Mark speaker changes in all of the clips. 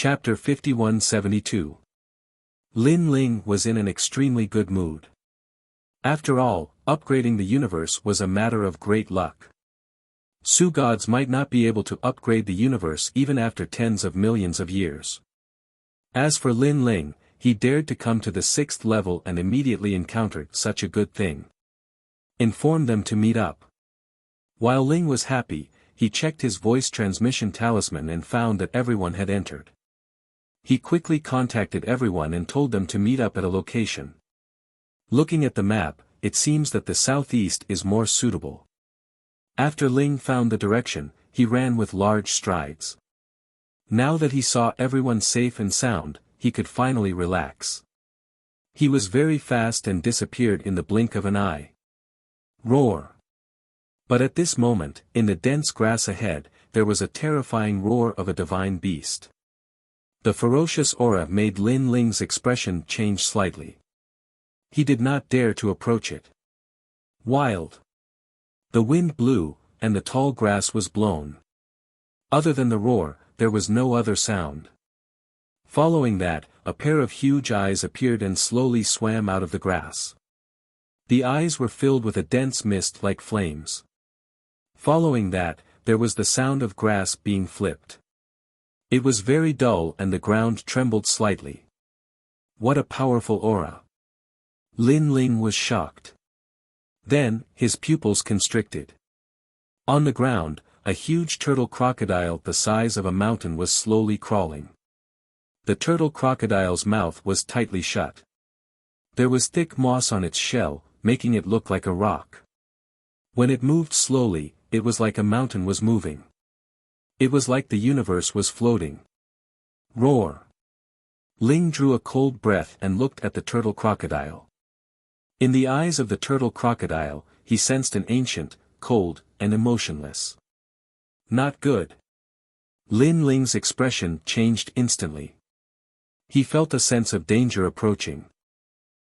Speaker 1: Chapter 5172. Lin Ling was in an extremely good mood. After all, upgrading the universe was a matter of great luck. Su gods might not be able to upgrade the universe even after tens of millions of years. As for Lin Ling, he dared to come to the 6th level and immediately encountered such a good thing. Inform them to meet up. While Ling was happy, he checked his voice transmission talisman and found that everyone had entered. He quickly contacted everyone and told them to meet up at a location. Looking at the map, it seems that the southeast is more suitable. After Ling found the direction, he ran with large strides. Now that he saw everyone safe and sound, he could finally relax. He was very fast and disappeared in the blink of an eye. Roar! But at this moment, in the dense grass ahead, there was a terrifying roar of a divine beast. The ferocious aura made Lin Ling's expression change slightly. He did not dare to approach it. Wild! The wind blew, and the tall grass was blown. Other than the roar, there was no other sound. Following that, a pair of huge eyes appeared and slowly swam out of the grass. The eyes were filled with a dense mist like flames. Following that, there was the sound of grass being flipped. It was very dull and the ground trembled slightly. What a powerful aura! Lin Ling was shocked. Then, his pupils constricted. On the ground, a huge turtle crocodile the size of a mountain was slowly crawling. The turtle crocodile's mouth was tightly shut. There was thick moss on its shell, making it look like a rock. When it moved slowly, it was like a mountain was moving. It was like the universe was floating. Roar! Ling drew a cold breath and looked at the turtle crocodile. In the eyes of the turtle crocodile, he sensed an ancient, cold, and emotionless. Not good. Lin Ling's expression changed instantly. He felt a sense of danger approaching.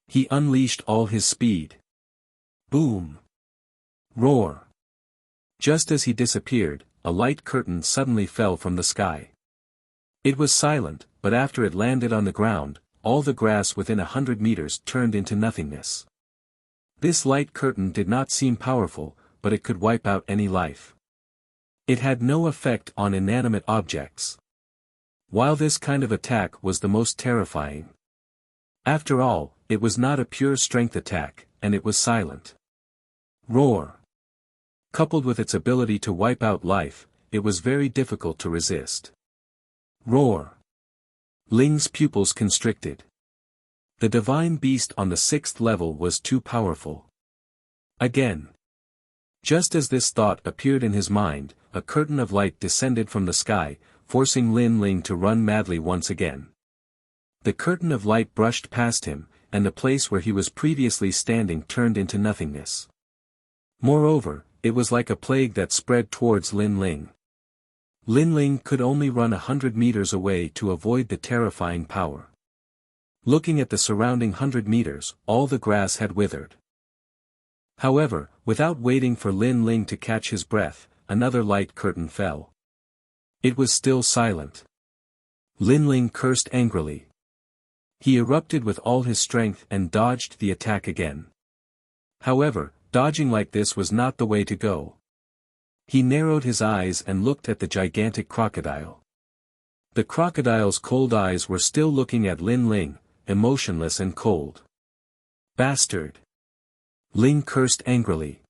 Speaker 1: He unleashed all his speed. Boom! Roar! Just as he disappeared, a light curtain suddenly fell from the sky. It was silent, but after it landed on the ground, all the grass within 100 meters turned into nothingness. This light curtain did not seem powerful, but it could wipe out any life. It had no effect on inanimate objects. While this kind of attack was the most terrifying. After all, it was not a pure strength attack, and it was silent. Roar! Coupled with its ability to wipe out life, it was very difficult to resist. Roar! Ling's pupils constricted. The divine beast on the 6th level was too powerful. Again. Just as this thought appeared in his mind, a curtain of light descended from the sky, forcing Lin Ling to run madly once again. The curtain of light brushed past him, and the place where he was previously standing turned into nothingness. Moreover, it was like a plague that spread towards Lin Ling. Lin Ling could only run 100 meters away to avoid the terrifying power. Looking at the surrounding 100 meters, all the grass had withered. However, without waiting for Lin Ling to catch his breath, another light curtain fell. It was still silent. Lin Ling cursed angrily. He erupted with all his strength and dodged the attack again. However, dodging like this was not the way to go. He narrowed his eyes and looked at the gigantic crocodile. The crocodile's cold eyes were still looking at Lin Ling, emotionless and cold. Bastard! Ling cursed angrily.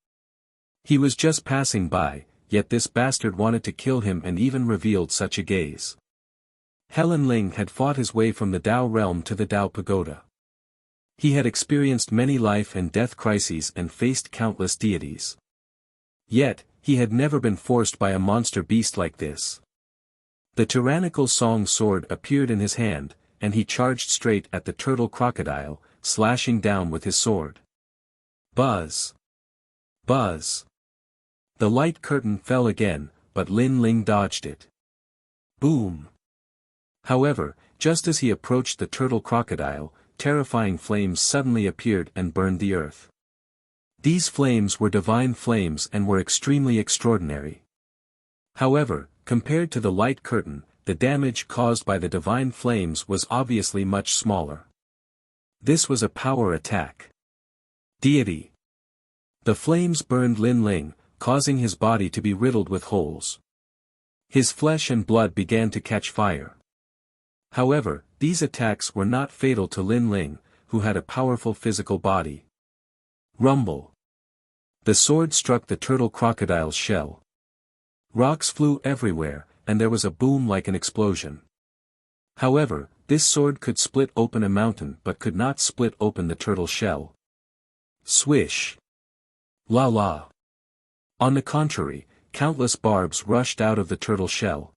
Speaker 1: He was just passing by, yet this bastard wanted to kill him and even revealed such a gaze. Helen Ling had fought his way from the Dao realm to the Dao pagoda. He had experienced many life and death crises and faced countless deities. Yet, he had never been forced by a monster beast like this. The tyrannical song sword appeared in his hand, and he charged straight at the turtle crocodile, slashing down with his sword. Buzz! Buzz! The light curtain fell again, but Lin Ling dodged it. Boom! However, just as he approached the turtle crocodile, terrifying flames suddenly appeared and burned the earth. These flames were divine flames and were extremely extraordinary. However, compared to the light curtain, the damage caused by the divine flames was obviously much smaller. This was a power attack. Deity. The flames burned Lin Ling, causing his body to be riddled with holes. His flesh and blood began to catch fire. However, these attacks were not fatal to Lin Ling, who had a powerful physical body. Rumble. The sword struck the turtle crocodile's shell. Rocks flew everywhere, and there was a boom like an explosion. However, this sword could split open a mountain but could not split open the turtle shell. Swish. La la. On the contrary, countless barbs rushed out of the turtle shell.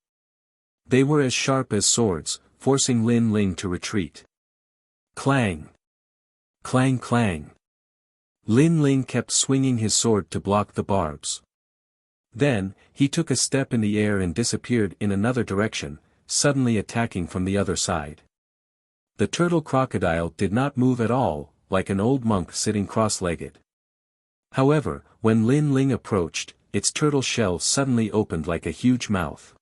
Speaker 1: They were as sharp as swords, forcing Lin Ling to retreat. Clang. Clang clang. Lin Ling kept swinging his sword to block the barbs. Then, he took a step in the air and disappeared in another direction, suddenly attacking from the other side. The turtle crocodile did not move at all, like an old monk sitting cross-legged. However, when Lin Ling approached, its turtle shell suddenly opened like a huge mouth.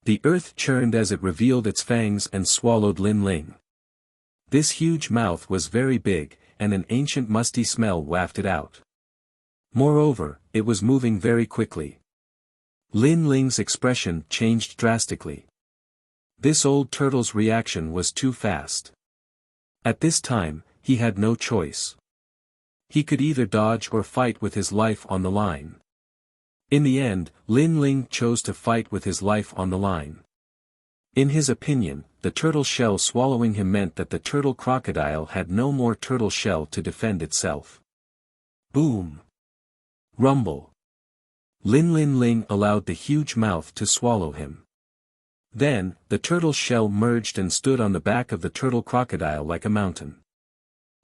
Speaker 1: The earth churned as it revealed its fangs and swallowed Lin Ling. This huge mouth was very big, and an ancient musty smell wafted out. Moreover, it was moving very quickly. Lin Ling's expression changed drastically. This old turtle's reaction was too fast. At this time, he had no choice. He could either dodge or fight with his life on the line. In the end, Lin Ling chose to fight with his life on the line. In his opinion, the turtle shell swallowing him meant that the turtle crocodile had no more turtle shell to defend itself. Boom. Rumble. Lin Ling allowed the huge mouth to swallow him. Then, the turtle shell merged and stood on the back of the turtle crocodile like a mountain.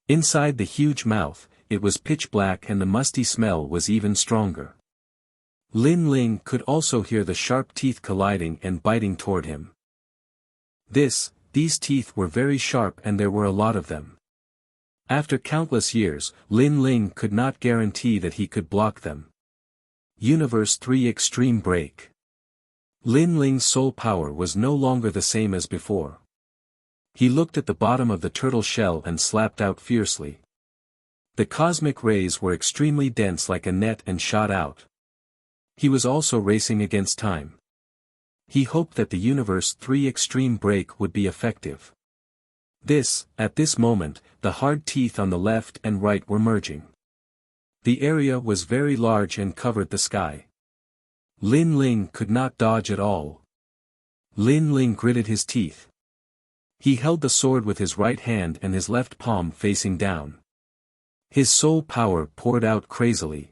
Speaker 1: Inside the huge mouth, it was pitch black and the musty smell was even stronger. Lin Ling could also hear the sharp teeth colliding and biting toward him. These teeth were very sharp and there were a lot of them. After countless years, Lin Ling could not guarantee that he could block them. Universe 3 Extreme Break. Lin Ling's soul power was no longer the same as before. He looked at the bottom of the turtle shell and slapped out fiercely. The cosmic rays were extremely dense like a net and shot out. He was also racing against time. He hoped that the Universe 3 Extreme Break would be effective. At this moment, the hard teeth on the left and right were merging. The area was very large and covered the sky. Lin Ling could not dodge at all. Lin Ling gritted his teeth. He held the sword with his right hand and his left palm facing down. His soul power poured out crazily.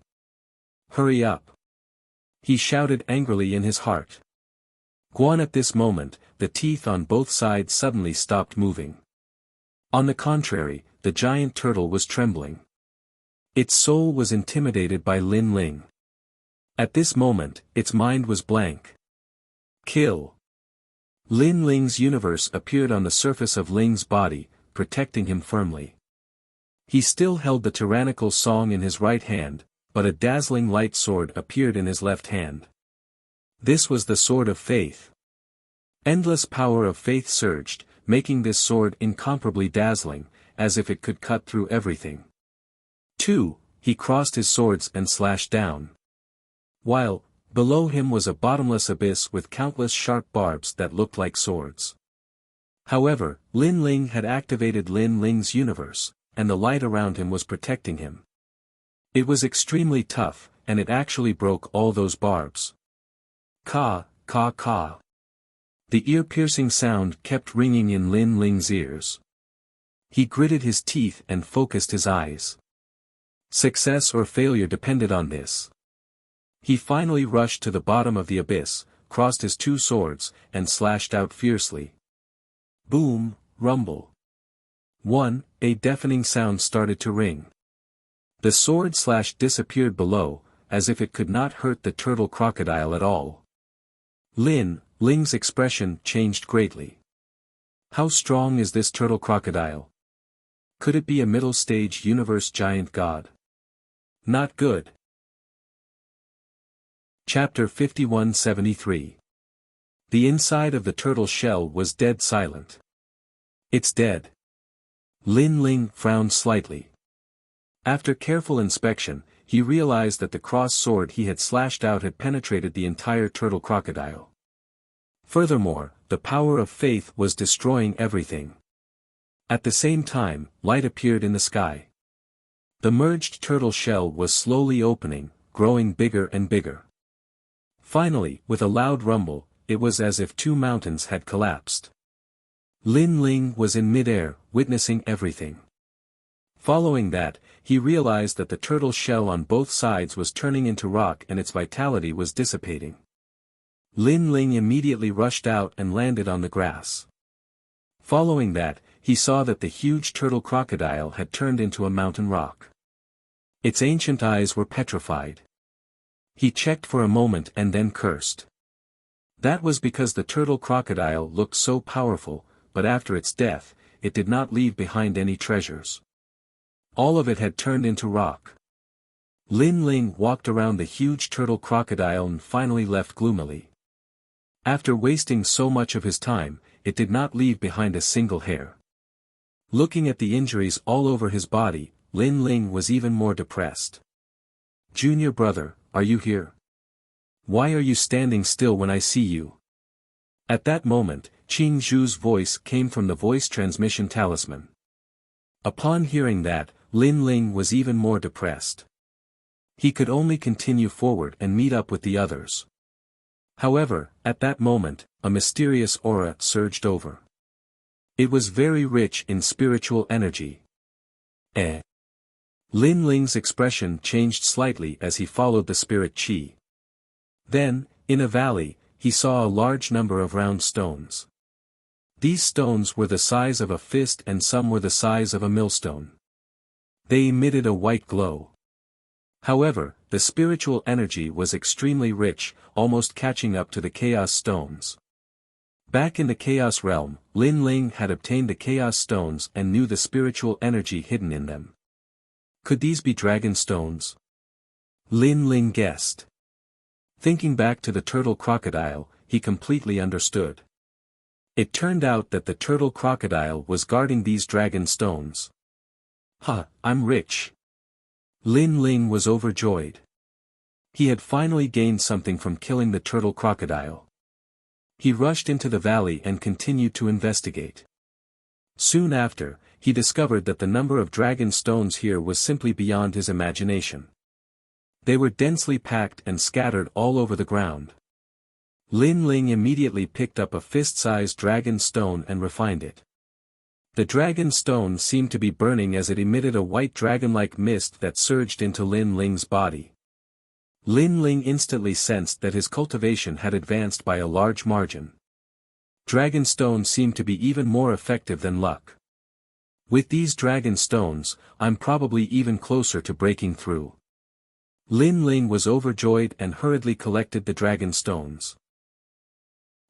Speaker 1: Hurry up! He shouted angrily in his heart. Guan at this moment, the teeth on both sides suddenly stopped moving. On the contrary, the giant turtle was trembling. Its soul was intimidated by Lin Ling. At this moment, its mind was blank. Kill! Lin Ling's universe appeared on the surface of Ling's body, protecting him firmly. He still held the tyrannical song in his right hand, but a dazzling light sword appeared in his left hand. This was the sword of faith. Endless power of faith surged, making this sword incomparably dazzling, as if it could cut through everything. 2. He crossed his swords and slashed down. While, below him was a bottomless abyss with countless sharp barbs that looked like swords. However, Lin Ling had activated Lin Ling's universe, and the light around him was protecting him. It was extremely tough, and it actually broke all those barbs. Ka, ka ka. The ear-piercing sound kept ringing in Lin Ling's ears. He gritted his teeth and focused his eyes. Success or failure depended on this. He finally rushed to the bottom of the abyss, crossed his two swords, and slashed out fiercely. Boom, rumble. 1. A deafening sound started to ring. The sword slash disappeared below, as if it could not hurt the turtle crocodile at all. Lin Ling's expression changed greatly. How strong is this turtle crocodile? Could it be a middle-stage universe giant god? Not good. Chapter 5173. The inside of the turtle shell was dead silent. It's dead. Lin Ling frowned slightly. After careful inspection, he realized that the cross sword he had slashed out had penetrated the entire turtle crocodile. Furthermore, the power of faith was destroying everything. At the same time, light appeared in the sky. The merged turtle shell was slowly opening, growing bigger and bigger. Finally, with a loud rumble, it was as if two mountains had collapsed. Lin Ling was in midair, witnessing everything. Following that, he realized that the turtle shell on both sides was turning into rock and its vitality was dissipating. Lin Ling immediately rushed out and landed on the grass. Following that, he saw that the huge turtle crocodile had turned into a mountain rock. Its ancient eyes were petrified. He checked for a moment and then cursed. That was because the turtle crocodile looked so powerful, but after its death, it did not leave behind any treasures. All of it had turned into rock. Lin Ling walked around the huge turtle crocodile and finally left gloomily. After wasting so much of his time, it did not leave behind a single hair. Looking at the injuries all over his body, Lin Ling was even more depressed. "Junior brother, are you here? Why are you standing still when I see you?" At that moment, Qing Zhu's voice came from the voice transmission talisman. Upon hearing that, Lin Ling was even more depressed. He could only continue forward and meet up with the others. However, at that moment, a mysterious aura surged over. It was very rich in spiritual energy. Lin Ling's expression changed slightly as he followed the spirit qi. Then, in a valley, he saw a large number of round stones. These stones were the size of a fist and some were the size of a millstone. They emitted a white glow. However, the spiritual energy was extremely rich, almost catching up to the chaos stones. Back in the chaos realm, Lin Ling had obtained the chaos stones and knew the spiritual energy hidden in them. Could these be dragon stones? Lin Ling guessed. Thinking back to the turtle crocodile, he completely understood. It turned out that the turtle crocodile was guarding these dragon stones. I'm rich. Lin Ling was overjoyed. He had finally gained something from killing the turtle crocodile. He rushed into the valley and continued to investigate. Soon after, he discovered that the number of dragon stones here was simply beyond his imagination. They were densely packed and scattered all over the ground. Lin Ling immediately picked up a fist-sized dragon stone and refined it. The dragon stone seemed to be burning as it emitted a white dragon-like mist that surged into Lin Ling's body. Lin Ling instantly sensed that his cultivation had advanced by a large margin. Dragon stone seemed to be even more effective than luck. With these dragon stones, I'm probably even closer to breaking through. Lin Ling was overjoyed and hurriedly collected the dragon stones.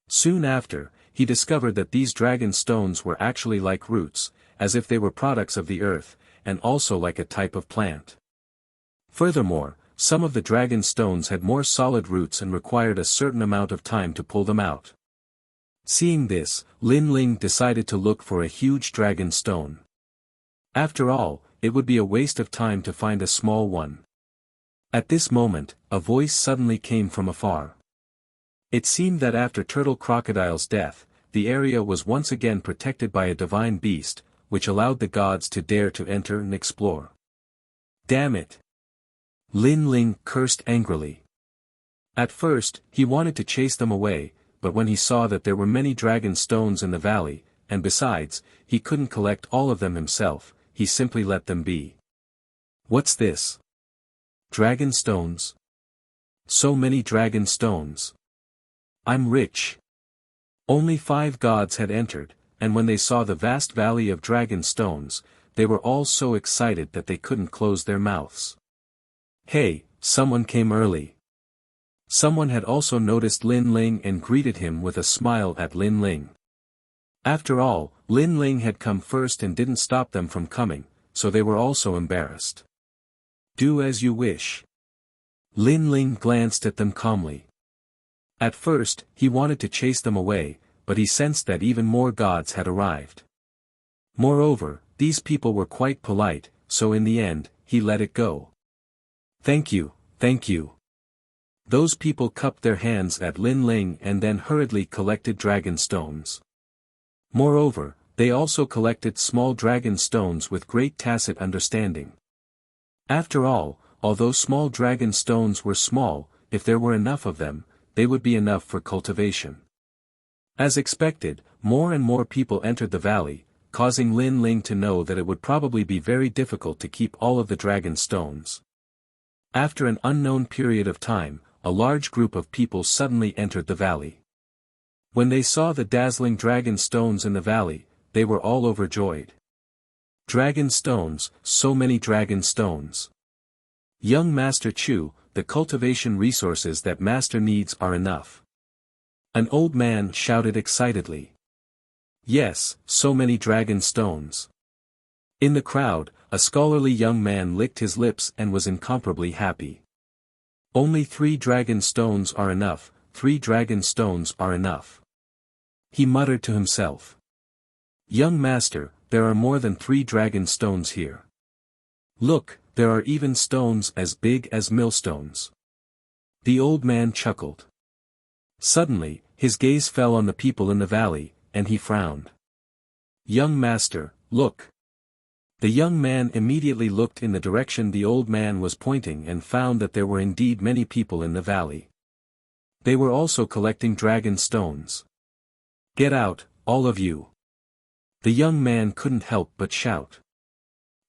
Speaker 1: Soon after, he discovered that these dragon stones were actually like roots, as if they were products of the earth, and also like a type of plant. Furthermore, some of the dragon stones had more solid roots and required a certain amount of time to pull them out. Seeing this, Lin Ling decided to look for a huge dragon stone. After all, it would be a waste of time to find a small one. At this moment, a voice suddenly came from afar. It seemed that after Turtle Crocodile's death, the area was once again protected by a divine beast, which allowed the gods to dare to enter and explore. Damn it! Lin Ling cursed angrily. At first, he wanted to chase them away, but when he saw that there were many dragon stones in the valley, and besides, he couldn't collect all of them himself, he simply let them be. What's this? Dragon stones? So many dragon stones. I'm rich. Only 5 gods had entered, and when they saw the vast valley of dragon stones, they were all so excited that they couldn't close their mouths. Hey, someone came early. Someone had also noticed Lin Ling and greeted him with a smile at Lin Ling. After all, Lin Ling had come first and didn't stop them from coming, so they were also embarrassed. Do as you wish. Lin Ling glanced at them calmly. At first, he wanted to chase them away, but he sensed that even more gods had arrived. Moreover, these people were quite polite, so in the end, he let it go. Thank you, thank you. Those people cupped their hands at Lin Ling and then hurriedly collected dragon stones. Moreover, they also collected small dragon stones with great tacit understanding. After all, although small dragon stones were small, if there were enough of them, they would be enough for cultivation. As expected, more and more people entered the valley, causing Lin Ling to know that it would probably be very difficult to keep all of the dragon stones. After an unknown period of time, a large group of people suddenly entered the valley. When they saw the dazzling dragon stones in the valley, they were all overjoyed. Dragon stones, so many dragon stones. Young Master Chu, the cultivation resources that Master needs are enough. An old man shouted excitedly. Yes, so many dragon stones. In the crowd, a scholarly young man licked his lips and was incomparably happy. Only 3 dragon stones are enough, 3 dragon stones are enough. He muttered to himself. Young master, there are more than 3 dragon stones here. Look, there are even stones as big as millstones. The old man chuckled. Suddenly, his gaze fell on the people in the valley, and he frowned. Young master, look. The young man immediately looked in the direction the old man was pointing and found that there were indeed many people in the valley. They were also collecting dragon stones. Get out, all of you. The young man couldn't help but shout.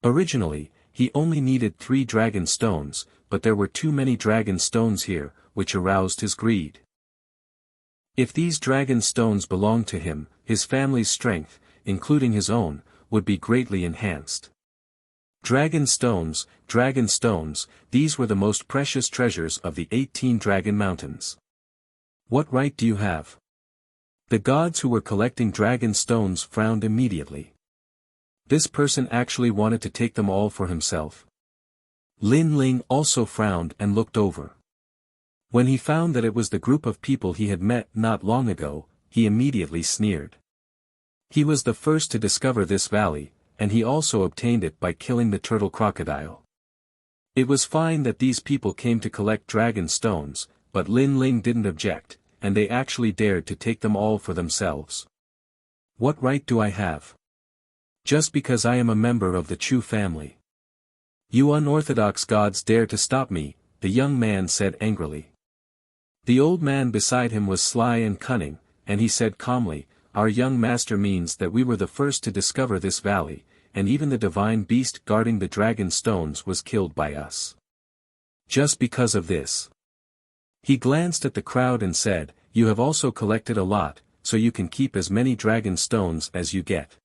Speaker 1: Originally, he only needed 3 dragon stones, but there were too many dragon stones here, which aroused his greed. If these dragon stones belonged to him, his family's strength, including his own, would be greatly enhanced. Dragon stones, these were the most precious treasures of the 18 Dragon Mountains. What right do you have? The gods who were collecting dragon stones frowned immediately. This person actually wanted to take them all for himself. Lin Ling also frowned and looked over. When he found that it was the group of people he had met not long ago, he immediately sneered. He was the first to discover this valley, and he also obtained it by killing the turtle crocodile. It was fine that these people came to collect dragon stones, but Lin Ling didn't object, and they actually dared to take them all for themselves. What right do I have? Just because I am a member of the Chu family. You unorthodox gods dare to stop me, the young man said angrily. The old man beside him was sly and cunning, and he said calmly, Our young master means that we were the first to discover this valley, and even the divine beast guarding the dragon stones was killed by us. Just because of this. He glanced at the crowd and said, You have also collected a lot, so you can keep as many dragon stones as you get.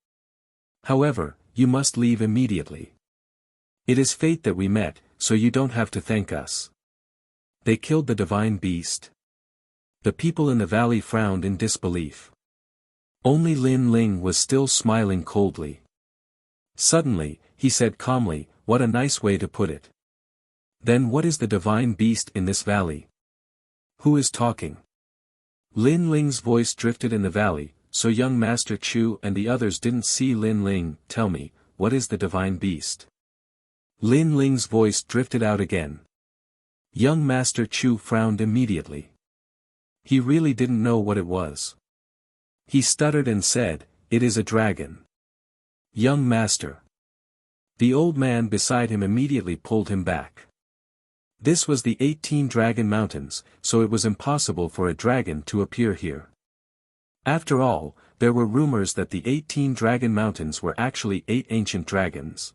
Speaker 1: However, you must leave immediately. It is fate that we met, so you don't have to thank us. They killed the divine beast. The people in the valley frowned in disbelief. Only Lin Ling was still smiling coldly. Suddenly, he said calmly, What a nice way to put it. Then what is the divine beast in this valley? Who is talking? Lin Ling's voice drifted in the valley, so young Master Chu and the others didn't see Lin Ling. Tell me, what is the divine beast? Lin Ling's voice drifted out again. Young Master Chu frowned immediately. He really didn't know what it was. He stuttered and said, It is a dragon. Young master. The old man beside him immediately pulled him back. This was the 18 Dragon Mountains, so it was impossible for a dragon to appear here. After all, there were rumors that the 18 Dragon Mountains were actually 8 ancient dragons.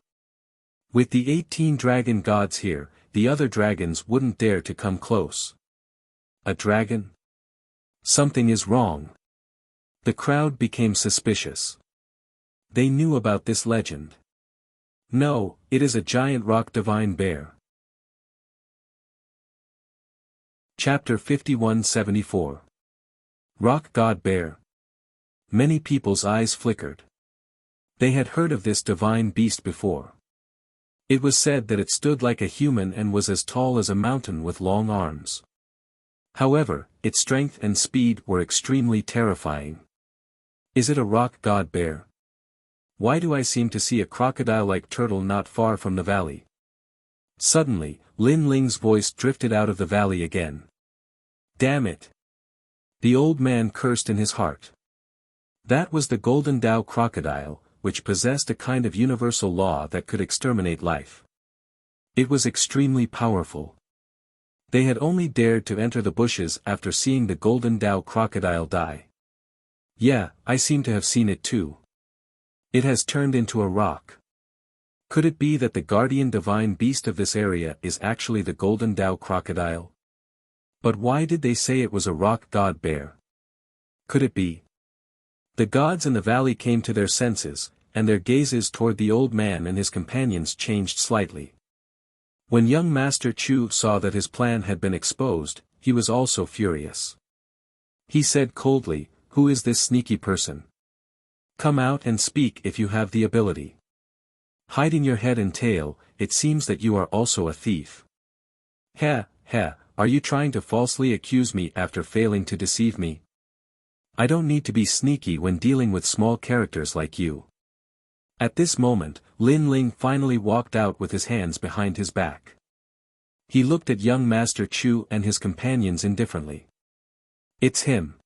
Speaker 1: With the 18 dragon gods here, the other dragons wouldn't dare to come close. A dragon? Something is wrong. The crowd became suspicious. They knew about this legend. No, it is a giant rock divine bear. Chapter 5174. Rock God Bear. Many people's eyes flickered. They had heard of this divine beast before. It was said that it stood like a human and was as tall as a mountain with long arms. However, its strength and speed were extremely terrifying. Is it a rock god bear? Why do I seem to see a crocodile-like turtle not far from the valley? Suddenly, Lin Ling's voice drifted out of the valley again. Damn it! The old man cursed in his heart. That was the Golden Dao crocodile, which possessed a kind of universal law that could exterminate life. It was extremely powerful. They had only dared to enter the bushes after seeing the Golden Dao crocodile die. Yeah, I seem to have seen it too. It has turned into a rock. Could it be that the guardian divine beast of this area is actually the Golden Dao crocodile? But why did they say it was a rock god bear? Could it be? The gods in the valley came to their senses, and their gazes toward the old man and his companions changed slightly. When young Master Chu saw that his plan had been exposed, he was also furious. He said coldly, "Who is this sneaky person? Come out and speak if you have the ability. Hiding your head and tail, it seems that you are also a thief. Are you trying to falsely accuse me after failing to deceive me? I don't need to be sneaky when dealing with small characters like you." At this moment, Lin Ling finally walked out with his hands behind his back. He looked at young Master Chu and his companions indifferently. It's him.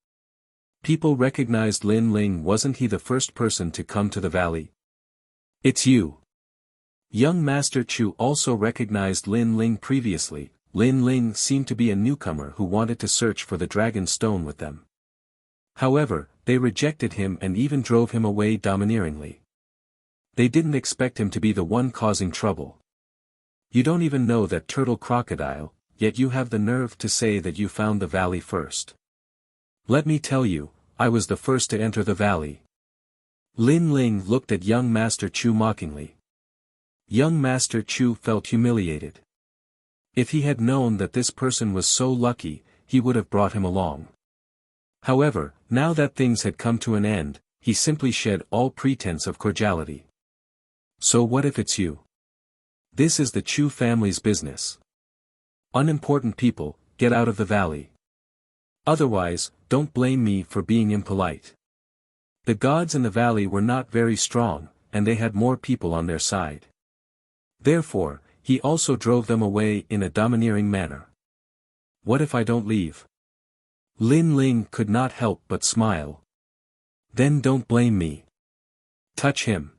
Speaker 1: People recognized Lin Ling. Wasn't he the first person to come to the valley? It's you. Young Master Chu also recognized Lin Ling previously. Lin Ling seemed to be a newcomer who wanted to search for the dragon stone with them. However, they rejected him and even drove him away domineeringly. They didn't expect him to be the one causing trouble. You don't even know that turtle crocodile, yet you have the nerve to say that you found the valley first. Let me tell you, I was the first to enter the valley. Lin Ling looked at young Master Chu mockingly. Young Master Chu felt humiliated. If he had known that this person was so lucky, he would have brought him along. However, now that things had come to an end, he simply shed all pretense of cordiality. So what if it's you? This is the Chu family's business. Unimportant people, get out of the valley. Otherwise, don't blame me for being impolite. The gods in the valley were not very strong, and they had more people on their side. Therefore, he also drove them away in a domineering manner. What if I don't leave? Lin Ling could not help but smile. Then don't blame me. Touch him.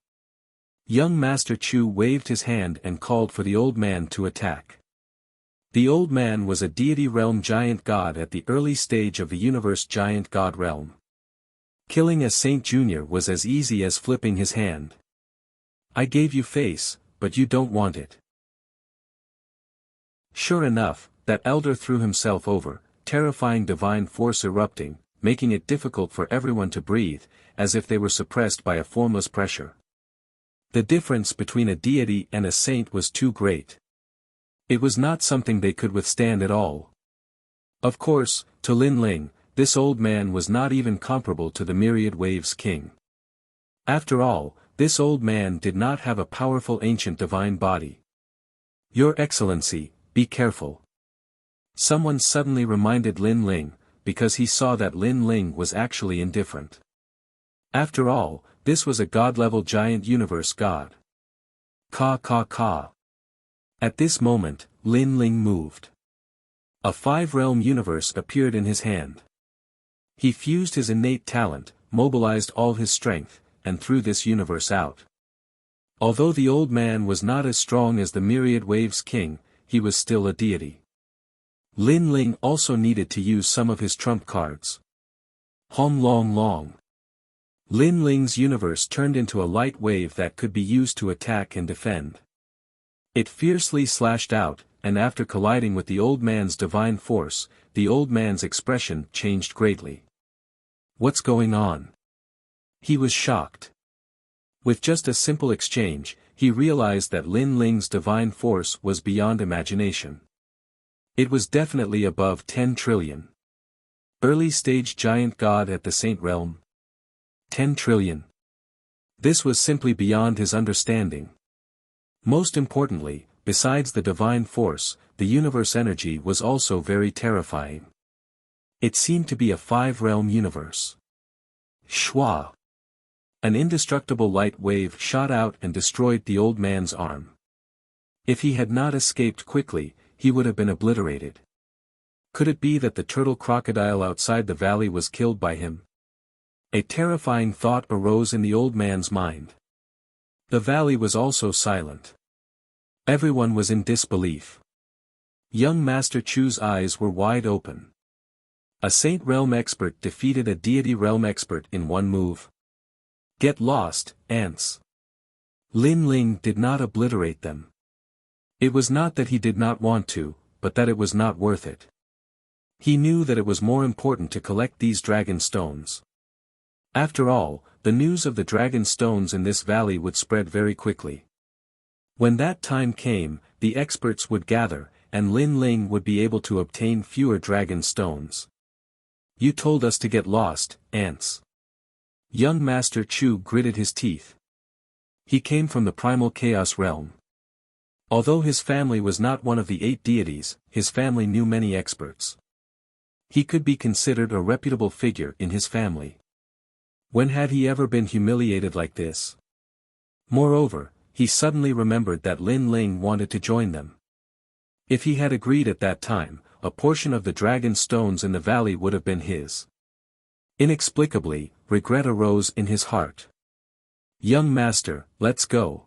Speaker 1: Young Master Chu waved his hand and called for the old man to attack. The old man was a deity realm giant god at the early stage of the universe giant god realm. Killing a Saint Junior was as easy as flipping his hand. I gave you face, but you don't want it. Sure enough, that elder threw himself over, terrifying divine force erupting, making it difficult for everyone to breathe, as if they were suppressed by a formless pressure. The difference between a deity and a saint was too great. It was not something they could withstand at all. Of course, to Lin Ling, this old man was not even comparable to the Myriad Waves King. After all, this old man did not have a powerful ancient divine body. Your Excellency, be careful. Someone suddenly reminded Lin Ling, because he saw that Lin Ling was actually indifferent. After all, this was a god-level giant universe god. Ka. At this moment, Lin Ling moved. A 5-realm universe appeared in his hand. He fused his innate talent, mobilized all his strength, and threw this universe out. Although the old man was not as strong as the Myriad Waves King, he was still a deity. Lin Ling also needed to use some of his trump cards. Long. Lin Ling's universe turned into a light wave that could be used to attack and defend. It fiercely slashed out, and after colliding with the old man's divine force, the old man's expression changed greatly. What's going on? He was shocked. With just a simple exchange, he realized that Lin Ling's divine force was beyond imagination. It was definitely above 10 trillion. Early stage giant god at the Saint Realm. 10 trillion. This was simply beyond his understanding. Most importantly, besides the divine force, the universe energy was also very terrifying. It seemed to be a 5-realm universe. Shwa! An indestructible light wave shot out and destroyed the old man's arm. If he had not escaped quickly, he would have been obliterated. Could it be that the turtle crocodile outside the valley was killed by him? A terrifying thought arose in the old man's mind. The valley was also silent. Everyone was in disbelief. Young Master Chu's eyes were wide open. A Saint Realm expert defeated a Deity Realm expert in one move. Get lost, ants. Lin Ling did not obliterate them. It was not that he did not want to, but that it was not worth it. He knew that it was more important to collect these dragon stones. After all, the news of the dragon stones in this valley would spread very quickly. When that time came, the experts would gather, and Lin Ling would be able to obtain fewer dragon stones. You told us to get lost, ants. Young Master Chu gritted his teeth. He came from the primal chaos realm. Although his family was not one of the 8 deities, his family knew many experts. He could be considered a reputable figure in his family. When had he ever been humiliated like this? Moreover, he suddenly remembered that Lin Ling wanted to join them. If he had agreed at that time, a portion of the dragon stones in the valley would have been his. Inexplicably, regret arose in his heart. Young master, let's go.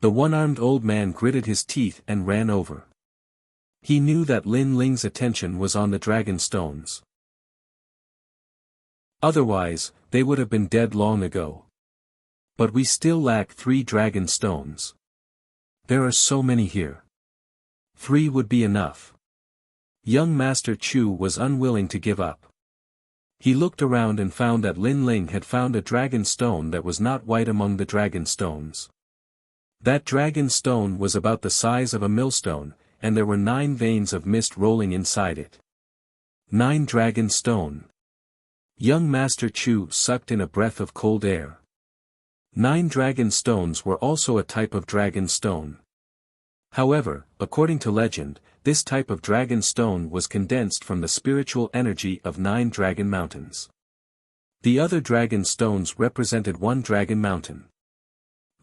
Speaker 1: The one-armed old man gritted his teeth and ran over. He knew that Lin Ling's attention was on the dragon stones. Otherwise, they would have been dead long ago. But we still lack 3 dragon stones. There are so many here. 3 would be enough. Young Master Chu was unwilling to give up. He looked around and found that Lin Ling had found a dragon stone that was not white among the dragon stones. That dragon stone was about the size of a millstone, and there were 9 veins of mist rolling inside it. 9 dragon stone. Young Master Chu sucked in a breath of cold air. 9 dragon stones were also a type of dragon stone. However, according to legend, this type of dragon stone was condensed from the spiritual energy of 9 dragon mountains. The other dragon stones represented 1 dragon mountain.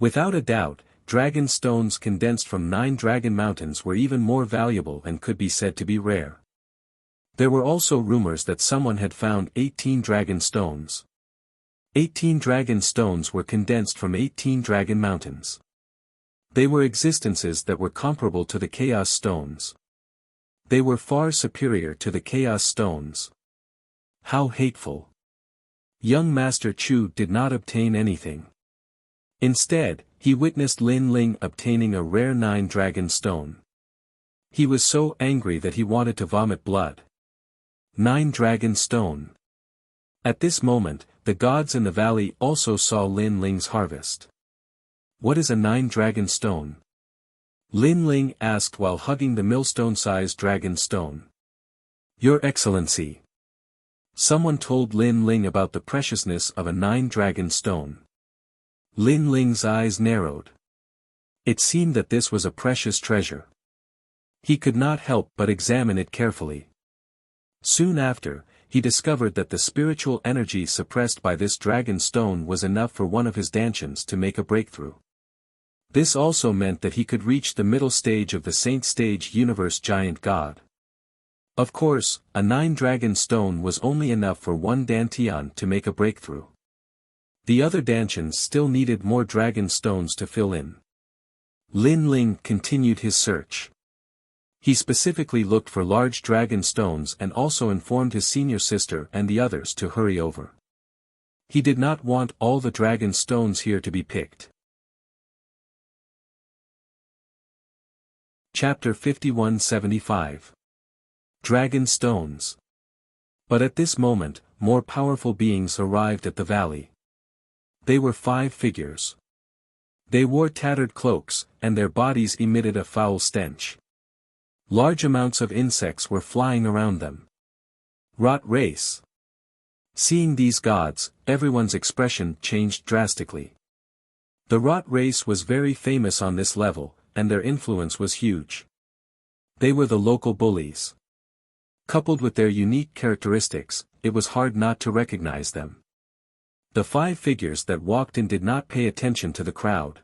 Speaker 1: Without a doubt, dragon stones condensed from 9 dragon mountains were even more valuable and could be said to be rare. There were also rumors that someone had found 18 dragon stones. 18 dragon stones were condensed from 18 dragon mountains. They were existences that were comparable to the chaos stones. They were far superior to the chaos stones. How hateful. Young Master Chu did not obtain anything. Instead, he witnessed Lin Ling obtaining a rare 9 dragon stone. He was so angry that he wanted to vomit blood. 9 dragon stone. At this moment, the gods in the valley also saw Lin Ling's harvest. What is a 9 dragon stone? Lin Ling asked while hugging the millstone-sized dragon stone. Your Excellency. Someone told Lin Ling about the preciousness of a 9 dragon stone. Lin Ling's eyes narrowed. It seemed that this was a precious treasure. He could not help but examine it carefully. Soon after, he discovered that the spiritual energy suppressed by this dragon stone was enough for one of his dantians to make a breakthrough. This also meant that he could reach the middle stage of the Saint Stage Universe Giant God. Of course, a 9 dragon stone was only enough for one dantian to make a breakthrough. The other dantians still needed more dragon stones to fill in. Lin Ling continued his search. He specifically looked for large dragon stones and also informed his senior sister and the others to hurry over. He did not want all the dragon stones here to be picked. Chapter 5175. Dragon Stones. But at this moment, more powerful beings arrived at the valley. They were 5 figures. They wore tattered cloaks, and their bodies emitted a foul stench. Large amounts of insects were flying around them. Rot race. Seeing these gods, everyone's expression changed drastically. The Rot race was very famous on this level, and their influence was huge. They were the local bullies. Coupled with their unique characteristics, it was hard not to recognize them. The 5 figures that walked in did not pay attention to the crowd.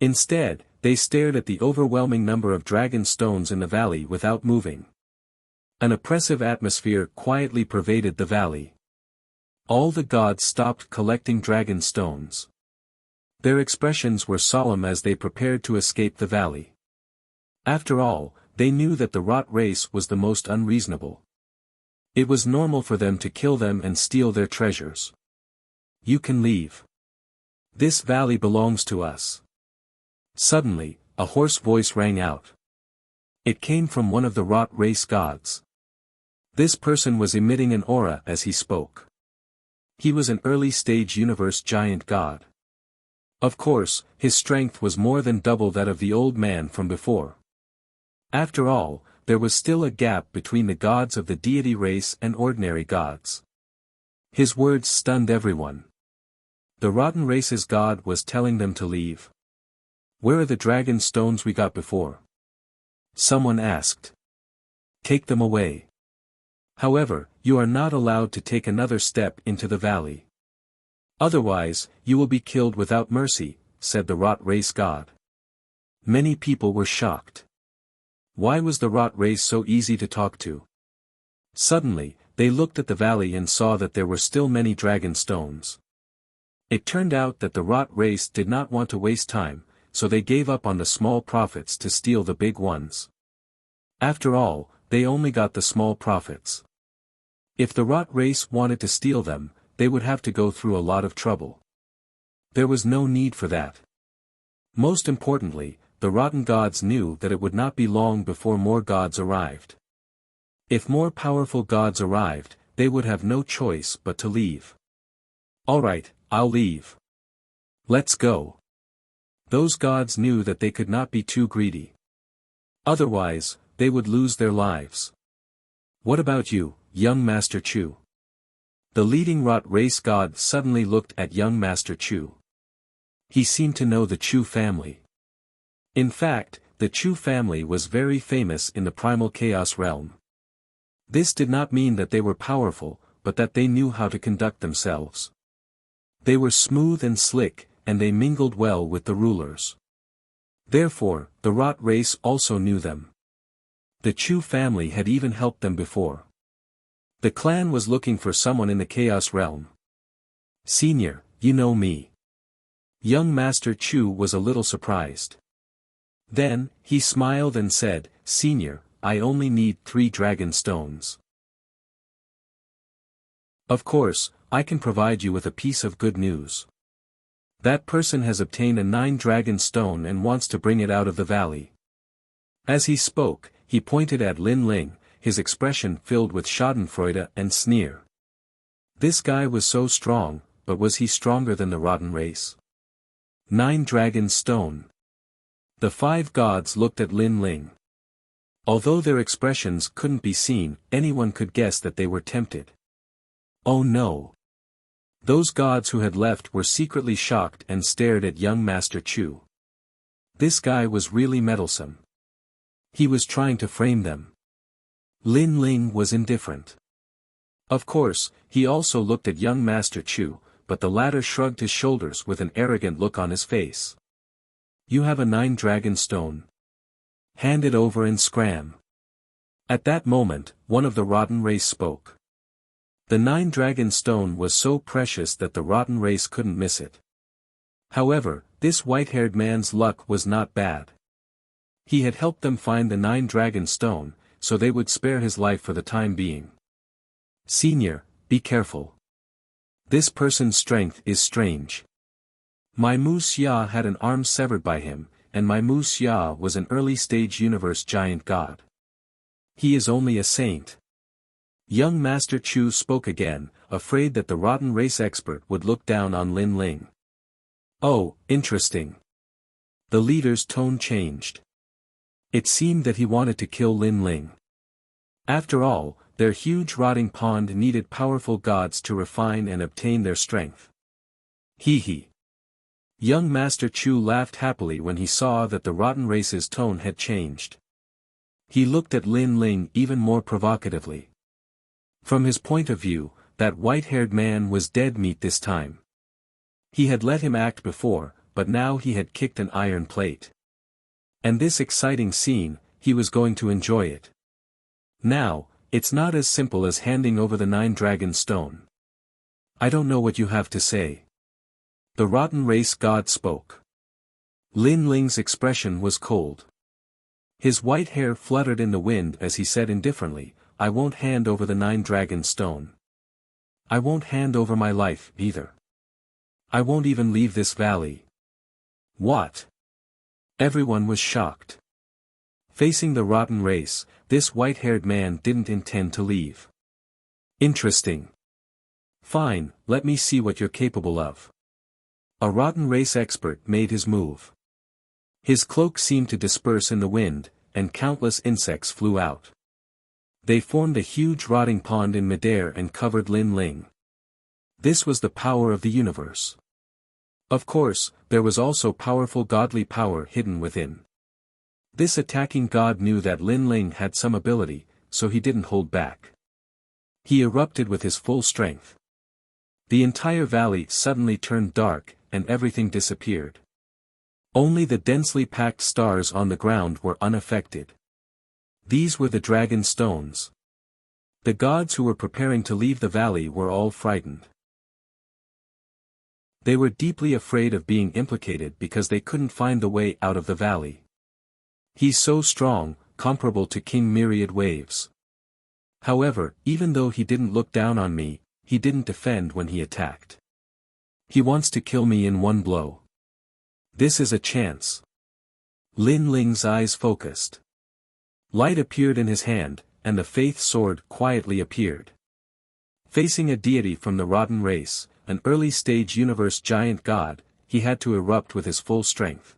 Speaker 1: Instead, they stared at the overwhelming number of dragon stones in the valley without moving. An oppressive atmosphere quietly pervaded the valley. All the gods stopped collecting dragon stones. Their expressions were solemn as they prepared to escape the valley. After all, they knew that the rot race was the most unreasonable. It was normal for them to kill them and steal their treasures. You can leave. This valley belongs to us. Suddenly, a hoarse voice rang out. It came from one of the rot race gods. This person was emitting an aura as he spoke. He was an early-stage universe giant god. Of course, his strength was more than double that of the old man from before. After all, there was still a gap between the gods of the deity race and ordinary gods. His words stunned everyone. The rotten race's god was telling them to leave. Where are the dragon stones we got before? Someone asked. Take them away. However, you are not allowed to take another step into the valley. Otherwise, you will be killed without mercy, said the rot race god. Many people were shocked. Why was the rot race so easy to talk to? Suddenly, they looked at the valley and saw that there were still many dragon stones. It turned out that the rot race did not want to waste time, so they gave up on the small profits to steal the big ones. After all, they only got the small profits. If the rot race wanted to steal them, they would have to go through a lot of trouble. There was no need for that. Most importantly, the rotten gods knew that it would not be long before more gods arrived. If more powerful gods arrived, they would have no choice but to leave. Alright, I'll leave. Let's go. Those gods knew that they could not be too greedy. Otherwise, they would lose their lives. What about you, young Master Chu? The leading rot race god suddenly looked at young Master Chu. He seemed to know the Chu family. In fact, the Chu family was very famous in the primal chaos realm. This did not mean that they were powerful, but that they knew how to conduct themselves. They were smooth and slick, and they mingled well with the rulers. Therefore, the rot race also knew them. The Chu family had even helped them before. The clan was looking for someone in the chaos realm. Senior, you know me. Young Master Chu was a little surprised. Then, he smiled and said, Senior, I only need 3 dragon stones. Of course, I can provide you with a piece of good news. That person has obtained a 9 dragon stone and wants to bring it out of the valley. As he spoke, he pointed at Lin Ling, his expression filled with schadenfreude and sneer. This guy was so strong, but was he stronger than the rotten race? 9 dragon stone. The 5 gods looked at Lin Ling. Although their expressions couldn't be seen, anyone could guess that they were tempted. Oh no! Those gods who had left were secretly shocked and stared at young Master Chu. This guy was really meddlesome. He was trying to frame them. Lin Ling was indifferent. Of course, he also looked at young Master Chu, but the latter shrugged his shoulders with an arrogant look on his face. You have a 9 dragon stone. Hand it over and scram. At that moment, one of the rotten race spoke. The 9 dragon stone was so precious that the rotten race couldn't miss it. However, this white-haired man's luck was not bad. He had helped them find the 9 dragon stone, so they would spare his life for the time being. Senior, be careful. This person's strength is strange. My Wuxia had an arm severed by him, and my Wuxia was an early-stage universe giant god. He is only a saint. Young Master Chu spoke again, afraid that the rotten race expert would look down on Lin Ling. Oh, interesting. The leader's tone changed. It seemed that he wanted to kill Lin Ling. After all, their huge rotting pond needed powerful gods to refine and obtain their strength. Hee hee. Young Master Chu laughed happily when he saw that the rotten race's tone had changed. He looked at Lin Ling even more provocatively. From his point of view, that white-haired man was dead meat this time. He had let him act before, but now he had kicked an iron plate. And this exciting scene, he was going to enjoy it. Now, it's not as simple as handing over the 9-dragon stone. I don't know what you have to say. The rotten race god spoke. Lin Ling's expression was cold. His white hair fluttered in the wind as he said indifferently, I won't hand over the 9-dragon stone. I won't hand over my life, either. I won't even leave this valley. What? Everyone was shocked. Facing the rotten race, this white-haired man didn't intend to leave. Interesting. Fine, let me see what you're capable of. A rotten race expert made his move. His cloak seemed to disperse in the wind, and countless insects flew out. They formed a huge rotting pond in midair and covered Lin Ling. This was the power of the universe. Of course, there was also powerful godly power hidden within. This attacking god knew that Lin Ling had some ability, so he didn't hold back. He erupted with his full strength. The entire valley suddenly turned dark, and everything disappeared. Only the densely packed stars on the ground were unaffected. These were the dragon stones. The gods who were preparing to leave the valley were all frightened. They were deeply afraid of being implicated because they couldn't find the way out of the valley. He's so strong, comparable to King Myriad Waves. However, even though he didn't look down on me, he didn't defend when he attacked. He wants to kill me in one blow. This is a chance. Lin Ling's eyes focused. Light appeared in his hand, and the faith sword quietly appeared. Facing a deity from the rotten race, an early-stage universe giant god, he had to erupt with his full strength.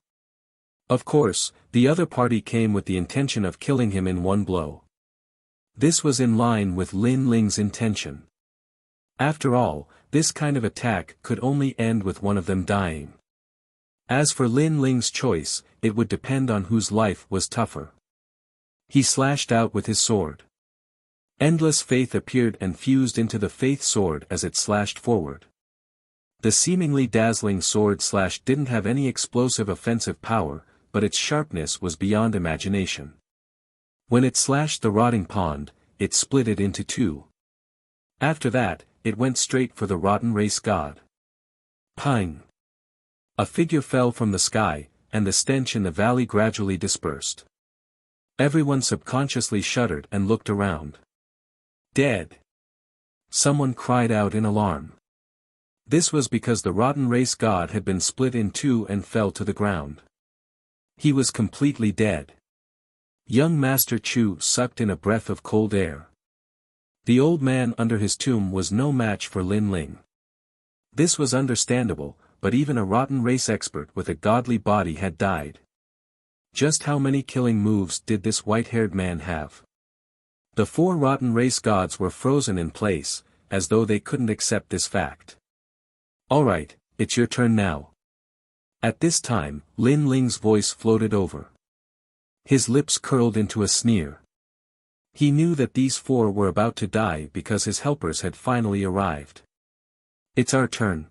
Speaker 1: Of course, the other party came with the intention of killing him in one blow. This was in line with Lin Ling's intention. After all, this kind of attack could only end with one of them dying. As for Lin Ling's choice, it would depend on whose life was tougher. He slashed out with his sword. Endless faith appeared and fused into the faith sword as it slashed forward. The seemingly dazzling sword slash didn't have any explosive offensive power, but its sharpness was beyond imagination. When it slashed the rotting pond, it split it into two. After that, it went straight for the rotten race god. Pang! A figure fell from the sky, and the stench in the valley gradually dispersed. Everyone subconsciously shuddered and looked around. Dead! Someone cried out in alarm. This was because the rotten race god had been split in two and fell to the ground. He was completely dead. Young Master Chu sucked in a breath of cold air. The old man under his tomb was no match for Lin Ling. This was understandable, but even a rotten race expert with a godly body had died. Just how many killing moves did this white-haired man have? The 4 rotten race gods were frozen in place, as though they couldn't accept this fact. Alright, it's your turn now. At this time, Lin Ling's voice floated over. His lips curled into a sneer. He knew that these 4 were about to die because his helpers had finally arrived. It's our turn.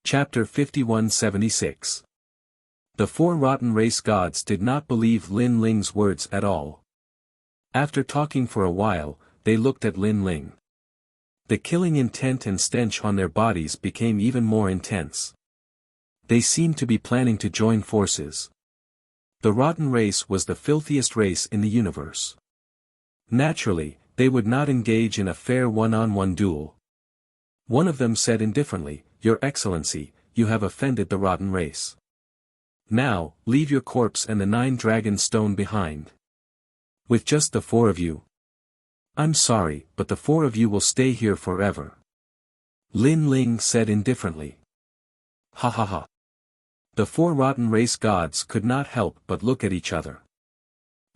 Speaker 1: Chapter 5176. The 4 rotten race gods did not believe Lin Ling's words at all. After talking for a while, they looked at Lin Ling. The killing intent and stench on their bodies became even more intense. They seemed to be planning to join forces. The rotten race was the filthiest race in the universe. Naturally, they would not engage in a fair one-on-one duel. One of them said indifferently, "Your Excellency, you have offended the rotten race. Now, leave your corpse and the 9-dragon stone behind. With just the 4 of you. I'm sorry, but the 4 of you will stay here forever." Lin Ling said indifferently. Ha ha ha. The 4 rotten race gods could not help but look at each other.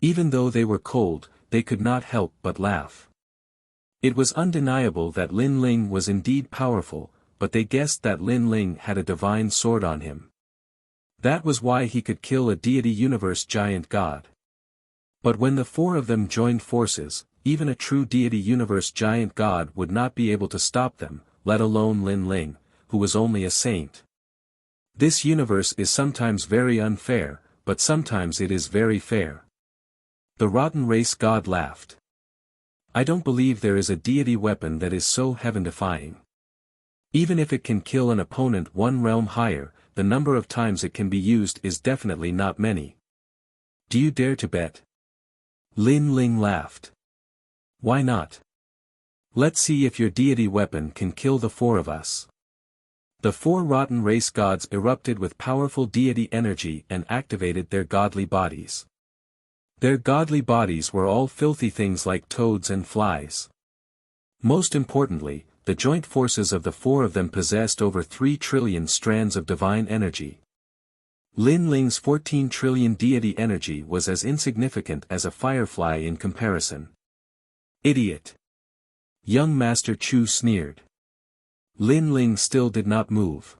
Speaker 1: Even though they were cold, they could not help but laugh. It was undeniable that Lin Ling was indeed powerful, but they guessed that Lin Ling had a divine sword on him. That was why he could kill a deity universe giant god. But when the four of them joined forces, even a true deity universe giant god would not be able to stop them, let alone Lin Ling, who was only a saint. This universe is sometimes very unfair, but sometimes it is very fair. The rotten race god laughed. I don't believe there is a deity weapon that is so heaven-defying. Even if it can kill an opponent one realm higher, the number of times it can be used is definitely not many. Do you dare to bet? Lin Ling laughed. Why not? Let's see if your deity weapon can kill the four of us. The four rotten race gods erupted with powerful deity energy and activated their godly bodies. Their godly bodies were all filthy things like toads and flies. Most importantly, the joint forces of the four of them possessed over 3 trillion strands of divine energy. Lin Ling's 14 trillion deity energy was as insignificant as a firefly in comparison. Idiot! Young Master Chu sneered. Lin Ling still did not move.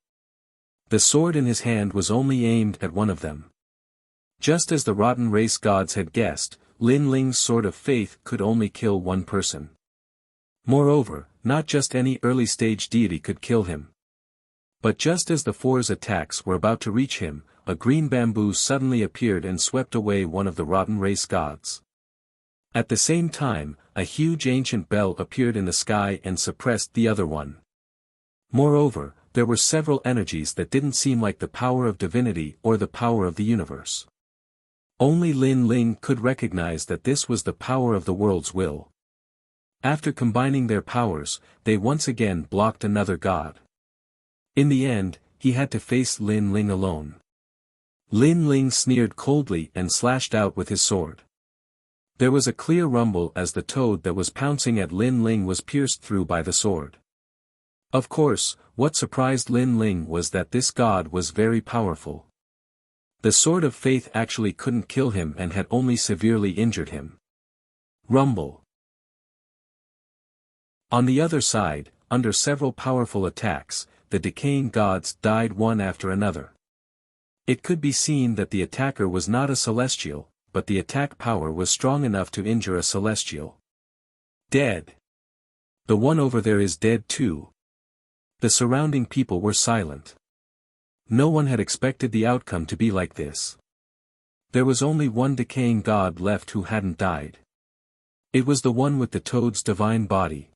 Speaker 1: The sword in his hand was only aimed at one of them. Just as the rotten race gods had guessed, Lin Ling's sword of faith could only kill one person. Moreover, not just any early-stage deity could kill him. But just as the four's attacks were about to reach him, a green bamboo suddenly appeared and swept away one of the rotten race gods. At the same time, a huge ancient bell appeared in the sky and suppressed the other one. Moreover, there were several energies that didn't seem like the power of divinity or the power of the universe. Only Lin Ling could recognize that this was the power of the world's will. After combining their powers, they once again blocked another god. In the end, he had to face Lin Ling alone. Lin Ling sneered coldly and slashed out with his sword. There was a clear rumble as the toad that was pouncing at Lin Ling was pierced through by the sword. Of course, what surprised Lin Ling was that this god was very powerful. The sword of faith actually couldn't kill him and had only severely injured him. Rumble. On the other side, under several powerful attacks, the decaying gods died one after another. It could be seen that the attacker was not a celestial, but the attack power was strong enough to injure a celestial. Dead. The one over there is dead too. The surrounding people were silent. No one had expected the outcome to be like this. There was only one decaying god left who hadn't died. It was the one with the toad's divine body.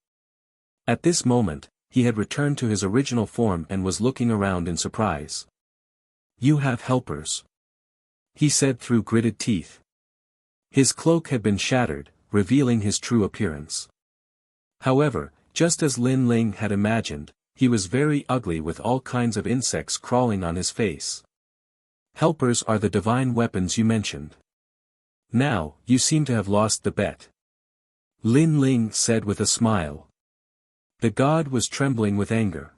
Speaker 1: At this moment, he had returned to his original form and was looking around in surprise. You have helpers, he said through gritted teeth. His cloak had been shattered, revealing his true appearance. However, just as Lin Ling had imagined, he was very ugly with all kinds of insects crawling on his face. Helpers are the divine weapons you mentioned. Now, you seem to have lost the bet. Lin Ling said with a smile. The god was trembling with anger.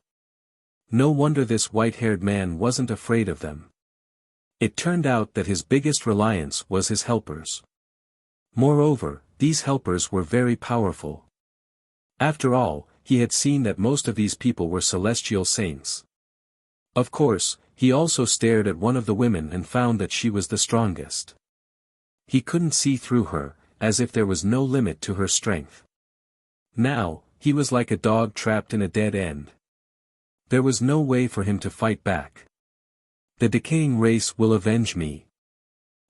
Speaker 1: No wonder this white-haired man wasn't afraid of them. It turned out that his biggest reliance was his helpers. Moreover, these helpers were very powerful. After all, he had seen that most of these people were celestial saints. Of course, he also stared at one of the women and found that she was the strongest. He couldn't see through her, as if there was no limit to her strength. Now, he was like a dog trapped in a dead end. There was no way for him to fight back. The decaying race will avenge me,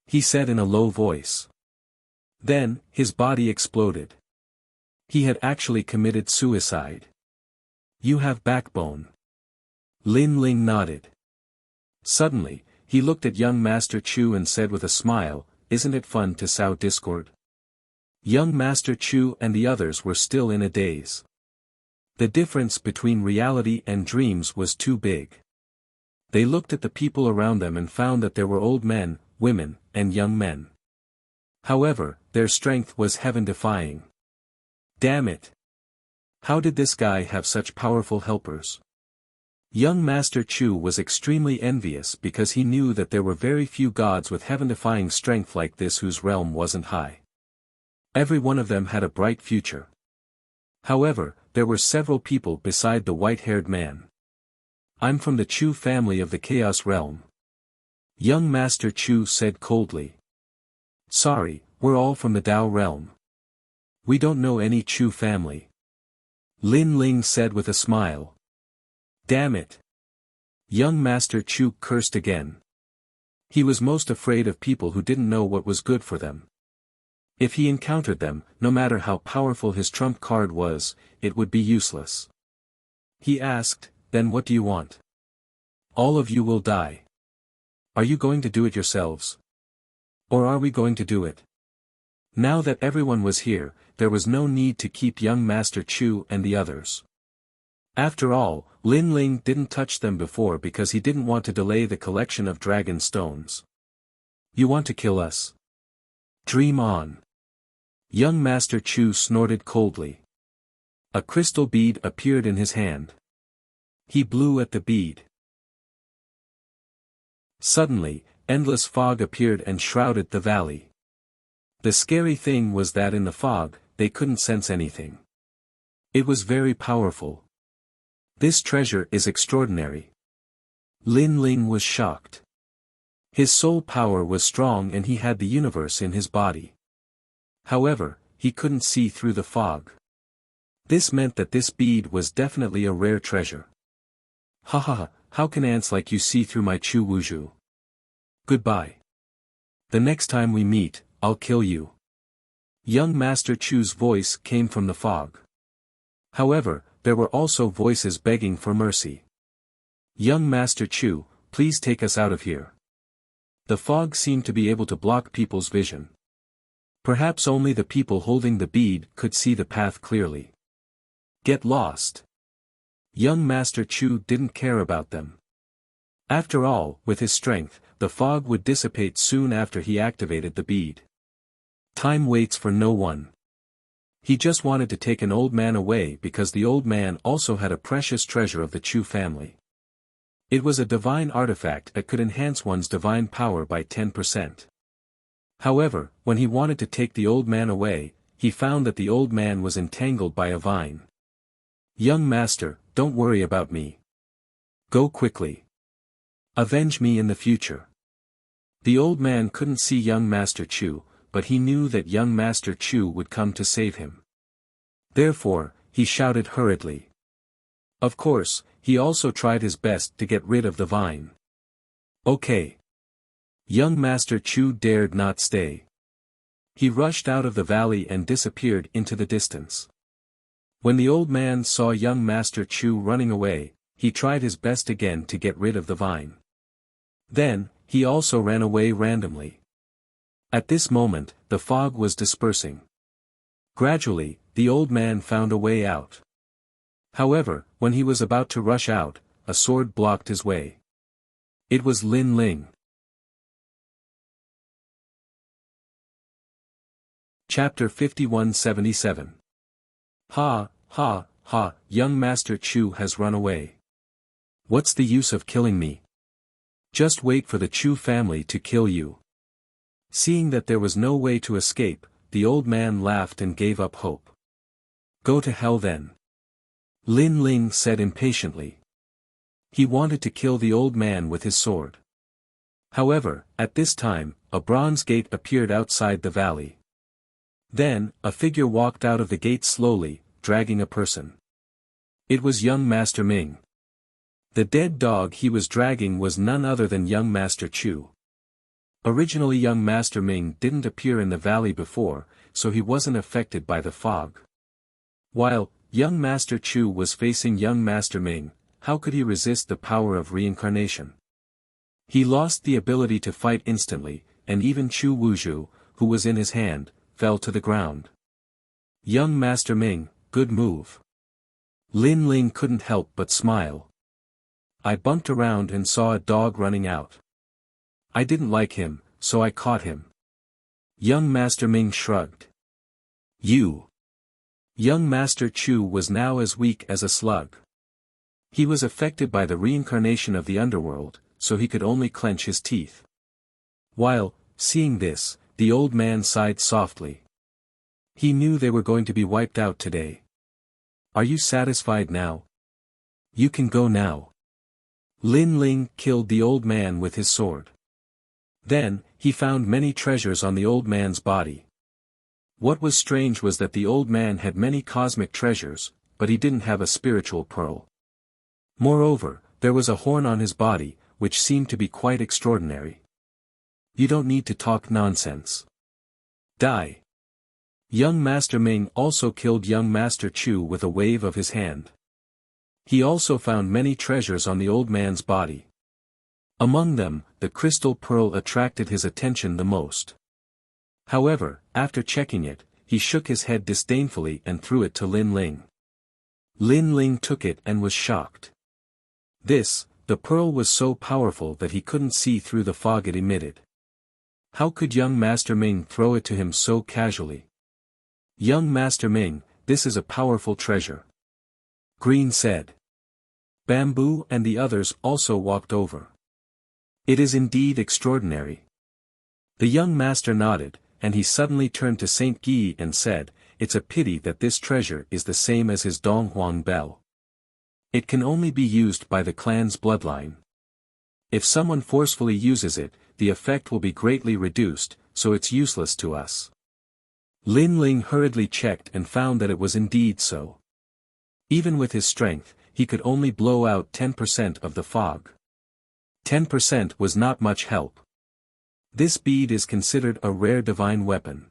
Speaker 1: he said in a low voice. Then, his body exploded. He had actually committed suicide. You have backbone. Lin Ling nodded. Suddenly, he looked at young Master Chu and said with a smile, isn't it fun to sow discord? Young Master Chu and the others were still in a daze. The difference between reality and dreams was too big. They looked at the people around them and found that there were old men, women, and young men. However, their strength was heaven-defying. Damn it! How did this guy have such powerful helpers? Young Master Chu was extremely envious because he knew that there were very few gods with heaven-defying strength like this whose realm wasn't high. Every one of them had a bright future. However, there were several people beside the white-haired man. I'm from the Chu family of the Chaos Realm. Young Master Chu said coldly. Sorry, we're all from the Dao realm. We don't know any Chu family. Lin Ling said with a smile. Damn it. Young Master Chu cursed again. He was most afraid of people who didn't know what was good for them. If he encountered them, no matter how powerful his trump card was, it would be useless. He asked, then what do you want? All of you will die. Are you going to do it yourselves? Or are we going to do it? Now that everyone was here, there was no need to keep young Master Chu and the others. After all, Lin Ling didn't touch them before because he didn't want to delay the collection of dragon stones. You want to kill us? Dream on. Young Master Chu snorted coldly. A crystal bead appeared in his hand. He blew at the bead. Suddenly, endless fog appeared and shrouded the valley. The scary thing was that in the fog, they couldn't sense anything. It was very powerful. This treasure is extraordinary. Lin Ling was shocked. His soul power was strong and he had the universe in his body. However, he couldn't see through the fog. This meant that this bead was definitely a rare treasure. Ha ha ha, how can ants like you see through my Chu Wuju? Goodbye. The next time we meet, I'll kill you. Young Master Chu's voice came from the fog. However, there were also voices begging for mercy. Young Master Chu, please take us out of here. The fog seemed to be able to block people's vision. Perhaps only the people holding the bead could see the path clearly. Get lost. Young Master Chu didn't care about them. After all, with his strength, the fog would dissipate soon after he activated the bead. Time waits for no one. He just wanted to take an old man away because the old man also had a precious treasure of the Chu family. It was a divine artifact that could enhance one's divine power by 10%. However, when he wanted to take the old man away, he found that the old man was entangled by a vine. Young master, don't worry about me. Go quickly. Avenge me in the future. The old man couldn't see young Master Chu, but he knew that young Master Chu would come to save him. Therefore, he shouted hurriedly. Of course, he also tried his best to get rid of the vine. Okay. Young Master Chu dared not stay. He rushed out of the valley and disappeared into the distance. When the old man saw young Master Chu running away, he tried his best again to get rid of the vine. Then, he also ran away randomly. At this moment, the fog was dispersing. Gradually, the old man found a way out. However, when he was about to rush out, a sword blocked his way. It was Lin Ling. Chapter 5177. Ha, ha, ha, young Master Chu has run away. What's the use of killing me? Just wait for the Chu family to kill you. Seeing that there was no way to escape, the old man laughed and gave up hope. Go to hell then. Lin Ling said impatiently. He wanted to kill the old man with his sword. However, at this time, a bronze gate appeared outside the valley. Then, a figure walked out of the gate slowly, dragging a person. It was young Master Ming. The dead dog he was dragging was none other than young Master Chu. Originally young Master Ming didn't appear in the valley before, so he wasn't affected by the fog. While young Master Chu was facing young Master Ming, how could he resist the power of reincarnation? He lost the ability to fight instantly, and even Chu Wuju, who was in his hand, fell to the ground. Young Master Ming, good move. Lin Ling couldn't help but smile. I bumped around and saw a dog running out. I didn't like him, so I caught him. Young Master Ming shrugged. You. Young Master Chu was now as weak as a slug. He was affected by the reincarnation of the underworld, so he could only clench his teeth. While, seeing this, the old man sighed softly. He knew they were going to be wiped out today. Are you satisfied now? You can go now. Lin Ling killed the old man with his sword. Then, he found many treasures on the old man's body. What was strange was that the old man had many cosmic treasures, but he didn't have a spiritual pearl. Moreover, there was a horn on his body, which seemed to be quite extraordinary. You don't need to talk nonsense. Die. Young Master Ming also killed young Master Chu with a wave of his hand. He also found many treasures on the old man's body. Among them, the crystal pearl attracted his attention the most. However, after checking it, he shook his head disdainfully and threw it to Lin Ling. Lin Ling took it and was shocked. The pearl was so powerful that he couldn't see through the fog it emitted. How could young Master Ming throw it to him so casually? Young Master Ming, this is a powerful treasure. Green said. Bamboo and the others also walked over. It is indeed extraordinary. The young master nodded, and he suddenly turned to Saint Guy and said, "It's a pity that this treasure is the same as his Donghuang bell. It can only be used by the clan's bloodline. If someone forcefully uses it, the effect will be greatly reduced, so it's useless to us." Lin Ling hurriedly checked and found that it was indeed so. Even with his strength, he could only blow out 10% of the fog. 10% was not much help. This bead is considered a rare divine weapon.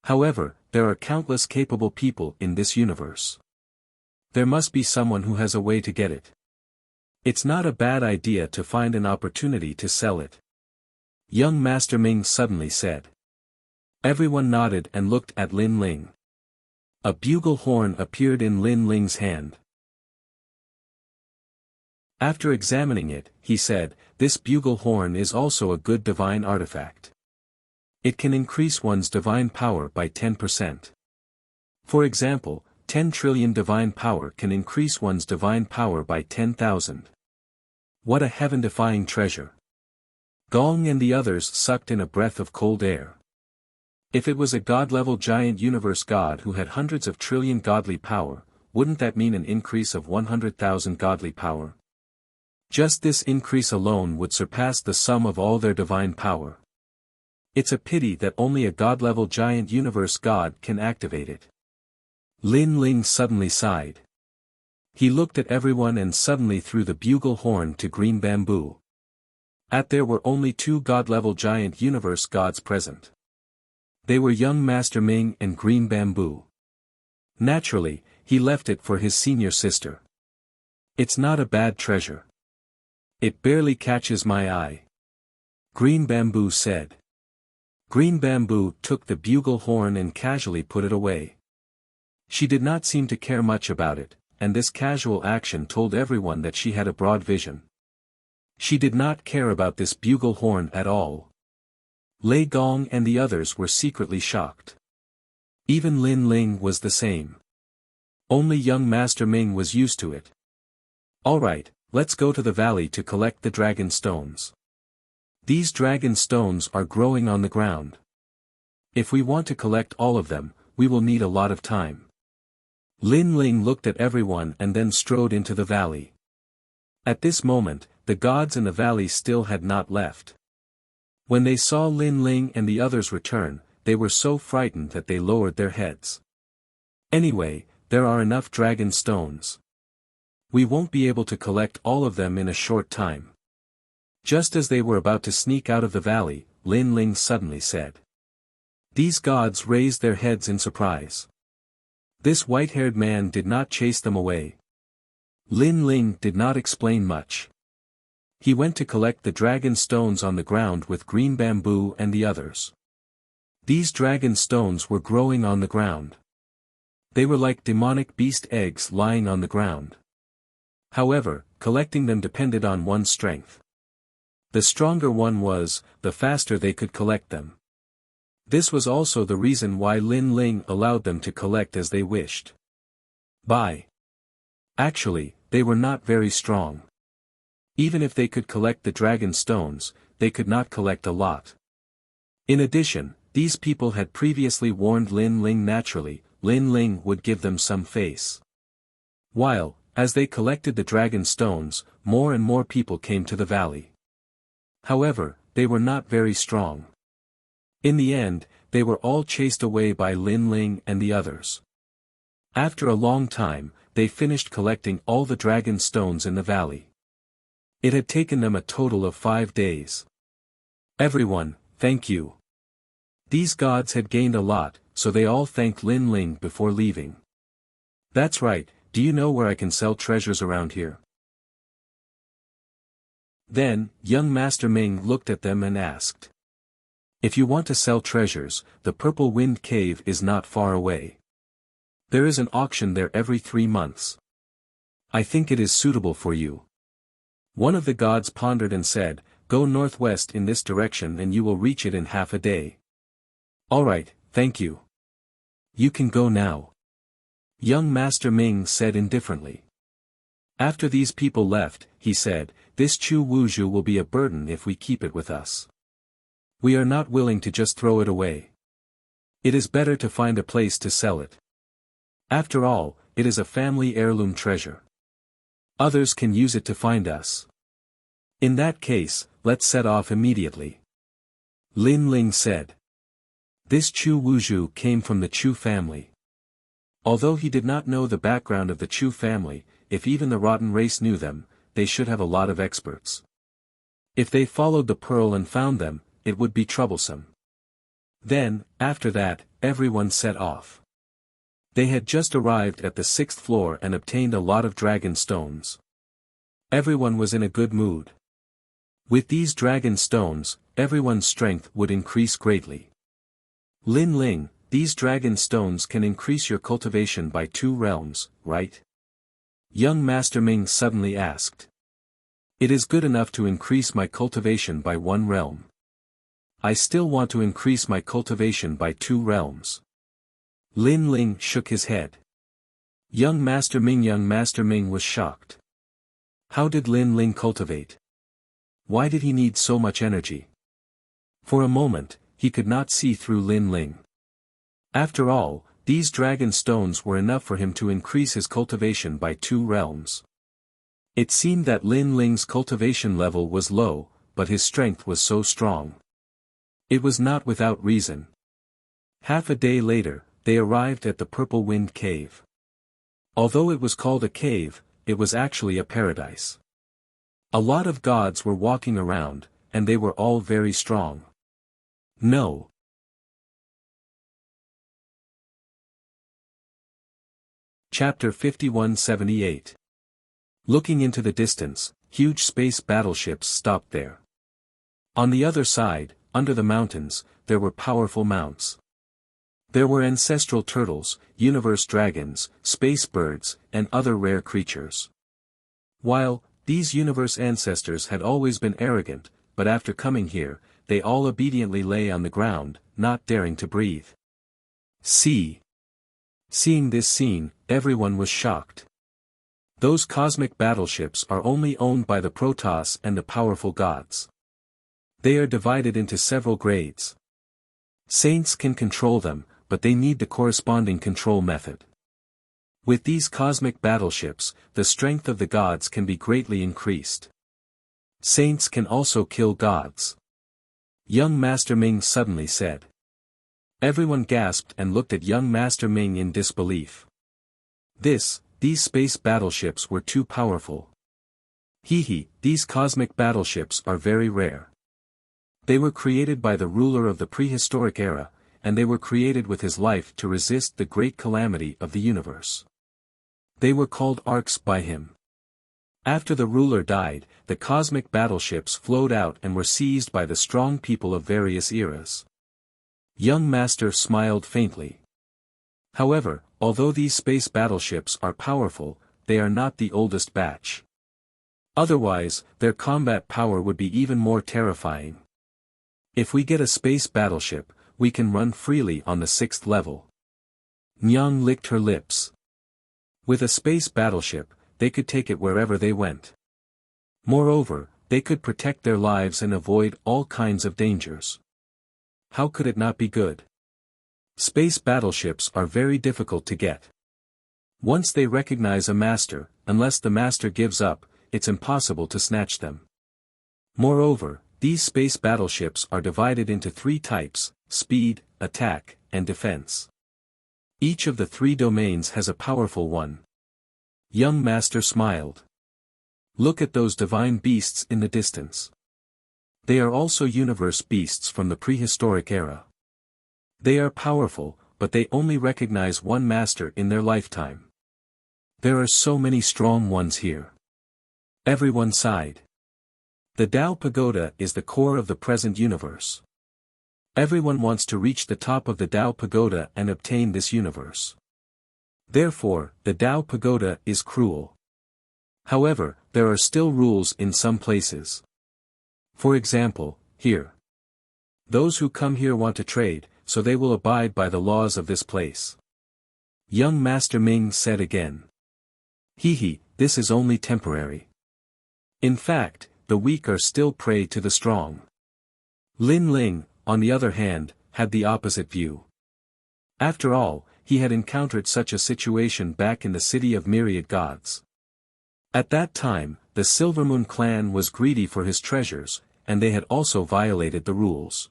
Speaker 1: However, there are countless capable people in this universe. There must be someone who has a way to get it. It's not a bad idea to find an opportunity to sell it. Young Master Ming suddenly said. Everyone nodded and looked at Lin Ling. A bugle horn appeared in Lin Ling's hand. After examining it, he said, "This bugle horn is also a good divine artifact. It can increase one's divine power by 10%. For example, 10 trillion divine power can increase one's divine power by 10,000. What a heaven-defying treasure." Gong and the others sucked in a breath of cold air. If it was a god-level giant universe god who had hundreds of trillion godly power, wouldn't that mean an increase of 100,000 godly power? Just this increase alone would surpass the sum of all their divine power. It's a pity that only a god-level giant universe god can activate it. Lin Ling suddenly sighed. He looked at everyone and suddenly threw the bugle horn to Green Bamboo. There were only 2 god-level giant universe gods present. They were young Master Ming and Green Bamboo. Naturally, he left it for his senior sister. It's not a bad treasure. It barely catches my eye. Green Bamboo said. Green Bamboo took the bugle horn and casually put it away. She did not seem to care much about it, and this casual action told everyone that she had a broad vision. She did not care about this bugle horn at all. Lei Gong and the others were secretly shocked. Even Lin Ling was the same. Only young Master Ming was used to it. Alright, let's go to the valley to collect the dragon stones. These dragon stones are growing on the ground. If we want to collect all of them, we will need a lot of time. Lin Ling looked at everyone and then strode into the valley. At this moment, the gods in the valley still had not left. When they saw Lin Ling and the others return, they were so frightened that they lowered their heads. Anyway, there are enough dragon stones. We won't be able to collect all of them in a short time. Just as they were about to sneak out of the valley, Lin Ling suddenly said. These gods raised their heads in surprise. This white-haired man did not chase them away. Lin Ling did not explain much. He went to collect the dragon stones on the ground with Green Bamboo and the others. These dragon stones were growing on the ground. They were like demonic beast eggs lying on the ground. However, collecting them depended on one's strength. The stronger one was, the faster they could collect them. This was also the reason why Lin Ling allowed them to collect as they wished. Actually, they were not very strong. Even if they could collect the dragon stones, they could not collect a lot. In addition, these people had previously warned Lin Ling naturally, Lin Ling would give them some face. While, as they collected the dragon stones, more and more people came to the valley. However, they were not very strong. In the end, they were all chased away by Lin Ling and the others. After a long time, they finished collecting all the dragon stones in the valley. It had taken them a total of 5 days. Everyone, thank you. These gods had gained a lot, so they all thanked Lin Ling before leaving. That's right, do you know where I can sell treasures around here? Then, young Master Ming looked at them and asked. If you want to sell treasures, the Purple Wind Cave is not far away. There is an auction there every 3 months. I think it is suitable for you. One of the gods pondered and said, Go northwest in this direction and you will reach it in half a day. Alright, thank you. You can go now. Young Master Ming said indifferently. After these people left, he said, This Chu Wuzhu will be a burden if we keep it with us. We are not willing to just throw it away. It is better to find a place to sell it. After all, it is a family heirloom treasure. Others can use it to find us. In that case, let's set off immediately. Lin Ling said. This Chu Wuzhu came from the Chu family. Although he did not know the background of the Chu family, if even the rotten race knew them, they should have a lot of experts. If they followed the pearl and found them, it would be troublesome. Then, after that, everyone set off. They had just arrived at the 6th floor and obtained a lot of dragon stones. Everyone was in a good mood. With these dragon stones, everyone's strength would increase greatly. Lin Ling, these dragon stones can increase your cultivation by 2 realms, right? Young Master Ming suddenly asked. It is good enough to increase my cultivation by 1 realm. I still want to increase my cultivation by 2 realms. Lin Ling shook his head. Young Master Ming was shocked. How did Lin Ling cultivate? Why did he need so much energy? For a moment, he could not see through Lin Ling. After all, these dragon stones were enough for him to increase his cultivation by 2 realms. It seemed that Lin Ling's cultivation level was low, but his strength was so strong. It was not without reason. Half a day later, they arrived at the Purple Wind Cave. Although it was called a cave, it was actually a paradise. A lot of gods were walking around, and they were all very strong. No. Chapter 5178. Looking into the distance, huge space battleships stopped there. On the other side, under the mountains, there were powerful mounts. There were ancestral turtles, universe dragons, space birds, and other rare creatures. While, these universe ancestors had always been arrogant, but after coming here, they all obediently lay on the ground, not daring to breathe. Seeing this scene, everyone was shocked. Those cosmic battleships are only owned by the Protoss and the powerful gods. They are divided into several grades. Saints can control them, but they need the corresponding control method. With these cosmic battleships, the strength of the gods can be greatly increased. Saints can also kill gods. Young Master Ming suddenly said. Everyone gasped and looked at young Master Ming in disbelief. These space battleships were too powerful. These cosmic battleships are very rare. They were created by the ruler of the prehistoric era, and they were created with his life to resist the great calamity of the universe. They were called arcs by him. After the ruler died, the cosmic battleships flowed out and were seized by the strong people of various eras. Young Master smiled faintly. However, although these space battleships are powerful, they are not the oldest batch. Otherwise, their combat power would be even more terrifying. If we get a space battleship, we can run freely on the 6th level. Nyang licked her lips. With a space battleship, they could take it wherever they went. Moreover, they could protect their lives and avoid all kinds of dangers. How could it not be good? Space battleships are very difficult to get. Once they recognize a master, unless the master gives up, it's impossible to snatch them. Moreover, These space battleships are divided into three types: speed, attack, and defense. Each of the three domains has a powerful one. Young master smiled. Look at those divine beasts in the distance. They are also universe beasts from the prehistoric era. They are powerful, but they only recognize one master in their lifetime. There are so many strong ones here. Everyone sighed. The Tao Pagoda is the core of the present universe. Everyone wants to reach the top of the Tao Pagoda and obtain this universe. Therefore, the Tao Pagoda is cruel. However, there are still rules in some places. For example, here. Those who come here want to trade, so they will abide by the laws of this place. Young Master Ming said again. This is only temporary. In fact, the weak are still prey to the strong. Lin Ling, on the other hand, had the opposite view. After all, he had encountered such a situation back in the city of myriad gods. At that time, the Silvermoon clan was greedy for his treasures, and they had also violated the rules.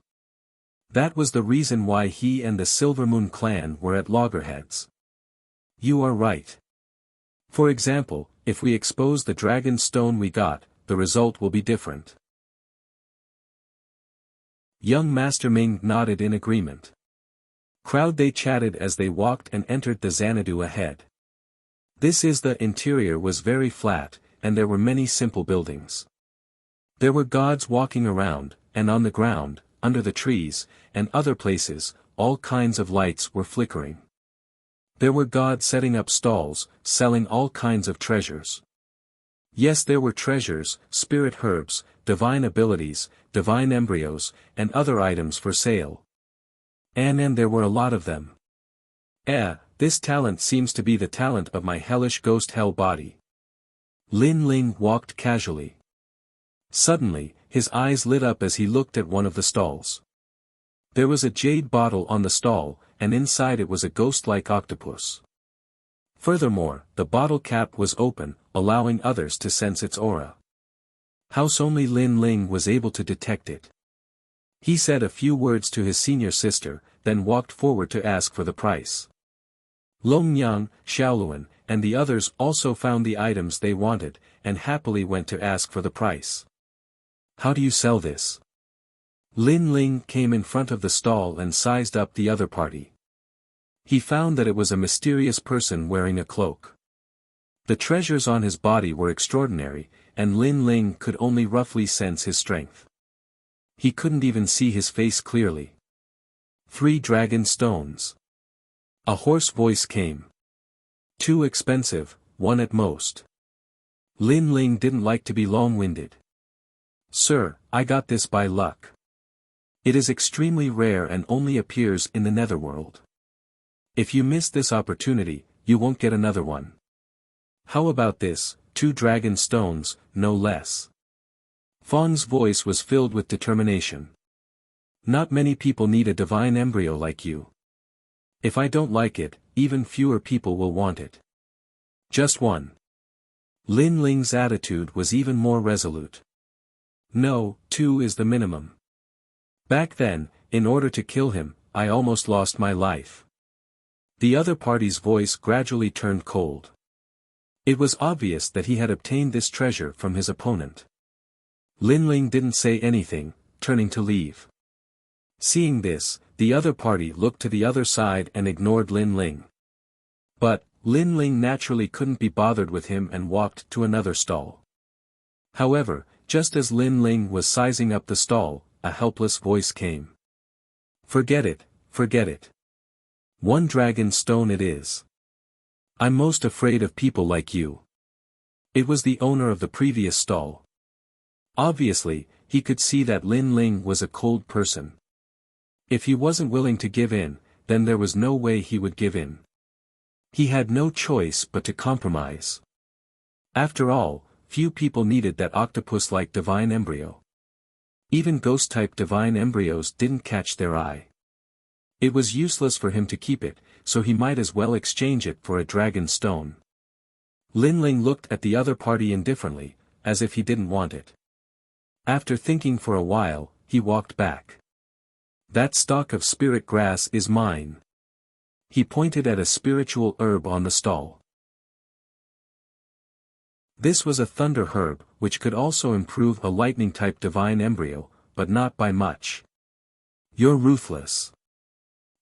Speaker 1: That was the reason why he and the Silvermoon clan were at loggerheads. You are right. For example, if we expose the dragon stone we got, the result will be different. Young Master Ming nodded in agreement. Crowd they chatted as they walked and entered the Xanadu ahead. The interior was very flat, and there were many simple buildings. There were gods walking around, and on the ground, under the trees, and other places, all kinds of lights were flickering. There were gods setting up stalls, selling all kinds of treasures. Yes, there were treasures, spirit herbs, divine abilities, divine embryos, and other items for sale. And there were a lot of them. This talent seems to be the talent of my hellish ghost hell body. Lin Ling walked casually. Suddenly, his eyes lit up as he looked at one of the stalls. There was a jade bottle on the stall, and inside it was a ghost-like octopus. Furthermore, the bottle cap was open, allowing others to sense its aura. House only Lin Ling was able to detect it. He said a few words to his senior sister, then walked forward to ask for the price. Long Yang, Xiaoluan, and the others also found the items they wanted, and happily went to ask for the price. How do you sell this? Lin Ling came in front of the stall and sized up the other party. He found that it was a mysterious person wearing a cloak. The treasures on his body were extraordinary, and Lin Ling could only roughly sense his strength. He couldn't even see his face clearly. 3 dragon stones. A hoarse voice came. Too expensive, 1 at most. Lin Ling didn't like to be long-winded. Sir, I got this by luck. It is extremely rare and only appears in the netherworld. If you miss this opportunity, you won't get another one. How about this, 2 dragon stones, no less. Fang's voice was filled with determination. Not many people need a divine embryo like you. If I don't like it, even fewer people will want it. Just 1. Lin Ling's attitude was even more resolute. No, 2 is the minimum. Back then, in order to kill him, I almost lost my life. The other party's voice gradually turned cold. It was obvious that he had obtained this treasure from his opponent. Lin Ling didn't say anything, turning to leave. Seeing this, the other party looked to the other side and ignored Lin Ling. But, Lin Ling naturally couldn't be bothered with him and walked to another stall. However, just as Lin Ling was sizing up the stall, a helpless voice came. Forget it, forget it. 1 dragon stone it is. I'm most afraid of people like you. It was the owner of the previous stall. Obviously, he could see that Lin Ling was a cold person. If he wasn't willing to give in, then there was no way he would give in. He had no choice but to compromise. After all, few people needed that octopus-like divine embryo. Even ghost-type divine embryos didn't catch their eye. It was useless for him to keep it, so he might as well exchange it for a dragon stone. Lin Ling looked at the other party indifferently, as if he didn't want it. After thinking for a while, he walked back. That stalk of spirit grass is mine. He pointed at a spiritual herb on the stall. This was a thunder herb, which could also improve a lightning-type divine embryo, but not by much. You're ruthless.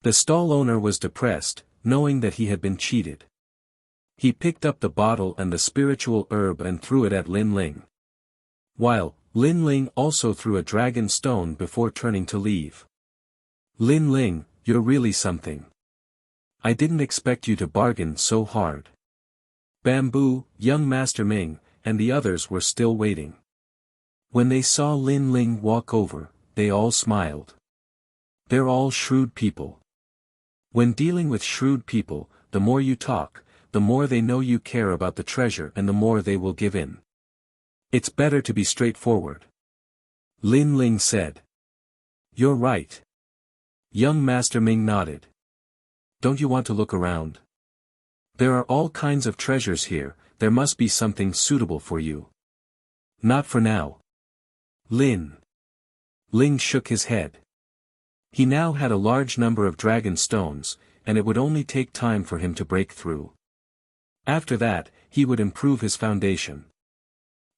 Speaker 1: The stall owner was depressed, knowing that he had been cheated. He picked up the bottle and the spiritual herb and threw it at Lin Ling. While, Lin Ling also threw a dragon stone before turning to leave. Lin Ling, you're really something. I didn't expect you to bargain so hard. Bamboo, young Master Ming, and the others were still waiting. When they saw Lin Ling walk over, they all smiled. They're all shrewd people. When dealing with shrewd people, the more you talk, the more they know you care about the treasure and the more they will give in. It's better to be straightforward. Lin Ling said. You're right. Young Master Ming nodded. Don't you want to look around? There are all kinds of treasures here, there must be something suitable for you. Not for now. Lin Ling shook his head. He now had a large number of dragon stones, and it would only take time for him to break through. After that, he would improve his foundation.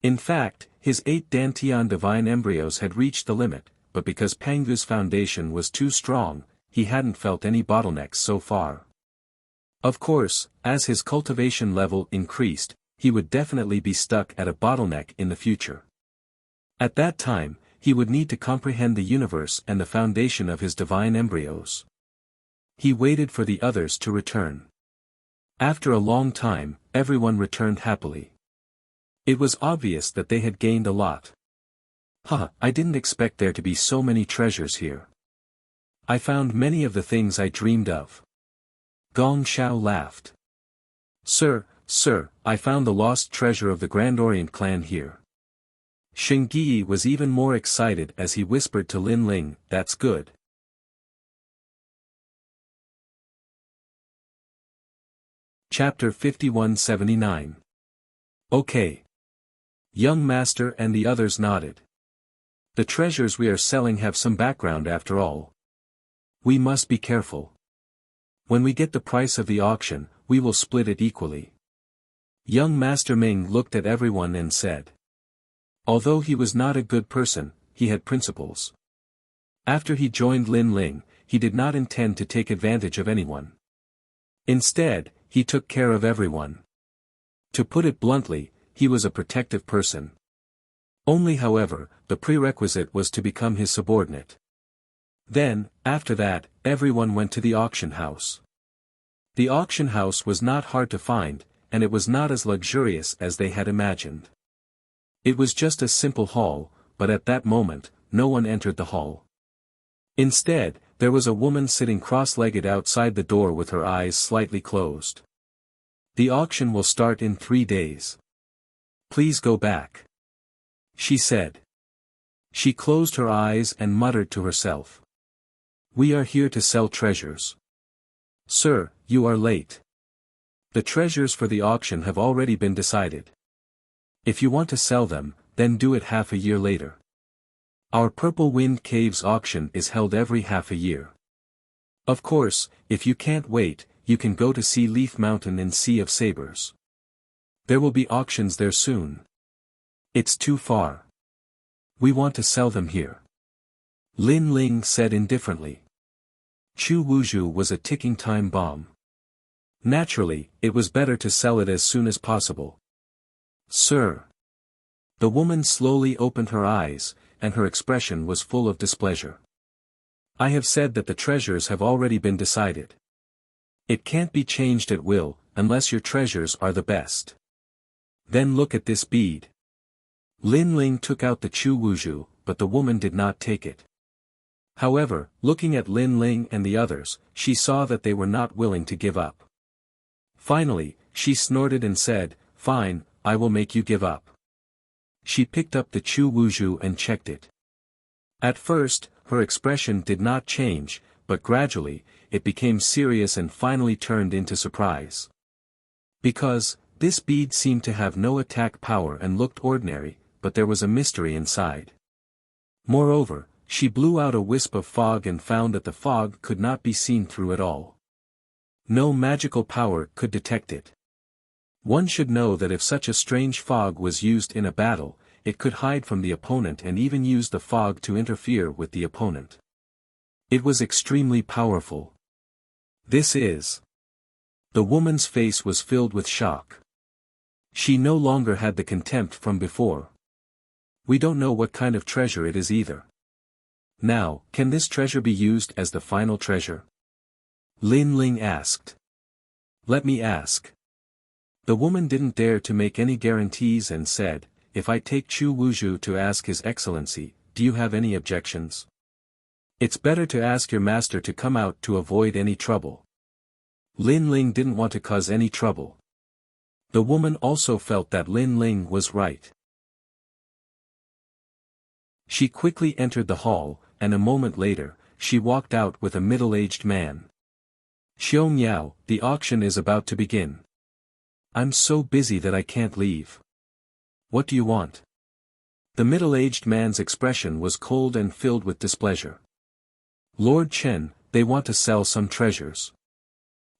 Speaker 1: In fact, his 8 Dantian divine embryos had reached the limit, but because Pangu's foundation was too strong, he hadn't felt any bottlenecks so far. Of course, as his cultivation level increased, he would definitely be stuck at a bottleneck in the future. At that time, he would need to comprehend the universe and the foundation of his divine embryos. He waited for the others to return. After a long time, everyone returned happily. It was obvious that they had gained a lot. I didn't expect there to be so many treasures here. I found many of the things I dreamed of. Gong Xiao laughed. Sir, I found the lost treasure of the Grand Orient clan here. Shingyi was even more excited as he whispered to Lin Ling, that's good. Chapter 5179. Okay. Young Master and the others nodded. The treasures we are selling have some background after all. We must be careful. When we get the price of the auction, we will split it equally. Young Master Ming looked at everyone and said. Although he was not a good person, he had principles. After he joined Lin Ling, he did not intend to take advantage of anyone. Instead, he took care of everyone. To put it bluntly, he was a protective person. Only however, the prerequisite was to become his subordinate. Then, after that, everyone went to the auction house. The auction house was not hard to find, and it was not as luxurious as they had imagined. It was just a simple hall, but at that moment, no one entered the hall. Instead, there was a woman sitting cross-legged outside the door with her eyes slightly closed. The auction will start in 3 days. Please go back. She said. She closed her eyes and muttered to herself. We are here to sell treasures. Sir, you are late. The treasures for the auction have already been decided. If you want to sell them, then do it half a year later. Our Purple Wind Caves auction is held every half a year. Of course, if you can't wait, you can go to Sea Leaf Mountain in Sea of Sabers. There will be auctions there soon. It's too far. We want to sell them here. Lin Ling said indifferently. Chu Wuzhu was a ticking time bomb. Naturally, it was better to sell it as soon as possible. Sir. The woman slowly opened her eyes, and her expression was full of displeasure. I have said that the treasures have already been decided. It can't be changed at will, unless your treasures are the best. Then look at this bead. Lin Ling took out the Chu Wuzhu, but the woman did not take it. However, looking at Lin Ling and the others, she saw that they were not willing to give up. Finally, she snorted and said, Fine, I will make you give up. She picked up the Chu Wuzhu and checked it. At first, her expression did not change, but gradually, it became serious and finally turned into surprise. Because, this bead seemed to have no attack power and looked ordinary, but there was a mystery inside. Moreover, she blew out a wisp of fog and found that the fog could not be seen through at all. No magical power could detect it. One should know that if such a strange fog was used in a battle, it could hide from the opponent and even use the fog to interfere with the opponent. It was extremely powerful. This is. The woman's face was filled with shock. She no longer had the contempt from before. We don't know what kind of treasure it is either. Now, can this treasure be used as the final treasure? Lin Ling asked. Let me ask. The woman didn't dare to make any guarantees and said, if I take Chu Wuzhu to ask His Excellency, do you have any objections? It's better to ask your master to come out to avoid any trouble. Lin Ling didn't want to cause any trouble. The woman also felt that Lin Ling was right. She quickly entered the hall, and a moment later, she walked out with a middle-aged man. Xiong Yao, the auction is about to begin. I'm so busy that I can't leave. What do you want? The middle-aged man's expression was cold and filled with displeasure. Lord Chen, they want to sell some treasures.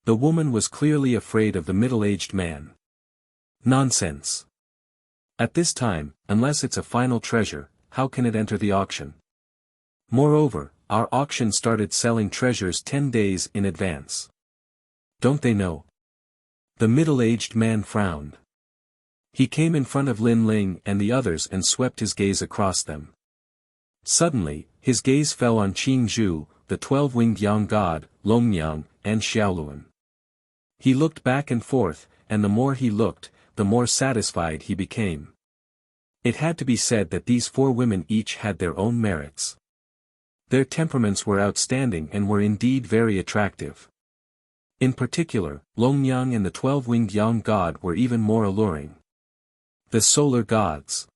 Speaker 1: The woman was clearly afraid of the middle-aged man. Nonsense. At this time, unless it's a final treasure, how can it enter the auction? Moreover, our auction started selling treasures 10 days in advance. Don't they know? The middle-aged man frowned. He came in front of Lin Ling and the others and swept his gaze across them. Suddenly, his gaze fell on Qing Zhu, the 12-winged Yang god, Longyang, and Xiaoluan. He looked back and forth, and the more he looked, the more satisfied he became. It had to be said that these 4 women each had their own merits. Their temperaments were outstanding and were indeed very attractive. In particular, Longyang and the 12-winged Yang god were even more alluring. The solar gods.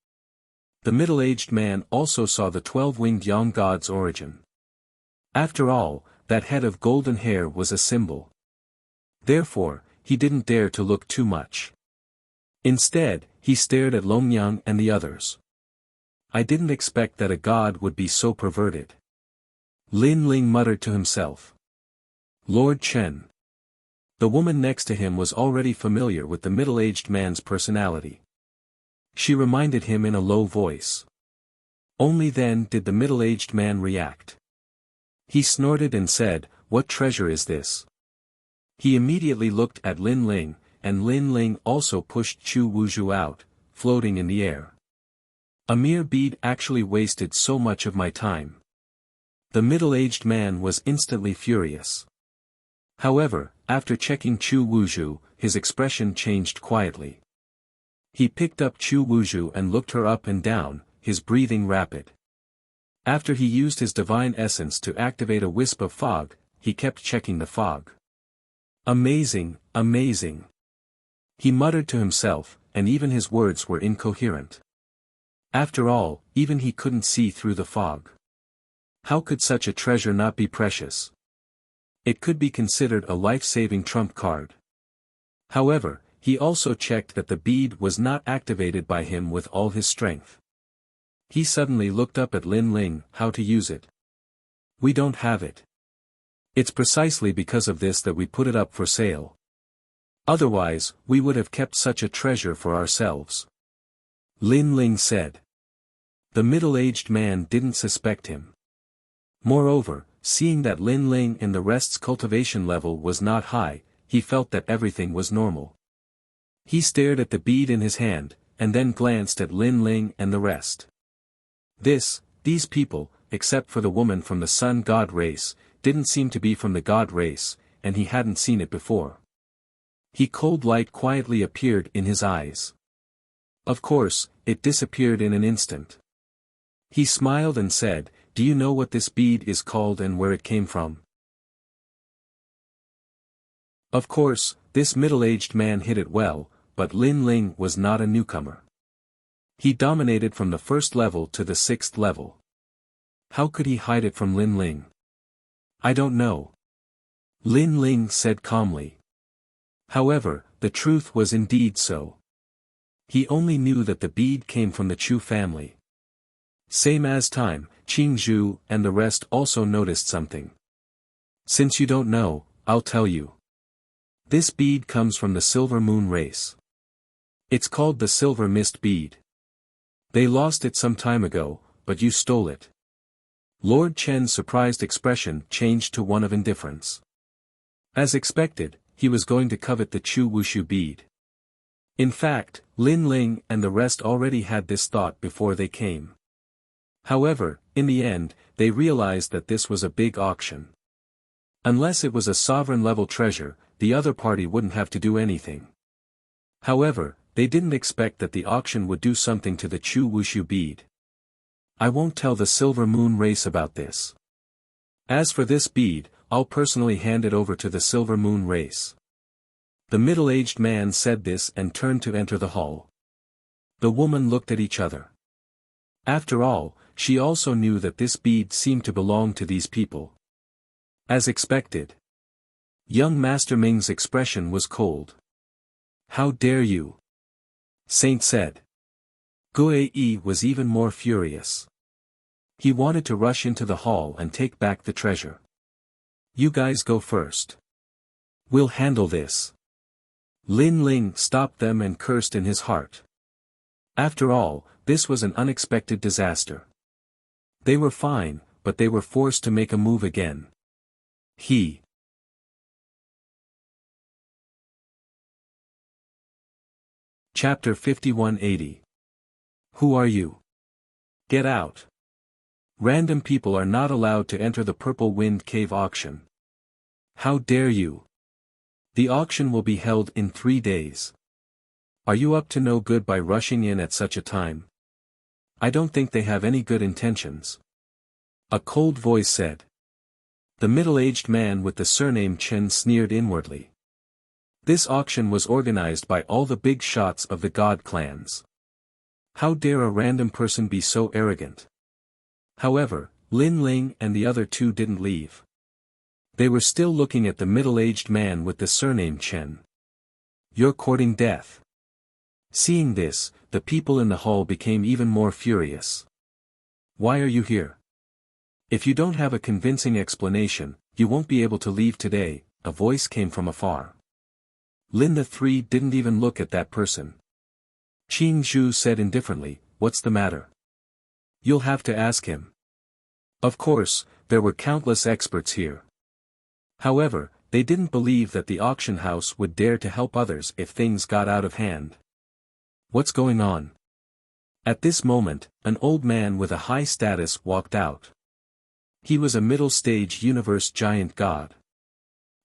Speaker 1: The middle-aged man also saw the 12-winged Yang god's origin. After all, that head of golden hair was a symbol. Therefore, he didn't dare to look too much. Instead, he stared at Longyang and the others. I didn't expect that a god would be so perverted. Lin Ling muttered to himself. Lord Chen. The woman next to him was already familiar with the middle-aged man's personality. She reminded him in a low voice. Only then did the middle-aged man react. He snorted and said, "What treasure is this?" He immediately looked at Lin Ling, and Lin Ling also pushed Chu Wuzhu out, floating in the air. A mere bead actually wasted so much of my time. The middle-aged man was instantly furious. However, after checking Chu Wuzhu, his expression changed quietly. He picked up Chu Wuzhu and looked her up and down, his breathing rapid. After he used his divine essence to activate a wisp of fog, he kept checking the fog. Amazing, amazing. He muttered to himself, and even his words were incoherent. After all, even he couldn't see through the fog. How could such a treasure not be precious? It could be considered a life-saving trump card. However, he also checked that the bead was not activated by him with all his strength. He suddenly looked up at Lin Ling, how to use it. We don't have it. It's precisely because of this that we put it up for sale. Otherwise, we would have kept such a treasure for ourselves. Lin Ling said. The middle-aged man didn't suspect him. Moreover, seeing that Lin Ling and the rest's cultivation level was not high, he felt that everything was normal. He stared at the bead in his hand, and then glanced at Lin Ling and the rest. These people, except for the woman from the sun god race, didn't seem to be from the god race, and he hadn't seen it before. Cold light quietly appeared in his eyes. Of course, it disappeared in an instant. He smiled and said, "Do you know what this bead is called and where it came from?" Of course, this middle-aged man hid it well, but Lin Ling was not a newcomer. He dominated from the 1st level to the 6th level. How could he hide it from Lin Ling? I don't know. Lin Ling said calmly. However, the truth was indeed so. He only knew that the bead came from the Chu family. Same as time, Qing Zhu and the rest also noticed something. Since you don't know, I'll tell you. This bead comes from the Silver Moon race. It's called the Silver Mist bead. They lost it some time ago, but you stole it. Lord Chen's surprised expression changed to one of indifference. As expected, he was going to covet the Chu Wushu bead. In fact, Lin Ling and the rest already had this thought before they came. However, in the end, they realized that this was a big auction. Unless it was a sovereign-level treasure, the other party wouldn't have to do anything. However, they didn't expect that the auction would do something to the Chu Wushu bead. I won't tell the Silver Moon race about this. As for this bead, I'll personally hand it over to the Silver Moon race. The middle-aged man said this and turned to enter the hall. The woman looked at each other. After all, she also knew that this bead seemed to belong to these people. As expected. Young Master Ming's expression was cold. How dare you? Saint said. Gue was even more furious. He wanted to rush into the hall and take back the treasure. You guys go first. We'll handle this. Lin Ling stopped them and cursed in his heart. After all, this was an unexpected disaster. They were fine, but they were forced to make a move again. Chapter 5180. Who are you? Get out. Random people are not allowed to enter the Purple Wind Cave auction. How dare you? The auction will be held in 3 days. Are you up to no good by rushing in at such a time? I don't think they have any good intentions. A cold voice said. The middle-aged man with the surname Chen sneered inwardly. This auction was organized by all the big shots of the god clans. How dare a random person be so arrogant? However, Lin Ling and the other two didn't leave. They were still looking at the middle-aged man with the surname Chen. You're courting death. Seeing this, the people in the hall became even more furious. Why are you here? If you don't have a convincing explanation, you won't be able to leave today, a voice came from afar. Lin the three didn't even look at that person. Qing Zhu said indifferently, what's the matter? You'll have to ask him. Of course, there were countless experts here. However, they didn't believe that the auction house would dare to help others if things got out of hand. What's going on? At this moment, an old man with a high status walked out. He was a middle-stage universe giant god.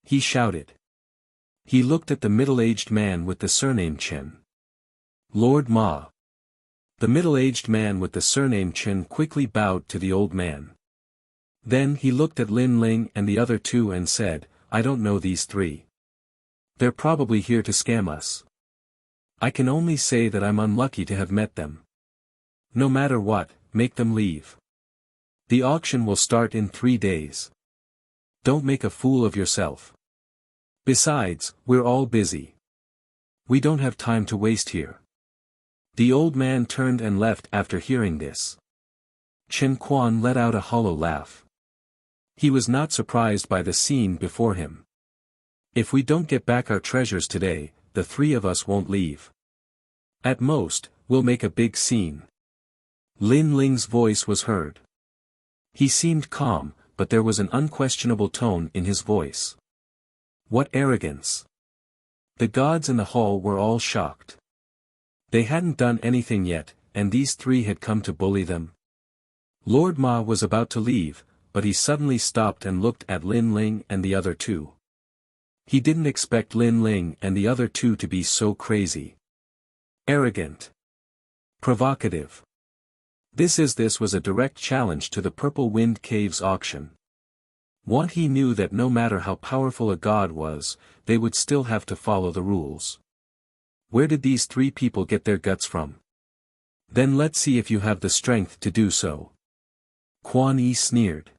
Speaker 1: He shouted. He looked at the middle-aged man with the surname Chen. Lord Ma. The middle-aged man with the surname Chen quickly bowed to the old man. Then he looked at Lin Ling and the other two and said, I don't know these three. They're probably here to scam us. I can only say that I'm unlucky to have met them. No matter what, make them leave. The auction will start in 3 days. Don't make a fool of yourself. Besides, we're all busy. We don't have time to waste here. The old man turned and left after hearing this. Chen Quan let out a hollow laugh. He was not surprised by the scene before him. If we don't get back our treasures today, the 3 of us won't leave. At most, we'll make a big scene. Lin Ling's voice was heard. He seemed calm, but there was an unquestionable tone in his voice. What arrogance! The gods in the hall were all shocked. They hadn't done anything yet, and these 3 had come to bully them. Lord Ma was about to leave, but he suddenly stopped and looked at Lin Ling and the other 2. He didn't expect Lin Ling and the other 2 to be so crazy. Arrogant. Provocative. This was a direct challenge to the Purple Wind Caves auction. He knew that no matter how powerful a god was, they would still have to follow the rules. Where did these 3 people get their guts from? Then let's see if you have the strength to do so. Quan Yi sneered.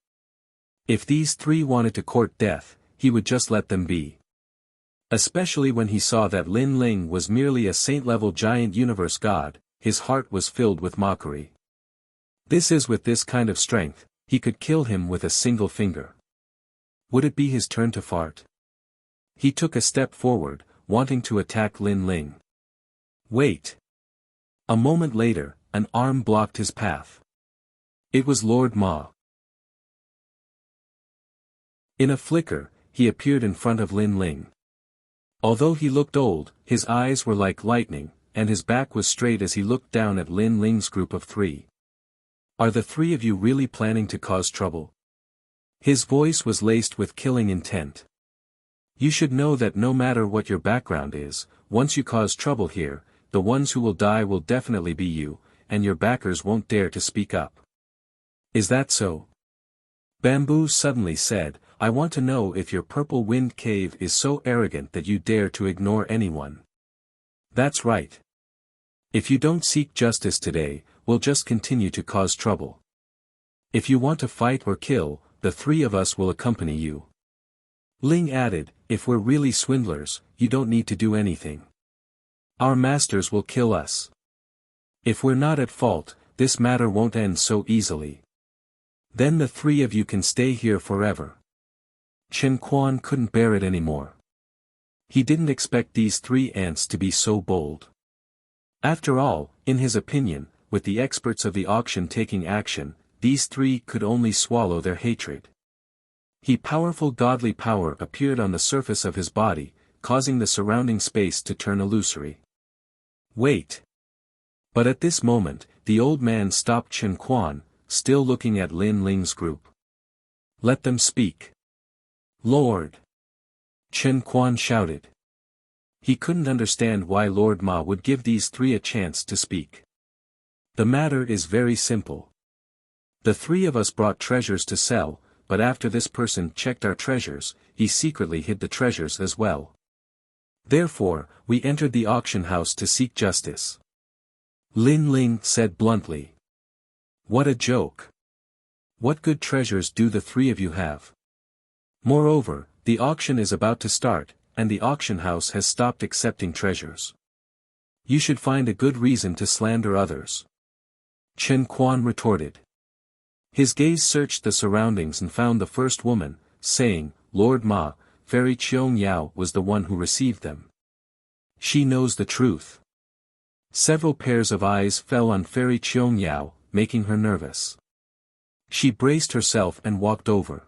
Speaker 1: If these 3 wanted to court death, he would just let them be. Especially when he saw that Lin Ling was merely a saint-level giant universe god, his heart was filled with mockery. This is with this kind of strength, he could kill him with a single finger. Would it be his turn to fart? He took a step forward, wanting to attack Lin Ling. Wait. A moment later, an arm blocked his path. It was Lord Ma. In a flicker, he appeared in front of Lin Ling. Although he looked old, his eyes were like lightning, and his back was straight as he looked down at Lin Ling's group of three. Are the three of you really planning to cause trouble? His voice was laced with killing intent. You should know that no matter what your background is, once you cause trouble here, the ones who will die will definitely be you, and your backers won't dare to speak up. Is that so? Bamboo suddenly said, I want to know if your Purple Wind Cave is so arrogant that you dare to ignore anyone. That's right. If you don't seek justice today, we'll just continue to cause trouble. If you want to fight or kill, the three of us will accompany you. Ling added, if we're really swindlers, you don't need to do anything. Our masters will kill us. If we're not at fault, this matter won't end so easily. Then the three of you can stay here forever. Chen Quan couldn't bear it anymore. He didn't expect these three ants to be so bold. After all, in his opinion, with the experts of the auction taking action, these three could only swallow their hatred. Powerful godly power appeared on the surface of his body, causing the surrounding space to turn illusory. Wait. But at this moment, the old man stopped Chen Quan, still looking at Lin Ling's group. Let them speak. Lord. Chen Quan shouted. He couldn't understand why Lord Ma would give these three a chance to speak. The matter is very simple. The three of us brought treasures to sell, but after this person checked our treasures, he secretly hid the treasures as well. Therefore, we entered the auction house to seek justice. Lin Ling said bluntly. What a joke. What good treasures do the three of you have? Moreover, the auction is about to start, and the auction house has stopped accepting treasures. You should find a good reason to slander others. Chen Quan retorted. His gaze searched the surroundings and found the first woman, saying, Lord Ma, Fairy Cheong Yao was the one who received them. She knows the truth. Several pairs of eyes fell on Fairy Cheong Yao, making her nervous. She braced herself and walked over.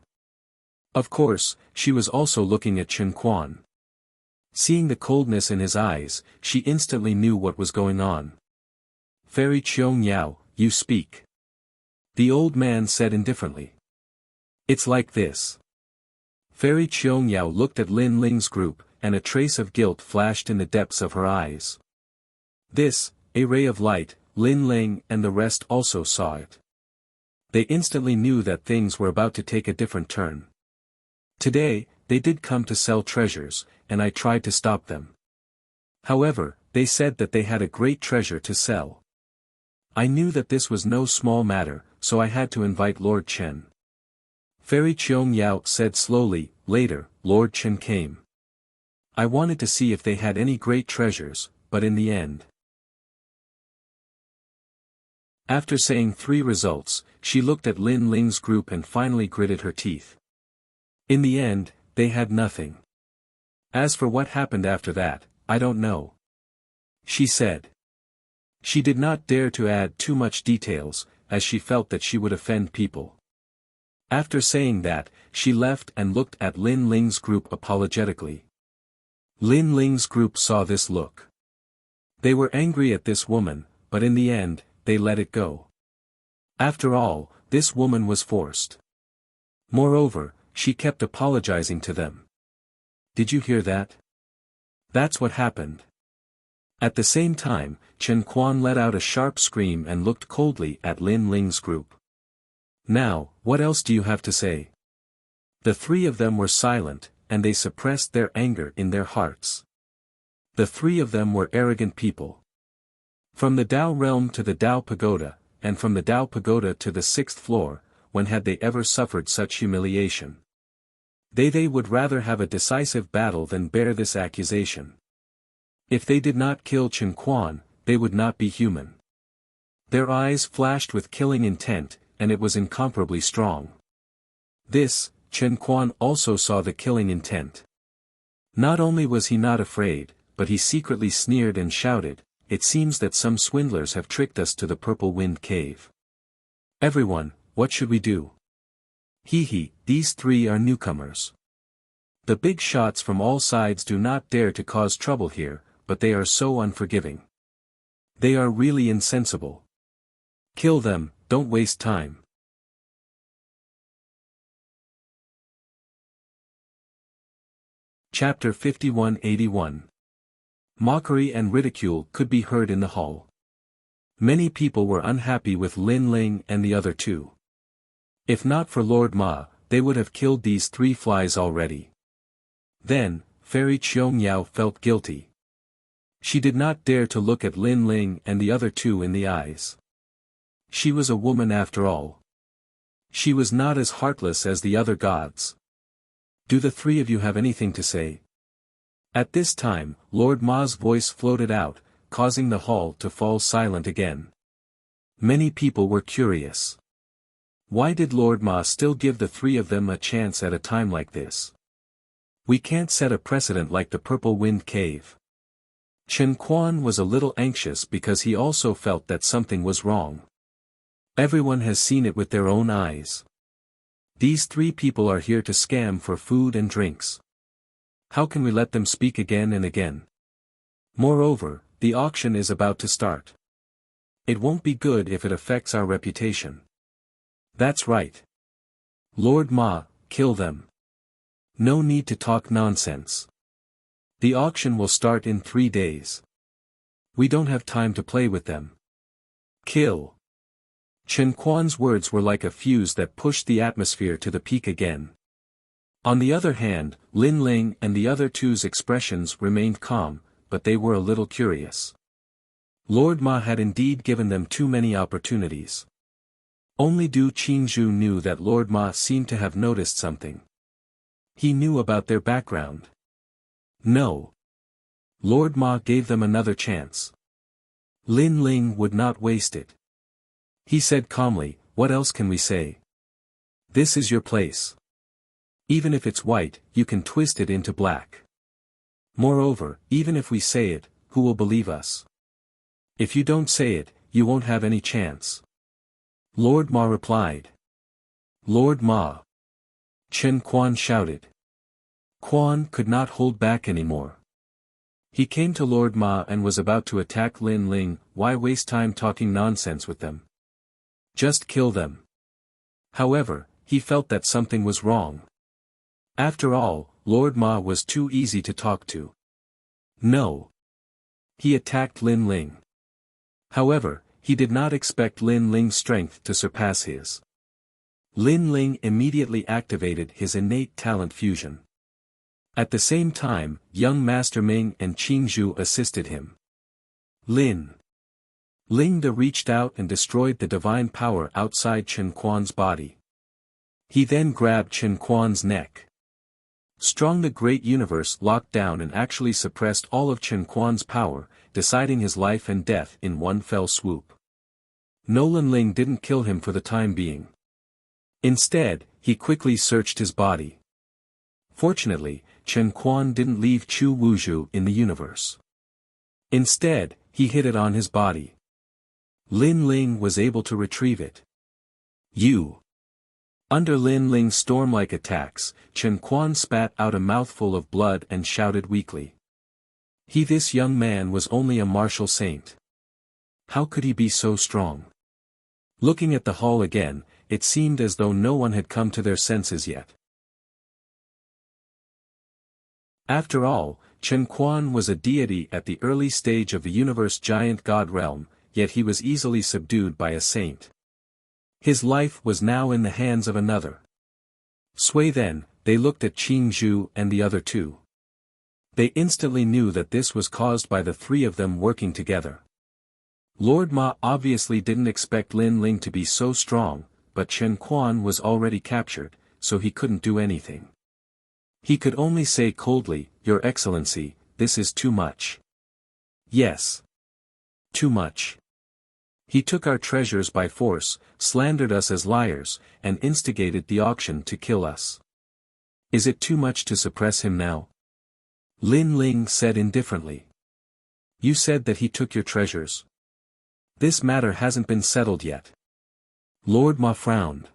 Speaker 1: Of course, she was also looking at Chen Quan. Seeing the coldness in his eyes, she instantly knew what was going on. Fairy Cheong Yao, you speak. The old man said indifferently. It's like this. Fairy Cheong Yao looked at Lin Ling's group, and a trace of guilt flashed in the depths of her eyes. This, a ray of light, Lin Ling and the rest also saw it. They instantly knew that things were about to take a different turn. Today, they did come to sell treasures, and I tried to stop them. However, they said that they had a great treasure to sell. I knew that this was no small matter, so I had to invite Lord Chen. Fairy Cheong Yao said slowly, later, Lord Chen came. I wanted to see if they had any great treasures, but in the end. After saying 3 results, she looked at Lin Ling's group and finally gritted her teeth. In the end, they had nothing. As for what happened after that, I don't know. She said. She did not dare to add too much details, as she felt that she would offend people. After saying that, she left and looked at Lin Ling's group apologetically. Lin Ling's group saw this look. They were angry at this woman, but in the end, they let it go. After all, this woman was forced. Moreover, she kept apologizing to them. Did you hear that? That's what happened. At the same time, Chen Quan let out a sharp scream and looked coldly at Lin Ling's group. Now, what else do you have to say? The 3 of them were silent, and they suppressed their anger in their hearts. The 3 of them were arrogant people. From the Tao realm to the Tao pagoda, and from the Tao pagoda to the 6th floor, when had they ever suffered such humiliation? They would rather have a decisive battle than bear this accusation. If they did not kill Chen Quan, they would not be human. Their eyes flashed with killing intent, and it was incomparably strong. This, Chen Quan also saw the killing intent. Not only was he not afraid, but he secretly sneered and shouted, "It seems that some swindlers have tricked us to the Purple Wind Cave. Everyone, what should we do? Hee, these three are newcomers. The big shots from all sides do not dare to cause trouble here, but they are so unforgiving. They are really insensible. Kill them, don't waste time." Chapter 5181. Mockery and ridicule could be heard in the hall. Many people were unhappy with Lin Ling and the other two. If not for Lord Ma, they would have killed these three flies already. Then, Fairy Qiong felt guilty. She did not dare to look at Lin Ling and the other two in the eyes. She was a woman after all. She was not as heartless as the other gods. "Do the three of you have anything to say?" At this time, Lord Ma's voice floated out, causing the hall to fall silent again. Many people were curious. Why did Lord Ma still give the three of them a chance at a time like this? We can't set a precedent like the Purple Wind Cave. Chen Quan was a little anxious because he also felt that something was wrong. Everyone has seen it with their own eyes. These three people are here to scam for food and drinks. How can we let them speak again and again? Moreover, the auction is about to start. It won't be good if it affects our reputation. That's right. Lord Ma, kill them. No need to talk nonsense. The auction will start in 3 days. We don't have time to play with them. Kill. Chen Quan's words were like a fuse that pushed the atmosphere to the peak again. On the other hand, Lin Ling and the other two's expressions remained calm, but they were a little curious. Lord Ma had indeed given them too many opportunities. Only Du Qingzhu knew that Lord Ma seemed to have noticed something. He knew about their background. No. Lord Ma gave them another chance. Lin Ling would not waste it. He said calmly, "What else can we say? This is your place. Even if it's white, you can twist it into black. Moreover, even if we say it, who will believe us? If you don't say it, you won't have any chance." Lord Ma replied. "Lord Ma!" Chen Quan shouted. Quan could not hold back anymore. He came to Lord Ma and was about to attack Lin Ling. Why waste time talking nonsense with them? Just kill them. However, he felt that something was wrong. After all, Lord Ma was too easy to talk to. No. He attacked Lin Ling. However, he did not expect Lin Ling's strength to surpass his. Lin Ling immediately activated his innate talent fusion. At the same time, young Master Ming and Qingzhu assisted him. Lin Ling reached out and destroyed the divine power outside Chen Quan's body. He then grabbed Chen Quan's neck. Strong, the great universe locked down and actually suppressed all of Chen Quan's power, deciding his life and death in one fell swoop. Lin Ling didn't kill him for the time being. Instead, he quickly searched his body. Fortunately, Chen Quan didn't leave Chu Wuzhu in the universe. Instead, he hid it on his body. Lin Ling was able to retrieve it. Under Lin Ling's storm-like attacks, Chen Quan spat out a mouthful of blood and shouted weakly. This young man was only a martial saint. How could he be so strong? Looking at the hall again, it seemed as though no one had come to their senses yet. After all, Chen Quan was a deity at the early stage of the universe giant god realm, yet he was easily subdued by a saint. His life was now in the hands of another. Then, they looked at Qingzhu and the other two. They instantly knew that this was caused by the three of them working together. Lord Ma obviously didn't expect Lin Ling to be so strong, but Chen Quan was already captured, so he couldn't do anything. He could only say coldly, "Your Excellency, this is too much." Yes. Too much. He took our treasures by force, slandered us as liars, and instigated the auction to kill us. Is it too much to suppress him now? Lin Ling said indifferently. You said that he took your treasures. This matter hasn't been settled yet. Lord Ma frowned.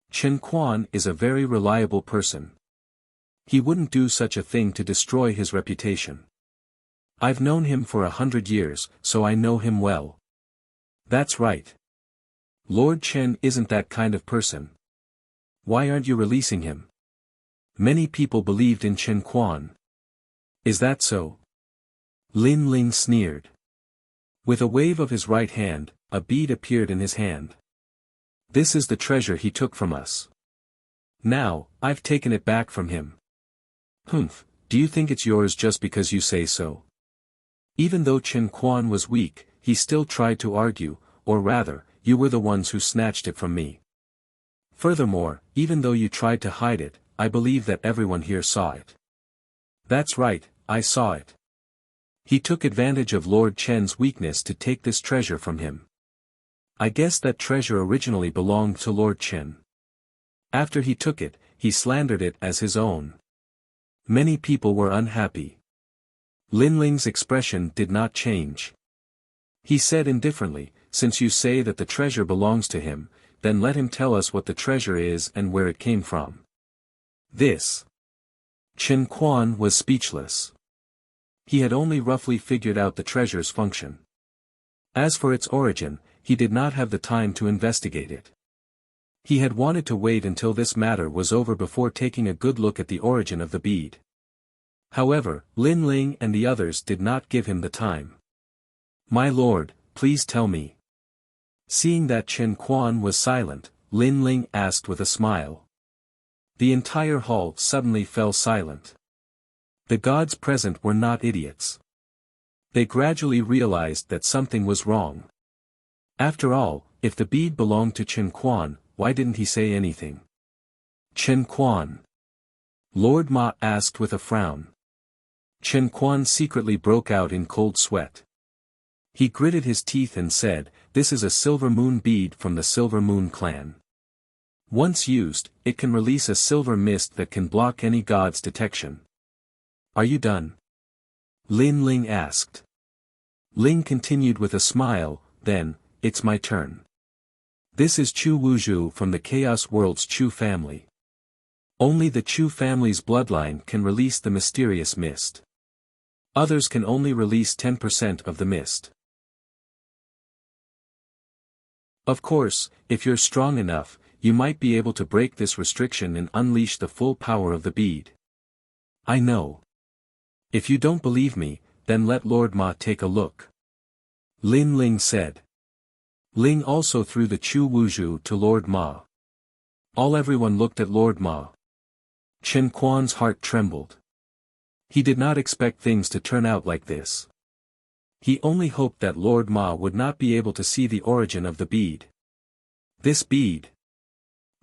Speaker 1: Chen Quan is a very reliable person. He wouldn't do such a thing to destroy his reputation. I've known him for 100 years, so I know him well. That's right. Lord Chen isn't that kind of person. Why aren't you releasing him? Many people believed in Chen Quan. Is that so? Lin Ling sneered. With a wave of his right hand, a bead appeared in his hand. This is the treasure he took from us. Now, I've taken it back from him. Humph, do you think it's yours just because you say so? Even though Chen Quan was weak, he still tried to argue, or rather, you were the ones who snatched it from me. Furthermore, even though you tried to hide it, I believe that everyone here saw it. That's right, I saw it. He took advantage of Lord Chen's weakness to take this treasure from him. I guess that treasure originally belonged to Lord Chen. After he took it, he slandered it as his own. Many people were unhappy. Lin Ling's expression did not change. He said indifferently, since you say that the treasure belongs to him, then let him tell us what the treasure is and where it came from. This. Chen Quan was speechless. He had only roughly figured out the treasure's function. As for its origin, he did not have the time to investigate it. He had wanted to wait until this matter was over before taking a good look at the origin of the bead. However, Lin Ling and the others did not give him the time. My lord, please tell me. Seeing that Chen Quan was silent, Lin Ling asked with a smile. The entire hall suddenly fell silent. The gods present were not idiots. They gradually realized that something was wrong. After all, if the bead belonged to Chen Quan, why didn't he say anything? Chen Quan. Lord Ma asked with a frown. Chen Quan secretly broke out in cold sweat. He gritted his teeth and said, "This is a silver moon bead from the Silver Moon clan. Once used, it can release a silver mist that can block any god's detection." Are you done? Lin Ling asked. Ling continued with a smile, then, it's my turn. This is Chu Wuzhu from the Chaos World's Chu family. Only the Chu family's bloodline can release the mysterious mist. Others can only release 10% of the mist. Of course, if you're strong enough, you might be able to break this restriction and unleash the full power of the bead. I know. If you don't believe me, then let Lord Ma take a look. Lin Ling said. Ling also threw the Chu Wuzhu to Lord Ma. Everyone looked at Lord Ma. Chen Quan's heart trembled. He did not expect things to turn out like this. He only hoped that Lord Ma would not be able to see the origin of the bead. This bead.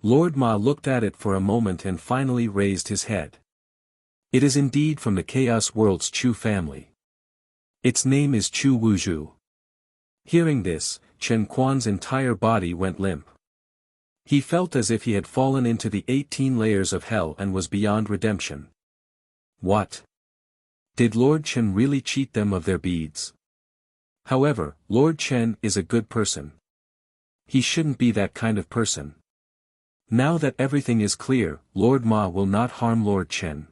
Speaker 1: Lord Ma looked at it for a moment and finally raised his head. It is indeed from the Chaos World's Chu family. Its name is Chu Wuzhu. Hearing this, Chen Quan's entire body went limp. He felt as if he had fallen into the 18 layers of hell and was beyond redemption. What? Did Lord Chen really cheat them of their beads? However, Lord Chen is a good person. He shouldn't be that kind of person. Now that everything is clear, Lord Ma will not harm Lord Chen.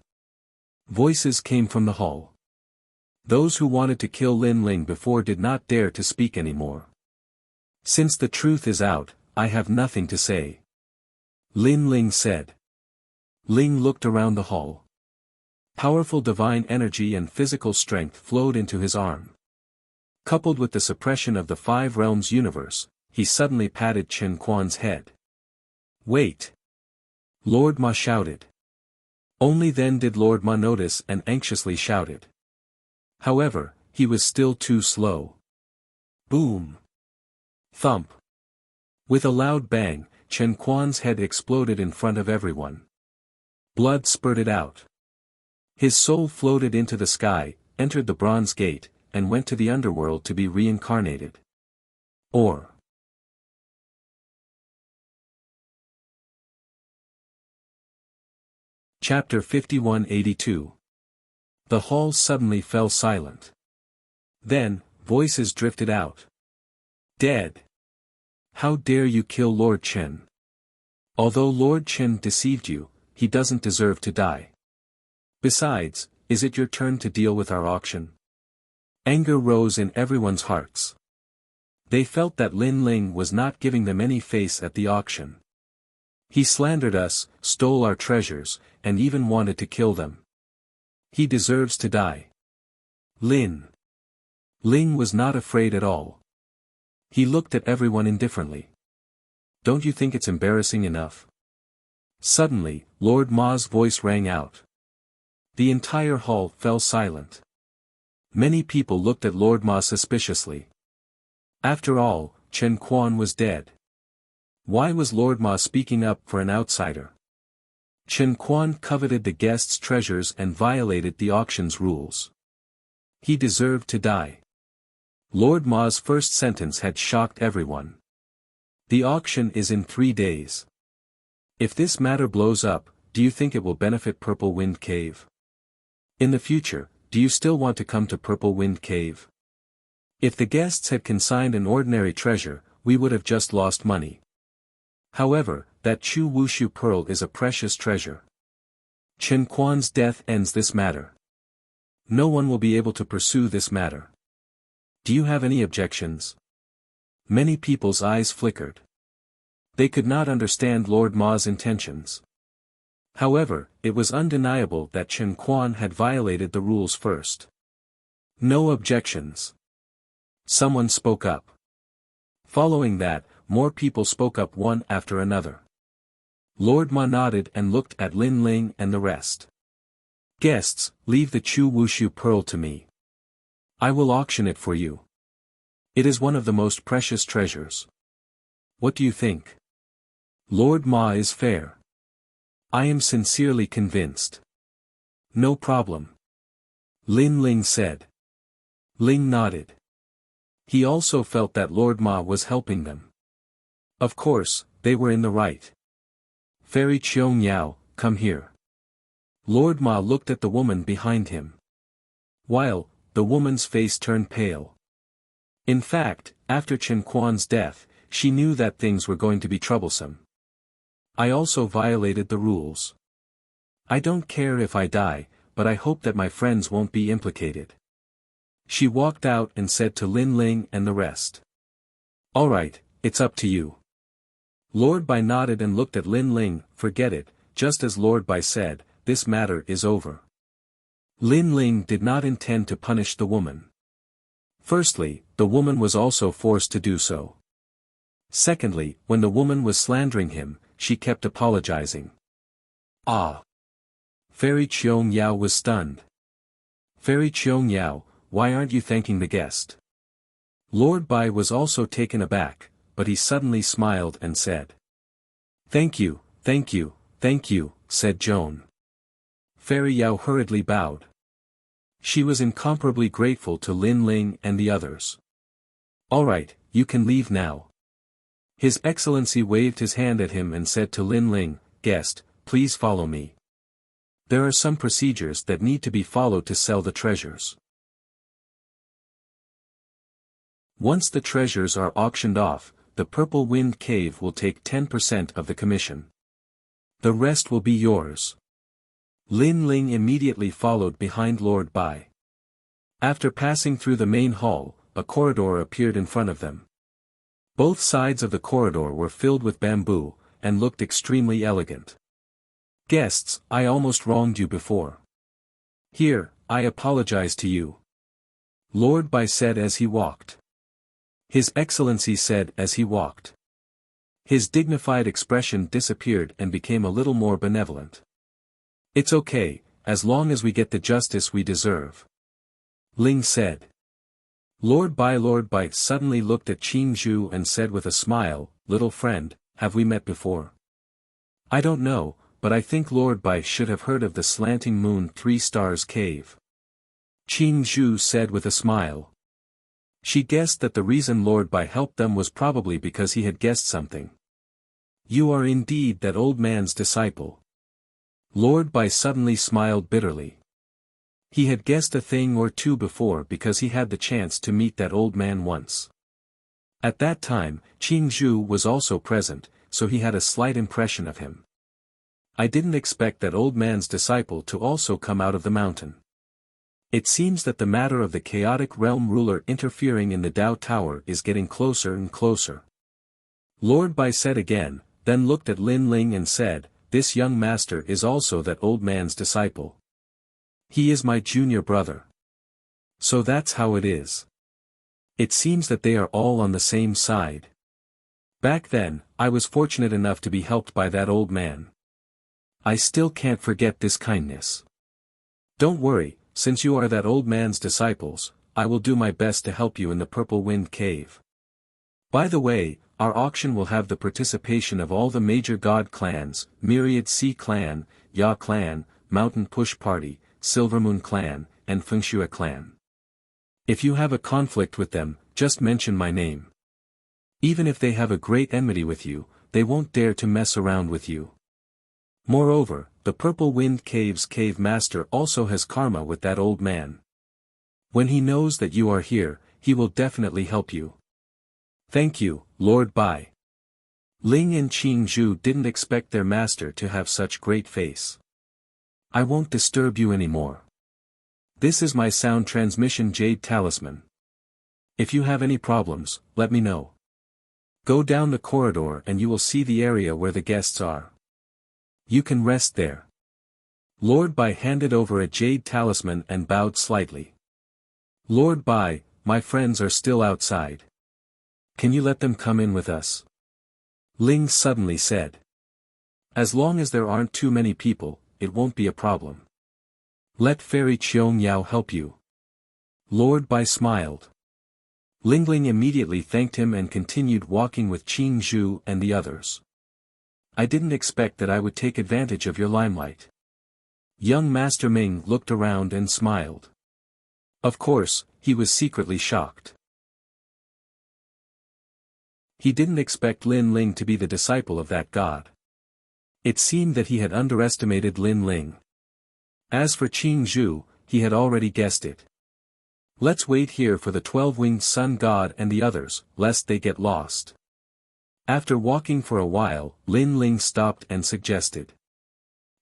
Speaker 1: Voices came from the hall. Those who wanted to kill Lin Ling before did not dare to speak anymore. Since the truth is out, I have nothing to say. Lin Ling said. Ling looked around the hall. Powerful divine energy and physical strength flowed into his arm. Coupled with the suppression of the 5 realms universe, he suddenly patted Chen Quan's head. Wait! Lord Ma shouted. Only then did Lord Ma notice and anxiously shouted. However, he was still too slow. Boom! Thump! With a loud bang, Chen Quan's head exploded in front of everyone. Blood spurted out. His soul floated into the sky, entered the Bronze Gate, and went to the underworld to be reincarnated. Or. Chapter 5182. The hall suddenly fell silent. Then, voices drifted out. Dead. How dare you kill Lord Chen? Although Lord Chen deceived you, he doesn't deserve to die. Besides, is it your turn to deal with our auction? Anger rose in everyone's hearts. They felt that Lin Ling was not giving them any face at the auction. He slandered us, stole our treasures, and even wanted to kill them. He deserves to die. Lin Ling was not afraid at all. He looked at everyone indifferently. Don't you think it's embarrassing enough? Suddenly, Lord Ma's voice rang out. The entire hall fell silent. Many people looked at Lord Ma suspiciously. After all, Chen Quan was dead. Why was Lord Ma speaking up for an outsider? Chen Quan coveted the guests' treasures and violated the auction's rules. He deserved to die. Lord Ma's first sentence had shocked everyone. The auction is in 3 days. If this matter blows up, do you think it will benefit Purple Wind Cave? In the future, do you still want to come to Purple Wind Cave? If the guests had consigned an ordinary treasure, we would have just lost money. However, that Chu Wushu pearl is a precious treasure. Chen Quan's death ends this matter. No one will be able to pursue this matter. Do you have any objections? Many people's eyes flickered. They could not understand Lord Ma's intentions. However, it was undeniable that Chen Quan had violated the rules first. No objections. Someone spoke up. Following that, more people spoke up one after another. Lord Ma nodded and looked at Lin Ling and the rest. Guests, leave the Chu Wushu pearl to me. I will auction it for you. It is one of the most precious treasures. What do you think? Lord Ma is fair. I am sincerely convinced. No problem. Lin Ling said. Ling nodded. He also felt that Lord Ma was helping them. Of course, they were in the right. Fairy Qiong Yao, come here. Lord Ma looked at the woman behind him. While, the woman's face turned pale. In fact, after Chen Quan's death, she knew that things were going to be troublesome. I also violated the rules. I don't care if I die, but I hope that my friends won't be implicated. She walked out and said to Lin Ling and the rest. Alright, it's up to you. Lord Bai nodded and looked at Lin Ling. Forget it, just as Lord Bai said, this matter is over. Lin Ling did not intend to punish the woman. Firstly, the woman was also forced to do so. Secondly, when the woman was slandering him, she kept apologizing. Ah! Fairy Qiong Yao was stunned. Fairy Qiong Yao, why aren't you thanking the guest? Lord Bai was also taken aback, but he suddenly smiled and said. Thank you, thank you, thank you, said Joan. Fairy Yao hurriedly bowed. She was incomparably grateful to Lin Ling and the others. Alright, you can leave now. His Excellency waved his hand at him and said to Lin Ling, guest, please follow me. There are some procedures that need to be followed to sell the treasures. Once the treasures are auctioned off, the Purple Wind Cave will take 10% of the commission. The rest will be yours. Lin Ling immediately followed behind Lord Bai. After passing through the main hall, a corridor appeared in front of them. Both sides of the corridor were filled with bamboo, and looked extremely elegant. Guests, I almost wronged you before. Here, I apologize to you. Lord Bai said as he walked. His Excellency said as he walked. His dignified expression disappeared and became a little more benevolent. It's okay, as long as we get the justice we deserve. Ling said. Lord Bai suddenly looked at Qing Zhu and said with a smile, little friend, have we met before? I don't know, but I think Lord Bai should have heard of the Slanting Moon 3 Stars Cave. Qing Zhu said with a smile. She guessed that the reason Lord Bai helped them was probably because he had guessed something. You are indeed that old man's disciple. Lord Bai suddenly smiled bitterly. He had guessed a thing or two before because he had the chance to meet that old man once. At that time, Qing Zhu was also present, so he had a slight impression of him. I didn't expect that old man's disciple to also come out of the mountain. It seems that the matter of the chaotic realm ruler interfering in the Dao Tower is getting closer and closer. Lord Bai said again, then looked at Lin Ling and said, this young master is also that old man's disciple. He is my junior brother. So that's how it is. It seems that they are all on the same side. Back then, I was fortunate enough to be helped by that old man. I still can't forget this kindness. Don't worry, since you are that old man's disciples, I will do my best to help you in the Purple Wind Cave. By the way, our auction will have the participation of all the major god clans, Myriad Sea Clan, Ya Clan, Mountain Push Party, Silvermoon Clan, and Fengxue Clan. If you have a conflict with them, just mention my name. Even if they have a great enmity with you, they won't dare to mess around with you. Moreover, the Purple Wind Cave's cave master also has karma with that old man. When he knows that you are here, he will definitely help you. Thank you, Lord Bai. Ling and Qing Zhu didn't expect their master to have such great face. I won't disturb you anymore. This is my sound transmission jade talisman. If you have any problems, let me know. Go down the corridor and you will see the area where the guests are. You can rest there. Lord Bai handed over a jade talisman and bowed slightly. Lord Bai, my friends are still outside. Can you let them come in with us? Ling suddenly said. As long as there aren't too many people, it won't be a problem. Let Fairy Qiong Yao help you. Lord Bai smiled. Lingling immediately thanked him and continued walking with Qing Zhu and the others. I didn't expect that I would take advantage of your limelight. Young Master Ming looked around and smiled. Of course, he was secretly shocked. He didn't expect Lin Ling to be the disciple of that god. It seemed that he had underestimated Lin Ling. As for Qing Zhu, he had already guessed it. Let's wait here for the 12-winged sun god and the others, lest they get lost. After walking for a while, Lin Ling stopped and suggested.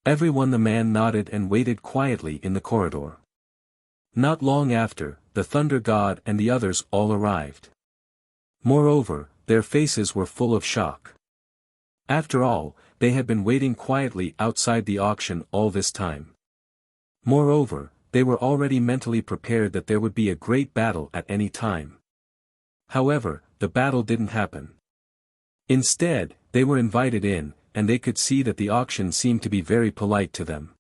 Speaker 1: The man nodded and waited quietly in the corridor. Not long after, the thunder god and the others all arrived. Moreover, their faces were full of shock. After all, they had been waiting quietly outside the auction all this time. Moreover, they were already mentally prepared that there would be a great battle at any time. However, the battle didn't happen. Instead, they were invited in, and they could see that the auction seemed to be very polite to them.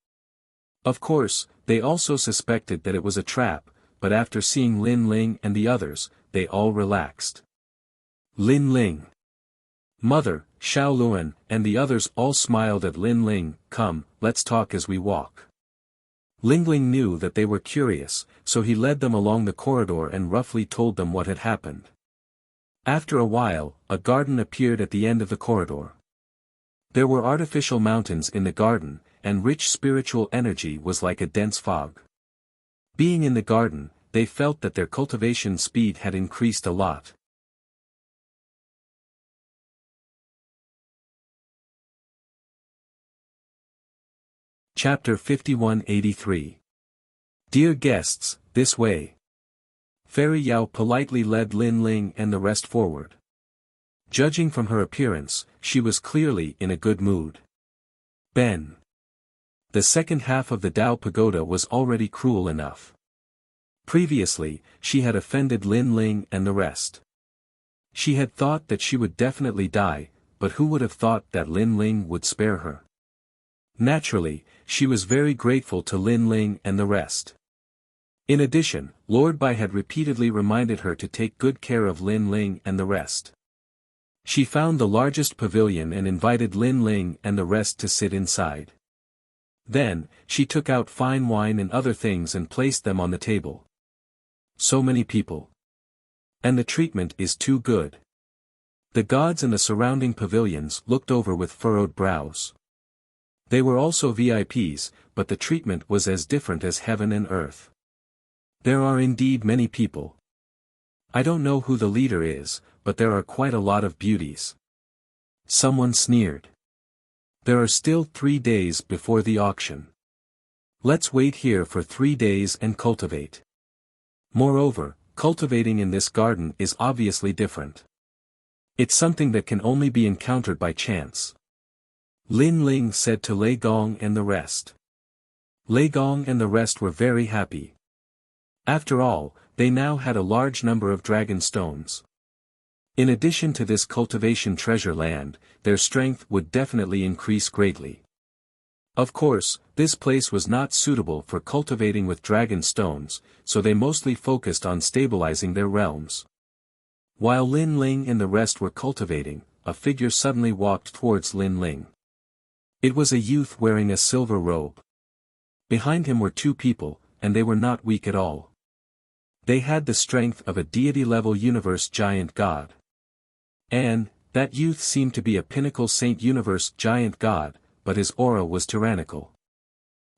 Speaker 1: Of course, they also suspected that it was a trap, but after seeing Lin Ling and the others, they all relaxed. Lin Ling, Mother, Xiao Luan, and the others all smiled at Lin Ling. Come, let's talk as we walk. Lingling knew that they were curious, so he led them along the corridor and roughly told them what had happened. After a while, a garden appeared at the end of the corridor. There were artificial mountains in the garden, and rich spiritual energy was like a dense fog. Being in the garden, they felt that their cultivation speed had increased a lot. Chapter 5183. Dear guests, this way. Fairy Yao politely led Lin Ling and the rest forward. Judging from her appearance, she was clearly in a good mood. Ben. The second half of the Dao Pagoda was already cruel enough. Previously, she had offended Lin Ling and the rest. She had thought that she would definitely die, but who would have thought that Lin Ling would spare her? Naturally, she was very grateful to Lin Ling and the rest. In addition, Lord Bai had repeatedly reminded her to take good care of Lin Ling and the rest. She found the largest pavilion and invited Lin Ling and the rest to sit inside. Then, she took out fine wine and other things and placed them on the table. So many people. And the treatment is too good. The gods in the surrounding pavilions looked over with furrowed brows. They were also VIPs, but the treatment was as different as heaven and earth. There are indeed many people. I don't know who the leader is, but there are quite a lot of beauties. Someone sneered. There are still 3 days before the auction. Let's wait here for 3 days and cultivate. Moreover, cultivating in this garden is obviously different. It's something that can only be encountered by chance. Lin Ling said to Lei Gong and the rest. Lei Gong and the rest were very happy. After all, they now had a large number of dragon stones. In addition to this cultivation treasure land, their strength would definitely increase greatly. Of course, this place was not suitable for cultivating with dragon stones, so they mostly focused on stabilizing their realms. While Lin Ling and the rest were cultivating, a figure suddenly walked towards Lin Ling. It was a youth wearing a silver robe. Behind him were 2 people, and they were not weak at all. They had the strength of a deity-level universe giant god. And, that youth seemed to be a pinnacle saint universe giant god, but his aura was tyrannical.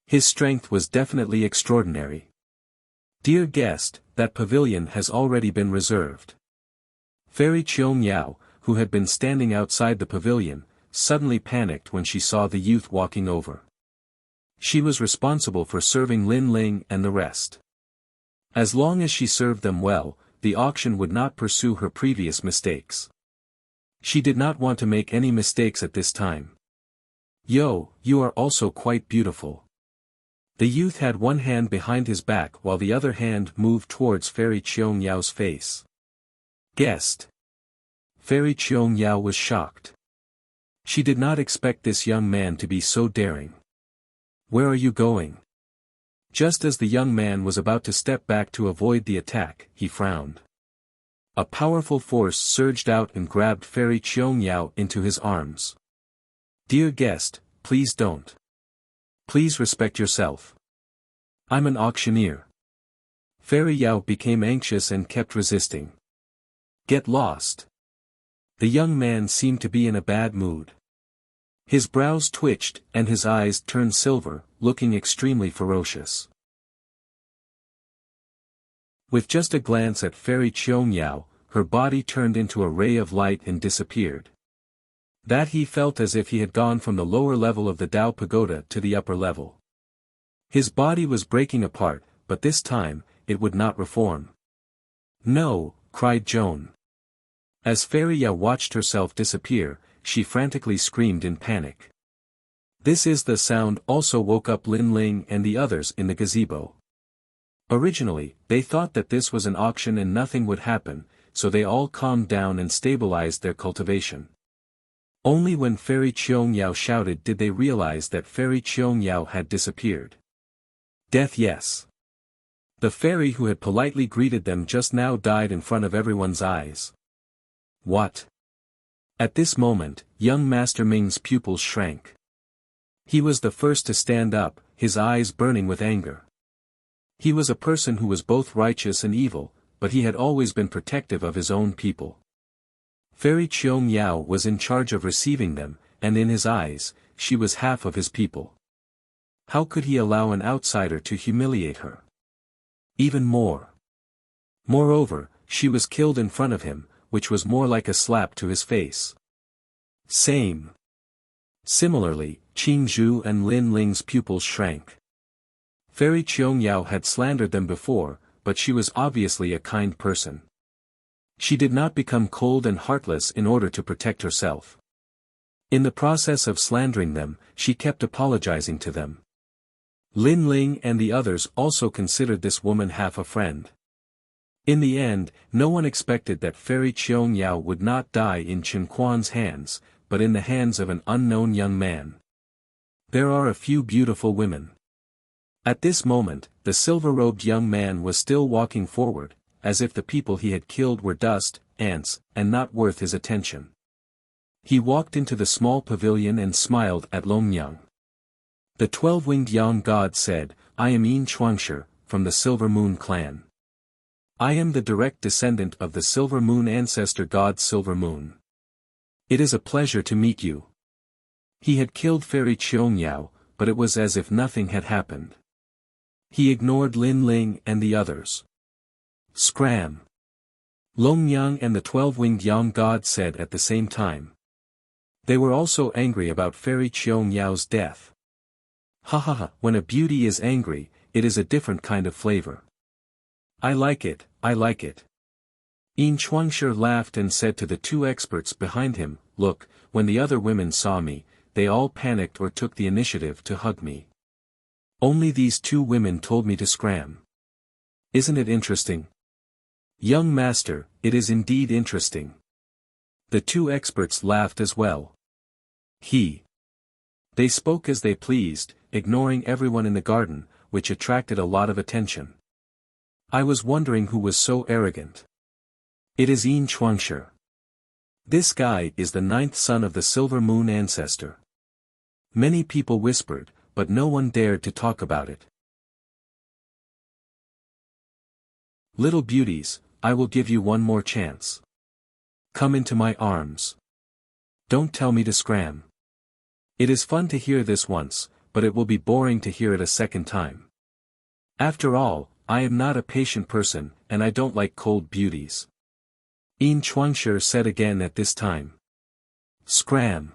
Speaker 1: His strength was definitely extraordinary. Dear guest, that pavilion has already been reserved. Fairy Qiong Yao, who had been standing outside the pavilion, suddenly panicked when she saw the youth walking over. She was responsible for serving Lin Ling and the rest. As long as she served them well, the auction would not pursue her previous mistakes. She did not want to make any mistakes at this time. Yo, you are also quite beautiful. The youth had one hand behind his back while the other hand moved towards Fairy Qiong Yao's face. Guest. Fairy Qiong Yao was shocked. She did not expect this young man to be so daring. Where are you going? Just as the young man was about to step back to avoid the attack, he frowned. A powerful force surged out and grabbed Fairy Qiong Yao into his arms. Dear guest, please don't. Please respect yourself. I'm an auctioneer. Fairy Yao became anxious and kept resisting. Get lost. The young man seemed to be in a bad mood. His brows twitched and his eyes turned silver, looking extremely ferocious. With just a glance at Fairy Qiong Yao, her body turned into a ray of light and disappeared. That he felt as if he had gone from the lower level of the Dao Pagoda to the upper level. His body was breaking apart, but this time, it would not reform. No, cried Joan. As Fairy Yao watched herself disappear, she frantically screamed in panic. This is the sound also woke up Lin Ling and the others in the gazebo. Originally, they thought that this was an auction and nothing would happen, so they all calmed down and stabilized their cultivation. Only when Fairy Qiong Yao shouted did they realize that Fairy Qiong Yao had disappeared. Death, yes. The fairy who had politely greeted them just now died in front of everyone's eyes. What? At this moment, young Master Ming's pupils shrank. He was the first to stand up, his eyes burning with anger. He was a person who was both righteous and evil, but he had always been protective of his own people. Fairy Qiong Yao was in charge of receiving them, and in his eyes, she was half of his people. How could he allow an outsider to humiliate her? Even more. Moreover, she was killed in front of him, which was more like a slap to his face. Same. Similarly, Qing Zhu and Lin Ling's pupils shrank. Fairy Qiong Yao had slandered them before, but she was obviously a kind person. She did not become cold and heartless in order to protect herself. In the process of slandering them, she kept apologizing to them. Lin Ling and the others also considered this woman half a friend. In the end, no one expected that Fairy Qiong Yao would not die in Chen Quan's hands, but in the hands of an unknown young man. There are a few beautiful women. At this moment, the silver-robed young man was still walking forward, as if the people he had killed were dust, ants, and not worth his attention. He walked into the small pavilion and smiled at Longyang. The 12-winged Yang god said, I am Yin Chuangshi, from the Silver Moon clan. I am the direct descendant of the Silver Moon ancestor god Silver Moon. It is a pleasure to meet you. He had killed Fairy Qiangyao, but it was as if nothing had happened. He ignored Lin Ling and the others. Scram! Long Yang and the 12-winged Yang god said at the same time. They were also angry about Fairy Qiangyao's death. Ha ha ha, when a beauty is angry, it is a different kind of flavor. I like it, I like it. Yin Chuangshi laughed and said to the two experts behind him, look, when the other women saw me, they all panicked or took the initiative to hug me. Only these two women told me to scram. Isn't it interesting? Young master, it is indeed interesting. The two experts laughed as well. They spoke as they pleased, ignoring everyone in the garden, which attracted a lot of attention. I was wondering who was so arrogant. It is Yin Chuangshi. This guy is the 9th son of the Silver Moon ancestor. Many people whispered, but no one dared to talk about it. Little beauties, I will give you one more chance. Come into my arms. Don't tell me to scram. It is fun to hear this once, but it will be boring to hear it a second time. After all, I am not a patient person, and I don't like cold beauties. Yin Chuangshi said again at this time. Scram!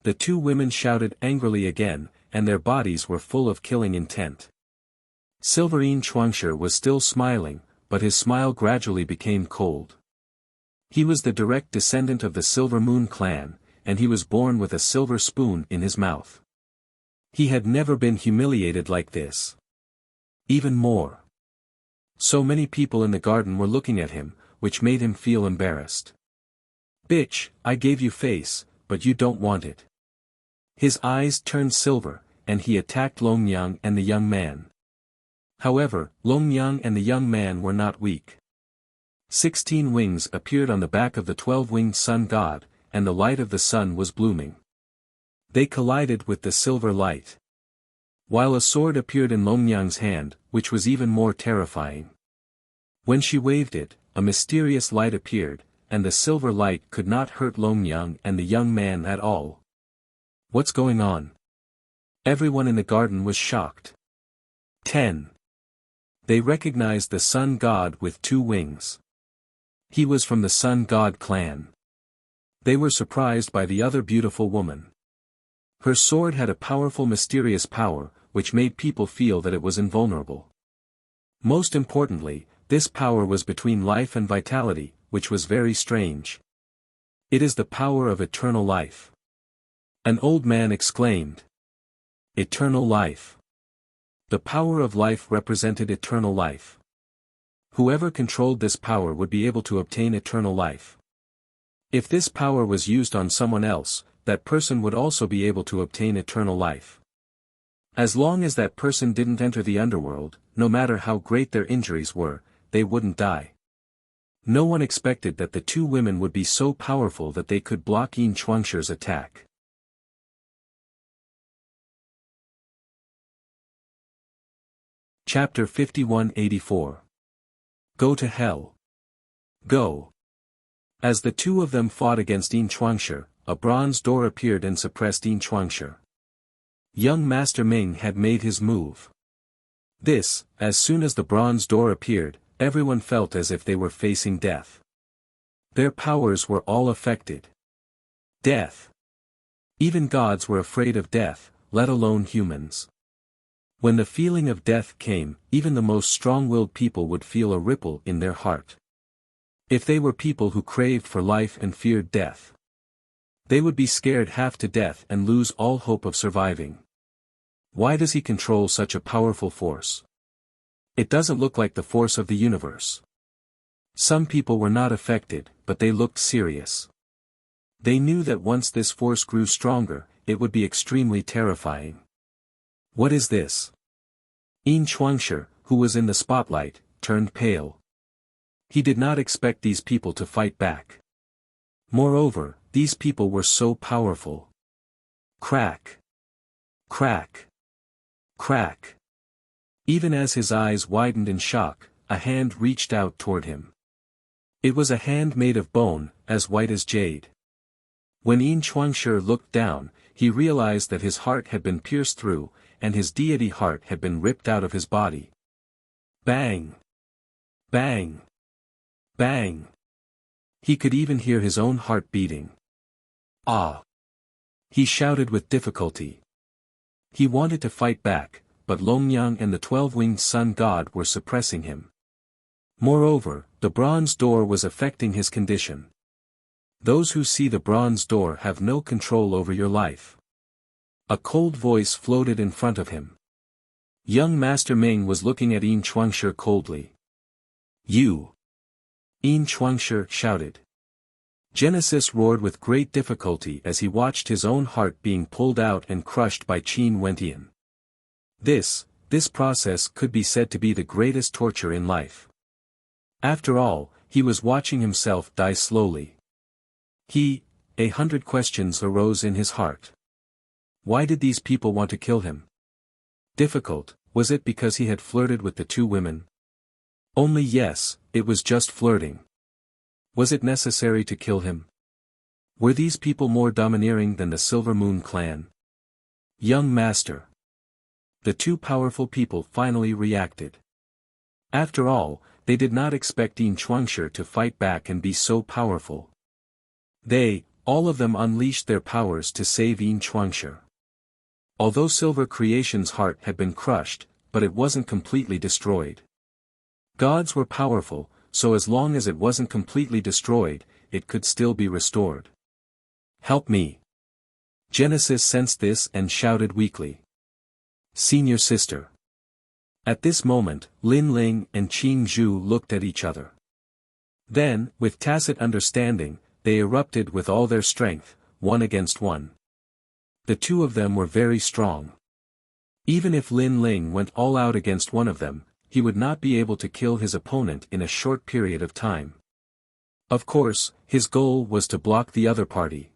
Speaker 1: The two women shouted angrily again, and their bodies were full of killing intent. Silver Yin Chuangshi was still smiling, but his smile gradually became cold. He was the direct descendant of the Silver Moon clan, and he was born with a silver spoon in his mouth. He had never been humiliated like this. Even more. So many people in the garden were looking at him, which made him feel embarrassed. Bitch, I gave you face, but you don't want it. His eyes turned silver, and he attacked Long Yang and the young man. However, Long Yang and the young man were not weak. 16 wings appeared on the back of the 12-winged sun god, and the light of the sun was blooming. They collided with the silver light. While a sword appeared in Long Yang's hand, which was even more terrifying. When she waved it, a mysterious light appeared, and the silver light could not hurt Long Yang and the young man at all. What's going on? Everyone in the garden was shocked. 10. They recognized the sun god with 2 wings. He was from the sun god clan. They were surprised by the other beautiful woman. Her sword had a powerful mysterious power, which made people feel that it was invulnerable. Most importantly, this power was between life and vitality, which was very strange. It is the power of eternal life. An old man exclaimed. Eternal life. The power of life represented eternal life. Whoever controlled this power would be able to obtain eternal life. If this power was used on someone else, that person would also be able to obtain eternal life. As long as that person didn't enter the underworld, no matter how great their injuries were, they wouldn't die. No one expected that the two women would be so powerful that they could block Yin Chuangshi's attack. Chapter 5184. Go to hell. Go. As the two of them fought against Yin Chuangshi, a bronze door appeared and suppressed Yin Chuangshi. Young Master Ming had made his move. As soon as the bronze door appeared, everyone felt as if they were facing death. Their powers were all affected. Death. Even gods were afraid of death, let alone humans. When the feeling of death came, even the most strong-willed people would feel a ripple in their heart. If they were people who craved for life and feared death, they would be scared half to death and lose all hope of surviving. Why does he control such a powerful force? It doesn't look like the force of the universe. Some people were not affected, but they looked serious. They knew that once this force grew stronger, it would be extremely terrifying. What is this? Yin Chuangshi, who was in the spotlight, turned pale. He did not expect these people to fight back. Moreover, these people were so powerful. Crack. Crack. Crack. Even as his eyes widened in shock, a hand reached out toward him. It was a hand made of bone, as white as jade. When Yin Chuangshi looked down, he realized that his heart had been pierced through, and his deity heart had been ripped out of his body. Bang! Bang! Bang! He could even hear his own heart beating. Ah! He shouted with difficulty. He wanted to fight back, but Longyang and the 12-winged sun god were suppressing him. Moreover, the bronze door was affecting his condition. Those who see the bronze door have no control over your life. A cold voice floated in front of him. Young Master Ming was looking at Yin Chuangshi coldly. You! Yin Chuangshi shouted. Genesis roared with great difficulty as he watched his own heart being pulled out and crushed by Qin Wentian. This process could be said to be the greatest torture in life. After all, he was watching himself die slowly. 100 questions arose in his heart. Why did these people want to kill him? Difficult, was it because he had flirted with the two women? Only yes, it was just flirting. Was it necessary to kill him? Were these people more domineering than the Silver Moon clan? Young Master. The two powerful people finally reacted. After all, they did not expect Yin Chuangshi to fight back and be so powerful. They, all of them unleashed their powers to save Yin Chuangshi. Although Silver Creation's heart had been crushed, but it wasn't completely destroyed. Gods were powerful, so as long as it wasn't completely destroyed, it could still be restored. Help me! Genesis sensed this and shouted weakly. Senior sister. At this moment, Lin Ling and Qing Zhu looked at each other. Then, with tacit understanding, they erupted with all their strength, one against one. The two of them were very strong. Even if Lin Ling went all out against one of them, he would not be able to kill his opponent in a short period of time. Of course, his goal was to block the other party.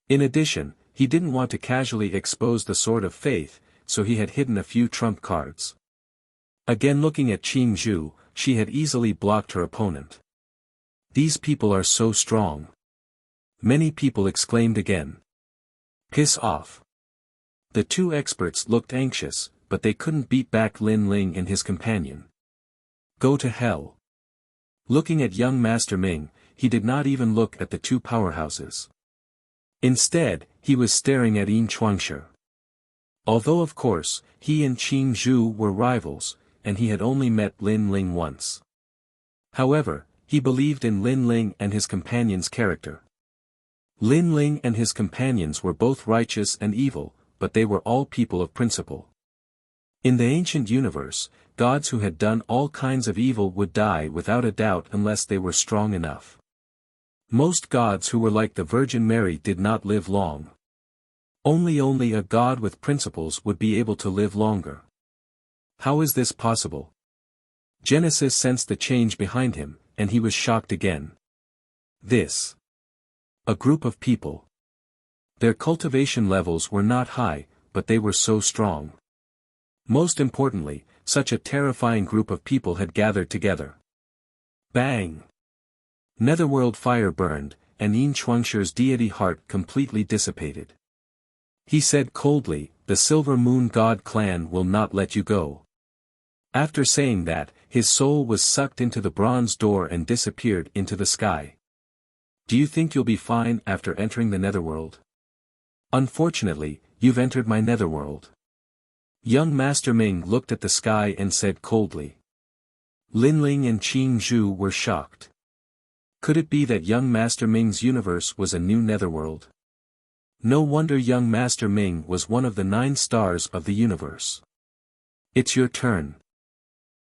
Speaker 1: In addition, he didn't want to casually expose the sword of faith, so he had hidden a few trump cards. Again looking at Qing Zhu, she had easily blocked her opponent. These people are so strong. Many people exclaimed again. Piss off. The two experts looked anxious, but they couldn't beat back Lin Ling and his companion. Go to hell. Looking at young Master Ming, he did not even look at the two powerhouses. Instead, he was staring at Yin Chuangshi. Although of course, he and Qing Zhu were rivals, and he had only met Lin Ling once. However, he believed in Lin Ling and his companion's character. Lin Ling and his companions were both righteous and evil, but they were all people of principle. In the ancient universe, gods who had done all kinds of evil would die without a doubt unless they were strong enough. Most gods who were like the Virgin Mary did not live long. Only a god with principles would be able to live longer. How is this possible? Genesis sensed the change behind him, and he was shocked again. This. A group of people. Their cultivation levels were not high, but they were so strong. Most importantly, such a terrifying group of people had gathered together. Bang! Netherworld fire burned, and Yin Chuangshi's deity heart completely dissipated. He said coldly, the Silver Moon God clan will not let you go. After saying that, his soul was sucked into the bronze door and disappeared into the sky. Do you think you'll be fine after entering the Netherworld? Unfortunately, you've entered my Netherworld. Young Master Ming looked at the sky and said coldly. Lin Ling and Qing Zhu were shocked. Could it be that young Master Ming's universe was a new Netherworld? No wonder young Master Ming was one of the 9 stars of the universe. It's your turn.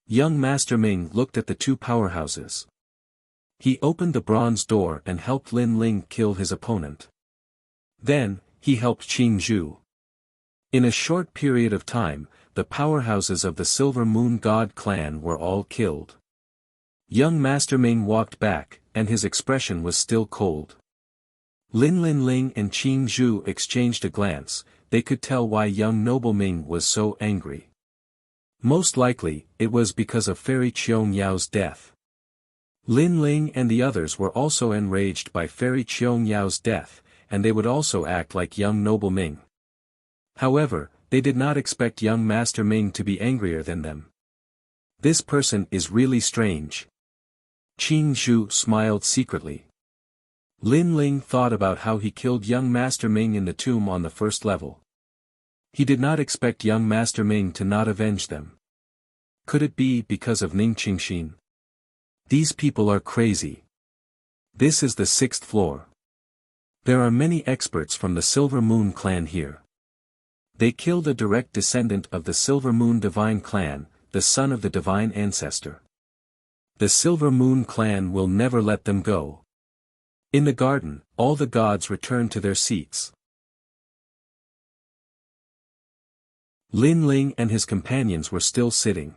Speaker 1: Young Master Ming looked at the two powerhouses. He opened the bronze door and helped Lin Ling kill his opponent. Then, he helped Qing Zhu. In a short period of time, the powerhouses of the Silver Moon God clan were all killed. Young Master Ming walked back, and his expression was still cold. Lin Ling and Qing Zhu exchanged a glance. They could tell why young Noble Ming was so angry. Most likely, it was because of Fairy Qiong Yao's death. Lin Ling and the others were also enraged by Fairy Qiong Yao's death, and they would also act like young noble Ming. However, they did not expect young Master Ming to be angrier than them. This person is really strange. Qing Zhu smiled secretly. Lin Ling thought about how he killed young Master Ming in the tomb on the first level. He did not expect young Master Ming to not avenge them. Could it be because of Ning Qingxin? These people are crazy. This is the 6th floor. There are many experts from the Silver Moon clan here. They killed a direct descendant of the Silver Moon Divine clan, the son of the Divine Ancestor. The Silver Moon clan will never let them go. In the garden, all the gods returned to their seats. Lin Ling and his companions were still sitting.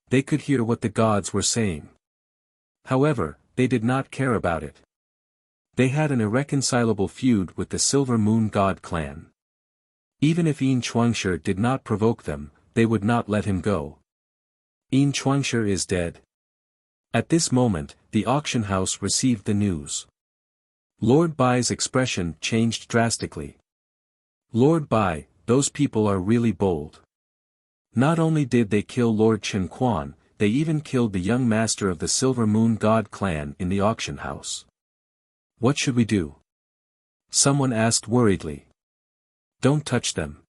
Speaker 1: They could hear what the gods were saying. However, they did not care about it. They had an irreconcilable feud with the Silver Moon God clan. Even if Yin Chuangshi did not provoke them, they would not let him go. Yin Chuangshi is dead. At this moment, the auction house received the news. Lord Bai's expression changed drastically. Lord Bai, those people are really bold. Not only did they kill Lord Chen Quan, they even killed the young master of the Silver Moon God clan in the auction house. What should we do? Someone asked worriedly. Don't touch them.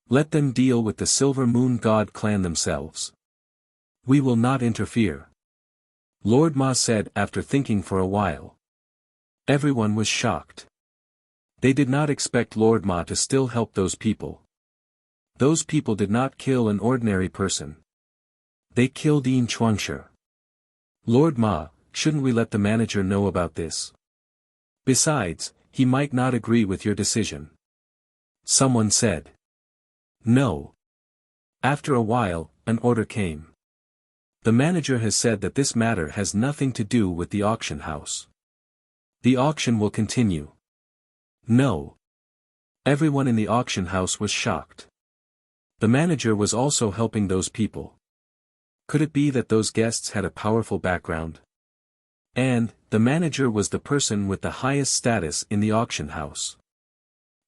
Speaker 1: Let them deal with the Silver Moon God clan themselves. We will not interfere. Lord Ma said after thinking for a while. Everyone was shocked. They did not expect Lord Ma to still help those people. Those people did not kill an ordinary person. They killed Yin Chuangshi. Lord Ma, shouldn't we let the manager know about this? Besides, he might not agree with your decision. Someone said. No. After a while, an order came. The manager has said that this matter has nothing to do with the auction house. The auction will continue. No. Everyone in the auction house was shocked. The manager was also helping those people. Could it be that those guests had a powerful background? And, the manager was the person with the highest status in the auction house.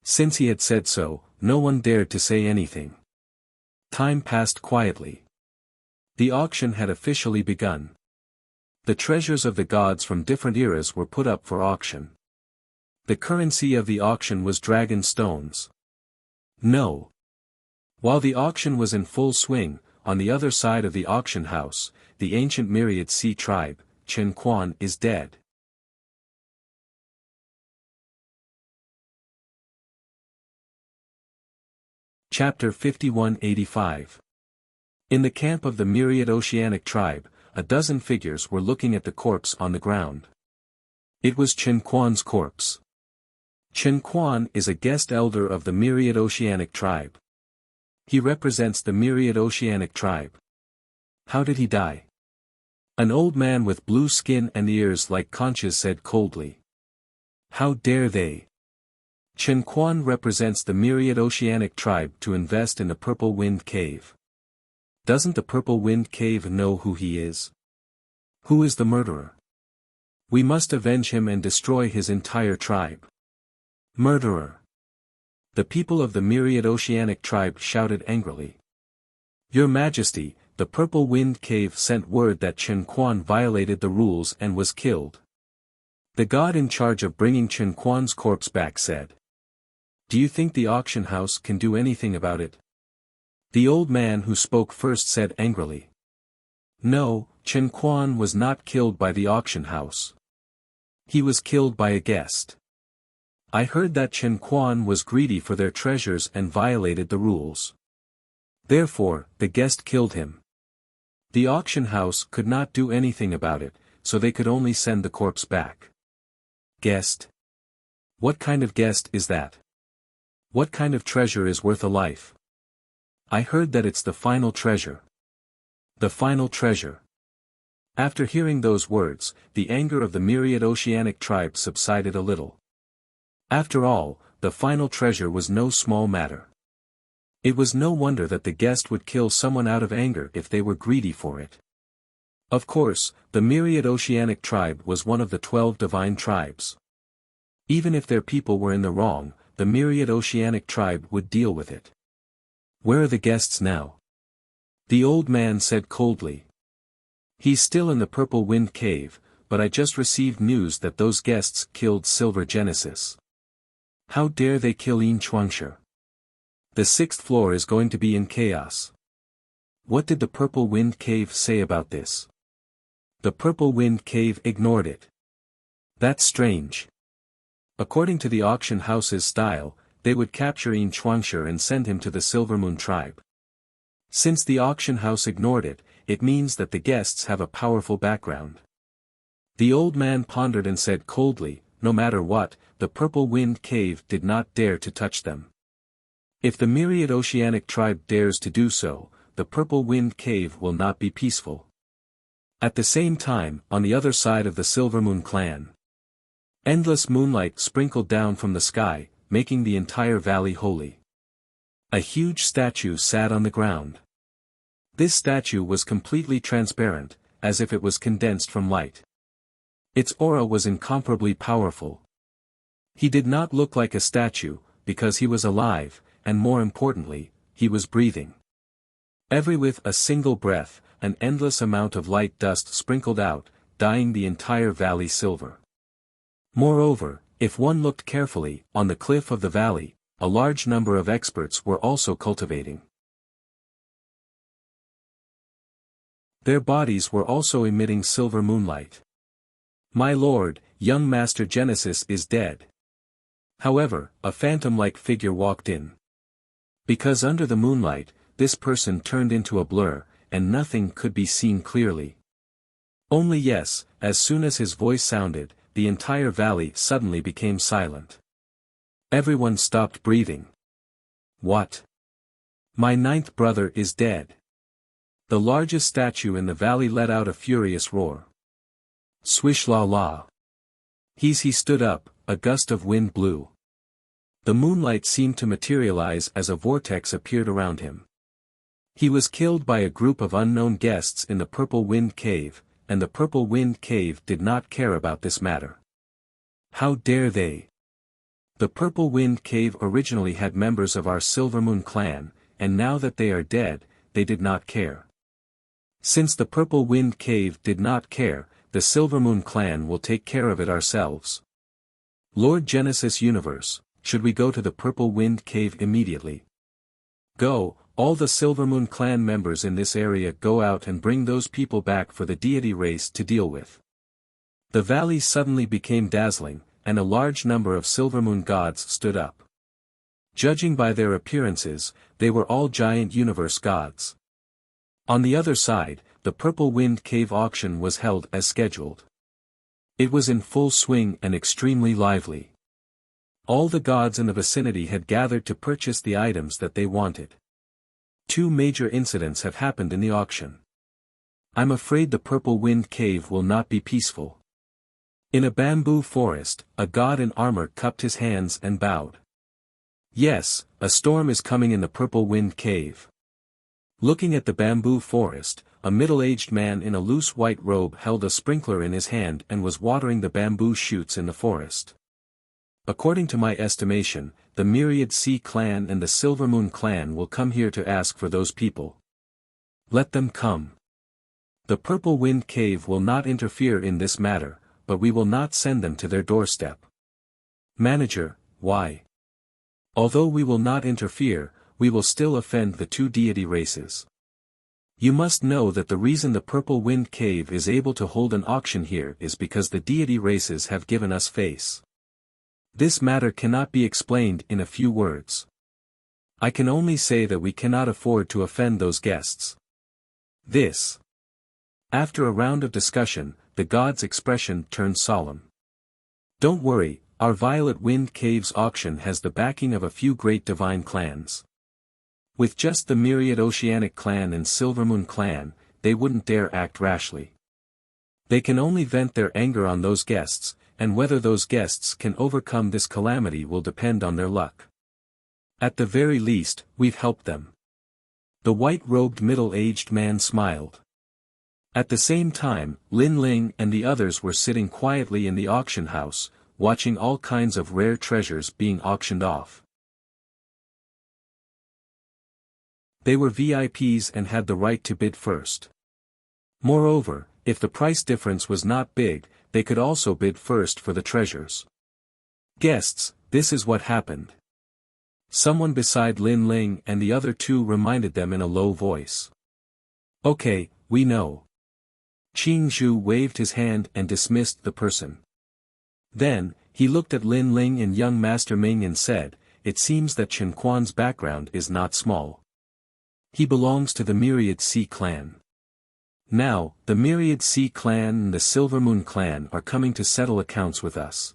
Speaker 1: Since he had said so, no one dared to say anything. Time passed quietly. The auction had officially begun. The treasures of the gods from different eras were put up for auction. The currency of the auction was dragon stones. No. While the auction was in full swing, on the other side of the auction house, the ancient Myriad Sea tribe, Chen Quan is dead. Chapter 5185. In the camp of the Myriad Oceanic tribe, a dozen figures were looking at the corpse on the ground. It was Chen Quan's corpse. Chen Quan is a guest elder of the Myriad Oceanic tribe. He represents the Myriad Oceanic tribe. How did he die? An old man with blue skin and ears like conches said coldly. How dare they? Chen Quan represents the Myriad Oceanic tribe to invest in the Purple Wind Cave. Doesn't the Purple Wind Cave know who he is? Who is the murderer? We must avenge him and destroy his entire tribe. Murderer! The people of the Myriad Oceanic tribe shouted angrily. Your Majesty, the Purple Wind Cave sent word that Chen Quan violated the rules and was killed. The god in charge of bringing Chen Quan's corpse back said. Do you think the auction house can do anything about it? The old man who spoke first said angrily. No, Chen Quan was not killed by the auction house. He was killed by a guest. I heard that Chen Quan was greedy for their treasures and violated the rules. Therefore, the guest killed him. The auction house could not do anything about it, so they could only send the corpse back. Guest? What kind of guest is that? What kind of treasure is worth a life? I heard that it's the final treasure. The final treasure. After hearing those words, the anger of the Myriad Oceanic tribe subsided a little. After all, the final treasure was no small matter. It was no wonder that the guest would kill someone out of anger if they were greedy for it. Of course, the myriad oceanic tribe was one of the 12 divine tribes. Even if their people were in the wrong, the myriad oceanic tribe would deal with it. Where are the guests now? The old man said coldly. He's still in the Purple Wind Cave, but I just received news that those guests killed Silver Genesis. How dare they kill Yin Chuangshi? The 6th floor is going to be in chaos. What did the Purple Wind Cave say about this? The Purple Wind Cave ignored it. That's strange. According to the auction house's style, they would capture Yin Chuangshi and send him to the Silvermoon tribe. Since the auction house ignored it, it means that the guests have a powerful background. The old man pondered and said coldly, no matter what, the Purple Wind Cave did not dare to touch them. If the myriad oceanic tribe dares to do so, the Purple Wind Cave will not be peaceful. At the same time, on the other side of the Silvermoon clan, endless moonlight sprinkled down from the sky, making the entire valley holy. A huge statue sat on the ground. This statue was completely transparent, as if it was condensed from light. Its aura was incomparably powerful. He did not look like a statue, because he was alive, and more importantly, he was breathing. With a single breath, an endless amount of light dust sprinkled out, dyeing the entire valley silver. Moreover, if one looked carefully, on the cliff of the valley, a large number of experts were also cultivating. Their bodies were also emitting silver moonlight. My lord, young Master Genesis is dead. However, a phantom-like figure walked in. Because under the moonlight, this person turned into a blur, and nothing could be seen clearly. Only yes, as soon as his voice sounded, the entire valley suddenly became silent. Everyone stopped breathing. What? My 9th brother is dead. The largest statue in the valley let out a furious roar. Swish la la. He stood up, a gust of wind blew. The moonlight seemed to materialize as a vortex appeared around him. He was killed by a group of unknown guests in the Purple Wind Cave, and the Purple Wind Cave did not care about this matter. How dare they? The Purple Wind Cave originally had members of our Silvermoon clan, and now that they are dead, they did not care. Since the Purple Wind Cave did not care, the Silvermoon clan will take care of it ourselves. Lord Genesis Universe, should we go to the Purple Wind Cave immediately? Go, all the Silvermoon clan members in this area go out and bring those people back for the deity race to deal with. The valley suddenly became dazzling, and a large number of Silvermoon gods stood up. Judging by their appearances, they were all giant universe gods. On the other side, the Purple Wind Cave auction was held as scheduled. It was in full swing and extremely lively. All the gods in the vicinity had gathered to purchase the items that they wanted. 2 major incidents have happened in the auction. I'm afraid the Purple Wind Cave will not be peaceful. In a bamboo forest, a god in armor cupped his hands and bowed. Yes, a storm is coming in the Purple Wind Cave. Looking at the bamboo forest, a middle-aged man in a loose white robe held a sprinkler in his hand and was watering the bamboo shoots in the forest. According to my estimation, the Myriad Sea clan and the Silvermoon clan will come here to ask for those people. Let them come. The Purple Wind Cave will not interfere in this matter, but we will not send them to their doorstep. Manager, why? Although we will not interfere, we will still offend the 2 deity races. You must know that the reason the Purple Wind Cave is able to hold an auction here is because the deity races have given us face. This matter cannot be explained in a few words. I can only say that we cannot afford to offend those guests. This. After a round of discussion, the god's expression turned solemn. Don't worry, our Violet Wind Cave's auction has the backing of a few great divine clans. With just the Myriad Oceanic clan and Silvermoon clan, they wouldn't dare act rashly. They can only vent their anger on those guests, and whether those guests can overcome this calamity will depend on their luck. At the very least, we've helped them. The white-robed middle-aged man smiled. At the same time, Lin Ling and the others were sitting quietly in the auction house, watching all kinds of rare treasures being auctioned off. They were VIPs and had the right to bid first. Moreover, if the price difference was not big, they could also bid first for the treasures. Guests, this is what happened. Someone beside Lin Ling and the other two reminded them in a low voice. Okay, we know. Qing Zhu waved his hand and dismissed the person. Then, he looked at Lin Ling and young Master Ming and said, "It seems that Chen Quan's background is not small. He belongs to the Myriad Sea clan. Now, the Myriad Sea clan and the Silver Moon clan are coming to settle accounts with us.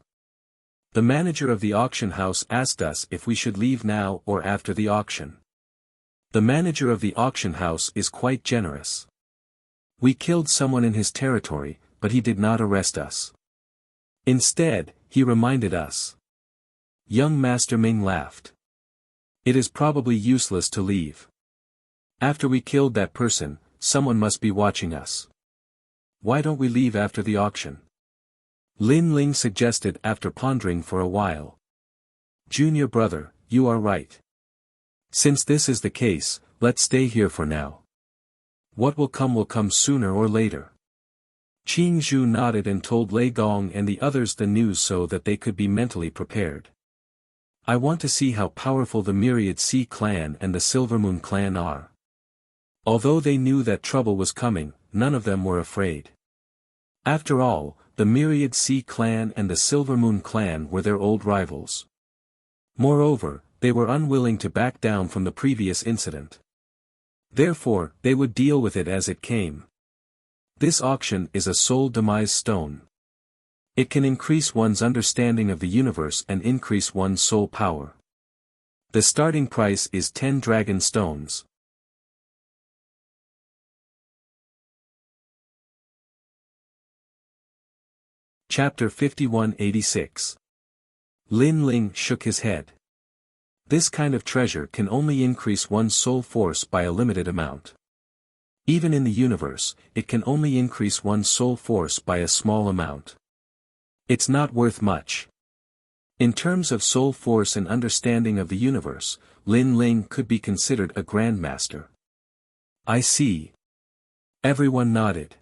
Speaker 1: The manager of the auction house asked us if we should leave now or after the auction. The manager of the auction house is quite generous. We killed someone in his territory, but he did not arrest us. Instead, he reminded us." Young Master Ming laughed. "It is probably useless to leave. After we killed that person, someone must be watching us. Why don't we leave after the auction?" Lin Ling suggested after pondering for a while. "Junior brother, you are right. Since this is the case, let's stay here for now. What will come sooner or later." Qing Zhu nodded and told Lei Gong and the others the news so that they could be mentally prepared. "I want to see how powerful the Myriad Sea clan and the Silver Moon clan are." Although they knew that trouble was coming, none of them were afraid. After all, the Myriad Sea clan and the Silver Moon clan were their old rivals. Moreover, they were unwilling to back down from the previous incident. Therefore, they would deal with it as it came. This auction is a soul demise stone. It can increase one's understanding of the universe and increase one's soul power. The starting price is 10 dragon stones. Chapter 5186. Lin Ling shook his head. This kind of treasure can only increase one's soul force by a limited amount. Even in the universe, it can only increase one's soul force by a small amount. It's not worth much. In terms of soul force and understanding of the universe, Lin Ling could be considered a grandmaster. "I see." Everyone nodded.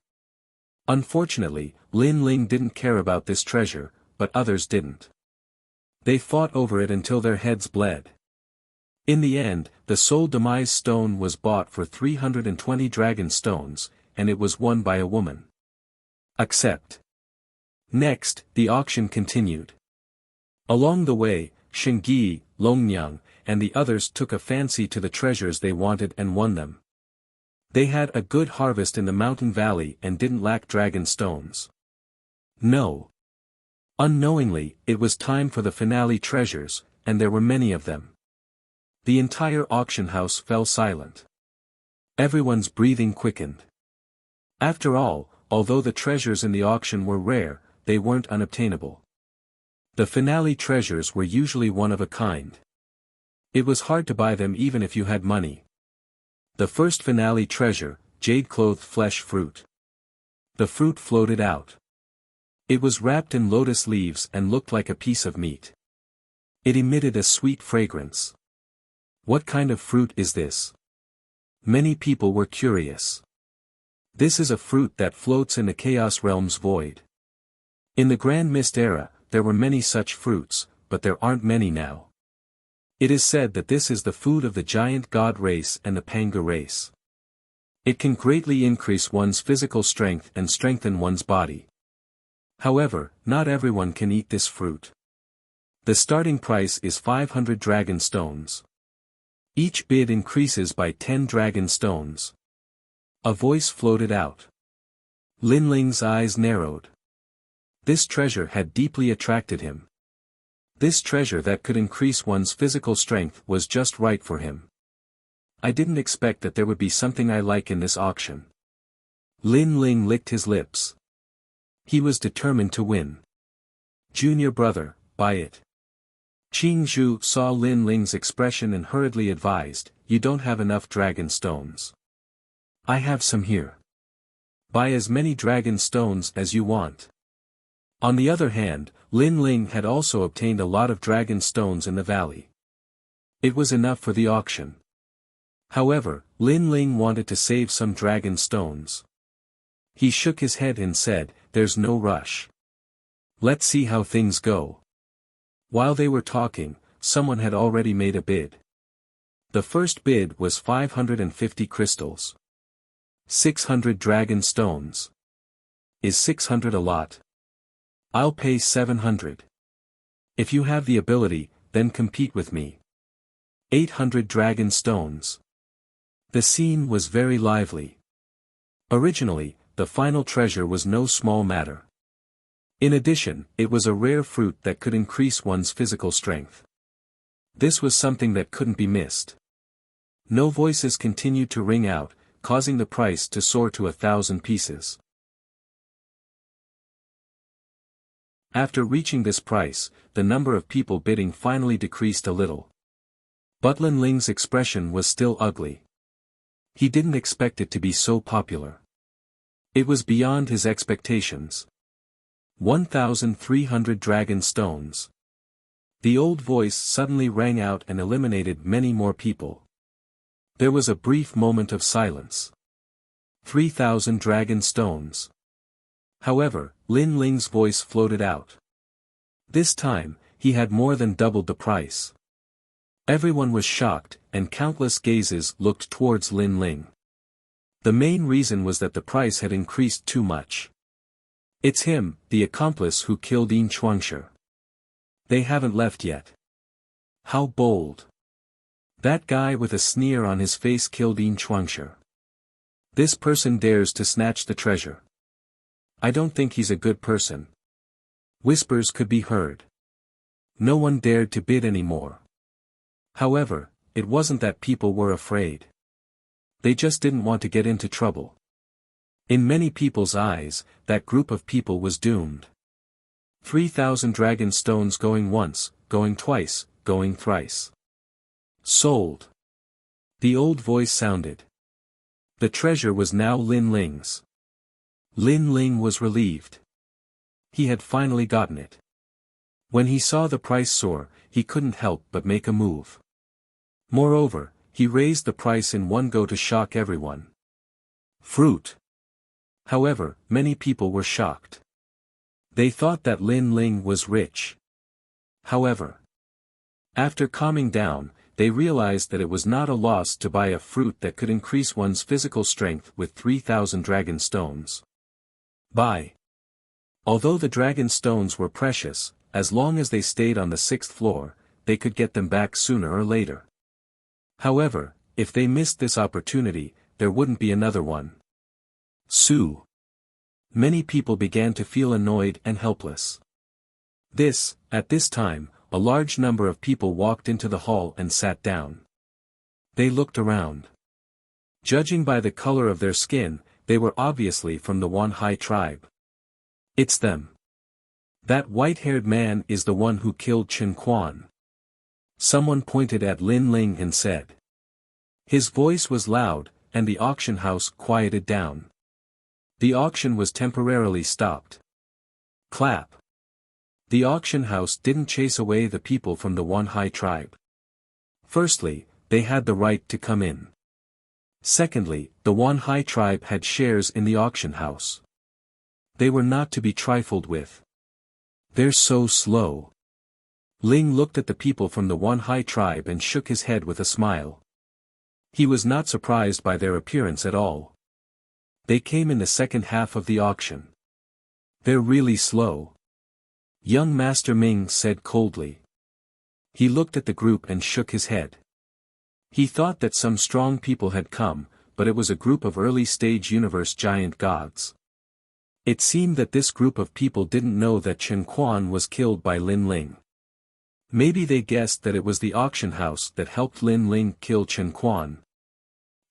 Speaker 1: Unfortunately, Lin Ling didn't care about this treasure, but others didn't. They fought over it until their heads bled. In the end, the Soul Demise Stone was bought for 320 dragon stones, and it was won by a woman. Accept. Next, the auction continued. Along the way, Shengyi, Longnyang, and the others took a fancy to the treasures they wanted and won them. They had a good harvest in the mountain valley and didn't lack dragon stones. No. Unknowingly, it was time for the finale treasures, and there were many of them. The entire auction house fell silent. Everyone's breathing quickened. After all, although the treasures in the auction were rare, they weren't unobtainable. The finale treasures were usually one of a kind. It was hard to buy them even if you had money. The first finale treasure, jade-clothed flesh fruit. The fruit floated out. It was wrapped in lotus leaves and looked like a piece of meat. It emitted a sweet fragrance. What kind of fruit is this? Many people were curious. This is a fruit that floats in the Chaos Realm's void. In the Grand Mist era, there were many such fruits, but there aren't many now. It is said that this is the food of the giant god race and the Panga race. It can greatly increase one's physical strength and strengthen one's body. However, not everyone can eat this fruit. The starting price is 500 dragon stones. Each bid increases by 10 dragon stones. A voice floated out. Lin Ling's eyes narrowed. This treasure had deeply attracted him. This treasure that could increase one's physical strength was just right for him. I didn't expect that there would be something I like in this auction. Lin Ling licked his lips. He was determined to win. Junior brother, buy it. Qing Zhu saw Lin Ling's expression and hurriedly advised, "You don't have enough dragon stones. I have some here. Buy as many dragon stones as you want." On the other hand, Lin Ling had also obtained a lot of dragon stones in the valley. It was enough for the auction. However, Lin Ling wanted to save some dragon stones. He shook his head and said, "There's no rush. Let's see how things go." While they were talking, someone had already made a bid. The first bid was 550 crystals. 600 dragon stones. Is 600 a lot? I'll pay 700. If you have the ability, then compete with me. 800 dragon stones. The scene was very lively. Originally, the final treasure was no small matter. In addition, it was a rare fruit that could increase one's physical strength. This was something that couldn't be missed. No voices continued to ring out, causing the price to soar to 1,000 pieces. After reaching this price, the number of people bidding finally decreased a little. But Lin Ling's expression was still ugly. He didn't expect it to be so popular. It was beyond his expectations. 1,300 dragon stones. The old voice suddenly rang out and eliminated many more people. There was a brief moment of silence. 3,000 dragon stones. However, Lin Ling's voice floated out. This time, he had more than doubled the price. Everyone was shocked, and countless gazes looked towards Lin Ling. The main reason was that the price had increased too much. It's him, the accomplice who killed Yin Chuangshi. They haven't left yet. How bold. That guy with a sneer on his face killed Yin Chuangshi. This person dares to snatch the treasure. I don't think he's a good person. Whispers could be heard. No one dared to bid anymore. However, it wasn't that people were afraid. They just didn't want to get into trouble. In many people's eyes, that group of people was doomed. 3,000 dragon stones going once, going twice, going thrice. Sold. The old voice sounded. The treasure was now Lin Ling's. Lin Ling was relieved. He had finally gotten it. When he saw the price soar, he couldn't help but make a move. Moreover, he raised the price in one go to shock everyone. Fruit. However, many people were shocked. They thought that Lin Ling was rich. However, after calming down, they realized that it was not a loss to buy a fruit that could increase one's physical strength with 3,000 dragon stones. Buy. Although the dragon stones were precious, as long as they stayed on the 6th floor, they could get them back sooner or later. However, if they missed this opportunity, there wouldn't be another one. Sue. Many people began to feel annoyed and helpless. At this time, a large number of people walked into the hall and sat down. They looked around. Judging by the color of their skin, they were obviously from the Wanhai tribe. It's them. That white-haired man is the one who killed Chen Quan. Someone pointed at Lin Ling and said. His voice was loud, and the auction house quieted down. The auction was temporarily stopped. Clap. The auction house didn't chase away the people from the Wanhai tribe. Firstly, they had the right to come in. Secondly, the Wanhai tribe had shares in the auction house. They were not to be trifled with. They're so slow. Ling looked at the people from the Wanhai tribe and shook his head with a smile. He was not surprised by their appearance at all. They came in the second half of the auction. They're really slow. Young Master Ming said coldly. He looked at the group and shook his head. He thought that some strong people had come, but it was a group of early-stage universe giant gods. It seemed that this group of people didn't know that Chen Quan was killed by Lin Ling. Maybe they guessed that it was the auction house that helped Lin Ling kill Chen Quan.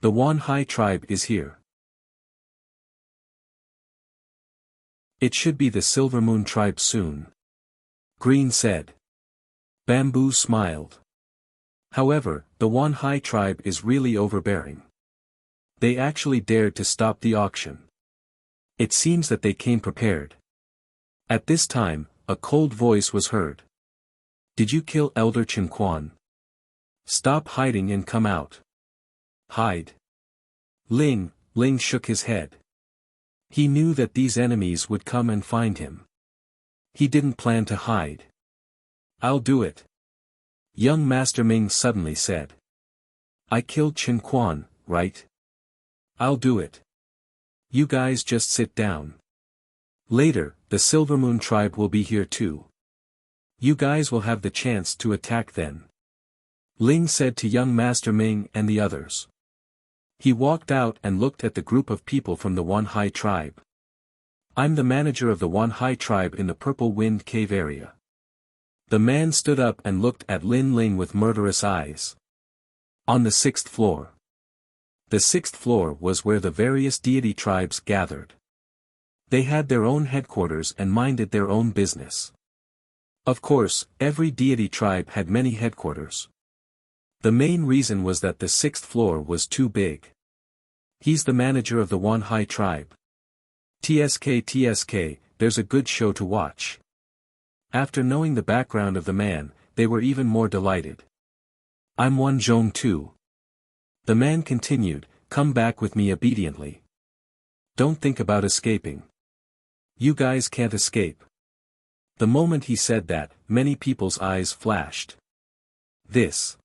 Speaker 1: The Wanhai tribe is here. It should be the Silver Moon tribe soon. Green said. Bamboo smiled. However, the Wan Hai tribe is really overbearing. They actually dared to stop the auction. It seems that they came prepared. At this time, a cold voice was heard. Did you kill Elder Chen Quan? Stop hiding and come out. Hide. Ling shook his head. He knew that these enemies would come and find him. He didn't plan to hide. I'll do it. Young Master Ming suddenly said. I killed Chen Quan, right? I'll do it. You guys just sit down. Later, the Silvermoon tribe will be here too. You guys will have the chance to attack then. Ling said to young Master Ming and the others. He walked out and looked at the group of people from the Wan Hai tribe. I'm the manager of the Wan Hai tribe in the Purple Wind Cave area. The man stood up and looked at Lin Ling with murderous eyes. On the 6th floor. The 6th floor was where the various deity tribes gathered. They had their own headquarters and minded their own business. Of course, every deity tribe had many headquarters. The main reason was that the 6th floor was too big. He's the manager of the Wan Hai tribe. TSK, there's a good show to watch. After knowing the background of the man, they were even more delighted. I'm Wan Zhong too. The man continued, come back with me obediently. Don't think about escaping. You guys can't escape. The moment he said that, many people's eyes flashed. The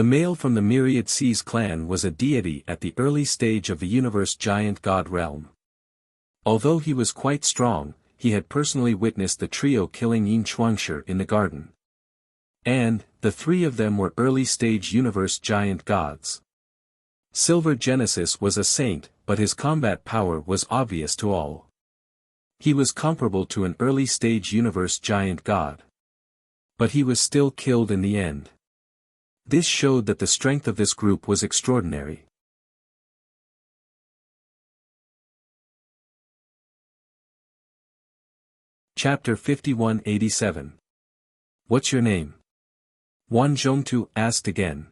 Speaker 1: male from the Myriad Seas clan was a deity at the early stage of the universe giant god realm. Although he was quite strong, he had personally witnessed the trio killing Yin Chuangshi in the garden. And, the three of them were early-stage universe giant gods. Silver Genesis was a saint, but his combat power was obvious to all. He was comparable to an early-stage universe giant god. But he was still killed in the end. This showed that the strength of this group was extraordinary. Chapter 5187. What's your name? Wan Zhongtu asked again.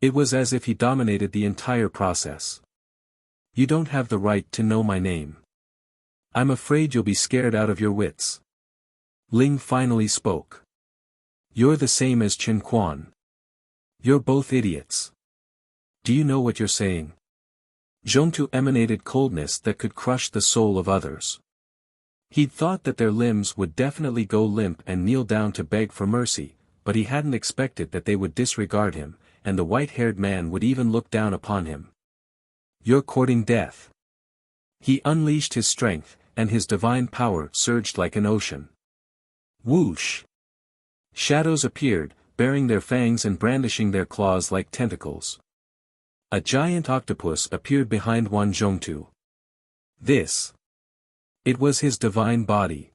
Speaker 1: It was as if he dominated the entire process. You don't have the right to know my name. I'm afraid you'll be scared out of your wits. Ling finally spoke. You're the same as Chen Quan. You're both idiots. Do you know what you're saying? Zhongtu emanated coldness that could crush the soul of others. He'd thought that their limbs would definitely go limp and kneel down to beg for mercy, but he hadn't expected that they would disregard him, and the white-haired man would even look down upon him. You're courting death. He unleashed his strength, and his divine power surged like an ocean. Whoosh! Shadows appeared, baring their fangs and brandishing their claws like tentacles. A giant octopus appeared behind Wan Zhongtu. It was his divine body.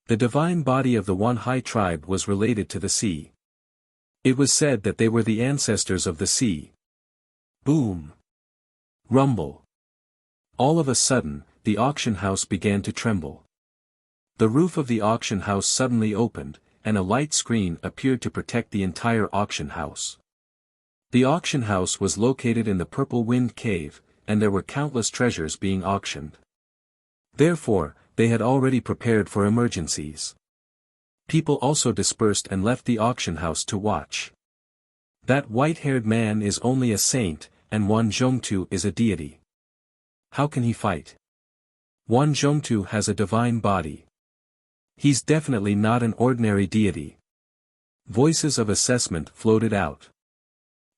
Speaker 1: The divine body of the Wan Hai tribe was related to the sea. It was said that they were the ancestors of the sea. Boom! Rumble! All of a sudden, the auction house began to tremble. The roof of the auction house suddenly opened, and a light screen appeared to protect the entire auction house. The auction house was located in the Purple Wind Cave, and there were countless treasures being auctioned. Therefore, they had already prepared for emergencies. People also dispersed and left the auction house to watch. That white-haired man is only a saint, and Wan Zhongtu is a deity. How can he fight? Wan Zhongtu has a divine body. He's definitely not an ordinary deity. Voices of assessment floated out.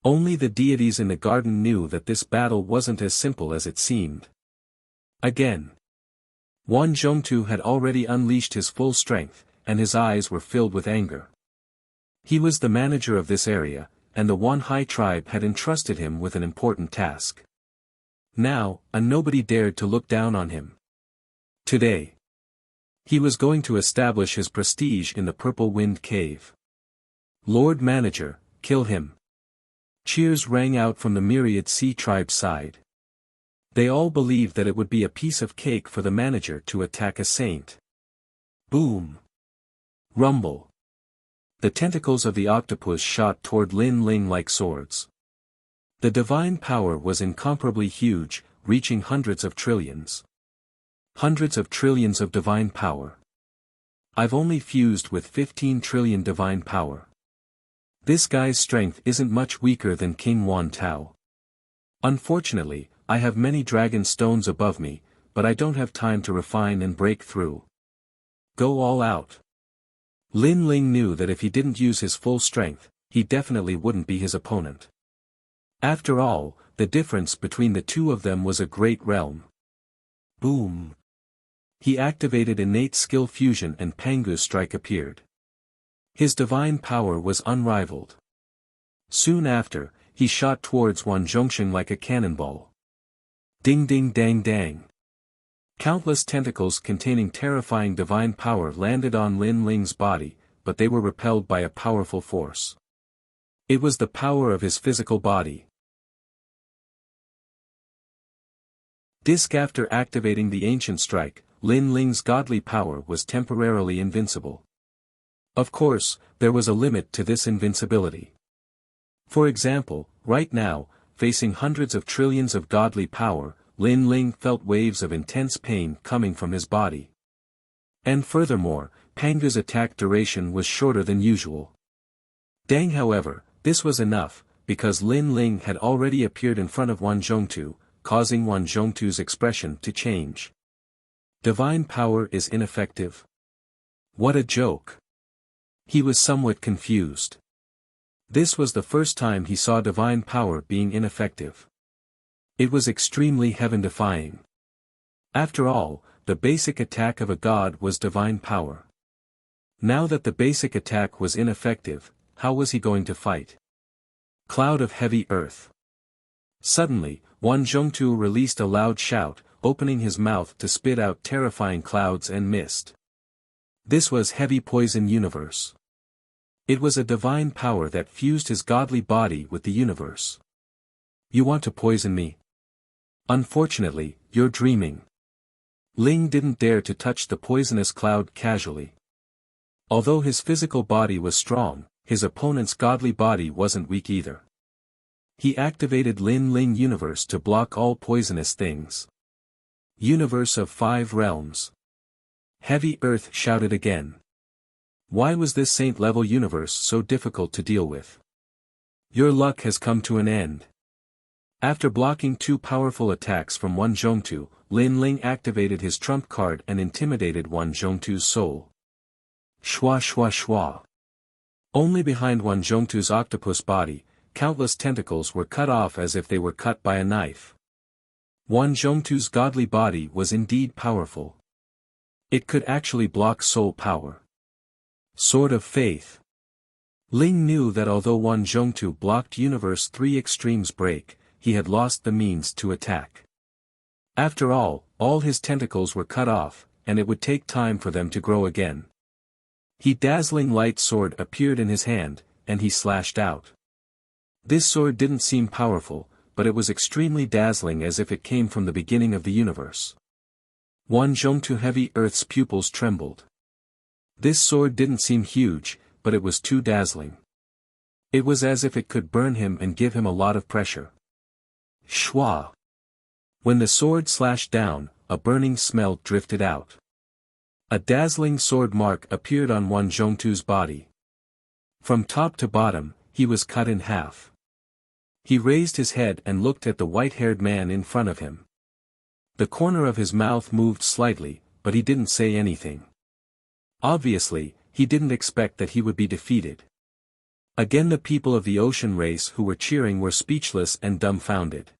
Speaker 1: Only the deities in the garden knew that this battle wasn't as simple as it seemed. Again. Wan Zhongtu had already unleashed his full strength, and his eyes were filled with anger. He was the manager of this area, and the Wan Hai tribe had entrusted him with an important task. Now, a nobody dared to look down on him. Today, he was going to establish his prestige in the Purple Wind Cave. Lord Manager, kill him. Cheers rang out from the Myriad Sea tribe side. They all believed that it would be a piece of cake for the manager to attack a saint. Boom! Rumble! The tentacles of the octopus shot toward Lin Ling like swords. The divine power was incomparably huge, reaching hundreds of trillions. Hundreds of trillions of divine power. I've only fused with 15 trillion divine power. This guy's strength isn't much weaker than King Wan Tao. Unfortunately, I have many dragon stones above me, but I don't have time to refine and break through. Go all out. Lin Ling knew that if he didn't use his full strength, he definitely wouldn't be his opponent. After all, the difference between the two of them was a great realm. Boom. He activated innate skill fusion and Pangu's strike appeared. His divine power was unrivaled. Soon after, he shot towards Wan Zhongsheng like a cannonball. Ding ding dang dang. Countless tentacles containing terrifying divine power landed on Lin Ling's body, but they were repelled by a powerful force. It was the power of his physical body. Disc after activating the ancient strike, Lin Ling's godly power was temporarily invincible. Of course, there was a limit to this invincibility. For example, right now, facing hundreds of trillions of godly power, Lin Ling felt waves of intense pain coming from his body. And furthermore, Pangu's attack duration was shorter than usual. Dang, however, this was enough, because Lin Ling had already appeared in front of Wan Zhongtu, causing Wan Zhongtu's expression to change. Divine power is ineffective? What a joke. He was somewhat confused. This was the first time he saw divine power being ineffective. It was extremely heaven-defying. After all, the basic attack of a god was divine power. Now that the basic attack was ineffective, how was he going to fight? Cloud of heavy earth. Suddenly, Wan Zhongtu released a loud shout, opening his mouth to spit out terrifying clouds and mist. This was heavy poison universe. It was a divine power that fused his godly body with the universe. You want to poison me? Unfortunately, you're dreaming. Ling didn't dare to touch the poisonous cloud casually. Although his physical body was strong, his opponent's godly body wasn't weak either. He activated Lin Ling Universe to block all poisonous things. Universe of 5 realms. Heavy Earth shouted again. Why was this saint-level universe so difficult to deal with? Your luck has come to an end. After blocking 2 powerful attacks from Wan Zhongtu, Lin Ling activated his trump card and intimidated Wan Zhongtu's soul. Shwa shwa shwa. Only behind Wan Zhongtu's octopus body, countless tentacles were cut off as if they were cut by a knife. Wan Zhongtu's godly body was indeed powerful. It could actually block soul power. Sword of Faith. Ling knew that although Wan Zhongtu blocked Universe 3 Extremes break, he had lost the means to attack. After all his tentacles were cut off, and it would take time for them to grow again. Dazzling light sword appeared in his hand, and he slashed out. This sword didn't seem powerful, but it was extremely dazzling as if it came from the beginning of the universe. Wan Zhongtu Heavy Earth's pupils trembled. This sword didn't seem huge, but it was too dazzling. It was as if it could burn him and give him a lot of pressure. Shwa. When the sword slashed down, a burning smell drifted out. A dazzling sword mark appeared on Wan Zhongtu's body. From top to bottom, he was cut in half. He raised his head and looked at the white-haired man in front of him. The corner of his mouth moved slightly, but he didn't say anything. Obviously, he didn't expect that he would be defeated. Again, the people of the ocean race who were cheering were speechless and dumbfounded.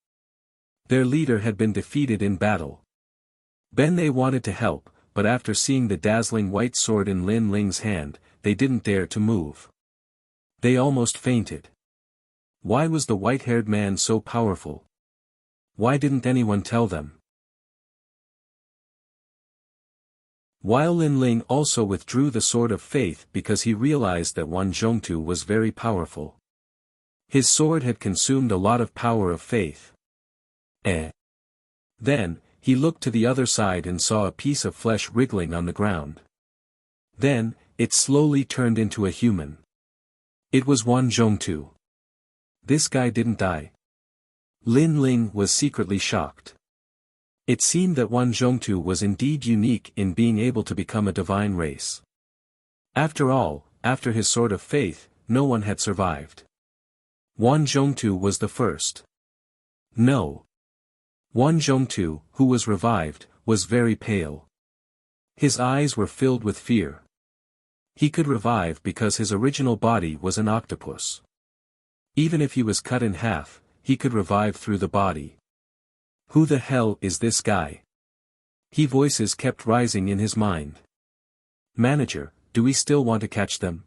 Speaker 1: Their leader had been defeated in battle. They wanted to help, but after seeing the dazzling white sword in Lin Ling's hand, they didn't dare to move. They almost fainted. Why was the white-haired man so powerful? Why didn't anyone tell them? While Lin Ling also withdrew the Sword of Faith because he realized that Wan Zhongtu was very powerful. His sword had consumed a lot of power of faith. Then, he looked to the other side and saw a piece of flesh wriggling on the ground. Then, it slowly turned into a human. It was Wan Zhongtu. This guy didn't die. Lin Ling was secretly shocked. It seemed that Wan Zhongtu was indeed unique in being able to become a divine race. After all, after his sword of faith, no one had survived. Wan Zhongtu was the first. No. Wan Zhongtu, who was revived, was very pale. His eyes were filled with fear. He could revive because his original body was an octopus. Even if he was cut in half, he could revive through the body. Who the hell is this guy? Voices kept rising in his mind. Manager, do we still want to catch them?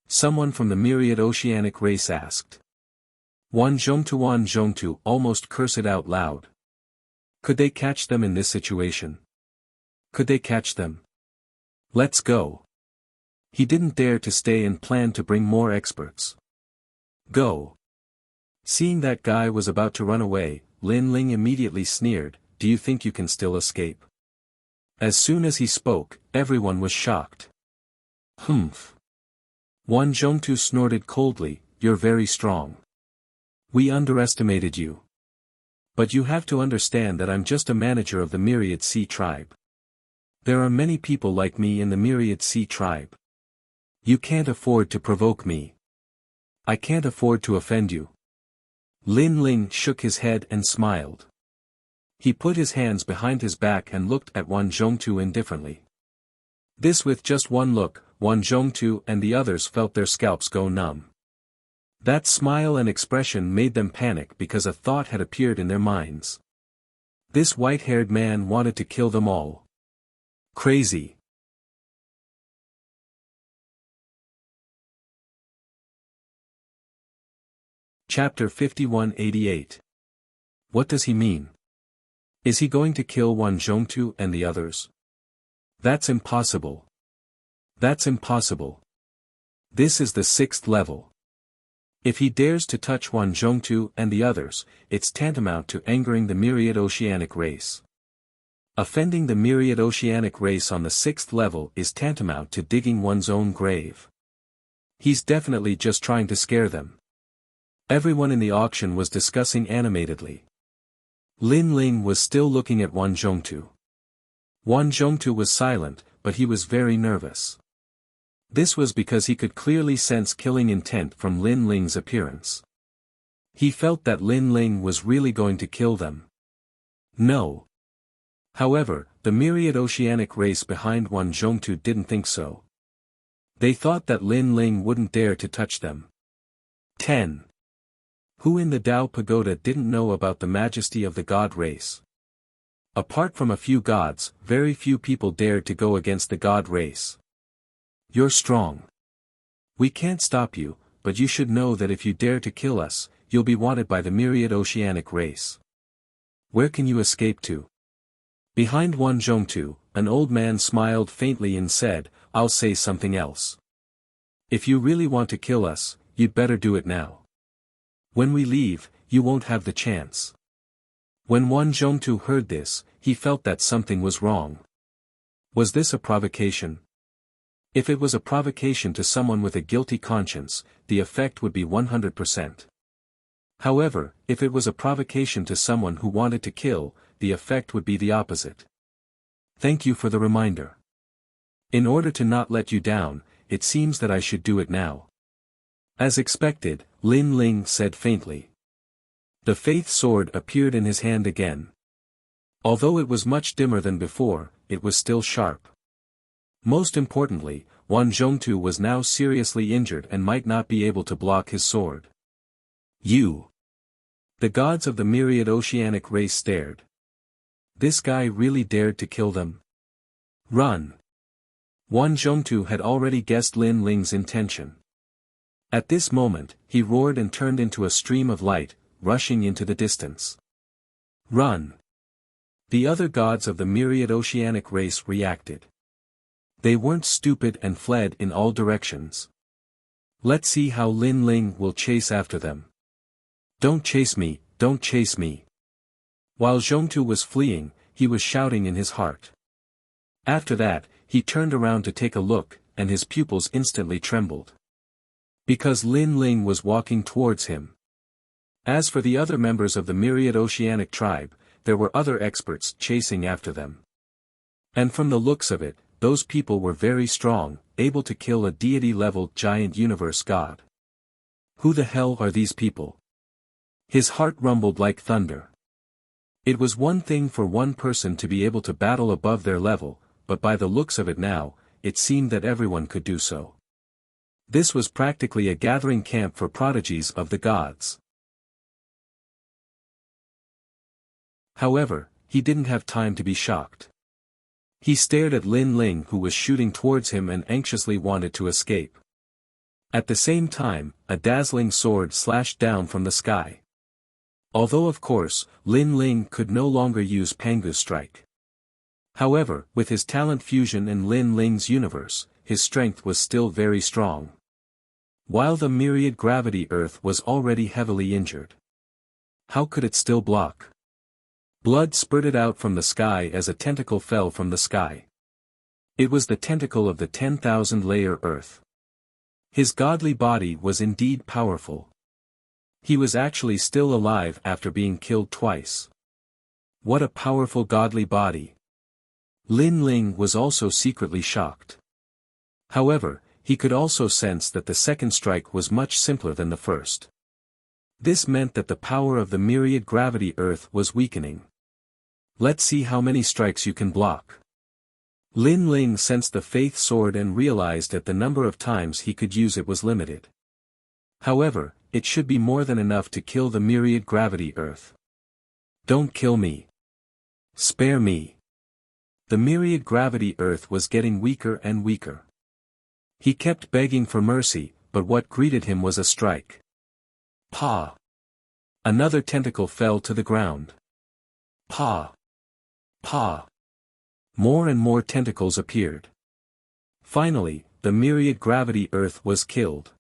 Speaker 1: Someone from the myriad oceanic race asked. Wan Zhongtu almost cursed out loud. Could they catch them in this situation? Could they catch them? Let's go. He didn't dare to stay and planned to bring more experts. Go. Seeing that guy was about to run away, Lin Ling immediately sneered, do you think you can still escape? As soon as he spoke, everyone was shocked. Humph. Wan Zhongtu snorted coldly, you're very strong. We underestimated you. But you have to understand that I'm just a manager of the Myriad Sea Tribe. There are many people like me in the Myriad Sea Tribe. You can't afford to provoke me. I can't afford to offend you. Lin Ling shook his head and smiled. He put his hands behind his back and looked at Wan Zhongtu indifferently. This with just one look, Wan Zhongtu and the others felt their scalps go numb. That smile and expression made them panic because a thought had appeared in their minds. This white-haired man wanted to kill them all. Crazy. Chapter 5188. What does he mean? Is he going to kill Wan Zhongtu and the others? That's impossible. That's impossible. This is the 6th level. If he dares to touch Wan Zhongtu and the others, it's tantamount to angering the myriad oceanic race. Offending the myriad oceanic race on the 6th level is tantamount to digging one's own grave. He's definitely just trying to scare them. Everyone in the auction was discussing animatedly. Lin Ling was still looking at Wan Zhongtu. Wan Zhongtu was silent, but he was very nervous. This was because he could clearly sense killing intent from Lin Ling's appearance. He felt that Lin Ling was really going to kill them. No. However, the myriad oceanic race behind Wan Zhongtu didn't think so. They thought that Lin Ling wouldn't dare to touch them. 10. Who in the Tao Pagoda didn't know about the majesty of the god race? Apart from a few gods, very few people dared to go against the god race. You're strong. We can't stop you, but you should know that if you dare to kill us, you'll be wanted by the myriad oceanic race. Where can you escape to? Behind Wan Zhongtu, an old man smiled faintly and said, I'll say something else. If you really want to kill us, you'd better do it now. When we leave, you won't have the chance. When Wan Zhongtu heard this, he felt that something was wrong. Was this a provocation? If it was a provocation to someone with a guilty conscience, the effect would be 100%. However, if it was a provocation to someone who wanted to kill, the effect would be the opposite. Thank you for the reminder. In order to not let you down, it seems that I should do it now. As expected, Lin Ling said faintly. The faith sword appeared in his hand again. Although it was much dimmer than before, it was still sharp. Most importantly, Wan Zhongtu was now seriously injured and might not be able to block his sword. You! The gods of the myriad oceanic race stared. This guy really dared to kill them? Run! Wan Zhongtu had already guessed Lin Ling's intention. At this moment, he roared and turned into a stream of light, rushing into the distance. Run! The other gods of the myriad oceanic race reacted. They weren't stupid and fled in all directions. Let's see how Lin Ling will chase after them. Don't chase me, don't chase me. While Zhongtu was fleeing, he was shouting in his heart. After that, he turned around to take a look, and his pupils instantly trembled. Because Lin Ling was walking towards him. As for the other members of the myriad oceanic tribe, there were other experts chasing after them. And from the looks of it, those people were very strong, able to kill a deity-level giant universe god. Who the hell are these people? His heart rumbled like thunder. It was one thing for one person to be able to battle above their level, but by the looks of it now, it seemed that everyone could do so. This was practically a gathering camp for prodigies of the gods. However, he didn't have time to be shocked. He stared at Lin Ling, who was shooting towards him and anxiously wanted to escape. At the same time, a dazzling sword slashed down from the sky. Although of course, Lin Ling could no longer use Pangu strike. However, with his talent fusion in Lin Ling's universe, his strength was still very strong. While the myriad gravity Earth was already heavily injured. How could it still block? Blood spurted out from the sky as a tentacle fell from the sky. It was the tentacle of the 10,000-layer Earth. His godly body was indeed powerful. He was actually still alive after being killed twice. What a powerful godly body. Lin Ling was also secretly shocked. However, he could also sense that the second strike was much simpler than the first. This meant that the power of the myriad gravity Earth was weakening. Let's see how many strikes you can block. Lin Ling sensed the faith sword and realized that the number of times he could use it was limited. However, it should be more than enough to kill the myriad gravity Earth. Don't kill me. Spare me. The myriad gravity Earth was getting weaker and weaker. He kept begging for mercy, but what greeted him was a strike. Pa! Another tentacle fell to the ground. Pa! Pa! More and more tentacles appeared. Finally, the myriad gravity Earth was killed.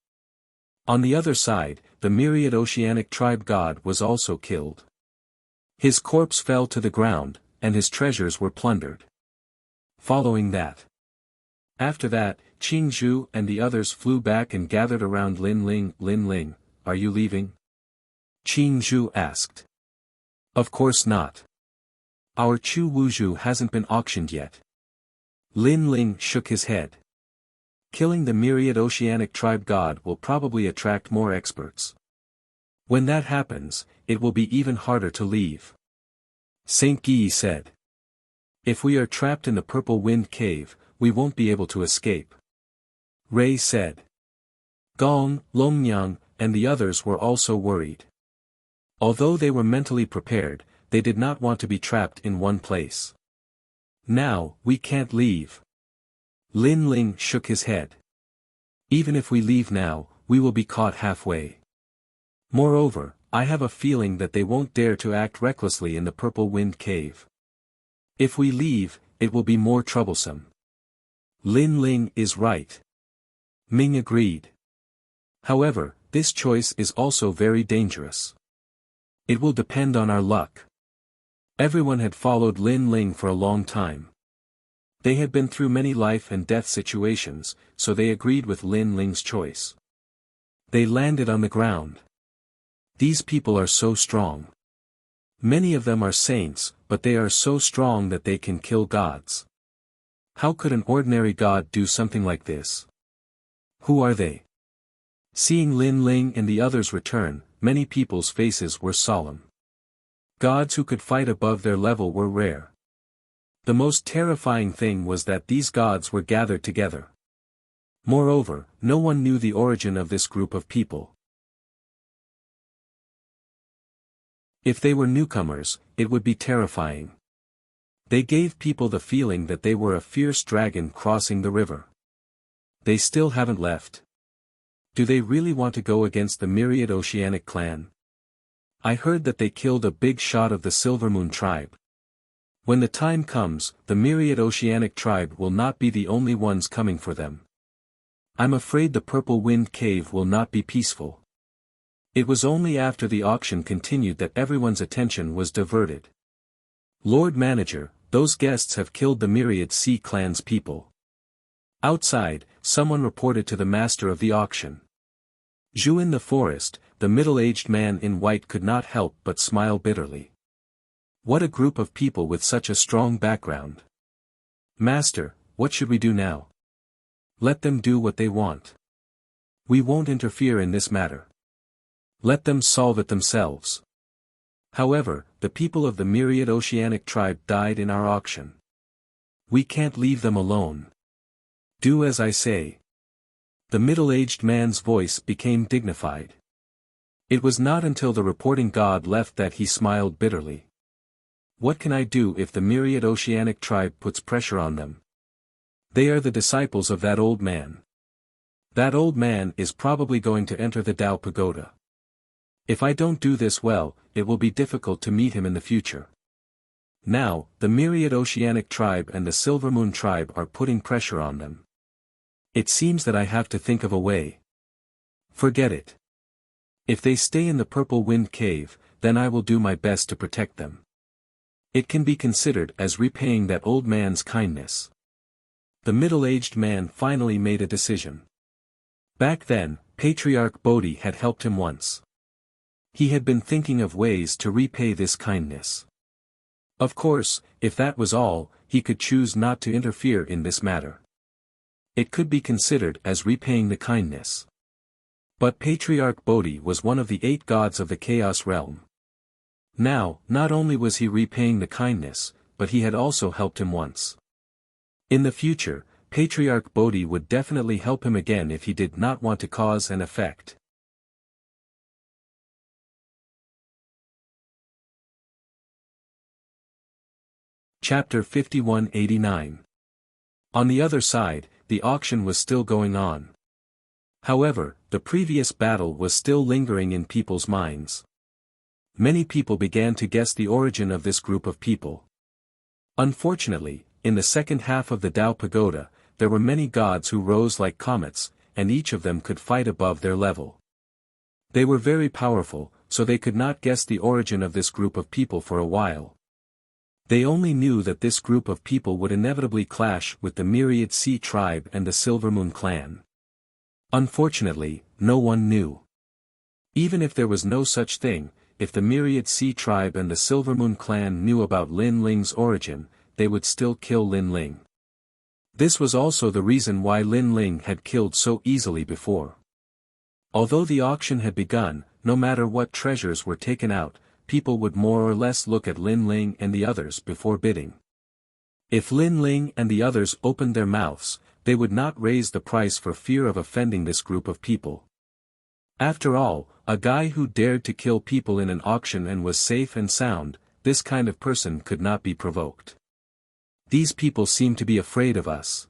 Speaker 1: On the other side, the myriad oceanic tribe god was also killed. His corpse fell to the ground, and his treasures were plundered. Following that. After that, Qing Zhu and the others flew back and gathered around Lin Ling. Lin Ling, are you leaving? Qing Zhu asked. Of course not. Our Chu Wuzhu hasn't been auctioned yet. Lin Ling shook his head. Killing the myriad oceanic tribe god will probably attract more experts. When that happens, it will be even harder to leave. Saint Guy said. If we are trapped in the Purple Wind Cave, we won't be able to escape. Ray said. Gong, Longnyang, and the others were also worried. Although they were mentally prepared, they did not want to be trapped in one place. Now, we can't leave. Lin Ling shook his head. Even if we leave now, we will be caught halfway. Moreover, I have a feeling that they won't dare to act recklessly in the Purple Wind Cave. If we leave, it will be more troublesome. Lin Ling is right. Ming agreed. However, this choice is also very dangerous. It will depend on our luck. Everyone had followed Lin Ling for a long time. They had been through many life and death situations, so they agreed with Lin Ling's choice. They landed on the ground. These people are so strong. Many of them are saints, but they are so strong that they can kill gods. How could an ordinary god do something like this? Who are they? Seeing Lin Ling and the others return, many people's faces were solemn. Gods who could fight above their level were rare. The most terrifying thing was that these gods were gathered together. Moreover, no one knew the origin of this group of people. If they were newcomers, it would be terrifying. They gave people the feeling that they were a fierce dragon crossing the river. They still haven't left. Do they really want to go against the myriad oceanic clan? I heard that they killed a big shot of the Silvermoon tribe. When the time comes, the myriad oceanic tribe will not be the only ones coming for them. I'm afraid the Purple Wind Cave will not be peaceful. It was only after the auction continued that everyone's attention was diverted. Lord Manager, those guests have killed the myriad Sea Clan's people. Outside, someone reported to the master of the auction. Zhu in the forest, the middle-aged man in white could not help but smile bitterly. What a group of people with such a strong background. Master, what should we do now? Let them do what they want. We won't interfere in this matter. Let them solve it themselves. However, the people of the myriad oceanic tribe died in our auction. We can't leave them alone. Do as I say. The middle-aged man's voice became dignified. It was not until the reporting god left that he smiled bitterly. What can I do if the myriad oceanic tribe puts pressure on them? They are the disciples of that old man. That old man is probably going to enter the Tao Pagoda. If I don't do this well, it will be difficult to meet him in the future. Now, the myriad oceanic tribe and the Silver Moon tribe are putting pressure on them. It seems that I have to think of a way. Forget it. If they stay in the Purple Wind Cave, then I will do my best to protect them. It can be considered as repaying that old man's kindness. The middle-aged man finally made a decision. Back then, Patriarch Bodhi had helped him once. He had been thinking of ways to repay this kindness. Of course, if that was all, he could choose not to interfere in this matter. It could be considered as repaying the kindness. But Patriarch Bodhi was one of the 8 gods of the Chaos Realm. Now, not only was he repaying the kindness, but he had also helped him once. In the future, Patriarch Bodhi would definitely help him again if he did not want to cause an effect. Chapter 5189. On the other side, the auction was still going on. However, the previous battle was still lingering in people's minds. Many people began to guess the origin of this group of people. Unfortunately, in the second half of the Tao Pagoda, there were many gods who rose like comets, and each of them could fight above their level. They were very powerful, so they could not guess the origin of this group of people for a while. They only knew that this group of people would inevitably clash with the Myriad Sea tribe and the Silver Moon clan. Unfortunately, no one knew. Even if there was no such thing, if the Myriad Sea tribe and the Silver Moon clan knew about Lin Ling's origin, they would still kill Lin Ling. This was also the reason why Lin Ling had killed so easily before. Although the auction had begun, no matter what treasures were taken out, people would more or less look at Lin Ling and the others before bidding. If Lin Ling and the others opened their mouths, they would not raise the price for fear of offending this group of people. After all, a guy who dared to kill people in an auction and was safe and sound, this kind of person could not be provoked. These people seem to be afraid of us.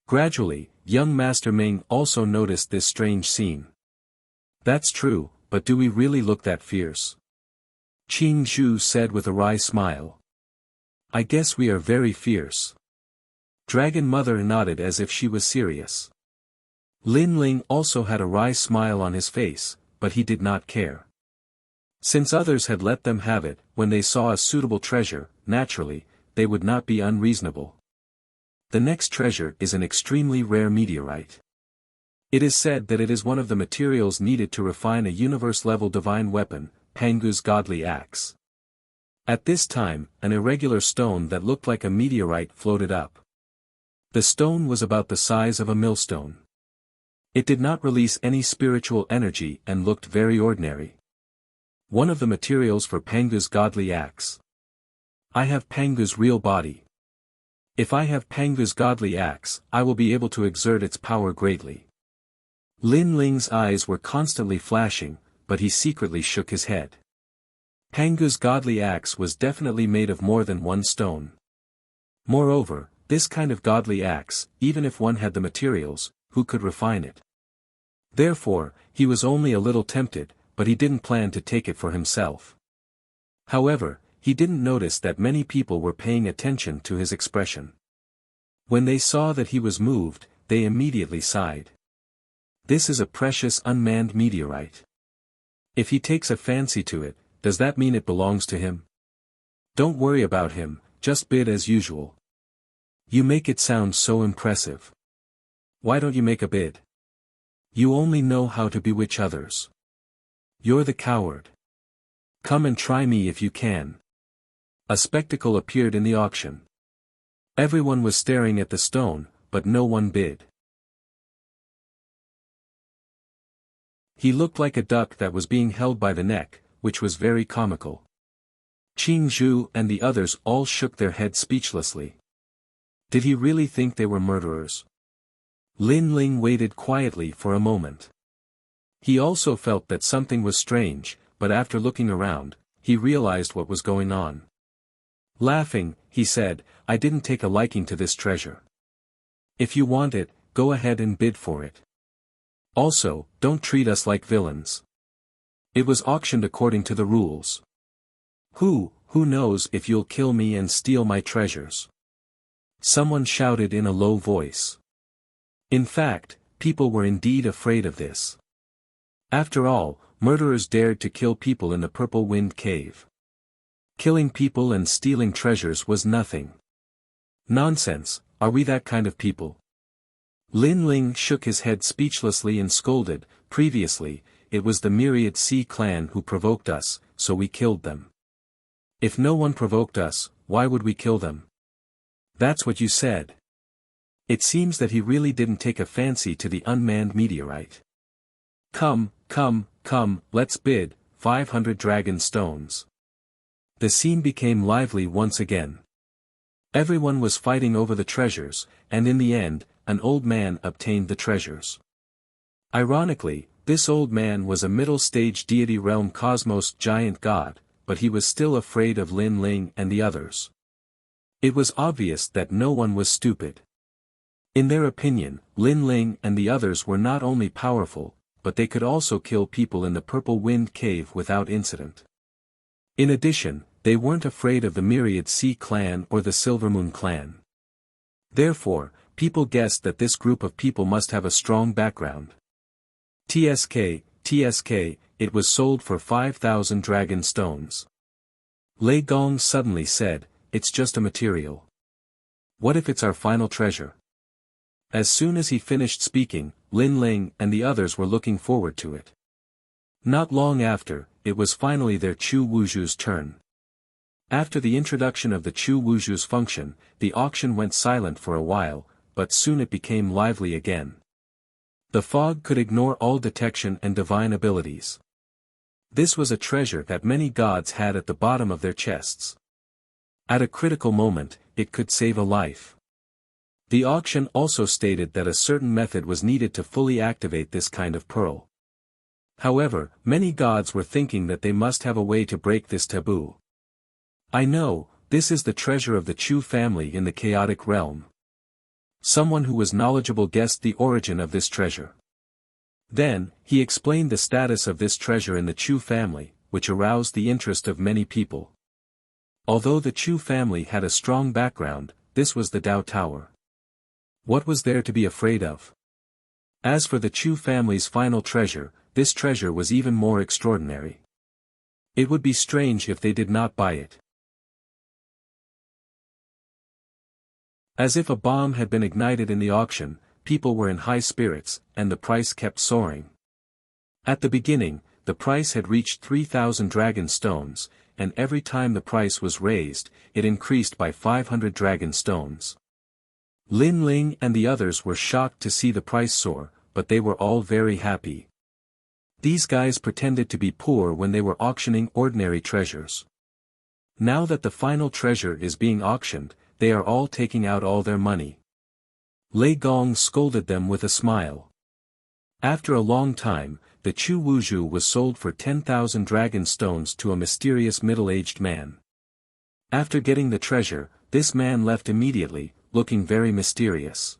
Speaker 1: Gradually, young Master Ming also noticed this strange scene. That's true, but do we really look that fierce? Qing Zhu said with a wry smile. I guess we are very fierce. Dragon Mother nodded as if she was serious. Lin Ling also had a wry smile on his face, but he did not care. Since others had let them have it, when they saw a suitable treasure, naturally, they would not be unreasonable. The next treasure is an extremely rare meteorite. It is said that it is one of the materials needed to refine a universe-level divine weapon, Pangu's godly axe. At this time, an irregular stone that looked like a meteorite floated up. The stone was about the size of a millstone. It did not release any spiritual energy and looked very ordinary. One of the materials for Pangu's godly axe. I have Pangu's real body. If I have Pangu's godly axe, I will be able to exert its power greatly. Lin Ling's eyes were constantly flashing, but he secretly shook his head. Pangu's godly axe was definitely made of more than one stone. Moreover, this kind of godly axe, even if one had the materials, who could refine it? Therefore, he was only a little tempted, but he didn't plan to take it for himself. However, he didn't notice that many people were paying attention to his expression. When they saw that he was moved, they immediately sighed. This is a precious unmanned meteorite. If he takes a fancy to it, does that mean it belongs to him? Don't worry about him, just bid as usual. You make it sound so impressive. Why don't you make a bid? You only know how to bewitch others. You're the coward. Come and try me if you can. A spectacle appeared in the auction. Everyone was staring at the stone, but no one bid. He looked like a duck that was being held by the neck, which was very comical. Qing Zhu and the others all shook their heads speechlessly. Did he really think they were murderers? Lin Ling waited quietly for a moment. He also felt that something was strange, but after looking around, he realized what was going on. Laughing, he said, I didn't take a liking to this treasure. If you want it, go ahead and bid for it. Also, don't treat us like villains. It was auctioned according to the rules. Who knows if you'll kill me and steal my treasures? Someone shouted in a low voice. In fact, people were indeed afraid of this. After all, murderers dared to kill people in the Purple Wind Cave. Killing people and stealing treasures was nothing. Nonsense, are we that kind of people? Lin Ling shook his head speechlessly and scolded, previously, it was the Myriad Sea clan who provoked us, so we killed them. If no one provoked us, why would we kill them? That's what you said. It seems that he really didn't take a fancy to the unmanned meteorite. Come, let's bid, 500 dragon stones. The scene became lively once again. Everyone was fighting over the treasures, and in the end, an old man obtained the treasures. Ironically, this old man was a middle-stage deity realm cosmos giant god, but he was still afraid of Lin Ling and the others. It was obvious that no one was stupid. In their opinion, Lin Ling and the others were not only powerful, but they could also kill people in the Purple Wind Cave without incident. In addition, they weren't afraid of the Myriad Sea clan or the Silvermoon clan. Therefore, people guessed that this group of people must have a strong background. TSK, it was sold for 5,000 dragon stones. Lei Gong suddenly said, it's just a material. What if it's our final treasure? As soon as he finished speaking, Lin Ling and the others were looking forward to it. Not long after, it was finally their Chu Wuzhu's turn. After the introduction of the Chu Wuzhu's function, the auction went silent for a while, but soon it became lively again. The fog could ignore all detection and divine abilities. This was a treasure that many gods had at the bottom of their chests. At a critical moment, it could save a life. The auction also stated that a certain method was needed to fully activate this kind of pearl. However, many gods were thinking that they must have a way to break this taboo. I know, this is the treasure of the Chu family in the chaotic realm. Someone who was knowledgeable guessed the origin of this treasure. Then, he explained the status of this treasure in the Chu family, which aroused the interest of many people. Although the Chu family had a strong background, this was the Dao Tower. What was there to be afraid of? As for the Chu family's final treasure, this treasure was even more extraordinary. It would be strange if they did not buy it. As if a bomb had been ignited in the auction, people were in high spirits, and the price kept soaring. At the beginning, the price had reached 3,000 dragon stones, and every time the price was raised, it increased by 500 dragon stones. Lin Ling and the others were shocked to see the price soar, but they were all very happy. These guys pretended to be poor when they were auctioning ordinary treasures. Now that the final treasure is being auctioned, they are all taking out all their money. Lei Gong scolded them with a smile. After a long time, the Chu Wuzhu was sold for 10,000 dragon stones to a mysterious middle-aged man. After getting the treasure, this man left immediately, looking very mysterious.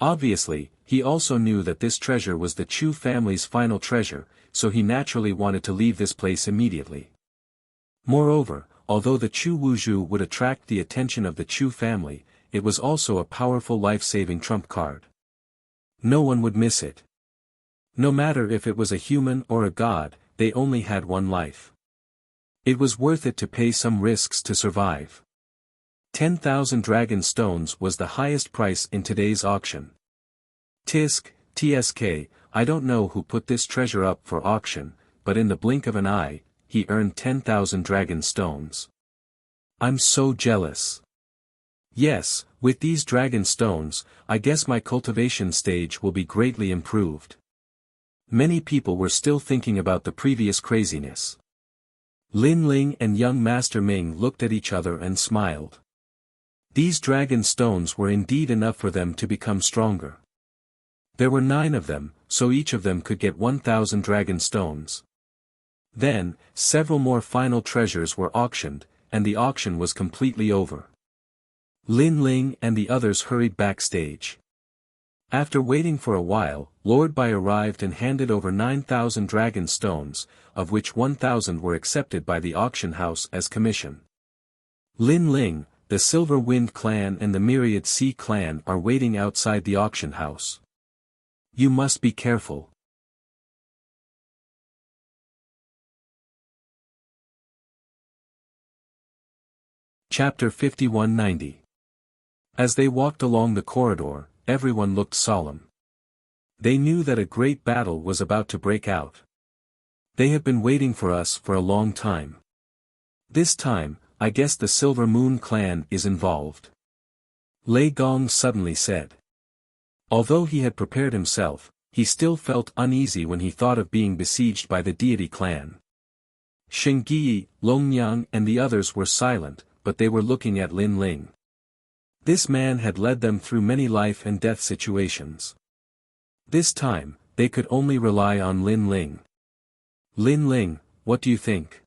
Speaker 1: Obviously, he also knew that this treasure was the Chu family's final treasure, so he naturally wanted to leave this place immediately. Moreover, although the Chu Wuzhu would attract the attention of the Chu family, it was also a powerful life-saving trump card. No one would miss it. No matter if it was a human or a god, they only had one life. It was worth it to pay some risks to survive. 10,000 dragon stones was the highest price in today's auction. TSK, I don't know who put this treasure up for auction, but in the blink of an eye, he earned 10,000 dragon stones. I'm so jealous. Yes, with these dragon stones, I guess my cultivation stage will be greatly improved. Many people were still thinking about the previous craziness. Lin Ling and young Master Ming looked at each other and smiled. These dragon stones were indeed enough for them to become stronger. There were 9 of them, so each of them could get 1,000 dragon stones. Then, several more final treasures were auctioned, and the auction was completely over. Lin Ling and the others hurried backstage. After waiting for a while, Lord Bai arrived and handed over 9,000 dragon stones, of which 1,000 were accepted by the auction house as commission. Lin Ling, the Silver Wind clan and the Myriad Sea clan are waiting outside the auction house. You must be careful. Chapter 5190. As they walked along the corridor, everyone looked solemn. They knew that a great battle was about to break out. They have been waiting for us for a long time. This time, I guess the Silver Moon clan is involved. Lei Gong suddenly said. Although he had prepared himself, he still felt uneasy when he thought of being besieged by the deity clan. Shengyi, Longyang and the others were silent, but they were looking at Lin Ling. This man had led them through many life and death situations. This time, they could only rely on Lin Ling. Lin Ling, what do you think?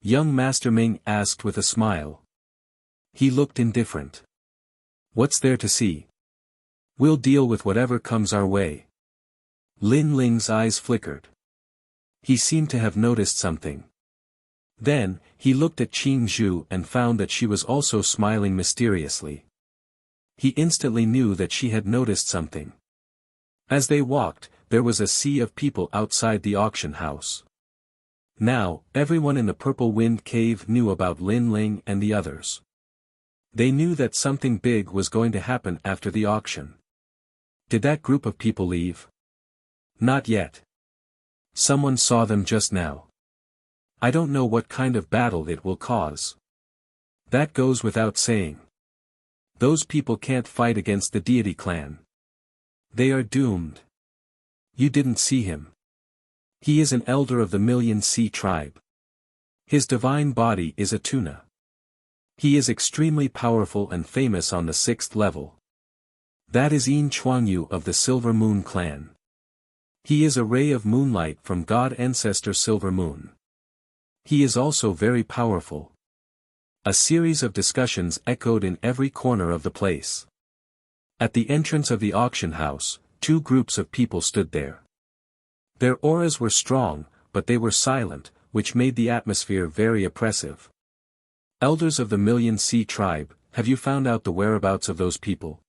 Speaker 1: Young Master Ming asked with a smile. He looked indifferent. What's there to see? We'll deal with whatever comes our way. Lin Ling's eyes flickered. He seemed to have noticed something. Then, he looked at Qing Zhu and found that she was also smiling mysteriously. He instantly knew that she had noticed something. As they walked, there was a sea of people outside the auction house. Now, everyone in the Purple Wind Cave knew about Lin Ling and the others. They knew that something big was going to happen after the auction. Did that group of people leave? Not yet. Someone saw them just now. I don't know what kind of battle it will cause. That goes without saying. Those people can't fight against the deity clan. They are doomed. You didn't see him. He is an elder of the Million Sea tribe. His divine body is a tuna. He is extremely powerful and famous on the 6th level. That is Yin Chuangyu of the Silver Moon clan. He is a ray of moonlight from God Ancestor Silver Moon. He is also very powerful. A series of discussions echoed in every corner of the place. At the entrance of the auction house, 2 groups of people stood there. Their auras were strong, but they were silent, which made the atmosphere very oppressive. Elders of the Million Sea tribe, have you found out the whereabouts of those people?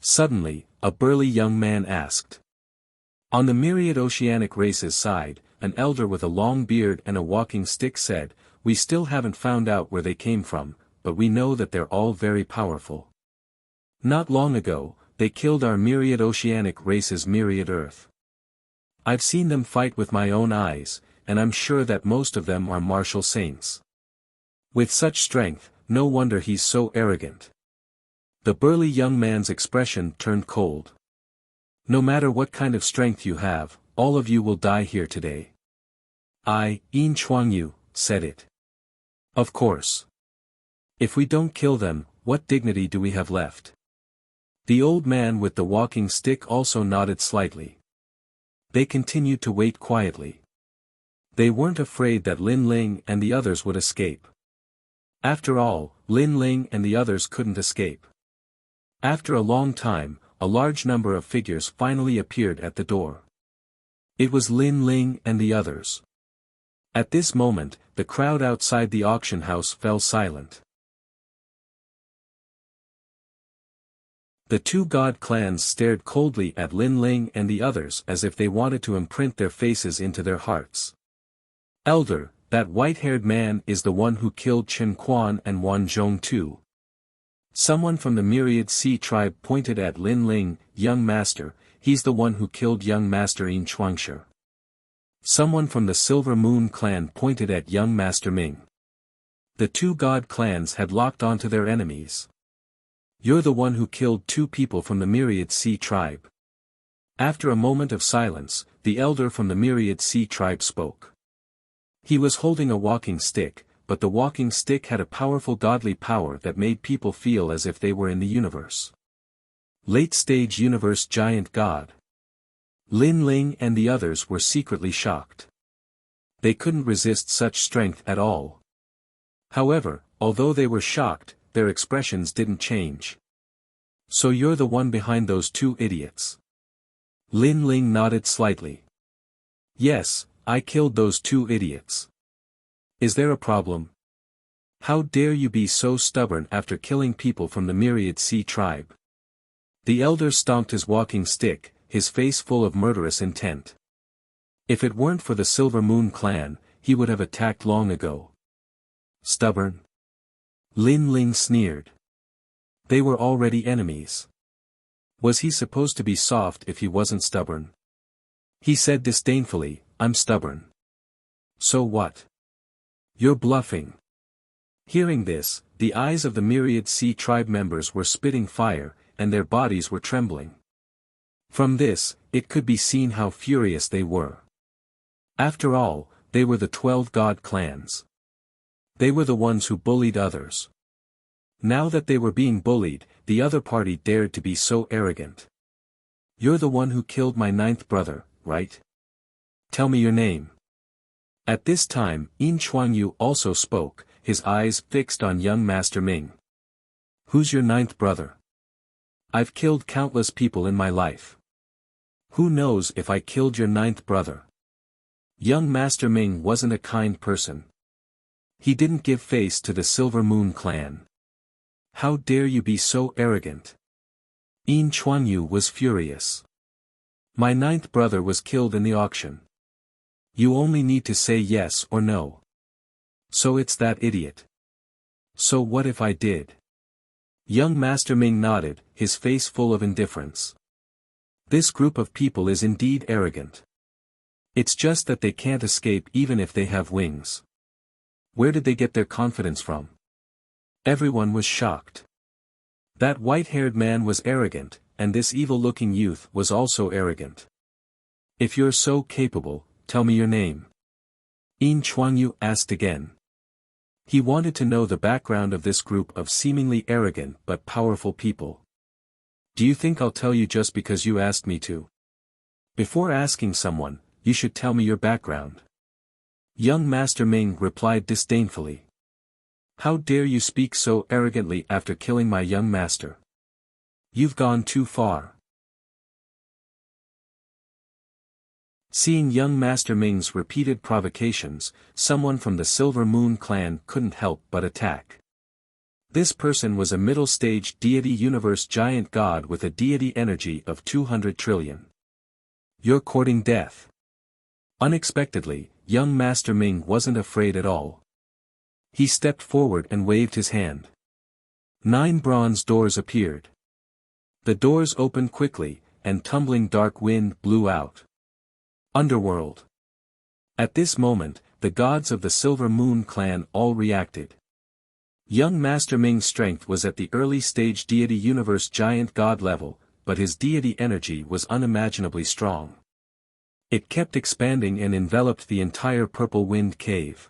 Speaker 1: Suddenly, a burly young man asked. On the Myriad Oceanic Race's side, an elder with a long beard and a walking stick said, we still haven't found out where they came from, but we know that they're all very powerful. Not long ago, they killed our Myriad Oceanic Race's Myriad Earth. I've seen them fight with my own eyes, and I'm sure that most of them are martial saints. With such strength, no wonder he's so arrogant. The burly young man's expression turned cold. No matter what kind of strength you have, all of you will die here today. Yin Chuangyu, said it. Of course. If we don't kill them, what dignity do we have left? The old man with the walking stick also nodded slightly. They continued to wait quietly. They weren't afraid that Lin Ling and the others would escape. After all, Lin Ling and the others couldn't escape. After a long time, a large number of figures finally appeared at the door. It was Lin Ling and the others. At this moment, the crowd outside the auction house fell silent. The 2 god clans stared coldly at Lin Ling and the others as if they wanted to imprint their faces into their hearts. Elder, that white-haired man is the one who killed Chen Quan and Wan Zhong too. Someone from the Myriad Sea tribe pointed at Lin Ling, young master, he's the one who killed young Master Yin Chuangshi. Someone from the Silver Moon clan pointed at young Master Ming. The two god clans had locked onto their enemies. You're the one who killed two people from the Myriad Sea tribe. After a moment of silence, the elder from the Myriad Sea tribe spoke. He was holding a walking stick, but the walking stick had a powerful godly power that made people feel as if they were in the universe. Late-stage universe giant god. Lin Ling and the others were secretly shocked. They couldn't resist such strength at all. However, although they were shocked, their expressions didn't change. So you're the one behind those two idiots. Lin Ling nodded slightly. Yes, I killed those two idiots. Is there a problem? How dare you be so stubborn after killing people from the Myriad Sea tribe? The elder stomped his walking stick, his face full of murderous intent. If it weren't for the Silver Moon clan, he would have attacked long ago. Stubborn? Lin Ling sneered. They were already enemies. Was he supposed to be soft if he wasn't stubborn? He said disdainfully, I'm stubborn. So what? You're bluffing. Hearing this, the eyes of the Myriad Sea tribe members were spitting fire, and their bodies were trembling. From this, it could be seen how furious they were. After all, they were the 12 god clans. They were the ones who bullied others. Now that they were being bullied, the other party dared to be so arrogant. You're the one who killed my 9th brother, right? Tell me your name. At this time, Yin Chuangyu also spoke, his eyes fixed on young Master Ming. Who's your 9th brother? I've killed countless people in my life. Who knows if I killed your 9th brother? Young Master Ming wasn't a kind person. He didn't give face to the Silver Moon clan. How dare you be so arrogant? Yin Chuangyu was furious. My 9th brother was killed in the auction. You only need to say yes or no. So it's that idiot. So what if I did? Young Master Ming nodded, his face full of indifference. This group of people is indeed arrogant. It's just that they can't escape even if they have wings. Where did they get their confidence from? Everyone was shocked. That white-haired man was arrogant, and this evil-looking youth was also arrogant. If you're so capable, tell me your name. Yin Chuangyu asked again. He wanted to know the background of this group of seemingly arrogant but powerful people. Do you think I'll tell you just because you asked me to? Before asking someone, you should tell me your background. Young Master Ming replied disdainfully. How dare you speak so arrogantly after killing my young master? You've gone too far. Seeing young Master Ming's repeated provocations, someone from the Silver Moon clan couldn't help but attack. This person was a middle-stage deity universe giant god with a deity energy of 200 trillion. You're courting death. Unexpectedly, young Master Ming wasn't afraid at all. He stepped forward and waved his hand. 9 bronze doors appeared. The doors opened quickly, and tumbling dark wind blew out. Underworld. At this moment, the gods of the Silver Moon clan all reacted. Young Master Ming's strength was at the early-stage deity universe giant god level, but his deity energy was unimaginably strong. It kept expanding and enveloped the entire Purple Wind Cave.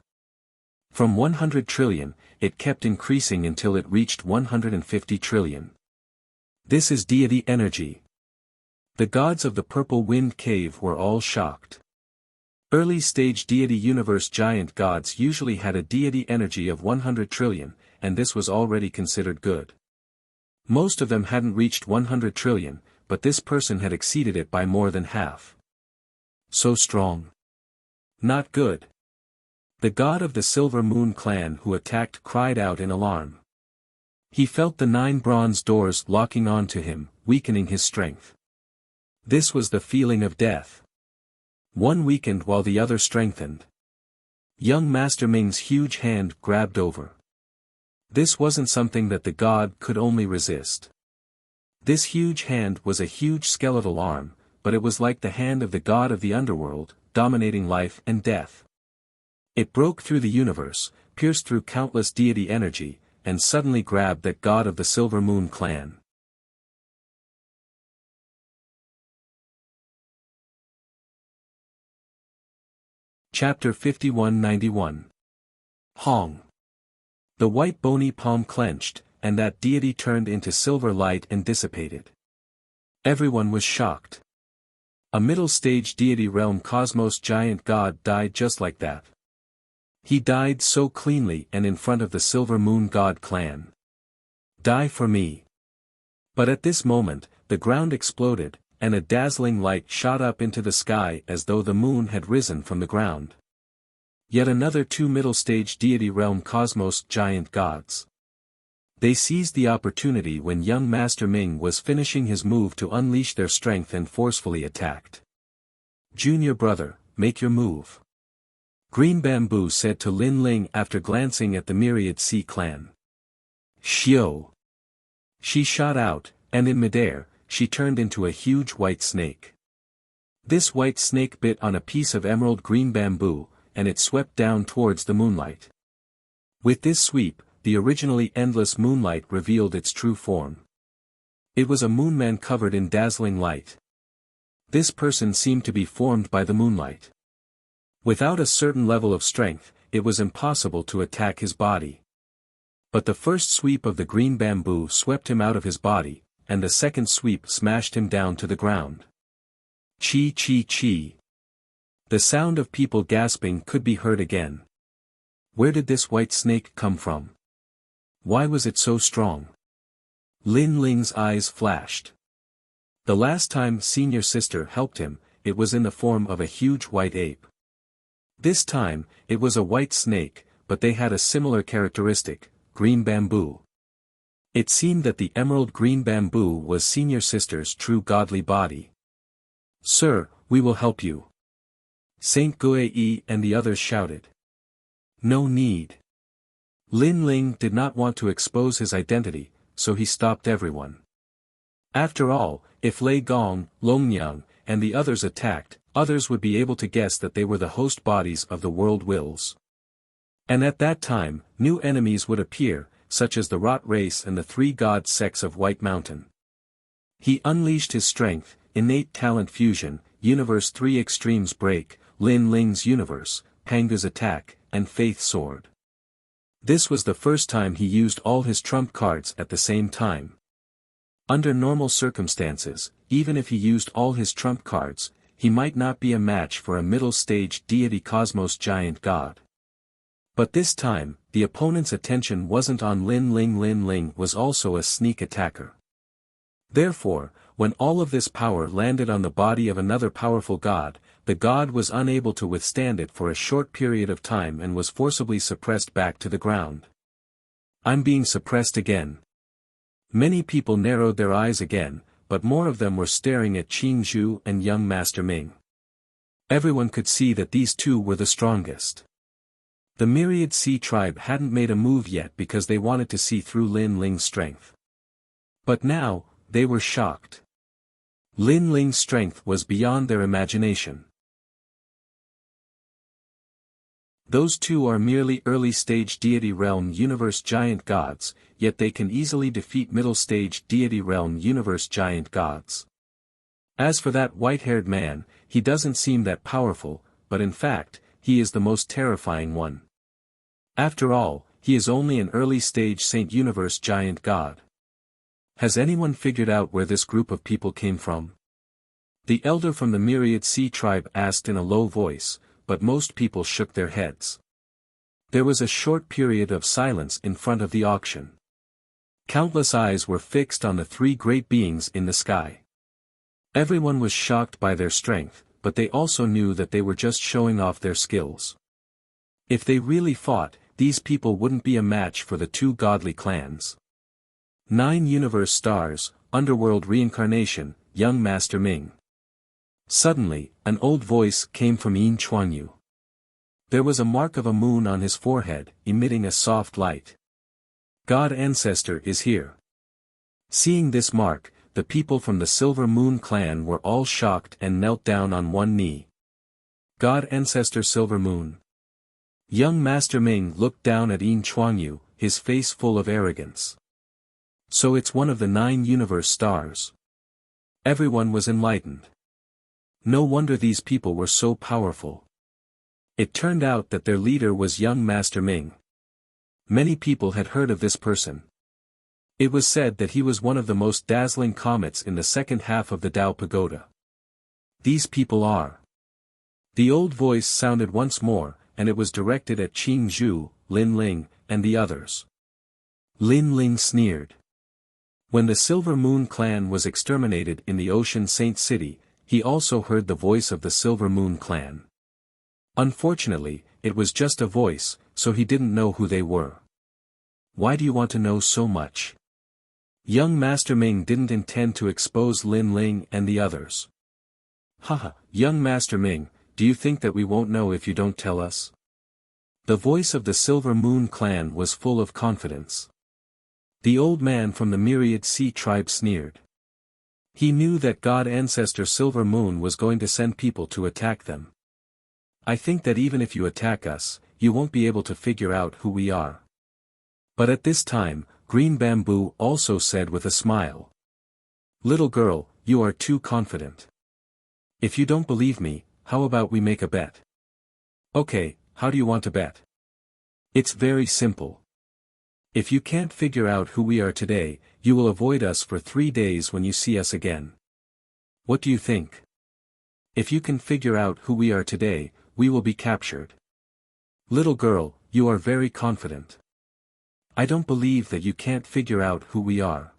Speaker 1: From 100 trillion, it kept increasing until it reached 150 trillion. This is deity energy. The gods of the Purple Wind Cave were all shocked. Early-stage deity universe giant gods usually had a deity energy of 100 trillion, and this was already considered good. Most of them hadn't reached 100 trillion, but this person had exceeded it by more than half. So strong. Not good. The god of the Silver Moon clan who attacked cried out in alarm. He felt the 9 bronze doors locking onto him, weakening his strength. This was the feeling of death. One weakened while the other strengthened. Young Master Ming's huge hand grabbed over. This wasn't something that the god could only resist. This huge hand was a huge skeletal arm, but it was like the hand of the god of the underworld, dominating life and death. It broke through the universe, pierced through countless deity energy, and suddenly grabbed that god of the Silver Moon clan. Chapter 5191. Hong. The white bony palm clenched, and that deity turned into silver light and dissipated. Everyone was shocked. A middle-stage deity realm cosmos giant god died just like that. He died so cleanly and in front of the Silver Moon god clan. Die for me. But at this moment, the ground exploded, and a dazzling light shot up into the sky as though the moon had risen from the ground. Yet another two middle-stage deity realm cosmos giant gods. They seized the opportunity when young Master Ming was finishing his move to unleash their strength and forcefully attacked. Junior brother, make your move. Green Bamboo said to Lin Ling after glancing at the Myriad Sea clan. Xiao. She shot out, and in midair, she turned into a huge white snake. This white snake bit on a piece of emerald green bamboo, and it swept down towards the moonlight. With this sweep, the originally endless moonlight revealed its true form. It was a moonman covered in dazzling light. This person seemed to be formed by the moonlight. Without a certain level of strength, it was impossible to attack his body. But the first sweep of the green bamboo swept him out of his body, and the second sweep smashed him down to the ground. Chi chi chi. The sound of people gasping could be heard again. Where did this white snake come from? Why was it so strong? Lin Ling's eyes flashed. The last time senior sister helped him, it was in the form of a huge white ape. This time, it was a white snake, but they had a similar characteristic, green bamboo. It seemed that the emerald green bamboo was senior sister's true godly body. Sir, we will help you. Saint Guai and the others shouted. No need. Lin Ling did not want to expose his identity, so he stopped everyone. After all, if Lei Gong, Longyang, and the others attacked, others would be able to guess that they were the host bodies of the world wills. And at that time, new enemies would appear, such as the Rot race and the three god sects of White Mountain. He unleashed his strength, innate talent fusion, Universe 3 Extremes Break, Lin Ling's Universe, Panga's Attack, and Faith Sword. This was the first time he used all his trump cards at the same time. Under normal circumstances, even if he used all his trump cards, he might not be a match for a middle-stage deity cosmos giant god. But this time, the opponent's attention wasn't on Lin Ling. Lin Ling was also a sneak attacker. Therefore, when all of this power landed on the body of another powerful god, the god was unable to withstand it for a short period of time and was forcibly suppressed back to the ground. I'm being suppressed again. Many people narrowed their eyes again, but more of them were staring at Qing Zhu and young Master Ming. Everyone could see that these two were the strongest. The Myriad Sea tribe hadn't made a move yet because they wanted to see through Lin Ling's strength. But now, they were shocked. Lin Ling's strength was beyond their imagination. Those two are merely early-stage deity realm universe giant gods, yet they can easily defeat middle-stage deity realm universe giant gods. As for that white-haired man, he doesn't seem that powerful, but in fact, he is the most terrifying one. After all, he is only an early-stage Saint Universe giant god. Has anyone figured out where this group of people came from? The elder from the Myriad Sea tribe asked in a low voice, but most people shook their heads. There was a short period of silence in front of the auction. Countless eyes were fixed on the three great beings in the sky. Everyone was shocked by their strength, but they also knew that they were just showing off their skills. If they really fought, these people wouldn't be a match for the two godly clans. 9 Universe Stars, Underworld Reincarnation, Young Master Ming. Suddenly, an old voice came from Yin Chuanyu. There was a mark of a moon on his forehead, emitting a soft light. God Ancestor is here. Seeing this mark, the people from the Silver Moon clan were all shocked and knelt down on one knee. God Ancestor Silver Moon. Young Master Ming looked down at Yin Chuangyu, his face full of arrogance. So it's one of the 9 universe stars. Everyone was enlightened. No wonder these people were so powerful. It turned out that their leader was young Master Ming. Many people had heard of this person. It was said that he was one of the most dazzling comets in the second half of the Tao Pagoda. These people are. The old voice sounded once more, and it was directed at Qing Zhu, Lin Ling, and the others. Lin Ling sneered. When the Silver Moon clan was exterminated in the Ocean Saint City, he also heard the voice of the Silver Moon clan. Unfortunately, it was just a voice, so he didn't know who they were. Why do you want to know so much? Young Master Ming didn't intend to expose Lin Ling and the others. Haha, young Master Ming, do you think that we won't know if you don't tell us? The voice of the Silver Moon clan was full of confidence. The old man from the Myriad Sea tribe sneered. He knew that God Ancestor Silver Moon was going to send people to attack them. I think that even if you attack us, you won't be able to figure out who we are. But at this time, Green Bamboo also said with a smile. Little girl, you are too confident. If you don't believe me, how about we make a bet? Okay, how do you want to bet? It's very simple. If you can't figure out who we are today, you will avoid us for 3 days when you see us again. What do you think? If you can figure out who we are today, we will be captured. Little girl, you are very confident. I don't believe that you can't figure out who we are.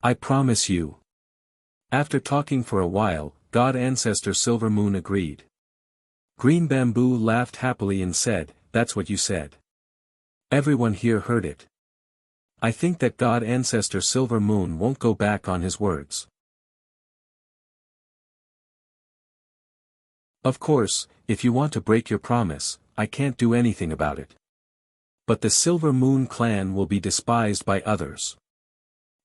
Speaker 1: I promise you. After talking for a while, God Ancestor Silver Moon agreed. Green Bamboo laughed happily and said, "That's what you said." Everyone here heard it. I think that God Ancestor Silver Moon won't go back on his words. Of course, if you want to break your promise, I can't do anything about it. But the Silver Moon clan will be despised by others.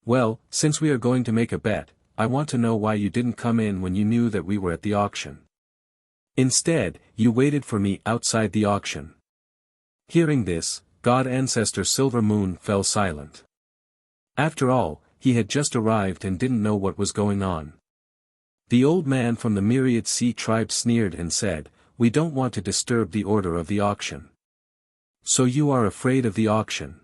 Speaker 1: Well, since we are going to make a bet, I want to know why you didn't come in when you knew that we were at the auction. Instead, you waited for me outside the auction. Hearing this, God Ancestor Silver Moon fell silent. After all, he had just arrived and didn't know what was going on. The old man from the Myriad Sea tribe sneered and said, "We don't want to disturb the order of the auction." So you are afraid of the auction?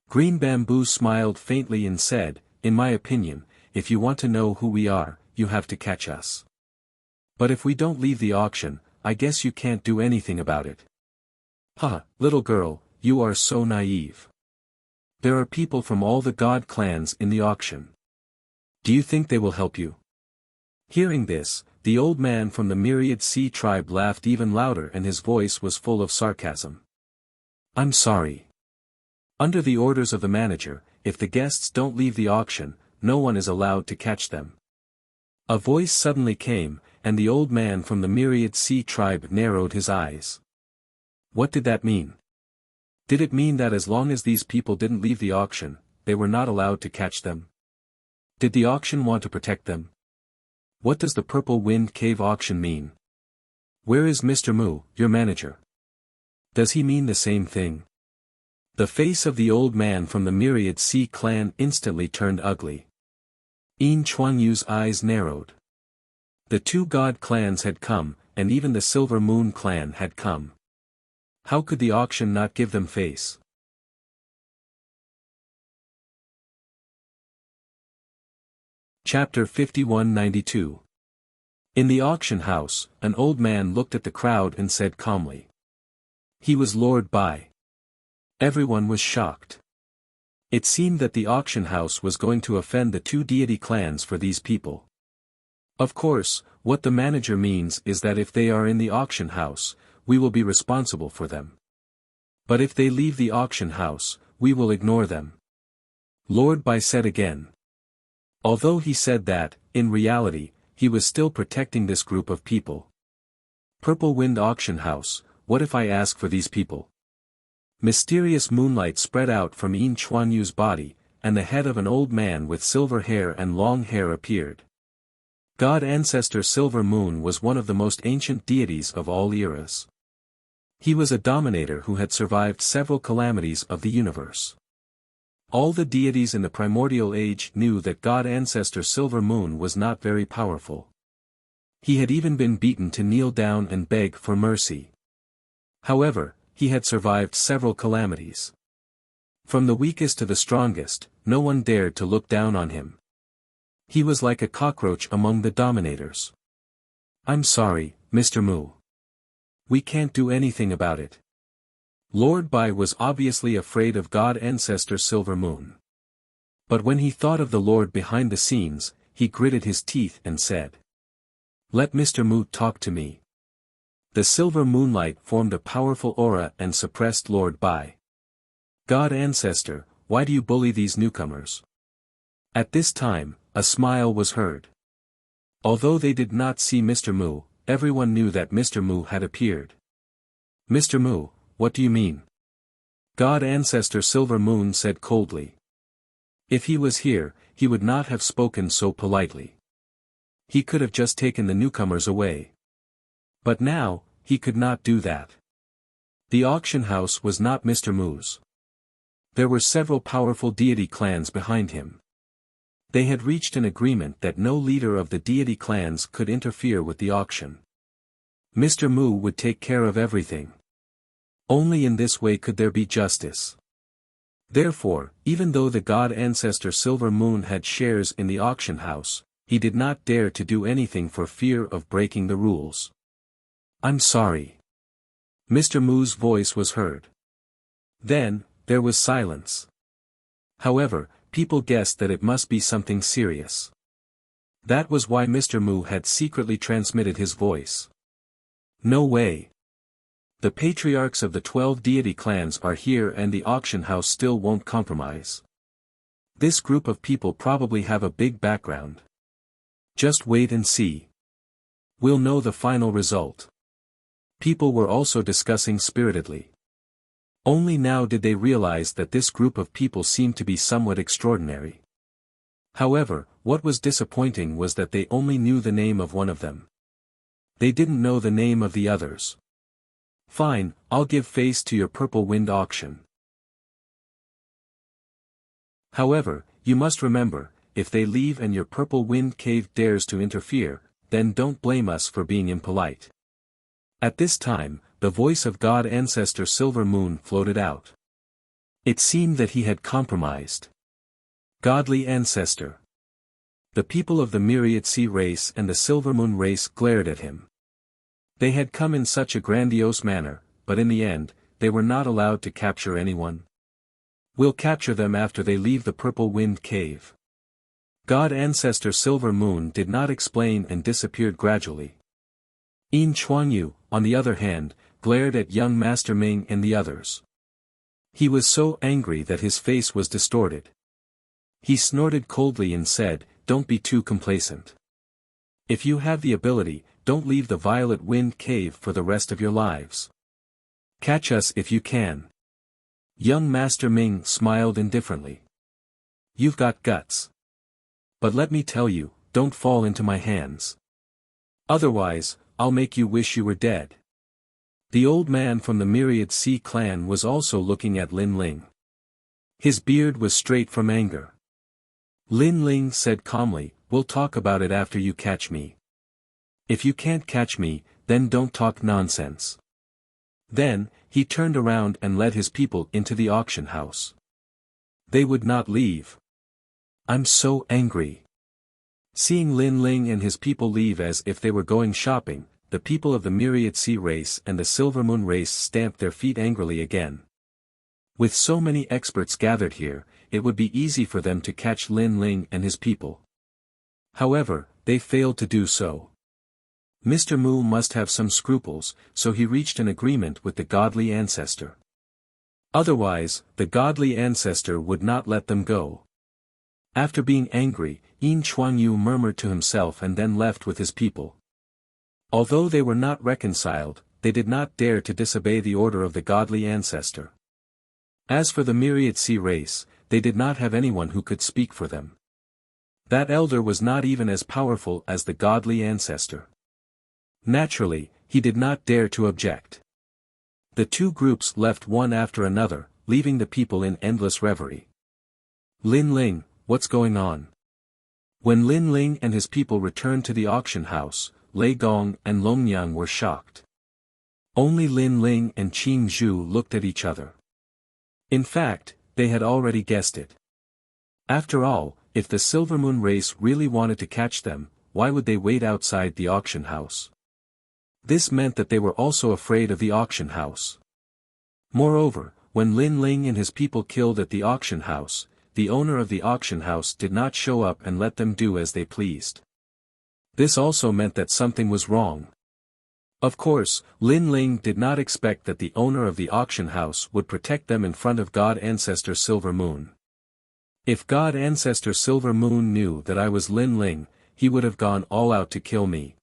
Speaker 1: Green Bamboo smiled faintly and said, "In my opinion, if you want to know who we are, you have to catch us. But if we don't leave the auction, I guess you can't do anything about it." Ha, little girl, you are so naive. There are people from all the god clans in the auction. Do you think they will help you? Hearing this, the old man from the Myriad Sea tribe laughed even louder and his voice was full of sarcasm. I'm sorry. Under the orders of the manager, if the guests don't leave the auction, no one is allowed to catch them. A voice suddenly came, and the old man from the Myriad Sea tribe narrowed his eyes. What did that mean? Did it mean that as long as these people didn't leave the auction, they were not allowed to catch them? Did the auction want to protect them? What does the Purple Wind Cave auction mean? Where is Mr. Mu, your manager? Does he mean the same thing? The face of the old man from the Myriad Sea clan instantly turned ugly. Yin Chuanyu's eyes narrowed. The 2 god clans had come, and even the Silver Moon clan had come. How could the auction not give them face? Chapter 5192. In the auction house, an old man looked at the crowd and said calmly. He was Lord Bai. Everyone was shocked. It seemed that the auction house was going to offend the 2 deity clans for these people. Of course, what the manager means is that if they are in the auction house, we will be responsible for them. But if they leave the auction house, we will ignore them. Lord Bai said again. Although he said that, in reality, he was still protecting this group of people. Purple Wind Auction House, what if I ask for these people? Mysterious moonlight spread out from Yin Chuanyu's body, and the head of an old man with silver hair and long hair appeared. God Ancestor Silver Moon was one of the most ancient deities of all eras. He was a dominator who had survived several calamities of the universe. All the deities in the primordial age knew that God Ancestor Silver Moon was not very powerful. He had even been beaten to kneel down and beg for mercy. However, he had survived several calamities. From the weakest to the strongest, no one dared to look down on him. He was like a cockroach among the dominators. "I'm sorry, Mr. Mu. We can't do anything about it." Lord Bai was obviously afraid of God Ancestor Silver Moon. But when he thought of the Lord behind the scenes, he gritted his teeth and said, "Let Mr. Mu talk to me." The silver moonlight formed a powerful aura and suppressed Lord Bai. "God Ancestor, why do you bully these newcomers?" At this time, a smile was heard. Although they did not see Mr. Mu, everyone knew that Mr. Mu had appeared. "Mr. Mu, what do you mean?" God Ancestor Silver Moon said coldly. If he was here, he would not have spoken so politely. He could have just taken the newcomers away. But now, he could not do that. The auction house was not Mr. Mu's. There were several powerful deity clans behind him. They had reached an agreement that no leader of the deity clans could interfere with the auction. Mr. Mu would take care of everything. Only in this way could there be justice. Therefore, even though the God Ancestor Silver Moon had shares in the auction house, he did not dare to do anything for fear of breaking the rules. "I'm sorry." Mr. Mu's voice was heard. Then, there was silence. However, people guessed that it must be something serious. That was why Mr. Mu had secretly transmitted his voice. "No way. The patriarchs of the 12 deity clans are here and the auction house still won't compromise. This group of people probably have a big background. Just wait and see. We'll know the final result." People were also discussing spiritedly. Only now did they realize that this group of people seemed to be somewhat extraordinary. However, what was disappointing was that they only knew the name of one of them. They didn't know the name of the others. "Fine, I'll give face to your Purple Wind auction. However, you must remember, if they leave and your Purple Wind cave dares to interfere, then don't blame us for being impolite." At this time, the voice of God Ancestor Silver Moon floated out. It seemed that he had compromised. Godly Ancestor. The people of the Myriad Sea race and the Silver Moon race glared at him. They had come in such a grandiose manner, but in the end, they were not allowed to capture anyone. "We'll capture them after they leave the Purple Wind cave." God Ancestor Silver Moon did not explain and disappeared gradually. Yin Chuanyu, on the other hand, glared at young Master Ming and the others. He was so angry that his face was distorted. He snorted coldly and said, "Don't be too complacent. If you have the ability, don't leave the Violet Wind cave for the rest of your lives. Catch us if you can." Young Master Ming smiled indifferently. "You've got guts. But let me tell you, don't fall into my hands. Otherwise, I'll make you wish you were dead." The old man from the Myriad Sea clan was also looking at Lin Ling. His beard was straight from anger. Lin Ling said calmly, "We'll talk about it after you catch me. If you can't catch me, then don't talk nonsense." Then, he turned around and led his people into the auction house. They would not leave. "I'm so angry." Seeing Lin Ling and his people leave as if they were going shopping, the people of the Myriad Sea race and the Silver Moon race stamped their feet angrily again. With so many experts gathered here, it would be easy for them to catch Lin Ling and his people. However, they failed to do so. Mr. Mu must have some scruples, so he reached an agreement with the godly ancestor. Otherwise, the godly ancestor would not let them go. After being angry, Yin Chuanyu murmured to himself and then left with his people. Although they were not reconciled, they did not dare to disobey the order of the godly ancestor. As for the Myriad Sea race, they did not have anyone who could speak for them. That elder was not even as powerful as the godly ancestor. Naturally, he did not dare to object. The two groups left one after another, leaving the people in endless reverie. Lin Ling, what's going on? When Lin Ling and his people returned to the auction house, Lei Gong and Long Yang were shocked. Only Lin Ling and Qin Zhu looked at each other. In fact, they had already guessed it. After all, if the Silver Moon race really wanted to catch them, why would they wait outside the auction house? This meant that they were also afraid of the auction house. Moreover, when Lin Ling and his people killed at the auction house, the owner of the auction house did not show up and let them do as they pleased. This also meant that something was wrong. Of course, Lin Ling did not expect that the owner of the auction house would protect them in front of God Ancestor Silver Moon. If God Ancestor Silver Moon knew that I was Lin Ling, he would have gone all out to kill me.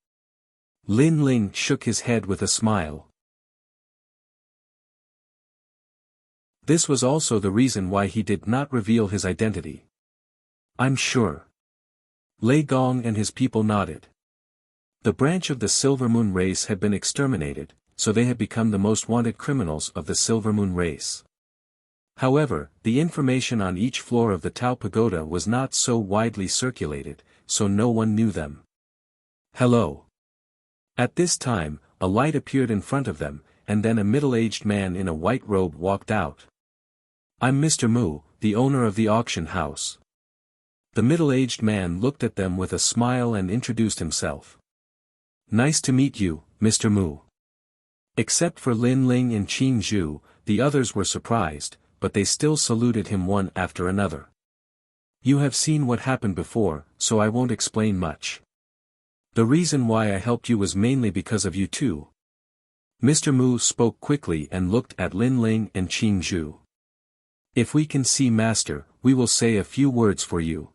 Speaker 1: Lin Ling shook his head with a smile. This was also the reason why he did not reveal his identity. I'm sure. Lei Gong and his people nodded. The branch of the Silver Moon race had been exterminated, so they had become the most wanted criminals of the Silver Moon race. However, the information on each floor of the Tao Pagoda was not so widely circulated, so no one knew them. Hello. At this time, a light appeared in front of them, and then a middle-aged man in a white robe walked out. I'm Mr. Mu, the owner of the auction house. The middle-aged man looked at them with a smile and introduced himself. Nice to meet you, Mr. Mu. Except for Lin Ling and Qin Zhu, the others were surprised, but they still saluted him one after another. You have seen what happened before, so I won't explain much. The reason why I helped you was mainly because of you too. Mr. Mu spoke quickly and looked at Lin Ling and Qin Zhu. If we can see Master, we will say a few words for you.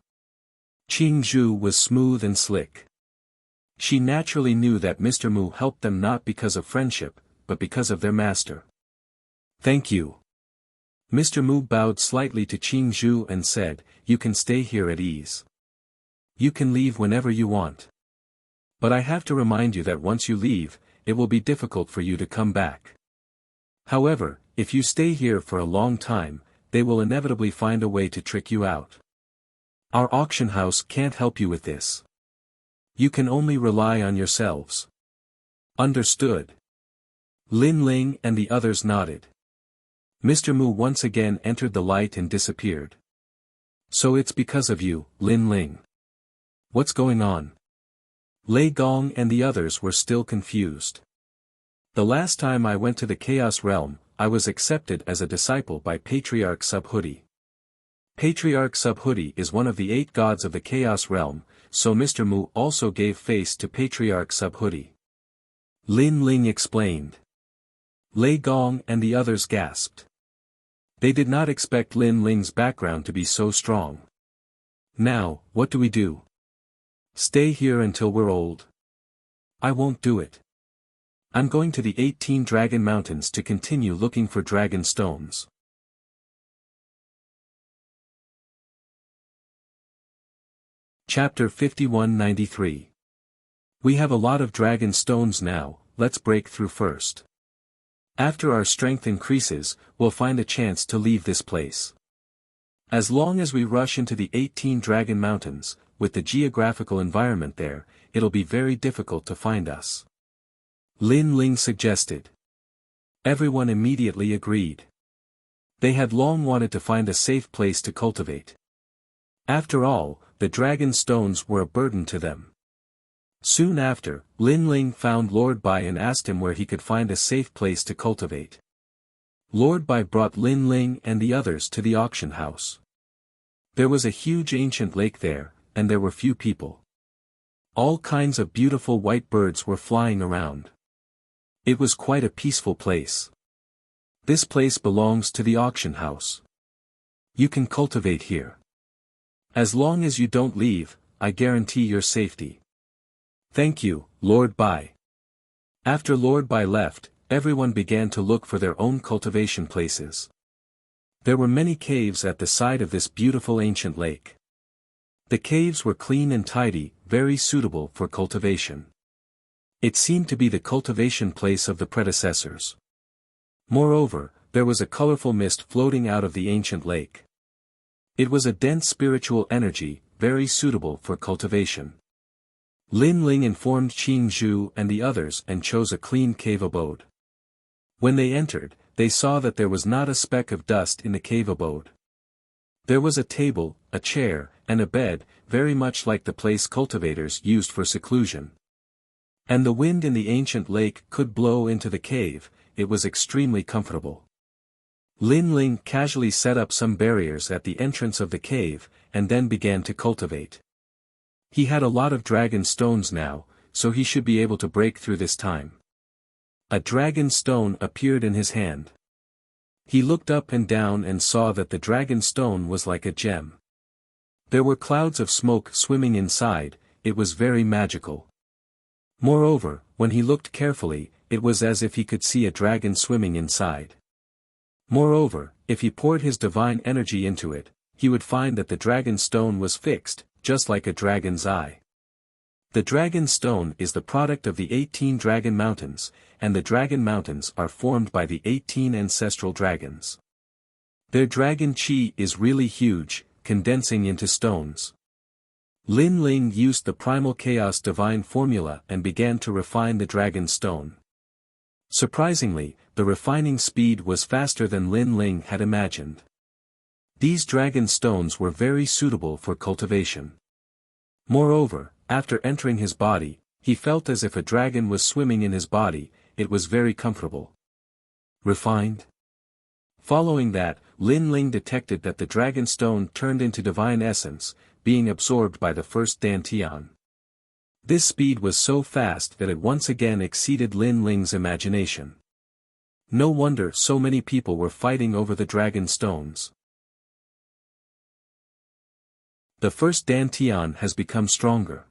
Speaker 1: Qin Zhu was smooth and slick. She naturally knew that Mr. Mu helped them not because of friendship, but because of their master. Thank you. Mr. Mu bowed slightly to Qin Zhu and said, you can stay here at ease. You can leave whenever you want. But I have to remind you that once you leave, it will be difficult for you to come back. However, if you stay here for a long time, they will inevitably find a way to trick you out. Our auction house can't help you with this. You can only rely on yourselves. Understood. Lin Ling and the others nodded. Mr. Mu once again entered the light and disappeared. So it's because of you, Lin Ling. What's going on? Lei Gong and the others were still confused. The last time I went to the Chaos Realm, I was accepted as a disciple by Patriarch Subhuti. Patriarch Subhuti is one of the 8 gods of the Chaos Realm, so Mr. Mu also gave face to Patriarch Subhuti. Lin Ling explained. Lei Gong and the others gasped. They did not expect Lin Ling's background to be so strong. Now, what do we do? Stay here until we're old. I won't do it. I'm going to the 18 Dragon Mountains to continue looking for dragon stones. Chapter 5193. We have a lot of dragon stones now, let's break through first. After our strength increases, we'll find a chance to leave this place. As long as we rush into the 18 Dragon Mountains, with the geographical environment there, it'll be very difficult to find us. Lin Ling suggested. Everyone immediately agreed. They had long wanted to find a safe place to cultivate. After all, the dragon stones were a burden to them. Soon after, Lin Ling found Lord Bai and asked him where he could find a safe place to cultivate. Lord Bai brought Lin Ling and the others to the auction house. There was a huge ancient lake there, and there were few people. All kinds of beautiful white birds were flying around. It was quite a peaceful place. This place belongs to the auction house. You can cultivate here. As long as you don't leave, I guarantee your safety. Thank you, Lord Bai. After Lord Bai left, everyone began to look for their own cultivation places. There were many caves at the side of this beautiful ancient lake. The caves were clean and tidy, very suitable for cultivation. It seemed to be the cultivation place of the predecessors. Moreover, there was a colorful mist floating out of the ancient lake. It was a dense spiritual energy, very suitable for cultivation. Lin Ling informed Qing Zhu and the others and chose a clean cave abode. When they entered, they saw that there was not a speck of dust in the cave abode. There was a table, a chair, and a bed, very much like the place cultivators used for seclusion. And the wind in the ancient lake could blow into the cave. It was extremely comfortable. Lin Ling casually set up some barriers at the entrance of the cave, and then began to cultivate. He had a lot of dragon stones now, so he should be able to break through this time. A dragon stone appeared in his hand. He looked up and down and saw that the dragon stone was like a gem. There were clouds of smoke swimming inside. It was very magical. Moreover, when he looked carefully, it was as if he could see a dragon swimming inside. Moreover, if he poured his divine energy into it, he would find that the dragon stone was fixed, just like a dragon's eye. The dragon stone is the product of the 18 dragon mountains, and the dragon mountains are formed by the 18 ancestral dragons. Their dragon chi is really huge, condensing into stones. Lin Ling used the primal chaos divine formula and began to refine the dragon stone. Surprisingly, the refining speed was faster than Lin Ling had imagined. These dragon stones were very suitable for cultivation. Moreover, after entering his body, he felt as if a dragon was swimming in his body. It was very comfortable. Refined? Following that, Lin Ling detected that the dragon stone turned into divine essence, being absorbed by the first dantian. This speed was so fast that it once again exceeded Lin Ling's imagination. No wonder so many people were fighting over the dragon stones. The first dantian has become stronger.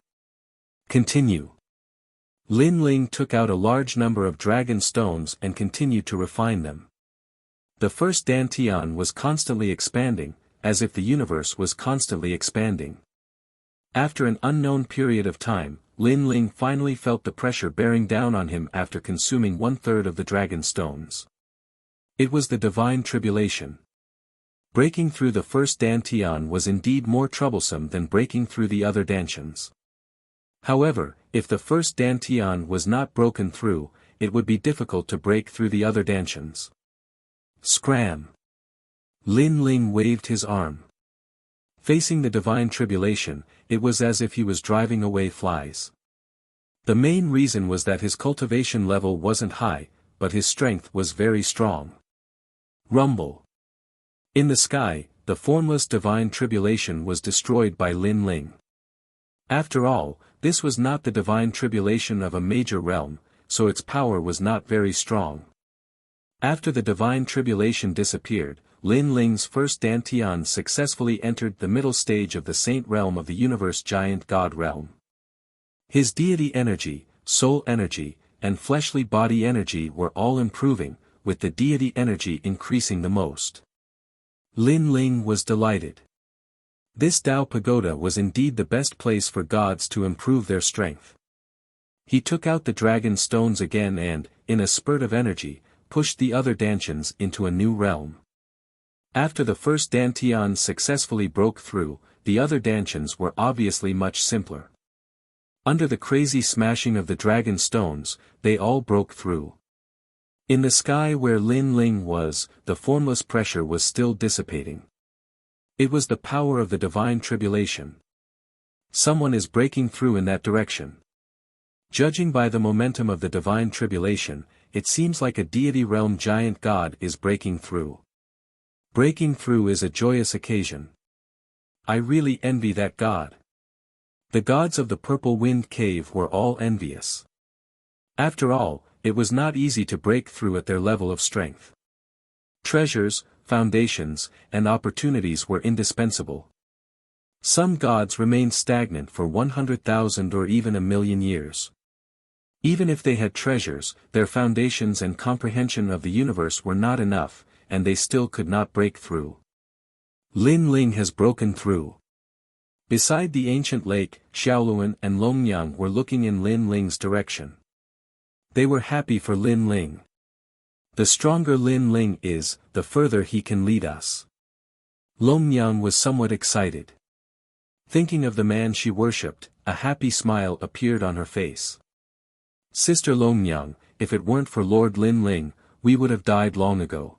Speaker 1: Continue. Lin Ling took out a large number of dragon stones and continued to refine them. The first dantian was constantly expanding, as if the universe was constantly expanding. After an unknown period of time, Lin Ling finally felt the pressure bearing down on him after consuming 1/3 of the dragon stones. It was the divine tribulation. Breaking through the first dantian was indeed more troublesome than breaking through the other dantians. However, if the first dantian was not broken through, it would be difficult to break through the other dantians. Scram! Lin Ling waved his arm. Facing the divine tribulation, it was as if he was driving away flies. The main reason was that his cultivation level wasn't high, but his strength was very strong. Rumble. In the sky, the formless divine tribulation was destroyed by Lin Ling. After all, this was not the divine tribulation of a major realm, so its power was not very strong. After the divine tribulation disappeared, Lin Ling's first dantian successfully entered the middle stage of the saint realm of the universe giant god realm. His deity energy, soul energy, and fleshly body energy were all improving, with the deity energy increasing the most. Lin Ling was delighted. This Tao Pagoda was indeed the best place for gods to improve their strength. He took out the dragon stones again and, in a spurt of energy, pushed the other dantians into a new realm. After the first dantian successfully broke through, the other dantians were obviously much simpler. Under the crazy smashing of the dragon stones, they all broke through. In the sky where Lin Ling was, the formless pressure was still dissipating. It was the power of the divine tribulation. Someone is breaking through in that direction. Judging by the momentum of the divine tribulation, it seems like a deity realm giant god is breaking through. Breaking through is a joyous occasion. I really envy that god. The gods of the Purple Wind Cave were all envious. After all, it was not easy to break through at their level of strength. Treasures, foundations, and opportunities were indispensable. Some gods remained stagnant for 100,000 or even 1,000,000 years. Even if they had treasures, their foundations and comprehension of the universe were not enough, and they still could not break through. Lin Ling has broken through. Beside the ancient lake, Xiaoluan and Longnyang were looking in Lin Ling's direction. They were happy for Lin Ling. The stronger Lin Ling is, the further he can lead us. Longnyang was somewhat excited. Thinking of the man she worshipped, a happy smile appeared on her face. Sister Longnyang, if it weren't for Lord Lin Ling, we would have died long ago.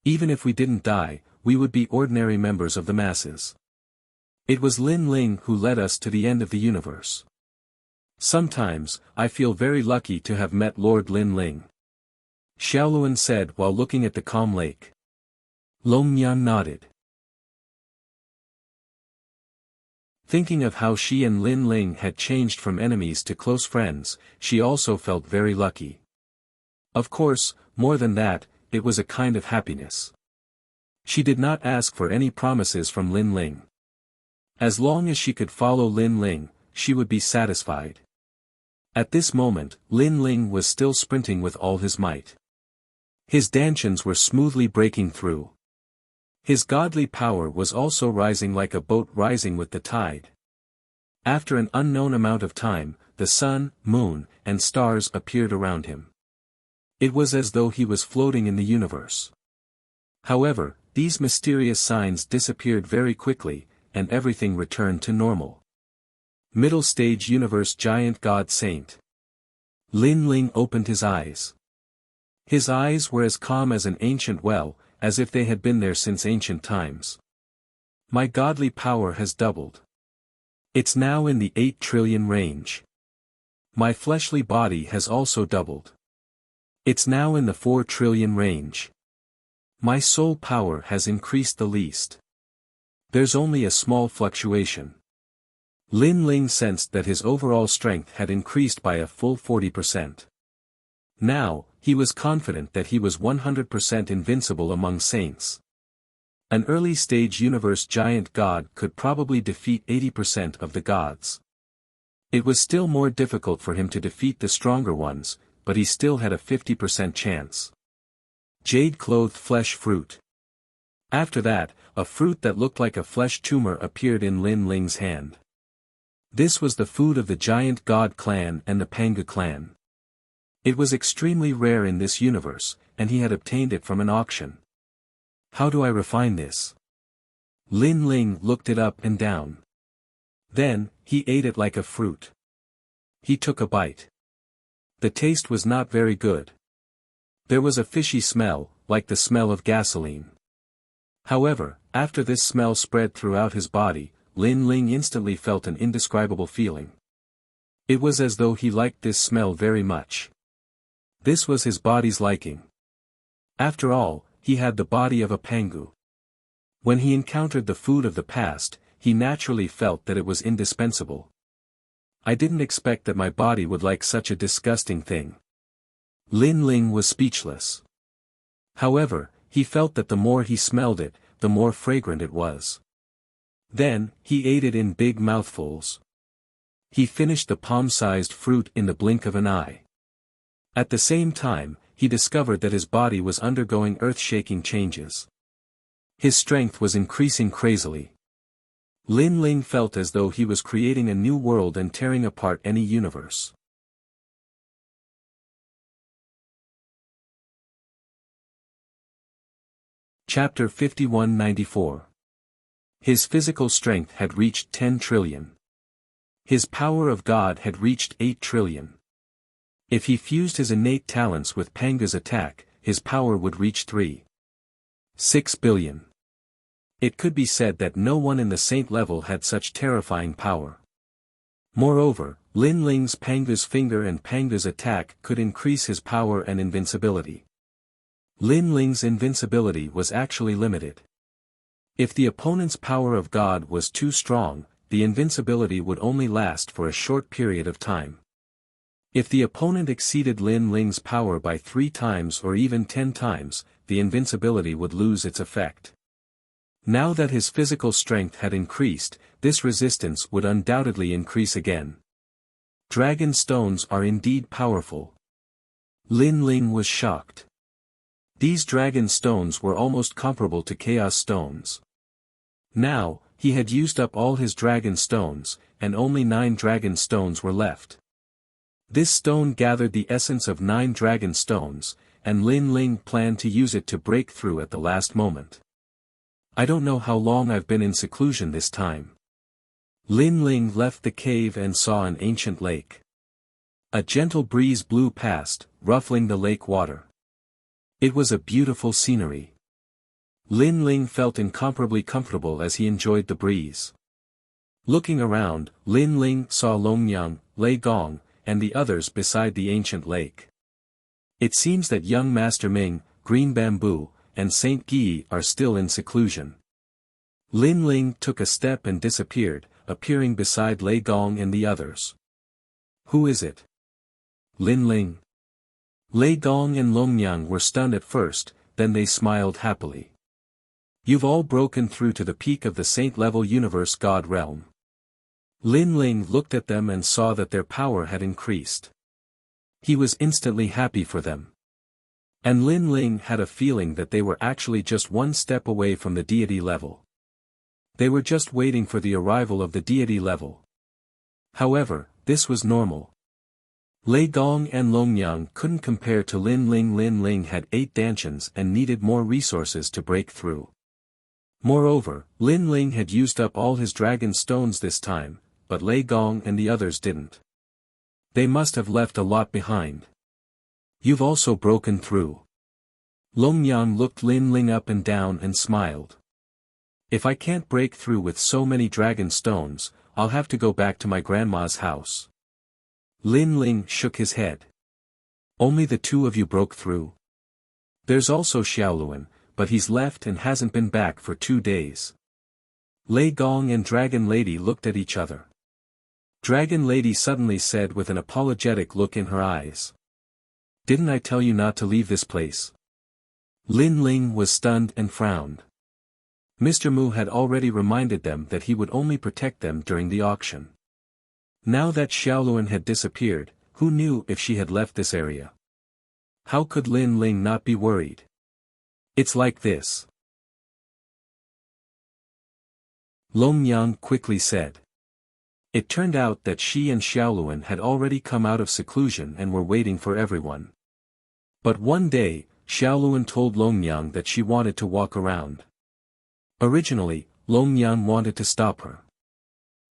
Speaker 1: Even if we didn't die, we would be ordinary members of the masses. It was Lin Ling who led us to the end of the universe. Sometimes, I feel very lucky to have met Lord Lin Ling. Xiaoluan said while looking at the calm lake. Longnyang nodded. Thinking of how she and Lin Ling had changed from enemies to close friends, she also felt very lucky. Of course, more than that, it was a kind of happiness. She did not ask for any promises from Lin Ling. As long as she could follow Lin Ling, she would be satisfied. At this moment, Lin Ling was still sprinting with all his might. His dantians were smoothly breaking through. His godly power was also rising like a boat rising with the tide. After an unknown amount of time, the sun, moon, and stars appeared around him. It was as though he was floating in the universe. However, these mysterious signs disappeared very quickly, and everything returned to normal. Middle stage universe giant god saint. Lin Ling opened his eyes. His eyes were as calm as an ancient well, as if they had been there since ancient times. My godly power has doubled. It's now in the 8 trillion range. My fleshly body has also doubled. It's now in the 4 trillion range. My soul power has increased the least. There's only a small fluctuation. Lin Ling sensed that his overall strength had increased by a full 40%. Now, he was confident that he was 100% invincible among saints. An early-stage universe giant god could probably defeat 80% of the gods. It was still more difficult for him to defeat the stronger ones, but he still had a 50% chance. Jade-clothed flesh fruit. After that, a fruit that looked like a flesh tumor appeared in Lin Ling's hand. This was the food of the giant god clan and the Panga clan. It was extremely rare in this universe, and he had obtained it from an auction. How do I refine this? Lin Ling looked it up and down. Then, he ate it like a fruit. He took a bite. The taste was not very good. There was a fishy smell, like the smell of gasoline. However, after this smell spread throughout his body, Lin Ling instantly felt an indescribable feeling. It was as though he liked this smell very much. This was his body's liking. After all, he had the body of a pangu. When he encountered the food of the past, he naturally felt that it was indispensable. I didn't expect that my body would like such a disgusting thing. Lin Ling was speechless. However, he felt that the more he smelled it, the more fragrant it was. Then, he ate it in big mouthfuls. He finished the palm-sized fruit in the blink of an eye. At the same time, he discovered that his body was undergoing earth-shaking changes. His strength was increasing crazily. Lin Ling felt as though he was creating a new world and tearing apart any universe. Chapter 5194. His physical strength had reached 10 trillion. His power of God had reached 8 trillion. If he fused his innate talents with Panga's attack, his power would reach 3.6 billion. It could be said that no one in the saint level had such terrifying power. Moreover, Lin Ling's Panga's finger and Panga's attack could increase his power and invincibility. Lin Ling's invincibility was actually limited. If the opponent's power of God was too strong, the invincibility would only last for a short period of time. If the opponent exceeded Lin Ling's power by 3 times or even 10 times, the invincibility would lose its effect. Now that his physical strength had increased, this resistance would undoubtedly increase again. Dragon stones are indeed powerful. Lin Ling was shocked. These dragon stones were almost comparable to chaos stones. Now, he had used up all his dragon stones, and only 9 dragon stones were left. This stone gathered the essence of 9 dragon stones, and Lin Ling planned to use it to break through at the last moment. I don't know how long I've been in seclusion this time. Lin Ling left the cave and saw an ancient lake. A gentle breeze blew past, ruffling the lake water. It was a beautiful scenery. Lin Ling felt incomparably comfortable as he enjoyed the breeze. Looking around, Lin Ling saw Longyang, Lei Gong, and the others beside the ancient lake. It seems that young Master Ming, Green Bamboo, and Saint Guy are still in seclusion. Lin Ling took a step and disappeared, appearing beside Lei Gong and the others. Who is it? Lin Ling. Lei Gong and Longyang were stunned at first, then they smiled happily. You've all broken through to the peak of the saint-level universe god realm. Lin Ling looked at them and saw that their power had increased. He was instantly happy for them. And Lin Ling had a feeling that they were actually just one step away from the deity level. They were just waiting for the arrival of the deity level. However, this was normal. Lei Gong and Longyang couldn't compare to Lin Ling. Lin Ling had 8 dantians and needed more resources to break through. Moreover, Lin Ling had used up all his dragon stones this time, but Lei Gong and the others didn't. They must have left a lot behind. You've also broken through. Longyang looked Lin Ling up and down and smiled. If I can't break through with so many dragon stones, I'll have to go back to my grandma's house. Lin Ling shook his head. Only the 2 of you broke through? There's also Xiaoluan, but he's left and hasn't been back for 2 days. Lei Gong and Dragon Lady looked at each other. Dragon Lady suddenly said with an apologetic look in her eyes. Didn't I tell you not to leave this place? Lin Ling was stunned and frowned. Mr. Mu had already reminded them that he would only protect them during the auction. Now that Xiaoluan had disappeared, who knew if she had left this area? How could Lin Ling not be worried? It's like this. Longyang quickly said. It turned out that she and Xiaoluan had already come out of seclusion and were waiting for everyone. But one day, Xiaoluan told Longyang that she wanted to walk around. Originally, Longyang wanted to stop her.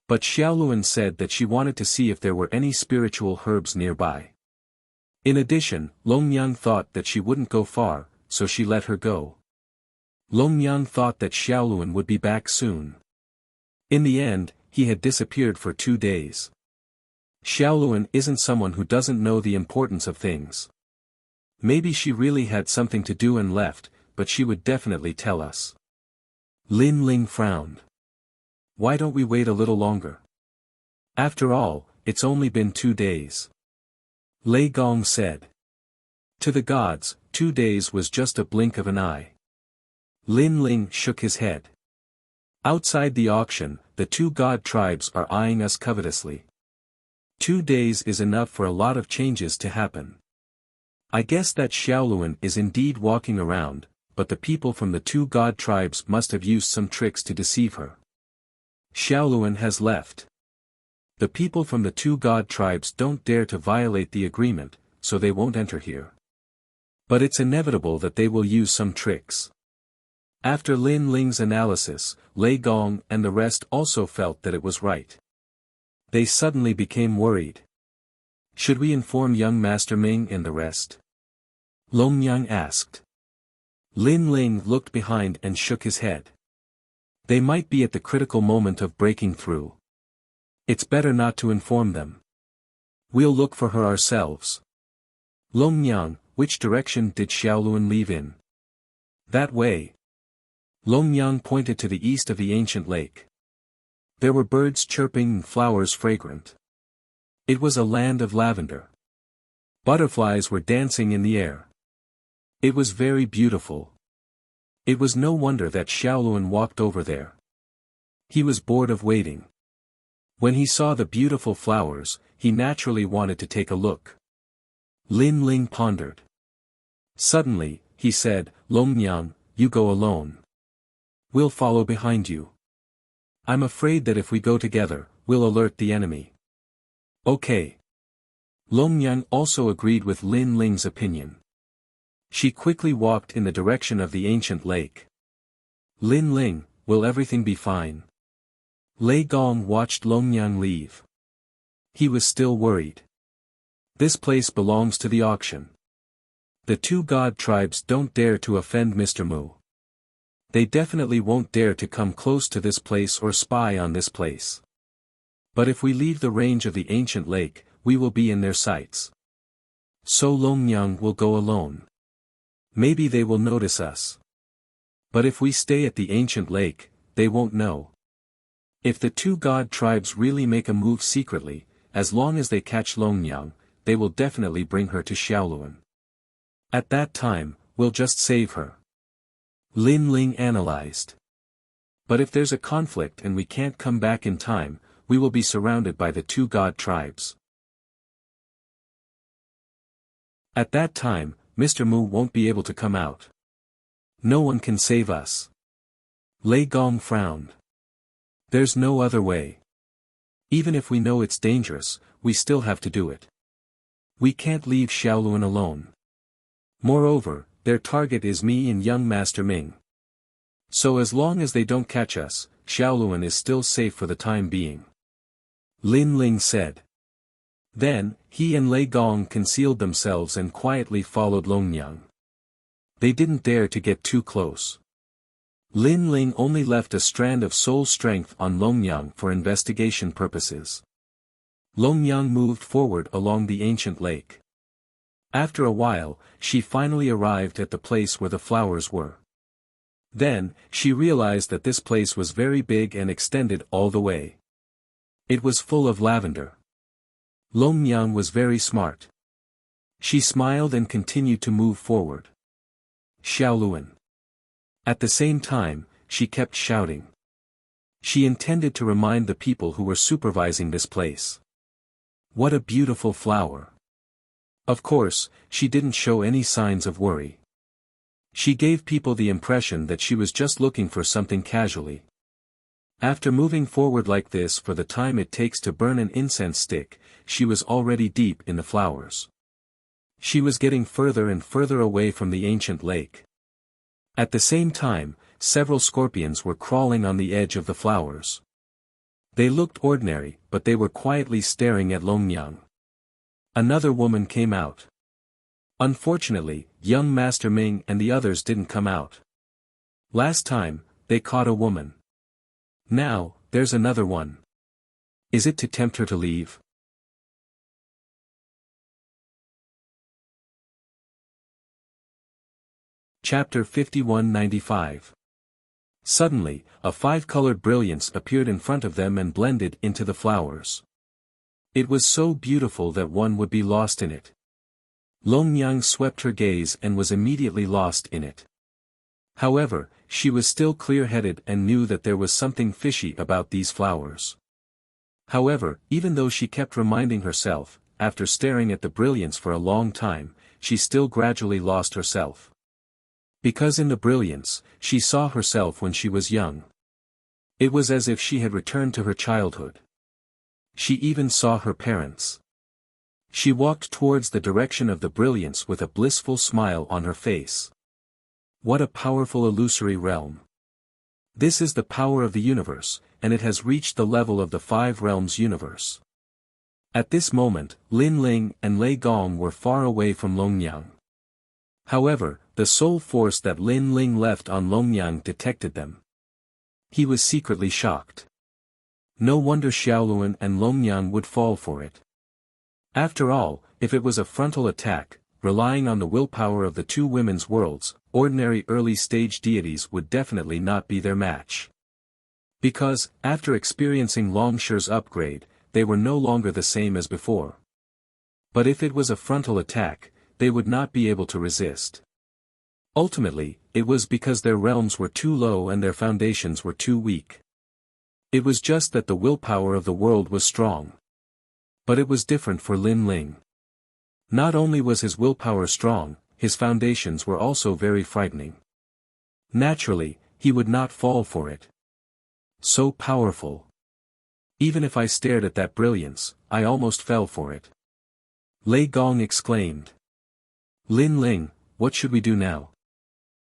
Speaker 1: But Xiaoluan said that she wanted to see if there were any spiritual herbs nearby. In addition, Longyang thought that she wouldn't go far, so she let her go. Longyang thought that Xiaoluan would be back soon. In the end, he had disappeared for 2 days. Xiaoluan isn't someone who doesn't know the importance of things. Maybe she really had something to do and left, but she would definitely tell us. Lin Ling frowned. Why don't we wait a little longer? After all, it's only been 2 days. Lei Gong said. To the gods, 2 days was just a blink of an eye. Lin Ling shook his head. Outside the auction, the 2 god tribes are eyeing us covetously. 2 days is enough for a lot of changes to happen. I guess that Xiaoluan is indeed walking around, but the people from the 2 god tribes must have used some tricks to deceive her. Xiaoluan has left. The people from the 2 god tribes don't dare to violate the agreement, so they won't enter here. But it's inevitable that they will use some tricks. After Lin Ling's analysis, Lei Gong and the rest also felt that it was right. They suddenly became worried. Should we inform young Master Ming and the rest? Longyang asked. Lin Ling looked behind and shook his head. They might be at the critical moment of breaking through. It's better not to inform them. We'll look for her ourselves. Longyang, which direction did Xiaoluan leave in? That way. Longyang pointed to the east of the ancient lake. There were birds chirping and flowers fragrant. It was a land of lavender. Butterflies were dancing in the air. It was very beautiful. It was no wonder that Xiaoluan walked over there. He was bored of waiting. When he saw the beautiful flowers, he naturally wanted to take a look. Lin Ling pondered. Suddenly, he said, "Longnyang, you go alone. We'll follow behind you. I'm afraid that if we go together, we'll alert the enemy." "Okay." Longnyang also agreed with Lin Ling's opinion. She quickly walked in the direction of the ancient lake. "Lin Ling, will everything be fine?" Lei Gong watched Longnyang leave. He was still worried. "This place belongs to the auction. The two god tribes don't dare to offend Mr. Mu. They definitely won't dare to come close to this place or spy on this place. But if we leave the range of the ancient lake, we will be in their sights. So Longnyang will go alone. Maybe they will notice us. But if we stay at the ancient lake, they won't know. If the two god tribes really make a move secretly, as long as they catch Longnyang, they will definitely bring her to Xiaoluan. At that time, we'll just save her." Lin Ling analyzed. "But if there's a conflict and we can't come back in time, we will be surrounded by the two god tribes. At that time, Mr. Mu won't be able to come out. No one can save us." Lei Gong frowned. "There's no other way. Even if we know it's dangerous, we still have to do it. We can't leave Xiaoluan alone. Moreover, their target is me and young Master Ming. So as long as they don't catch us, Xiaoluan is still safe for the time being," Lin Ling said. Then, he and Lei Gong concealed themselves and quietly followed Longnyang. They didn't dare to get too close. Lin Ling only left a strand of soul strength on Longnyang for investigation purposes. Longnyang moved forward along the ancient lake. After a while, she finally arrived at the place where the flowers were. Then, she realized that this place was very big and extended all the way. It was full of lavender. Longnyang was very smart. She smiled and continued to move forward. Xiaoluan. At the same time, she kept shouting. She intended to remind the people who were supervising this place. What a beautiful flower. Of course, she didn't show any signs of worry. She gave people the impression that she was just looking for something casually. After moving forward like this for the time it takes to burn an incense stick, she was already deep in the flowers. She was getting further and further away from the ancient lake. At the same time, several scorpions were crawling on the edge of the flowers. They looked ordinary, but they were quietly staring at Longnyang. Another woman came out. Unfortunately, young Master Ming and the others didn't come out. Last time, they caught a woman. Now, there's another one. Is it to tempt her to leave? Chapter 5195. Suddenly, a five-colored brilliance appeared in front of them and blended into the flowers. It was so beautiful that one would be lost in it. Longnyang swept her gaze and was immediately lost in it. However, she was still clear-headed and knew that there was something fishy about these flowers. However, even though she kept reminding herself, after staring at the brilliance for a long time, she still gradually lost herself. Because in the brilliance, she saw herself when she was young. It was as if she had returned to her childhood. She even saw her parents. She walked towards the direction of the brilliance with a blissful smile on her face. What a powerful illusory realm. This is the power of the universe, and it has reached the level of the five realms universe. At this moment, Lin Ling and Lei Gong were far away from Longnyang. However, the soul force that Lin Ling left on Longnyang detected them. He was secretly shocked. No wonder Xiaoluan and Longnyang would fall for it. After all, if it was a frontal attack, relying on the willpower of the two women's worlds, ordinary early-stage deities would definitely not be their match. Because, after experiencing Longshi's upgrade, they were no longer the same as before. But if it was a frontal attack, they would not be able to resist. Ultimately, it was because their realms were too low and their foundations were too weak. It was just that the willpower of the world was strong. But it was different for Lin Ling. Not only was his willpower strong, his foundations were also very frightening. Naturally, he would not fall for it. So powerful. Even if I stared at that brilliance, I almost fell for it. Lei Gong exclaimed. Lin Ling, what should we do now?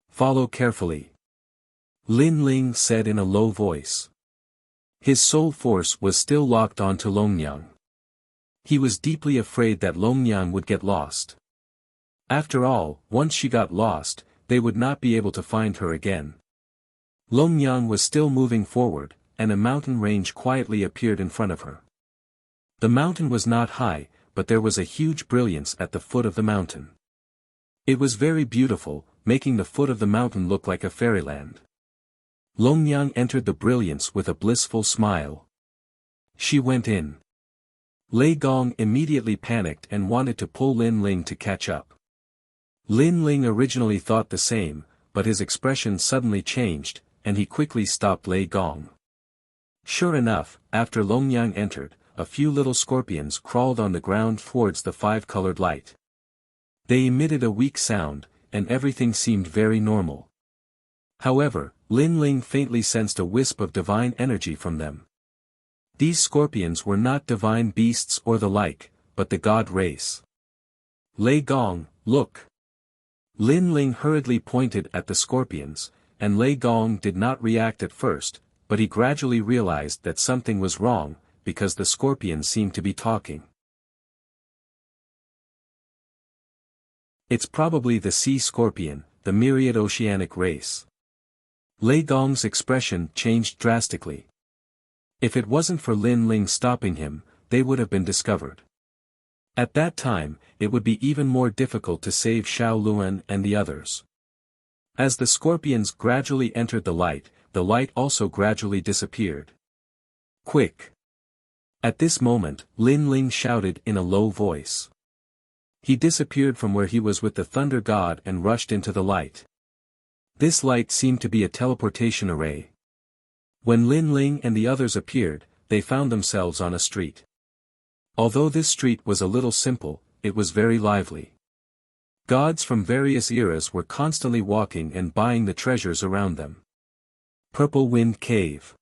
Speaker 1: Follow carefully. Lin Ling said in a low voice. His soul force was still locked onto Longyang. He was deeply afraid that Longyang would get lost. After all, once she got lost, they would not be able to find her again. Longyang was still moving forward, and a mountain range quietly appeared in front of her. The mountain was not high, but there was a huge brilliance at the foot of the mountain. It was very beautiful, making the foot of the mountain look like a fairyland. Longyang entered the brilliance with a blissful smile. She went in. Lei Gong immediately panicked and wanted to pull Lin Ling to catch up. Lin Ling originally thought the same, but his expression suddenly changed, and he quickly stopped Lei Gong. Sure enough, after Longyang entered, a few little scorpions crawled on the ground towards the five-colored light. They emitted a weak sound, and everything seemed very normal. However, Lin Ling faintly sensed a wisp of divine energy from them. These scorpions were not divine beasts or the like, but the god race. Lei Gong, look! Lin Ling hurriedly pointed at the scorpions, and Lei Gong did not react at first, but he gradually realized that something was wrong, because the scorpions seemed to be talking. It's probably the sea scorpion, the myriad oceanic race. Lei Gong's expression changed drastically. If it wasn't for Lin Ling stopping him, they would have been discovered. At that time, it would be even more difficult to save Xiao Luan and the others. As the scorpions gradually entered the light also gradually disappeared. Quick! At this moment, Lin Ling shouted in a low voice. He disappeared from where he was with the thunder god and rushed into the light. This light seemed to be a teleportation array. When Lin Ling and the others appeared, they found themselves on a street. Although this street was a little simple, it was very lively. Gods from various eras were constantly walking and buying the treasures around them. Purple Wind Cave.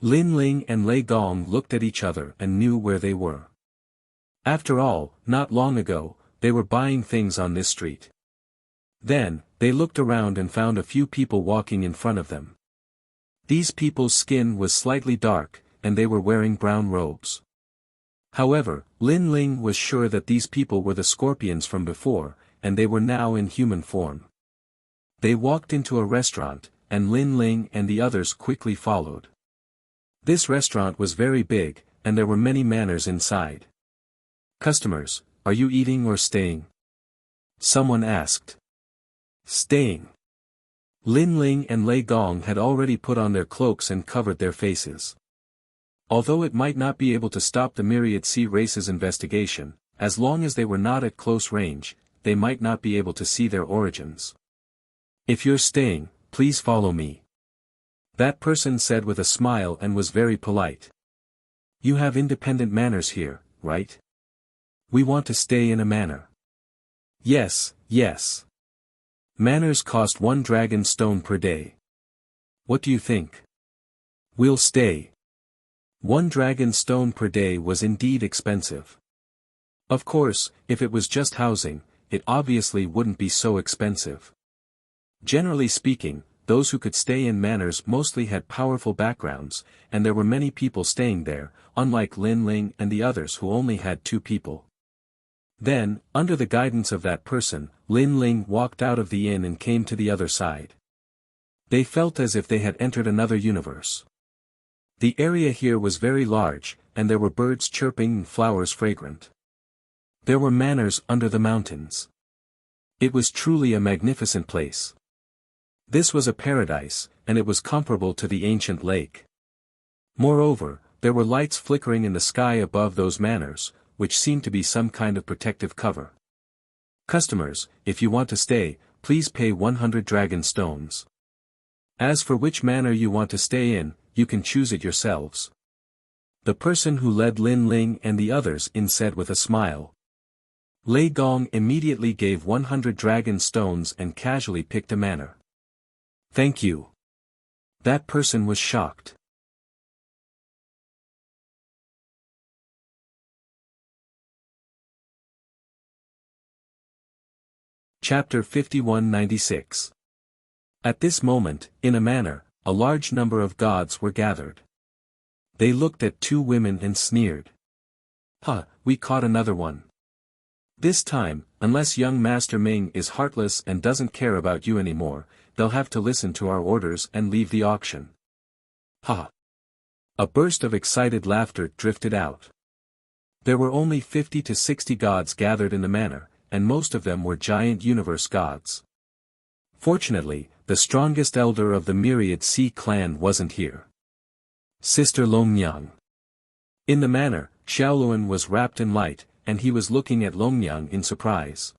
Speaker 1: Lin Ling and Lei Gong looked at each other and knew where they were. After all, not long ago, they were buying things on this street. Then, they looked around and found a few people walking in front of them. These people's skin was slightly dark, and they were wearing brown robes. However, Lin Ling was sure that these people were the scorpions from before, and they were now in human form. They walked into a restaurant, and Lin Ling and the others quickly followed. This restaurant was very big, and there were many manners inside. Customers, are you eating or staying? Someone asked. Staying. Lin Ling and Lei Gong had already put on their cloaks and covered their faces. Although it might not be able to stop the myriad sea race's investigation, as long as they were not at close range, they might not be able to see their origins. If you're staying, please follow me. That person said with a smile and was very polite. You have independent manners here, right? We want to stay in a manor. Yes, yes. Manors cost 1 dragon stone per day. What do you think? We'll stay. 1 dragon stone per day was indeed expensive. Of course, if it was just housing, it obviously wouldn't be so expensive. Generally speaking, those who could stay in manors mostly had powerful backgrounds, and there were many people staying there, unlike Lin Ling and the others who only had 2 people. Then, under the guidance of that person, Lin Ling walked out of the inn and came to the other side. They felt as if they had entered another universe. The area here was very large, and there were birds chirping and flowers fragrant. There were manors under the mountains. It was truly a magnificent place. This was a paradise, and it was comparable to the ancient lake. Moreover, there were lights flickering in the sky above those manors, which seemed to be some kind of protective cover. Customers, if you want to stay, please pay 100 dragon stones. As for which manor you want to stay in, you can choose it yourselves. The person who led Lin Ling and the others in said with a smile. Lei Gong immediately gave 100 dragon stones and casually picked a manner. Thank you. That person was shocked. Chapter 5196. At this moment, in a manner, a large number of gods were gathered. They looked at two women and sneered. Huh, we caught another one. This time, unless young Master Ming is heartless and doesn't care about you anymore, they'll have to listen to our orders and leave the auction. Ha! A burst of excited laughter drifted out. There were only 50 to 60 gods gathered in the manor, and most of them were giant universe gods. Fortunately, the strongest elder of the Myriad Sea clan wasn't here. Sister Longnyang. In the manor, Xiaoluan was wrapped in light, and he was looking at Longnyang in surprise.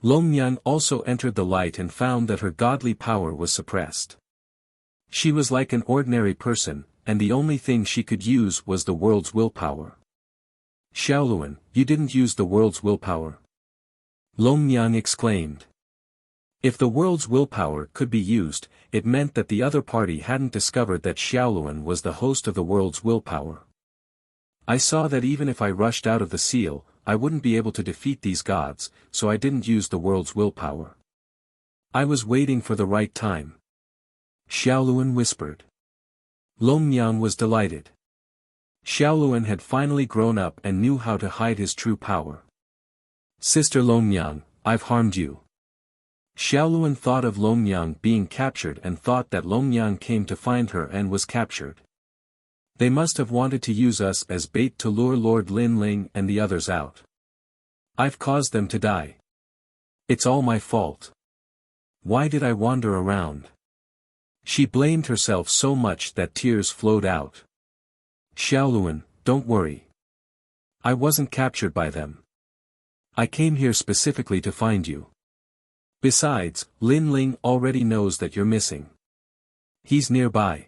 Speaker 1: Longnyang also entered the light and found that her godly power was suppressed. She was like an ordinary person, and the only thing she could use was the world's willpower. Xiaoluan, you didn't use the world's willpower. Longnyang exclaimed. If the world's willpower could be used, it meant that the other party hadn't discovered that Xiaoluan was the host of the world's willpower. I saw that even if I rushed out of the seal, I wouldn't be able to defeat these gods, so I didn't use the world's willpower. I was waiting for the right time. Xiaoluan whispered. Longnyang was delighted. Xiaoluan had finally grown up and knew how to hide his true power. Sister Longnyang, I've harmed you. Xiaoluan thought of Longnyang being captured and thought that Longnyang came to find her and was captured. They must have wanted to use us as bait to lure Lord Lin Ling and the others out. I've caused them to die. It's all my fault. Why did I wander around? She blamed herself so much that tears flowed out. Xiaoluan, don't worry. I wasn't captured by them. I came here specifically to find you. Besides, Lin Ling already knows that you're missing. He's nearby.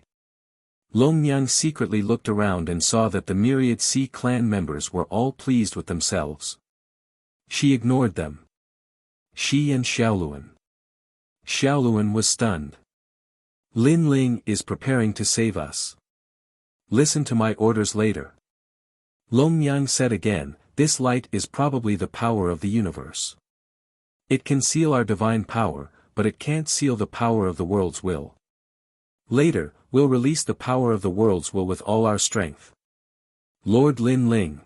Speaker 1: Longnyang secretly looked around and saw that the Myriad Sea clan members were all pleased with themselves. She ignored them. She and Xiaoluan. Xiaoluan was stunned. Lin Ling is preparing to save us. Listen to my orders later. Longnyang said again, this light is probably the power of the universe. It can seal our divine power, but it can't seal the power of the world's will. Later, we'll release the power of the world's will with all our strength. Lord Lin Ling.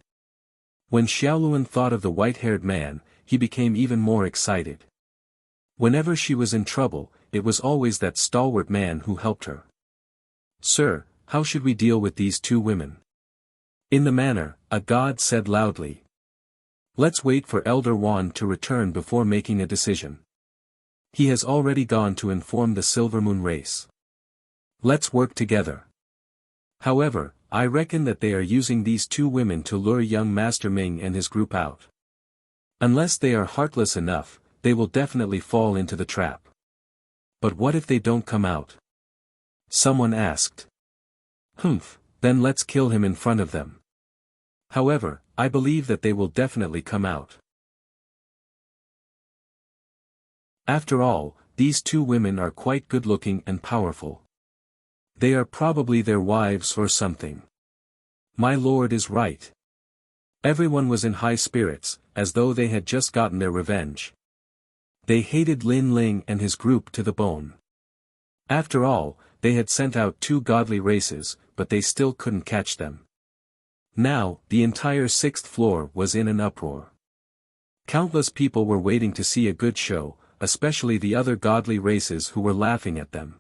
Speaker 1: When Xiaoluan thought of the white-haired man, he became even more excited. Whenever she was in trouble, it was always that stalwart man who helped her. Sir, how should we deal with these two women? In the manor, a god said loudly. Let's wait for Elder Wan to return before making a decision. He has already gone to inform the Silver Moon race. Let's work together. However, I reckon that they are using these two women to lure young Master Ming and his group out. Unless they are heartless enough, they will definitely fall into the trap. But what if they don't come out? Someone asked. Humph, then let's kill him in front of them. However, I believe that they will definitely come out. After all, these two women are quite good-looking and powerful. They are probably their wives or something. My lord is right. Everyone was in high spirits, as though they had just gotten their revenge. They hated Lin Ling and his group to the bone. After all, they had sent out two godly races, but they still couldn't catch them. Now, the entire sixth floor was in an uproar. Countless people were waiting to see a good show, especially the other godly races who were laughing at them.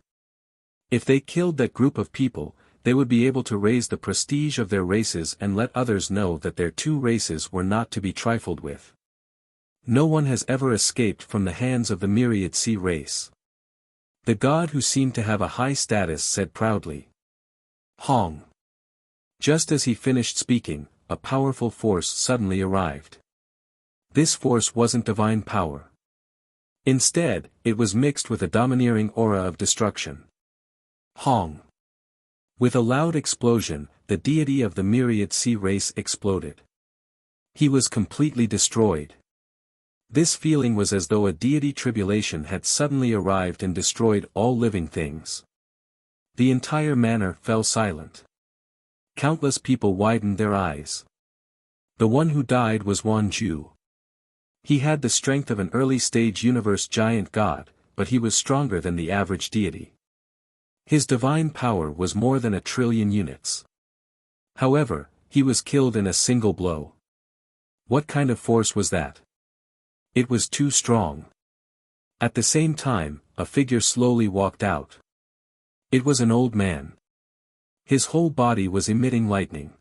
Speaker 1: If they killed that group of people, they would be able to raise the prestige of their races and let others know that their two races were not to be trifled with. No one has ever escaped from the hands of the Myriad Sea race. The god who seemed to have a high status said proudly. Hong. Just as he finished speaking, a powerful force suddenly arrived. This force wasn't divine power. Instead, it was mixed with a domineering aura of destruction. Hong. With a loud explosion, the deity of the Myriad Sea race exploded. He was completely destroyed. This feeling was as though a deity tribulation had suddenly arrived and destroyed all living things. The entire manor fell silent. Countless people widened their eyes. The one who died was Wan Ju. He had the strength of an early-stage universe giant god, but he was stronger than the average deity. His divine power was more than 1,000,000,000 units. However, he was killed in a single blow. What kind of force was that? It was too strong. At the same time, a figure slowly walked out. It was an old man. His whole body was emitting lightning.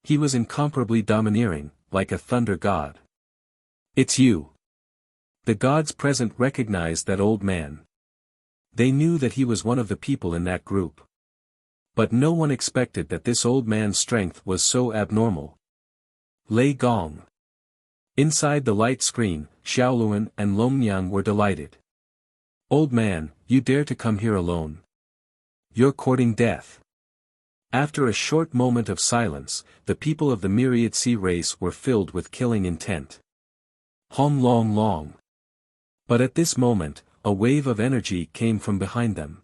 Speaker 1: He was incomparably domineering, like a thunder god. "It's you." The gods present recognized that old man. They knew that he was one of the people in that group. But no one expected that this old man's strength was so abnormal. Lei Gong. Inside the light screen, Xiaoluan and Longyang were delighted. "Old man, you dare to come here alone? You're courting death." After a short moment of silence, the people of the Myriad Sea race were filled with killing intent. Hong Long Long. But at this moment, a wave of energy came from behind them.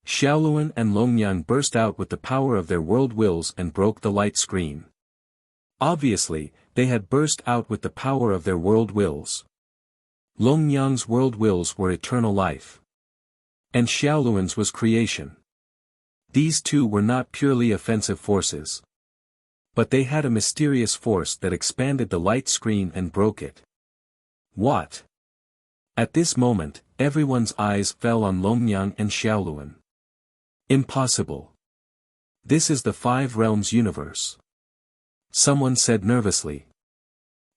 Speaker 1: Xiaoluan and Longyang burst out with the power of their world wills and broke the light screen. Obviously, they had burst out with the power of their world wills. Longyang's world wills were eternal life. And Xiaoluan's was creation. These two were not purely offensive forces. But they had a mysterious force that expanded the light screen and broke it. What? At this moment, everyone's eyes fell on Longyang and Xiaoluan. Impossible. This is the Five Realms universe. Someone said nervously.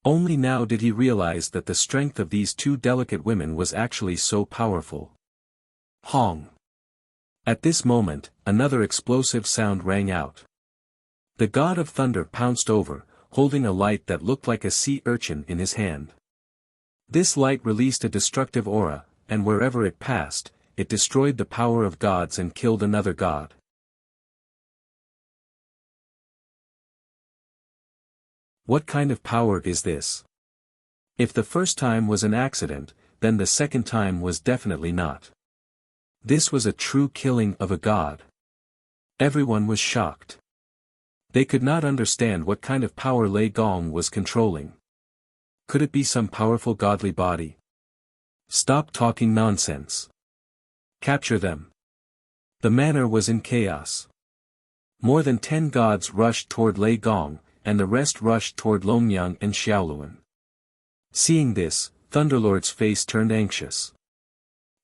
Speaker 1: Only now did he realize that the strength of these two delicate women was actually so powerful. Hong. At this moment, another explosive sound rang out. The god of thunder pounced over, holding a light that looked like a sea urchin in his hand. This light released a destructive aura, and wherever it passed, it destroyed the power of gods and killed another god. What kind of power is this? If the first time was an accident, then the second time was definitely not. This was a true killing of a god. Everyone was shocked. They could not understand what kind of power Lei Gong was controlling. Could it be some powerful godly body? Stop talking nonsense. Capture them. The manor was in chaos. More than 10 gods rushed toward Lei Gong, and the rest rushed toward Longyang and Xiaoluan. Seeing this, Thunderlord's face turned anxious.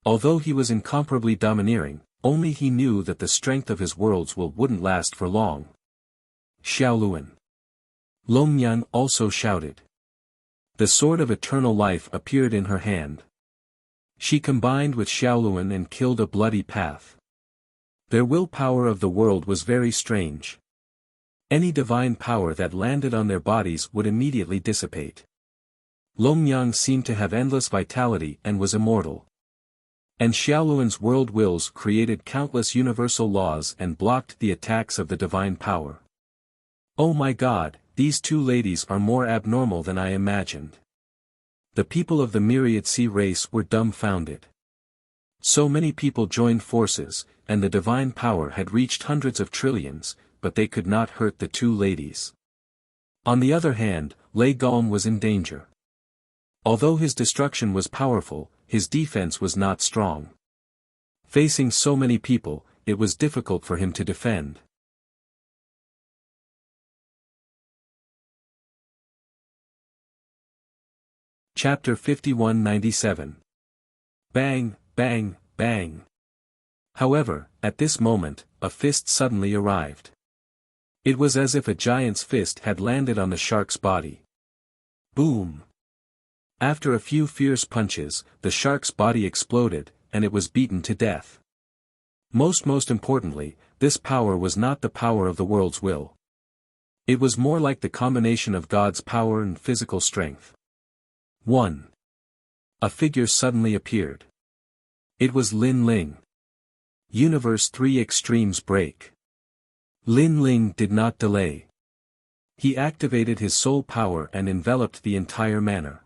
Speaker 1: Although he was incomparably domineering, only he knew that the strength of his world's will wouldn't last for long. Xiaoluan. Longyang also shouted. The sword of eternal life appeared in her hand. She combined with Xiaoluan and killed a bloody path. Their willpower of the world was very strange. Any divine power that landed on their bodies would immediately dissipate. Longyang seemed to have endless vitality and was immortal. And Xiaoluan's world wills created countless universal laws and blocked the attacks of the divine power. Oh my God, these two ladies are more abnormal than I imagined. The people of the Myriad Sea race were dumbfounded. So many people joined forces, and the divine power had reached hundreds of trillions, but they could not hurt the two ladies. On the other hand, Lei Gong was in danger. Although his destruction was powerful, his defense was not strong. Facing so many people, it was difficult for him to defend. Chapter 5197. Bang, bang, bang. However, at this moment, a fist suddenly arrived. It was as if a giant's fist had landed on the shark's body. Boom! After a few fierce punches, the shark's body exploded, and it was beaten to death. Most importantly, this power was not the power of the world's will. It was more like the combination of God's power and physical strength. 1. A figure suddenly appeared. It was Lin Ling. Universe 3 Extremes break. Lin Ling did not delay. He activated his soul power and enveloped the entire manor.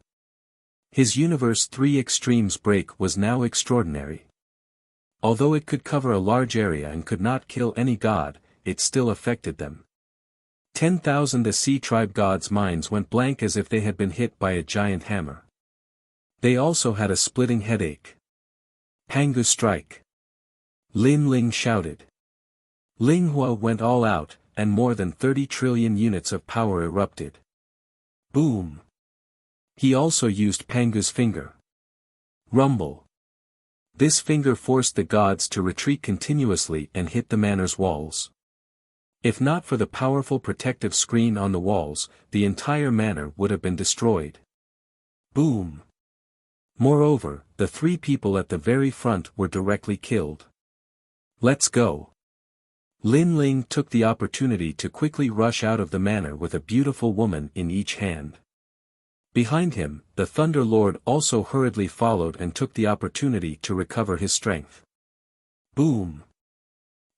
Speaker 1: His universe 3 extremes break was now extraordinary. Although it could cover a large area and could not kill any god, it still affected them. 10,000 the sea tribe gods' minds went blank as if they had been hit by a giant hammer. They also had a splitting headache. Pangu strike! Lin Ling shouted. Ling Hua went all out, and more than 30 trillion units of power erupted. Boom! He also used Pangu's finger. Rumble! This finger forced the gods to retreat continuously and hit the manor's walls. If not for the powerful protective screen on the walls, the entire manor would have been destroyed. Boom! Moreover, the 3 people at the very front were directly killed. Let's go! Lin Ling took the opportunity to quickly rush out of the manor with a beautiful woman in each hand. Behind him, the Thunder Lord also hurriedly followed and took the opportunity to recover his strength. Boom!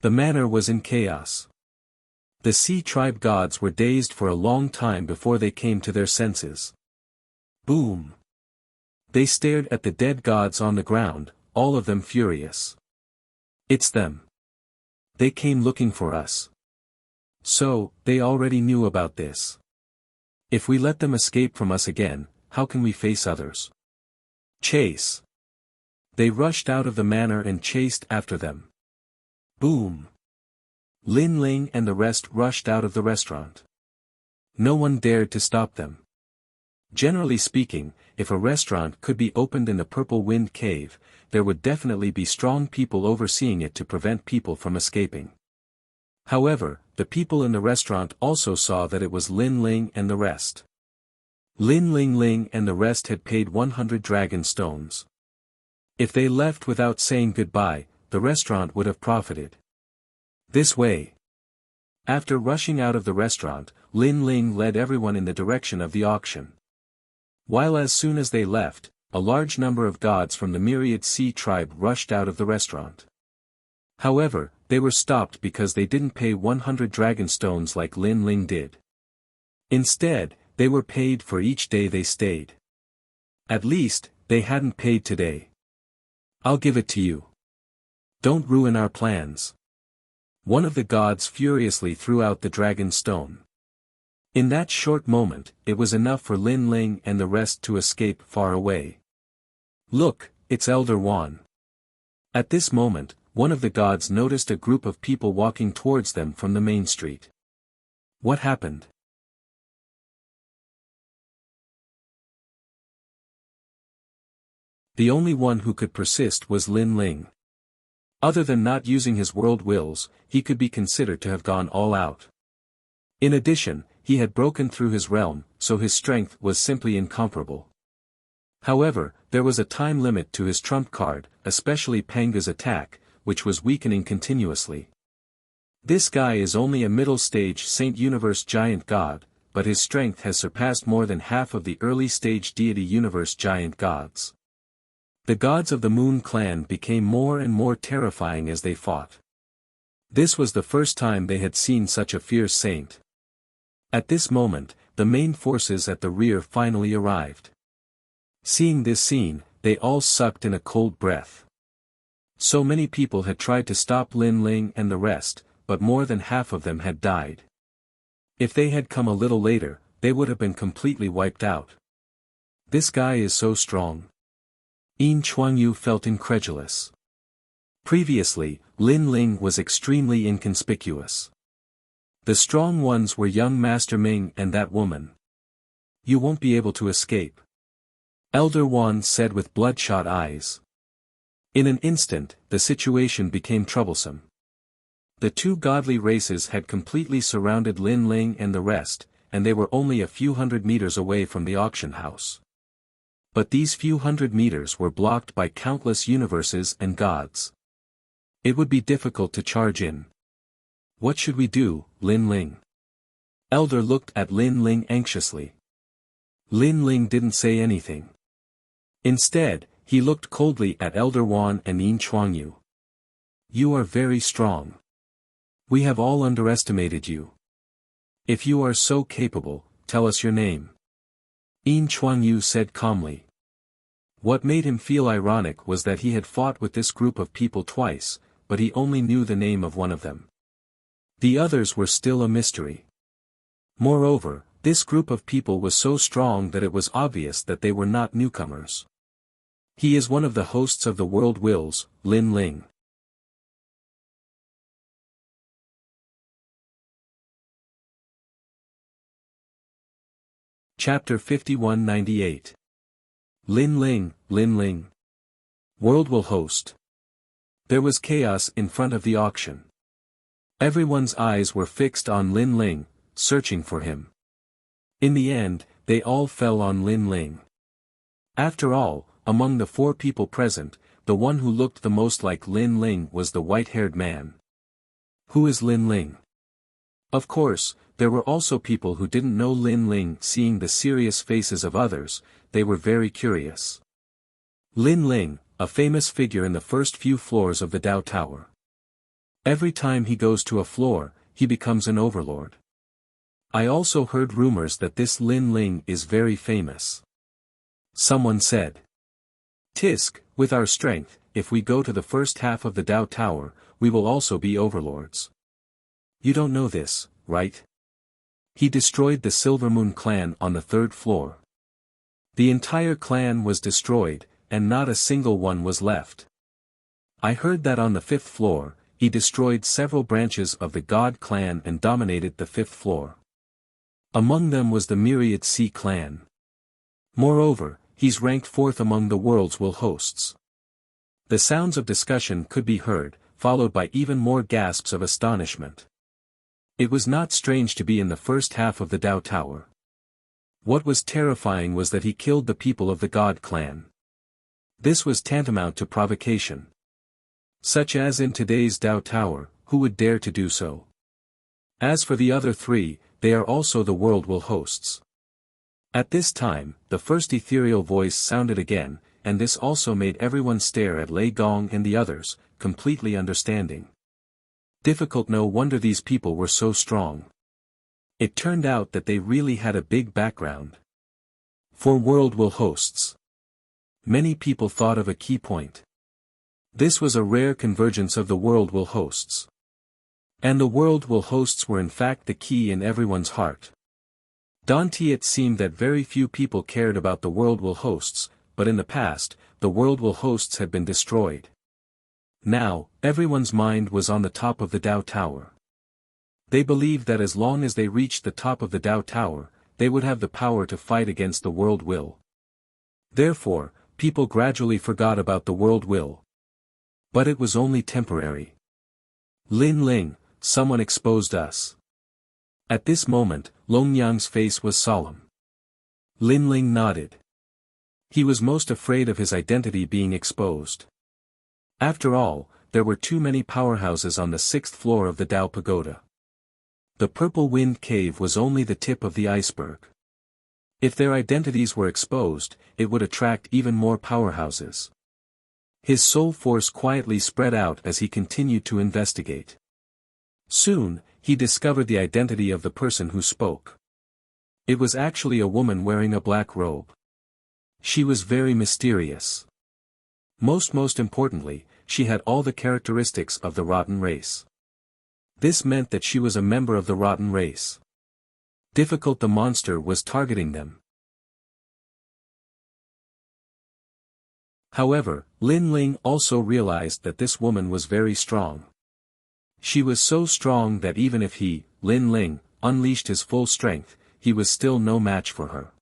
Speaker 1: The manor was in chaos. The sea tribe gods were dazed for a long time before they came to their senses. Boom! They stared at the dead gods on the ground, all of them furious. It's them. They came looking for us. So, they already knew about this. If we let them escape from us again, how can we face others? Chase! They rushed out of the manor and chased after them. Boom! Lin Ling and the rest rushed out of the restaurant. No one dared to stop them. Generally speaking, if a restaurant could be opened in the Purple Wind Cave, there would definitely be strong people overseeing it to prevent people from escaping. However, the people in the restaurant also saw that it was Lin Ling and the rest. Lin Ling and the rest had paid 100 dragon stones. If they left without saying goodbye, the restaurant would have profited. This way. After rushing out of the restaurant, Lin Ling led everyone in the direction of the auction. While as soon as they left, a large number of gods from the myriad sea tribe rushed out of the restaurant. However, they were stopped because they didn't pay 100 dragon stones like Lin Ling did. Instead, they were paid for each day they stayed. At least, they hadn't paid today. I'll give it to you. Don't ruin our plans. One of the gods furiously threw out the dragon stone. In that short moment, it was enough for Lin Ling and the rest to escape far away. Look, it's Elder Wan. At this moment, one of the gods noticed a group of people walking towards them from the main street. What happened? The only one who could persist was Lin Ling. Other than not using his world wills, he could be considered to have gone all out. In addition, he had broken through his realm, so his strength was simply incomparable. However, there was a time limit to his trump card, especially Panga's attack, which was weakening continuously. This guy is only a middle-stage Saint Universe giant god, but his strength has surpassed more than half of the early-stage deity universe giant gods. The gods of the Moon Clan became more and more terrifying as they fought. This was the first time they had seen such a fierce saint. At this moment, the main forces at the rear finally arrived. Seeing this scene, they all sucked in a cold breath. So many people had tried to stop Lin Ling and the rest, but more than half of them had died. If they had come a little later, they would have been completely wiped out. This guy is so strong. Yin Chuangyu felt incredulous. Previously, Lin Ling was extremely inconspicuous. The strong ones were young Master Ming and that woman. You won't be able to escape. Elder Wan said with bloodshot eyes. In an instant, the situation became troublesome. The two godly races had completely surrounded Lin Ling and the rest, and they were only a few hundred meters away from the auction house. But these few hundred meters were blocked by countless universes and gods. It would be difficult to charge in. What should we do, Lin Ling? Elder looked at Lin Ling anxiously. Lin Ling didn't say anything. Instead, he looked coldly at Elder Wan and Yin Chuangyu. You are very strong. We have all underestimated you. If you are so capable, tell us your name. Yin Chuangyu said calmly. What made him feel ironic was that he had fought with this group of people twice, but he only knew the name of one of them. The others were still a mystery. Moreover, this group of people was so strong that it was obvious that they were not newcomers. He is one of the hosts of the World Wills, Lin Ling. Chapter 5198. Lin Ling, Lin Ling. World will host. There was chaos in front of the auction. Everyone's eyes were fixed on Lin Ling, searching for him. In the end, they all fell on Lin Ling. After all, among the 4 people present, the one who looked the most like Lin Ling was the white-haired man. Who is Lin Ling? Of course, there were also people who didn't know Lin Ling. Seeing the serious faces of others, they were very curious. Lin Ling, a famous figure in the first few floors of the Dao Tower. Every time he goes to a floor, he becomes an overlord. I also heard rumors that this Lin Ling is very famous. Someone said. Tisk, with our strength, if we go to the first half of the Dao Tower, we will also be overlords. You don't know this, right? He destroyed the Silver Moon clan on the 3rd floor. The entire clan was destroyed, and not a single one was left. I heard that on the 5th floor, he destroyed several branches of the God clan and dominated the 5th floor. Among them was the Myriad Sea clan. Moreover, he's ranked 4th among the world's will hosts. The sounds of discussion could be heard, followed by even more gasps of astonishment. It was not strange to be in the first half of the Dao Tower. What was terrifying was that he killed the people of the God clan. This was tantamount to provocation. Such as in today's Dao Tower, who would dare to do so? As for the other 3, they are also the world will hosts. At this time, the first ethereal voice sounded again, and this also made everyone stare at Lei Gong and the others, completely understanding. Difficult, no wonder these people were so strong. It turned out that they really had a big background. For world will hosts. Many people thought of a key point. This was a rare convergence of the world will hosts. And the world will hosts were in fact the key in everyone's heart. Dante, it seemed that very few people cared about the world will hosts, but in the past, the world will hosts had been destroyed. Now, everyone's mind was on the top of the Dao Tower. They believed that as long as they reached the top of the Dao Tower, they would have the power to fight against the world will. Therefore, people gradually forgot about the world will. But it was only temporary. Lin Ling, someone exposed us. At this moment, Long Yang's face was solemn. Lin Ling nodded. He was most afraid of his identity being exposed. After all, there were too many powerhouses on the 6th floor of the Dao Pagoda. The Purple Wind Cave was only the tip of the iceberg. If their identities were exposed, it would attract even more powerhouses. His soul force quietly spread out as he continued to investigate. Soon, he discovered the identity of the person who spoke. It was actually a woman wearing a black robe. She was very mysterious. Most importantly, she had all the characteristics of the rotten race. This meant that she was a member of the rotten race. Difficult, the monster was targeting them. However, Lin Ling also realized that this woman was very strong. She was so strong that even if he, Lin Ling, unleashed his full strength, he was still no match for her.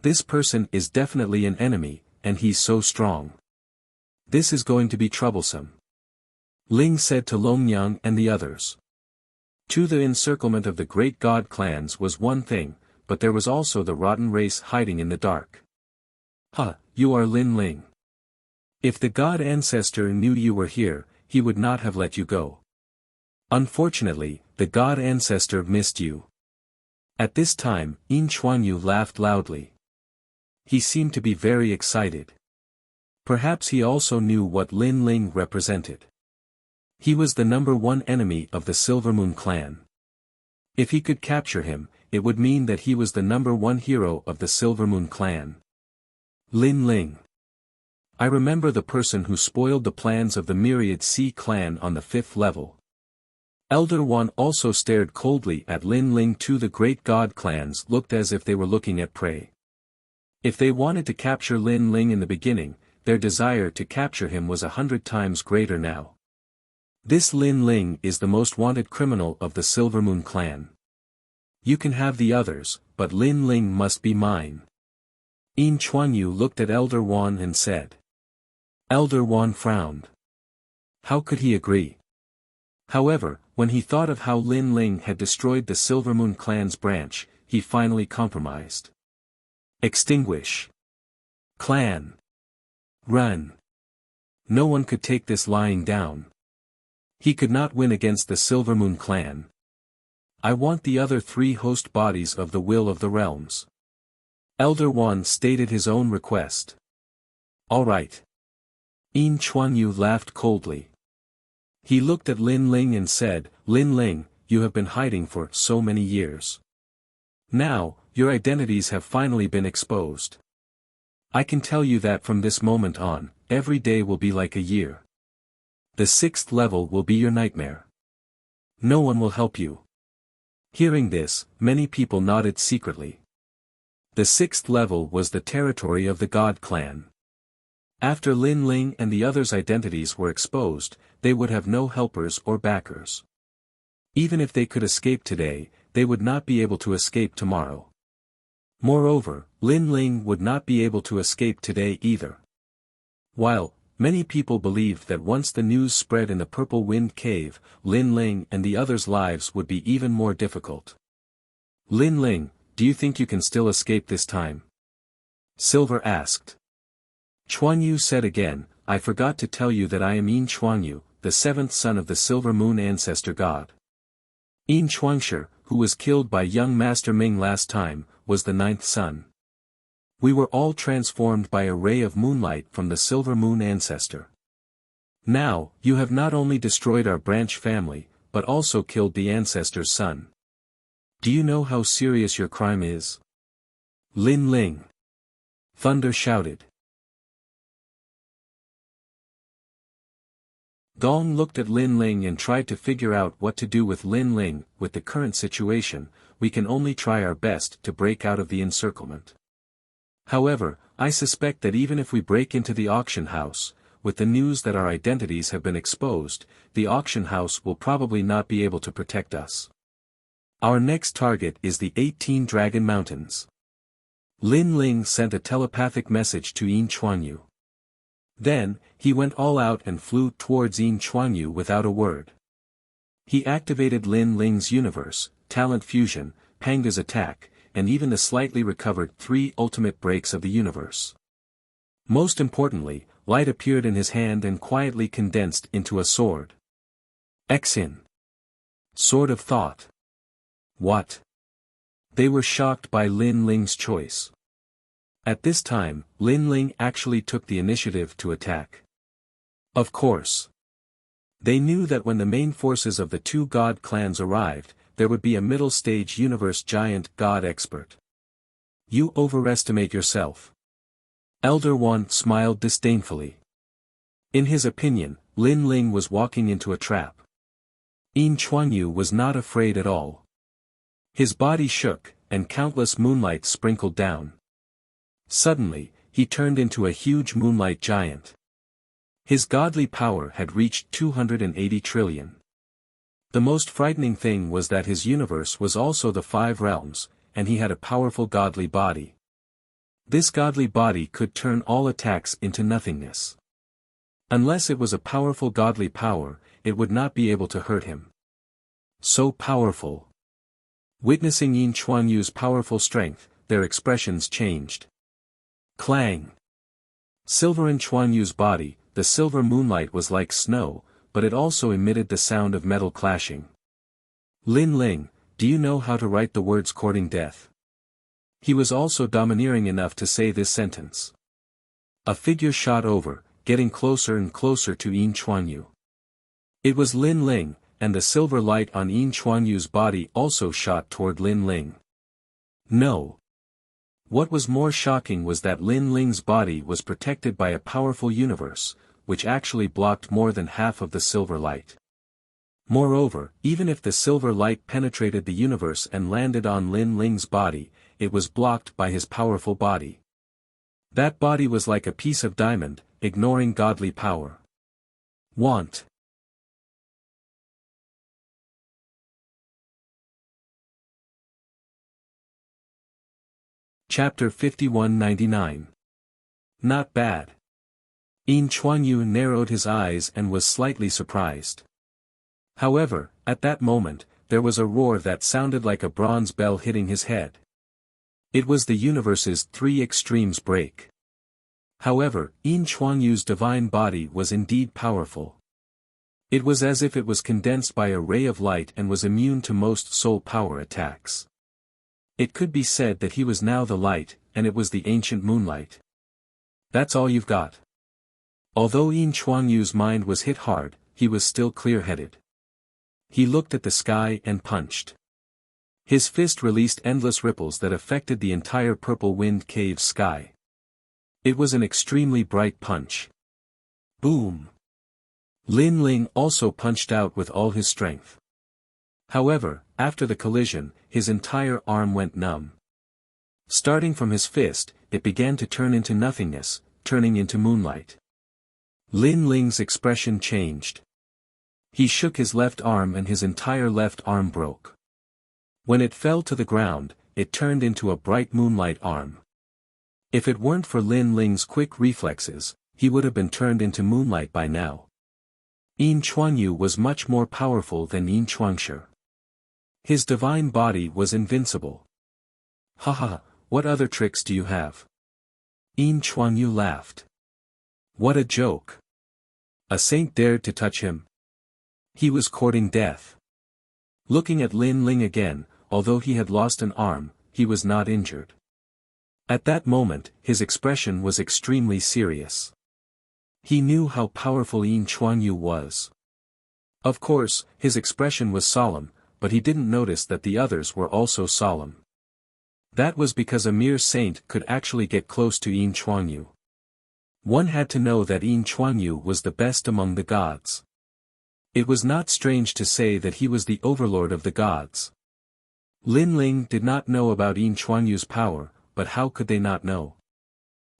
Speaker 1: This person is definitely an enemy, and he's so strong. This is going to be troublesome. Ling said to Longyang and the others. To the encirclement of the great god clans was one thing, but there was also the rotten race hiding in the dark. Ha, you are Lin Ling. If the god ancestor knew you were here, he would not have let you go. Unfortunately, the god ancestor missed you. At this time, Yin Chuanyu laughed loudly. He seemed to be very excited. Perhaps he also knew what Lin Ling represented. He was the #1 enemy of the Silver Moon clan. If he could capture him, it would mean that he was the #1 hero of the Silver Moon clan. Lin Ling. I remember the person who spoiled the plans of the Myriad Sea clan on the 5th level. Elder One also stared coldly at Lin Ling too. The great god clans looked as if they were looking at prey. If they wanted to capture Lin Ling in the beginning, their desire to capture him was 100 times greater now. This Lin Ling is the most wanted criminal of the Silvermoon clan. You can have the others, but Lin Ling must be mine. Yin Chuanyu looked at Elder Wan and said. Elder Wan frowned. How could he agree? However, when he thought of how Lin Ling had destroyed the Silvermoon clan's branch, he finally compromised. Extinguish. Clan. Run. No one could take this lying down. He could not win against the Silvermoon clan. I want the other 3 host bodies of the will of the realms. Elder One stated his own request. All right. Yin Chuanyu laughed coldly. He looked at Lin Ling and said, Lin Ling, you have been hiding for so many years. Now, your identities have finally been exposed. I can tell you that from this moment on, every day will be like a year. The 6th level will be your nightmare. No one will help you. Hearing this, many people nodded secretly. The 6th level was the territory of the God clan. After Lin Ling and the others' identities were exposed, they would have no helpers or backers. Even if they could escape today, they would not be able to escape tomorrow. Moreover, Lin Ling would not be able to escape today either. While many people believed that once the news spread in the Purple Wind Cave, Lin Ling and the others' lives would be even more difficult. Lin Ling, do you think you can still escape this time? Silver asked. Chuanyu said again, I forgot to tell you that I am Yin Chuanyu, the 7th son of the Silver Moon ancestor god. Yin Chuangshi, who was killed by young Master Ming last time, was the 9th son. We were all transformed by a ray of moonlight from the Silver Moon ancestor. Now, you have not only destroyed our branch family, but also killed the ancestor's son. Do you know how serious your crime is? Lin Ling. Thunder shouted. Gong looked at Lin Ling and tried to figure out what to do with Lin Ling. With the current situation, we can only try our best to break out of the encirclement. However, I suspect that even if we break into the auction house, with the news that our identities have been exposed, the auction house will probably not be able to protect us. Our next target is the 18 Dragon Mountains. Lin Ling sent a telepathic message to Yin Chuanyu. Then, he went all out and flew towards Yin Chuanyu without a word. He activated Lin Ling's universe, talent fusion, Panga's attack, and even the slightly recovered 3 ultimate breaks of the universe. Most importantly, light appeared in his hand and quietly condensed into a sword. Xin. Sword of Thought. What? They were shocked by Lin Ling's choice. At this time, Lin Ling actually took the initiative to attack. Of course. They knew that when the main forces of the 2 god clans arrived, there would be a middle-stage universe giant god expert. You overestimate yourself. Elder One smiled disdainfully. In his opinion, Lin Ling was walking into a trap. Yin Chuanyu was not afraid at all. His body shook, and countless moonlight sprinkled down. Suddenly, he turned into a huge moonlight giant. His godly power had reached 280 trillion. The most frightening thing was that his universe was also the 5 realms, and he had a powerful godly body. This godly body could turn all attacks into nothingness. Unless it was a powerful godly power, it would not be able to hurt him. So powerful. Witnessing Yin Chuanyu's powerful strength, their expressions changed. Clang. Silver in Chuanyu's body, the silver moonlight was like snow, but it also emitted the sound of metal clashing. Lin Ling, do you know how to write the words courting death? He was also domineering enough to say this sentence. A figure shot over, getting closer and closer to Yin Chuanyu. It was Lin Ling, and the silver light on Yin Chuanyu's body also shot toward Lin Ling. No. What was more shocking was that Lin Ling's body was protected by a powerful universe, which actually blocked more than half of the silver light. Moreover, even if the silver light penetrated the universe and landed on Lin Ling's body, it was blocked by his powerful body. That body was like a piece of diamond, ignoring godly power. Want. Chapter 5199. Not bad. Yin Chuanyu narrowed his eyes and was slightly surprised. However, at that moment, there was a roar that sounded like a bronze bell hitting his head. It was the universe's three extremes break. However, Yin Chuanyu's divine body was indeed powerful. It was as if it was condensed by a ray of light and was immune to most soul power attacks. It could be said that he was now the light, and it was the ancient moonlight. That's all you've got. Although Yin Chuanyu's mind was hit hard, he was still clear-headed. He looked at the sky and punched. His fist released endless ripples that affected the entire purple wind cave sky. It was an extremely bright punch. Boom! Lin Ling also punched out with all his strength. However, after the collision, his entire arm went numb. Starting from his fist, it began to turn into nothingness, turning into moonlight. Lin Ling's expression changed. He shook his left arm and his entire left arm broke. When it fell to the ground, it turned into a bright moonlight arm. If it weren't for Lin Ling's quick reflexes, he would have been turned into moonlight by now. Yin Chuanyu was much more powerful than Yin Chuangshi. His divine body was invincible. Haha, what other tricks do you have? Yin Chuanyu laughed. What a joke. A saint dared to touch him. He was courting death. Looking at Lin Ling again, although he had lost an arm, he was not injured. At that moment, his expression was extremely serious. He knew how powerful Yin Chuanyu was. Of course, his expression was solemn, but he didn't notice that the others were also solemn. That was because a mere saint could actually get close to Yin Chuanyu. One had to know that Yin Chuanyu was the best among the gods. It was not strange to say that he was the overlord of the gods. Lin Ling did not know about Yin Chuanyu's power, but how could they not know?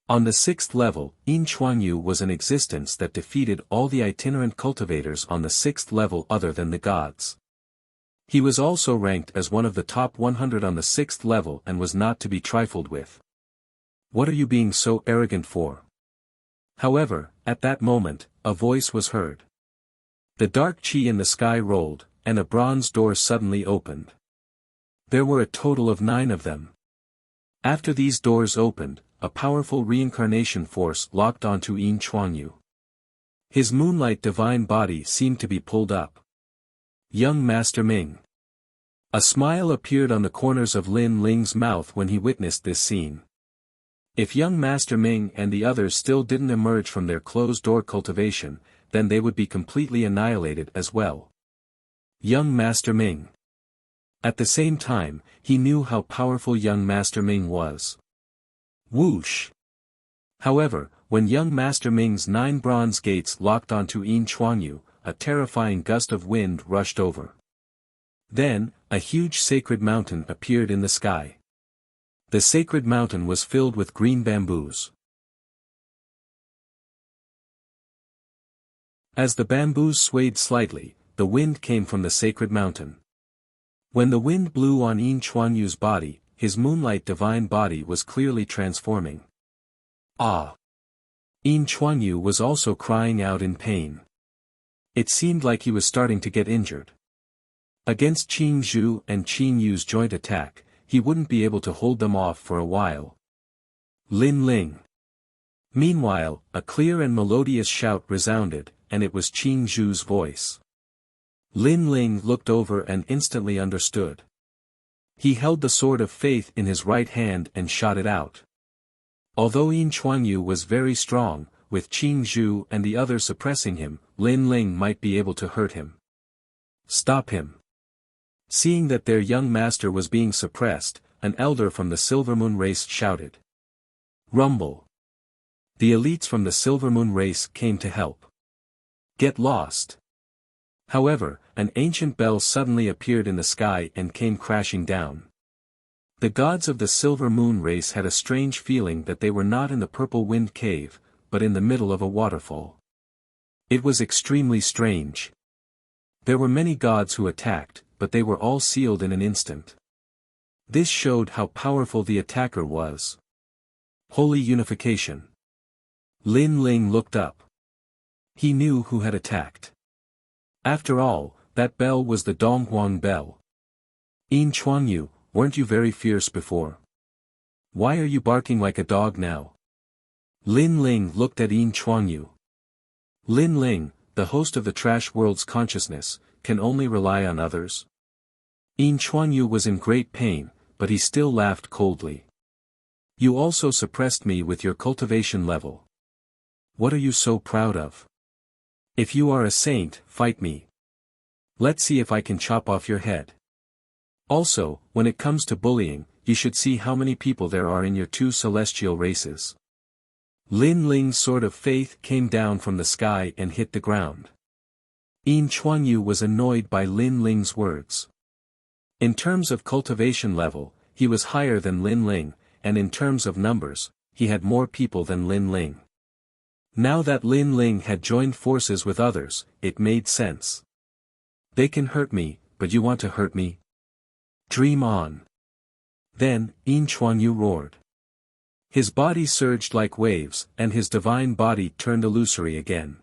Speaker 1: On the 6th level, Yin Chuanyu was an existence that defeated all the itinerant cultivators on the 6th level other than the gods. He was also ranked as one of the top 100 on the 6th level and was not to be trifled with. What are you being so arrogant for? However, at that moment, a voice was heard. The dark chi in the sky rolled, and a bronze door suddenly opened. There were a total of 9 of them. After these doors opened, a powerful reincarnation force locked onto Yin Chuanyu. His moonlight divine body seemed to be pulled up. Young Master Ming. A smile appeared on the corners of Lin Ling's mouth when he witnessed this scene. If young Master Ming and the others still didn't emerge from their closed-door cultivation, then they would be completely annihilated as well. Young Master Ming. At the same time, he knew how powerful young Master Ming was. Whoosh! However, when young Master Ming's 9 bronze gates locked onto Yin Chuanyu, a terrifying gust of wind rushed over. Then, a huge sacred mountain appeared in the sky. The sacred mountain was filled with green bamboos. As the bamboos swayed slightly, the wind came from the sacred mountain. When the wind blew on Yin Chuanyu's body, his moonlight divine body was clearly transforming. Ah! Yin Chuanyu was also crying out in pain. It seemed like he was starting to get injured. Against Qing Zhu and Qing Yu's joint attack, he wouldn't be able to hold them off for a while. Lin Ling. Meanwhile, a clear and melodious shout resounded, and it was Qing Zhu's voice. Lin Ling looked over and instantly understood. He held the sword of faith in his right hand and shot it out. Although Yin Chuanyu was very strong, with Qing Zhu and the others suppressing him, Lin Ling might be able to hurt him. Stop him. Seeing that their young master was being suppressed, an elder from the Silvermoon race shouted. Rumble. The elites from the Silvermoon race came to help. Get lost. However, an ancient bell suddenly appeared in the sky and came crashing down. The gods of the Silver Moon race had a strange feeling that they were not in the Purple Wind Cave, but in the middle of a waterfall. It was extremely strange. There were many gods who attacked, but they were all sealed in an instant. This showed how powerful the attacker was. Holy unification. Lin Ling looked up. He knew who had attacked. After all, that bell was the Donghuang bell. Yin Chuanyu, weren't you very fierce before? Why are you barking like a dog now? Lin Ling looked at Yin Chuanyu. Lin Ling, the host of the Trash World's consciousness, can only rely on others. Yin Chuanyu was in great pain, but he still laughed coldly. You also suppressed me with your cultivation level. What are you so proud of? If you are a saint, fight me. Let's see if I can chop off your head. Also, when it comes to bullying, you should see how many people there are in your two celestial races. Lin Ling's sword of faith came down from the sky and hit the ground. Yin Chuanyu was annoyed by Lin Ling's words. In terms of cultivation level, he was higher than Lin Ling, and in terms of numbers, he had more people than Lin Ling. Now that Lin Ling had joined forces with others, it made sense. They can hurt me, but you want to hurt me? Dream on. Then, Yin Chuanyu roared. His body surged like waves, and his divine body turned illusory again.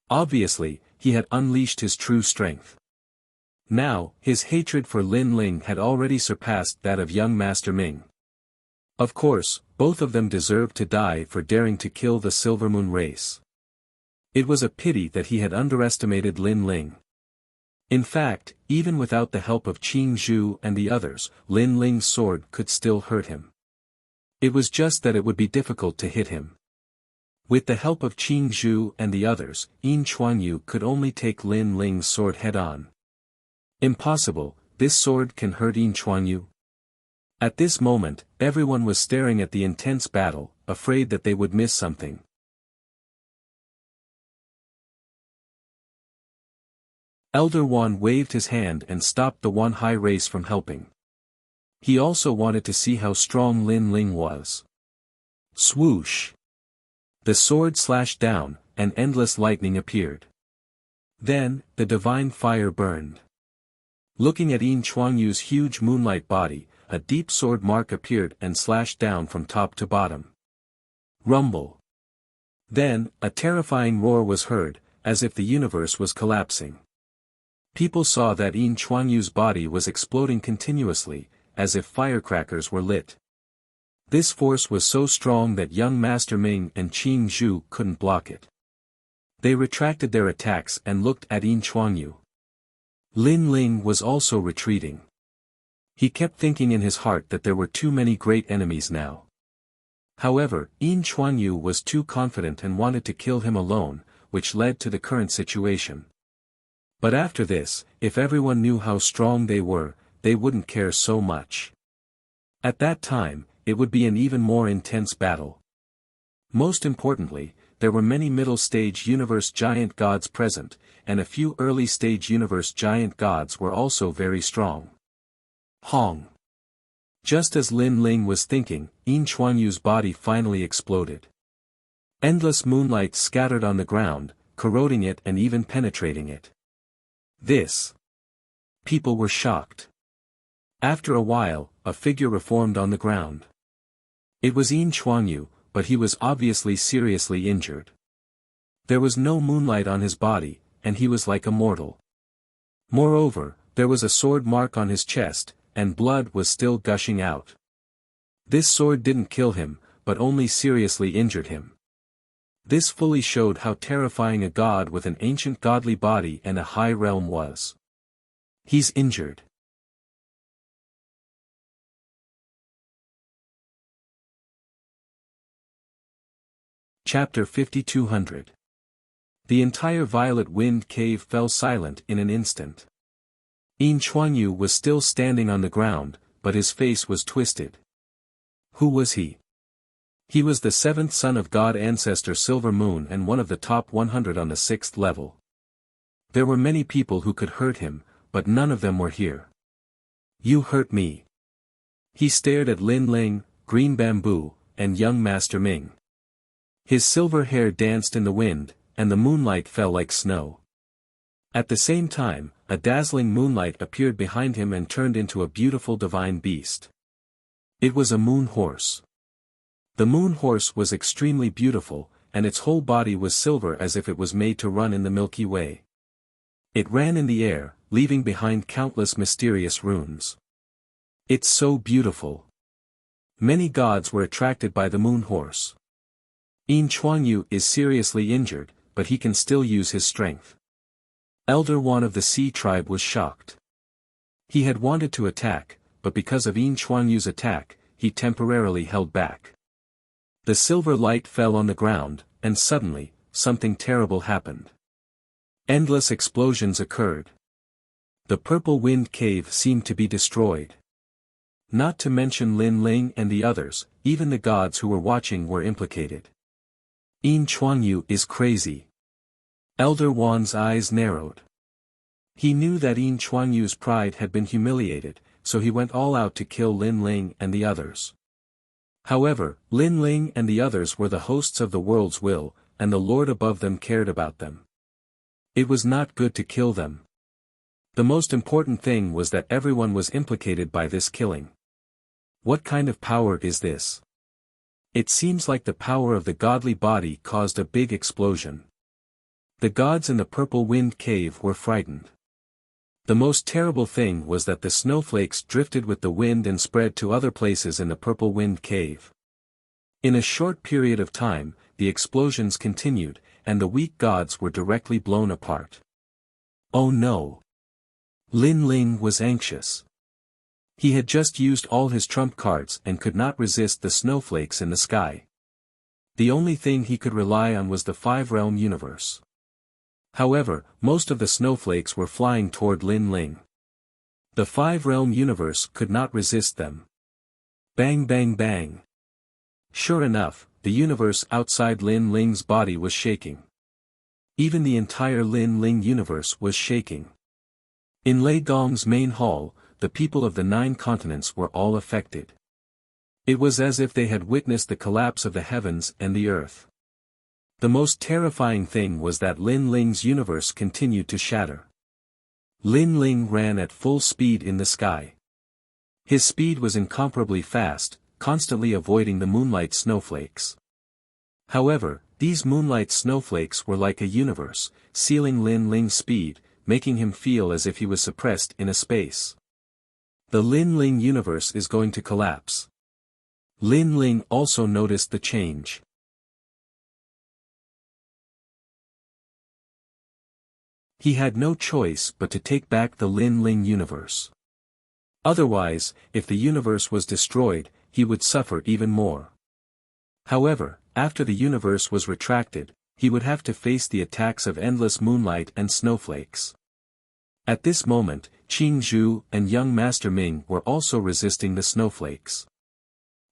Speaker 1: Obviously, he had unleashed his true strength. Now, his hatred for Lin Ling had already surpassed that of young Master Ming. Of course, both of them deserved to die for daring to kill the Silvermoon race. It was a pity that he had underestimated Lin Ling. In fact, even without the help of Qing Zhu and the others, Lin Ling's sword could still hurt him. It was just that it would be difficult to hit him. With the help of Qing Zhu and the others, Yin Chuanyu could only take Lin Ling's sword head-on. Impossible, this sword can hurt Yin Chuanyu. At this moment, everyone was staring at the intense battle, afraid that they would miss something. Elder Wan waved his hand and stopped the Wanhai race from helping. He also wanted to see how strong Lin Ling was. Swoosh! The sword slashed down, and endless lightning appeared. Then, the divine fire burned. Looking at Yin Chuanyu's huge moonlight body, a deep sword mark appeared and slashed down from top to bottom. Rumble. Then, a terrifying roar was heard, as if the universe was collapsing. People saw that Yin Chuanyu's body was exploding continuously, as if firecrackers were lit. This force was so strong that young Master Ming and Qing Zhu couldn't block it. They retracted their attacks and looked at Yin Chuanyu. Lin Ling was also retreating. He kept thinking in his heart that there were too many great enemies now. However, Yin Chuanyu was too confident and wanted to kill him alone, which led to the current situation. But after this, if everyone knew how strong they were, they wouldn't care so much. At that time, it would be an even more intense battle. Most importantly, there were many middle-stage universe giant gods present, and a few early-stage universe giant gods were also very strong. Hong. Just as Lin Ling was thinking, Yin Chuanyu's body finally exploded. Endless moonlight scattered on the ground, corroding it and even penetrating it. This. People were shocked. After a while, a figure reformed on the ground. It was Yin Chuanyu, but he was obviously seriously injured. There was no moonlight on his body, and he was like a mortal. Moreover, there was a sword mark on his chest, and blood was still gushing out. This sword didn't kill him, but only seriously injured him. This fully showed how terrifying a god with an ancient godly body and a high realm was. He's injured. Chapter 5200. The entire Violet Wind Cave fell silent in an instant. Yin Chuanyu was still standing on the ground, but his face was twisted. Who was he? He was the seventh son of God ancestor Silver Moon and one of the top 100 on the 6th level. There were many people who could hurt him, but none of them were here. You hurt me. He stared at Lin Ling, Green Bamboo, and young Master Ming. His silver hair danced in the wind, and the moonlight fell like snow. At the same time, a dazzling moonlight appeared behind him and turned into a beautiful divine beast. It was a moon horse. The moon horse was extremely beautiful, and its whole body was silver as if it was made to run in the Milky Way. It ran in the air, leaving behind countless mysterious runes. It's so beautiful. Many gods were attracted by the moon horse. Yin Chuanyu is seriously injured, but he can still use his strength. Elder One of the Sea tribe was shocked. He had wanted to attack, but because of Yin Chuanyu's attack, he temporarily held back. The silver light fell on the ground, and suddenly, something terrible happened. Endless explosions occurred. The purple wind cave seemed to be destroyed. Not to mention Lin Ling and the others, even the gods who were watching were implicated. Yin Chuanyu is crazy. Elder Wan's eyes narrowed. He knew that Yin Chuanyu's pride had been humiliated, so he went all out to kill Lin Ling and the others. However, Lin Ling and the others were the hosts of the world's will, and the Lord above them cared about them. It was not good to kill them. The most important thing was that everyone was implicated by this killing. What kind of power is this? It seems like the power of the godly body caused a big explosion. The gods in the purple wind cave were frightened. The most terrible thing was that the snowflakes drifted with the wind and spread to other places in the purple wind cave. In a short period of time, the explosions continued, and the weak gods were directly blown apart. Oh no! Lin Ling was anxious. He had just used all his trump cards and could not resist the snowflakes in the sky. The only thing he could rely on was the five-realm universe. However, most of the snowflakes were flying toward Lin Ling. The five-realm universe could not resist them. Bang bang bang. Sure enough, the universe outside Lin Ling's body was shaking. Even the entire Lin Ling universe was shaking. In Lei Gong's main hall, the people of the 9 continents were all affected. It was as if they had witnessed the collapse of the heavens and the earth. The most terrifying thing was that Lin Ling's universe continued to shatter. Lin Ling ran at full speed in the sky. His speed was incomparably fast, constantly avoiding the moonlight snowflakes. However, these moonlight snowflakes were like a universe, sealing Lin Ling's speed, making him feel as if he was suppressed in a space. The Lin Ling universe is going to collapse. Lin Ling also noticed the change. He had no choice but to take back the Lin Ling universe. Otherwise, if the universe was destroyed, he would suffer even more. However, after the universe was retracted, he would have to face the attacks of endless moonlight and snowflakes. At this moment, Qing Zhu and young Master Ming were also resisting the snowflakes.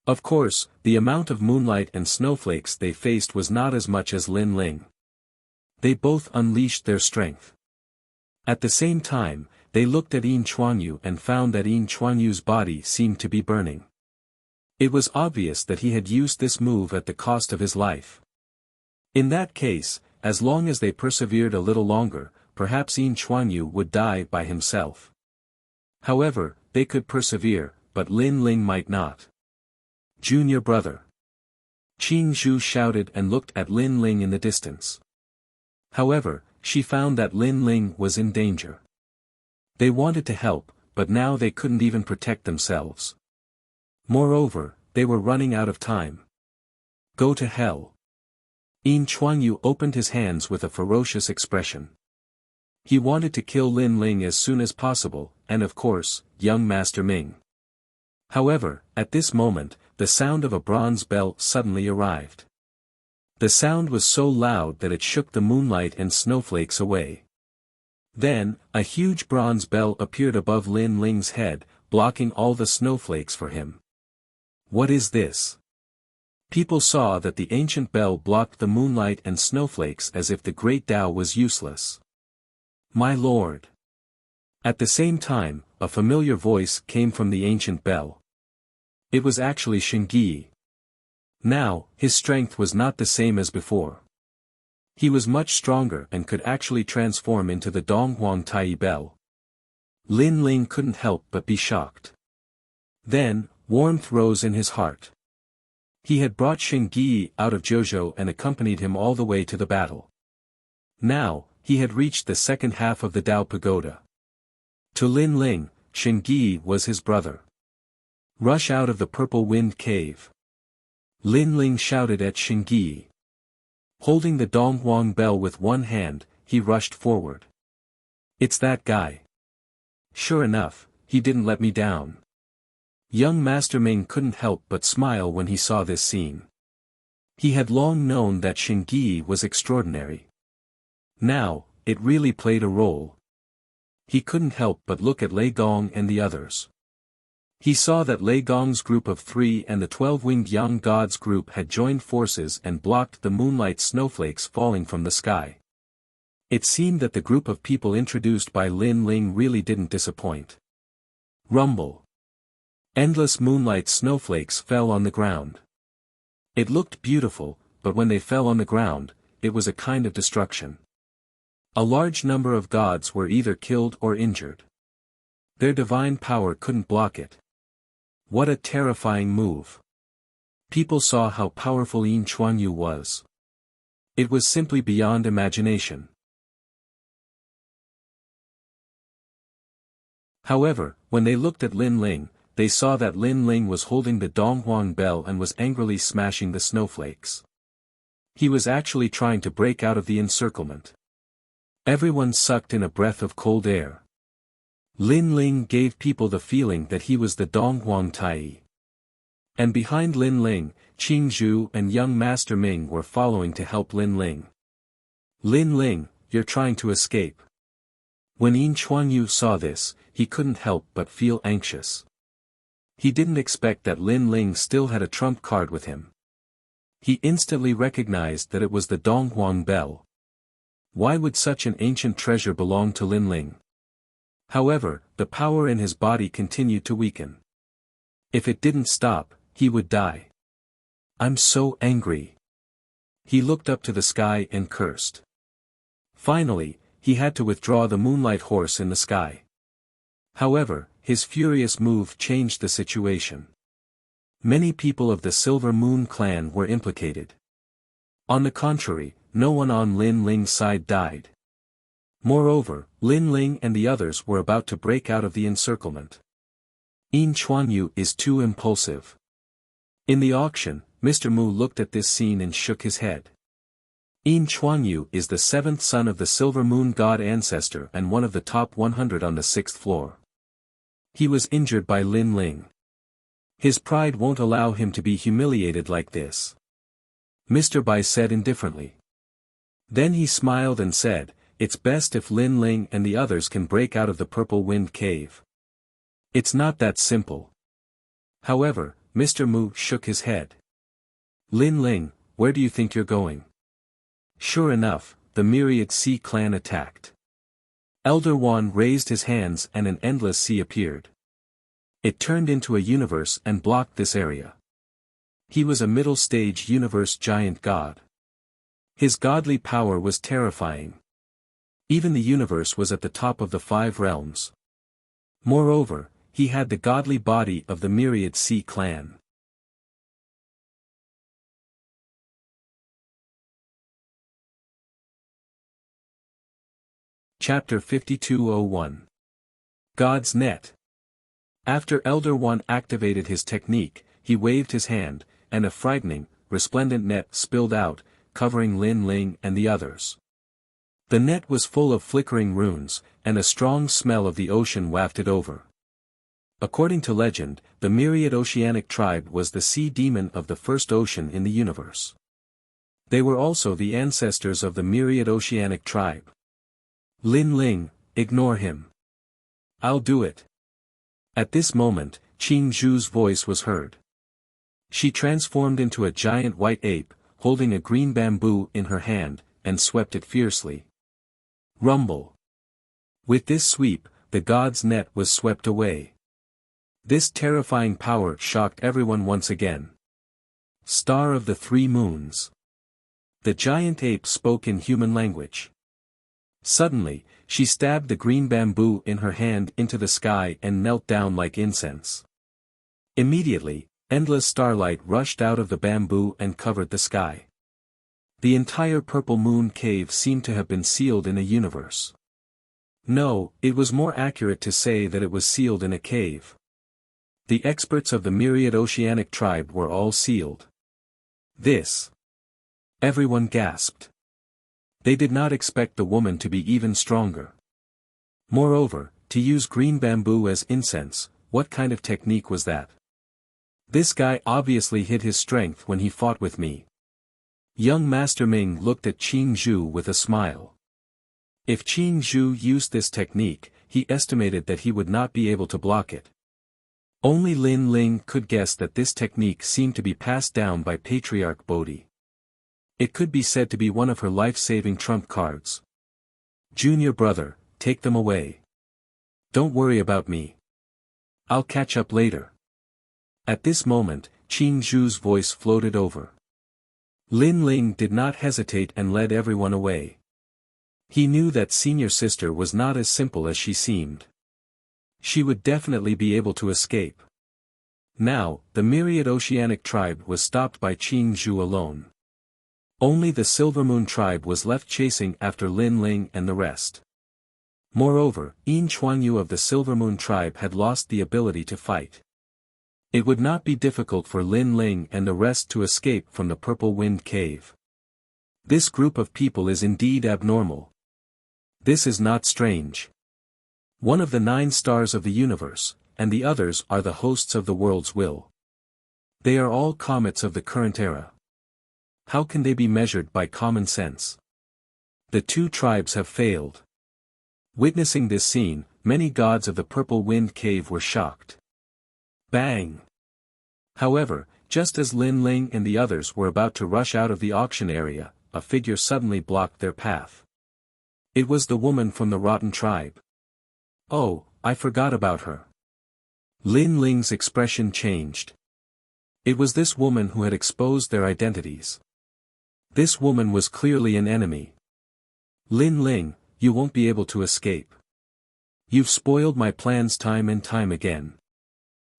Speaker 1: Of course, the amount of moonlight and snowflakes they faced was not as much as Lin Ling. They both unleashed their strength. At the same time, they looked at Yin Chuanyu and found that Yin Chuanyu's body seemed to be burning. It was obvious that he had used this move at the cost of his life. In that case, as long as they persevered a little longer, perhaps Yin Chuanyu would die by himself. However, they could persevere, but Lin Ling might not. Junior brother. Qing Zhu shouted and looked at Lin Ling in the distance. However, she found that Lin Ling was in danger. They wanted to help, but now they couldn't even protect themselves. Moreover, they were running out of time. Go to hell. Yin Chuanyu opened his hands with a ferocious expression. He wanted to kill Lin Ling as soon as possible, and of course, young Master Ming. However, at this moment, the sound of a bronze bell suddenly arrived. The sound was so loud that it shook the moonlight and snowflakes away. Then, a huge bronze bell appeared above Lin Ling's head, blocking all the snowflakes for him. What is this? People saw that the ancient bell blocked the moonlight and snowflakes as if the great Tao was useless. My lord. At the same time, a familiar voice came from the ancient bell. It was actually Shingyi. Now, his strength was not the same as before. He was much stronger and could actually transform into the Donghuang Tai bell. Lin Ling couldn't help but be shocked. Then, warmth rose in his heart. He had brought Shingyi out of Zhozhou and accompanied him all the way to the battle. Now, he had reached the second half of the Dao Pagoda. To Lin Ling, Shingyi was his brother. Rush out of the Purple Wind Cave. Lin Ling shouted at Shingyi. Holding the Donghuang bell with one hand, he rushed forward. It's that guy. Sure enough, he didn't let me down. Young Master Ming couldn't help but smile when he saw this scene. He had long known that Shingyi was extraordinary. Now, it really played a role. He couldn't help but look at Lei Gong and the others. He saw that Lei Gong's group of 3 and the 12-winged young gods group had joined forces and blocked the moonlight snowflakes falling from the sky. It seemed that the group of people introduced by Lin Ling really didn't disappoint. Rumble. Endless moonlight snowflakes fell on the ground. It looked beautiful, but when they fell on the ground, it was a kind of destruction. A large number of gods were either killed or injured. Their divine power couldn't block it. What a terrifying move. People saw how powerful Yin Chuanyu was. It was simply beyond imagination. However, when they looked at Lin Ling, they saw that Lin Ling was holding the Donghuang bell and was angrily smashing the snowflakes. He was actually trying to break out of the encirclement. Everyone sucked in a breath of cold air. Lin Ling gave people the feeling that he was the Donghuang Tai. And behind Lin Ling, Qing Zhu and young Master Ming were following to help Lin Ling. Lin Ling, you're trying to escape. When Yin Chuanyu saw this, he couldn't help but feel anxious. He didn't expect that Lin Ling still had a trump card with him. He instantly recognized that it was the Donghuang bell. Why would such an ancient treasure belong to Lin Ling? However, the power in his body continued to weaken. If it didn't stop, he would die. I'm so angry. He looked up to the sky and cursed. Finally, he had to withdraw the moonlight horse in the sky. However, his furious move changed the situation. Many people of the Silver Moon clan were implicated. On the contrary, no one on Lin Ling's side died. Moreover, Lin Ling and the others were about to break out of the encirclement. Yin Chuanyu is too impulsive. In the auction, Mr. Mu looked at this scene and shook his head. Yin Chuanyu is the 7th son of the Silver Moon god ancestor and one of the top 100 on the 6th floor. He was injured by Lin Ling. His pride won't allow him to be humiliated like this. Mr. Bai said indifferently. Then he smiled and said, it's best if Lin Ling and the others can break out of the Purple Wind Cave. It's not that simple. However, Mr. Mu shook his head. Lin Ling, where do you think you're going? Sure enough, the Myriad Sea clan attacked. Elder Wan raised his hands and an endless sea appeared. It turned into a universe and blocked this area. He was a middle-stage universe giant god. His godly power was terrifying. Even the universe was at the top of the 5 realms. Moreover, he had the godly body of the Myriad Sea clan. Chapter 5201. God's Net. After Elder One activated his technique, he waved his hand, and a frightening, resplendent net spilled out, covering Lin Ling and the others. The net was full of flickering runes, and a strong smell of the ocean wafted over. According to legend, the Myriad Oceanic tribe was the sea demon of the first ocean in the universe. They were also the ancestors of the Myriad Oceanic tribe. Lin Ling, ignore him. I'll do it. At this moment, Qing Zhu's voice was heard. She transformed into a giant white ape, holding a green bamboo in her hand, and swept it fiercely. Rumble. With this sweep, the god's net was swept away. This terrifying power shocked everyone once again. Star of the Three Moons. The giant ape spoke in human language. Suddenly, she stabbed the green bamboo in her hand into the sky and knelt down like incense. Immediately, endless starlight rushed out of the bamboo and covered the sky. The entire purple moon cave seemed to have been sealed in a universe. No, it was more accurate to say that it was sealed in a cave. The experts of the myriad oceanic tribe were all sealed. This. Everyone gasped. They did not expect the woman to be even stronger. Moreover, to use green bamboo as incense, what kind of technique was that? This guy obviously hid his strength when he fought with me. Young Master Ming looked at Qing Zhu with a smile. If Qing Zhu used this technique, he estimated that he would not be able to block it. Only Lin Ling could guess that this technique seemed to be passed down by Patriarch Bodhi. It could be said to be one of her life-saving trump cards. Junior brother, take them away. Don't worry about me. I'll catch up later. At this moment, Qing Zhu's voice floated over. Lin Ling did not hesitate and led everyone away. He knew that senior sister was not as simple as she seemed. She would definitely be able to escape. Now, the myriad oceanic tribe was stopped by Qing Zhu alone. Only the Silvermoon tribe was left chasing after Lin Ling and the rest. Moreover, Yin Chuanyu of the Silvermoon tribe had lost the ability to fight. It would not be difficult for Lin Ling and the rest to escape from the Purple Wind Cave. This group of people is indeed abnormal. This is not strange. One of the 9 stars of the universe, and the others are the hosts of the world's will. They are all comets of the current era. How can they be measured by common sense? The 2 tribes have failed. Witnessing this scene, many gods of the Purple Wind Cave were shocked. Bang! However, just as Lin Ling and the others were about to rush out of the auction area, a figure suddenly blocked their path. It was the woman from the Rotten tribe. Oh, I forgot about her. Lin Ling's expression changed. It was this woman who had exposed their identities. This woman was clearly an enemy. Lin Ling, you won't be able to escape. You've spoiled my plans time and time again.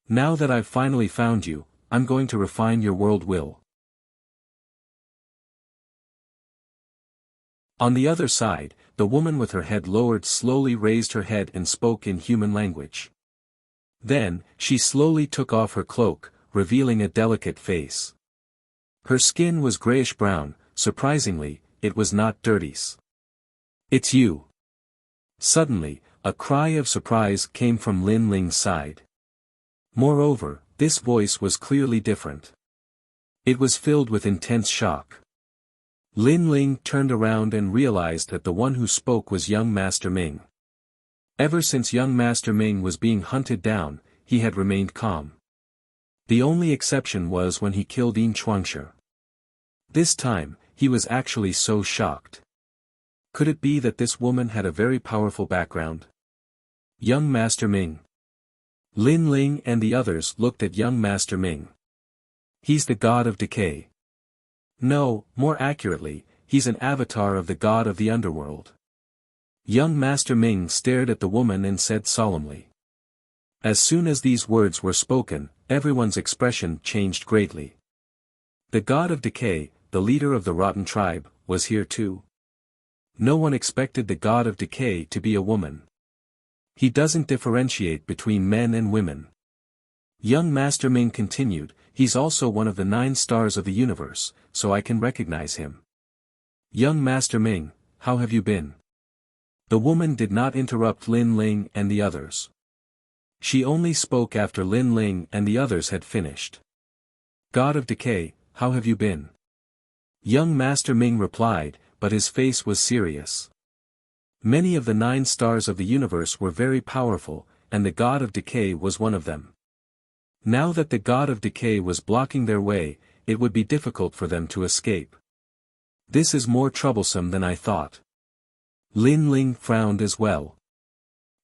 Speaker 1: Now that I've finally found you, I'm going to refine your world will. On the other side, the woman with her head lowered slowly raised her head and spoke in human language. Then, she slowly took off her cloak, revealing a delicate face. Her skin was grayish-brown, surprisingly, it was not dirty. It's you. Suddenly, a cry of surprise came from Lin Ling's side. Moreover, this voice was clearly different. It was filled with intense shock. Lin Ling turned around and realized that the one who spoke was young Master Ming. Ever since young Master Ming was being hunted down, he had remained calm. The only exception was when he killed Yin Chuangshi. This time, he was actually so shocked. Could it be that this woman had a very powerful background? Young Master Ming. Lin Ling and the others looked at young Master Ming. He's the god of decay. No, more accurately, he's an avatar of the god of the underworld. Young Master Ming stared at the woman and said solemnly. As soon as these words were spoken, everyone's expression changed greatly. The god of decay, the leader of the Rotten tribe, was here too. No one expected the god of decay to be a woman. He doesn't differentiate between men and women. Young Master Ming continued, he's also one of the 9 stars of the universe, so I can recognize him. Young Master Ming, how have you been? The woman did not interrupt Lin Ling and the others. She only spoke after Lin Ling and the others had finished. God of decay, how have you been? Young Master Ming replied, but his face was serious. Many of the 9 stars of the universe were very powerful, and the god of decay was one of them. Now that the god of decay was blocking their way, it would be difficult for them to escape. This is more troublesome than I thought. Lin Ling frowned as well.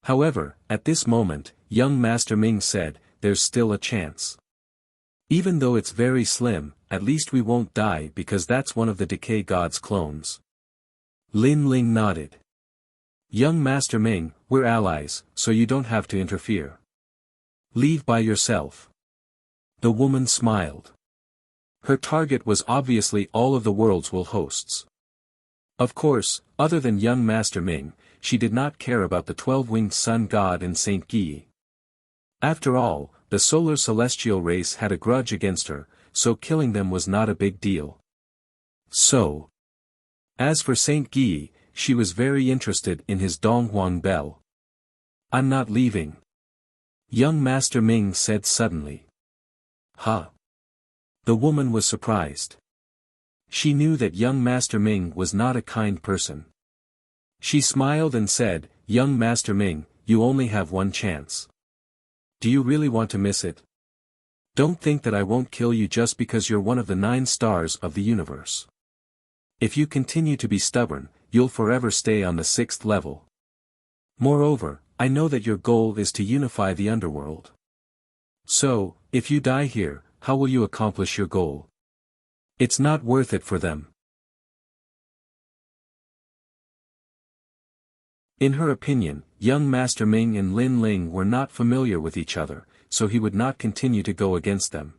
Speaker 1: However, at this moment, young Master Ming said, "There's still a chance. Even though it's very slim, at least we won't die because that's one of the decay god's clones." Lin Ling nodded. "Young Master Ming, we're allies, so you don't have to interfere. Leave by yourself." The woman smiled. Her target was obviously all of the world's will hosts. Of course, other than young Master Ming, she did not care about the 12-winged sun god and Saint Guy. After all, the solar celestial race had a grudge against her, so killing them was not a big deal. So, as for Saint Guy, she was very interested in his Donghuang bell. "I'm not leaving," young Master Ming said suddenly. "Huh?" The woman was surprised. She knew that young Master Ming was not a kind person. She smiled and said, "Young Master Ming, you only have one chance. Do you really want to miss it? Don't think that I won't kill you just because you're one of the 9 stars of the universe. If you continue to be stubborn, you'll forever stay on the 6th level. Moreover, I know that your goal is to unify the underworld. So, if you die here, how will you accomplish your goal? It's not worth it for them." In her opinion, young Master Ming and Lin Ling were not familiar with each other, so he would not continue to go against them.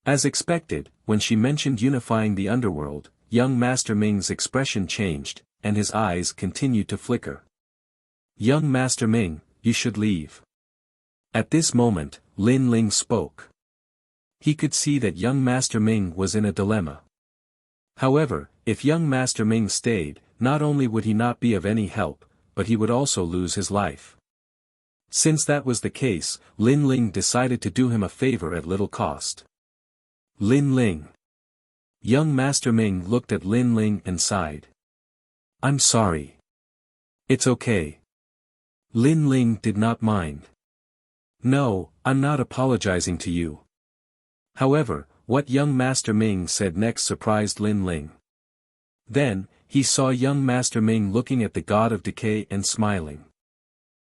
Speaker 1: As expected, when she mentioned unifying the underworld, young Master Ming's expression changed, and his eyes continued to flicker. "Young Master Ming, you should leave." At this moment, Lin Ling spoke. He could see that young Master Ming was in a dilemma. However, if young Master Ming stayed, not only would he not be of any help, but he would also lose his life. Since that was the case, Lin Ling decided to do him a favor at little cost. "Lin Ling." Young Master Ming looked at Lin Ling and sighed. "I'm sorry." "It's okay." Lin Ling did not mind. "No, I'm not apologizing to you." However, what young Master Ming said next surprised Lin Ling. Then, he saw young Master Ming looking at the god of decay and smiling.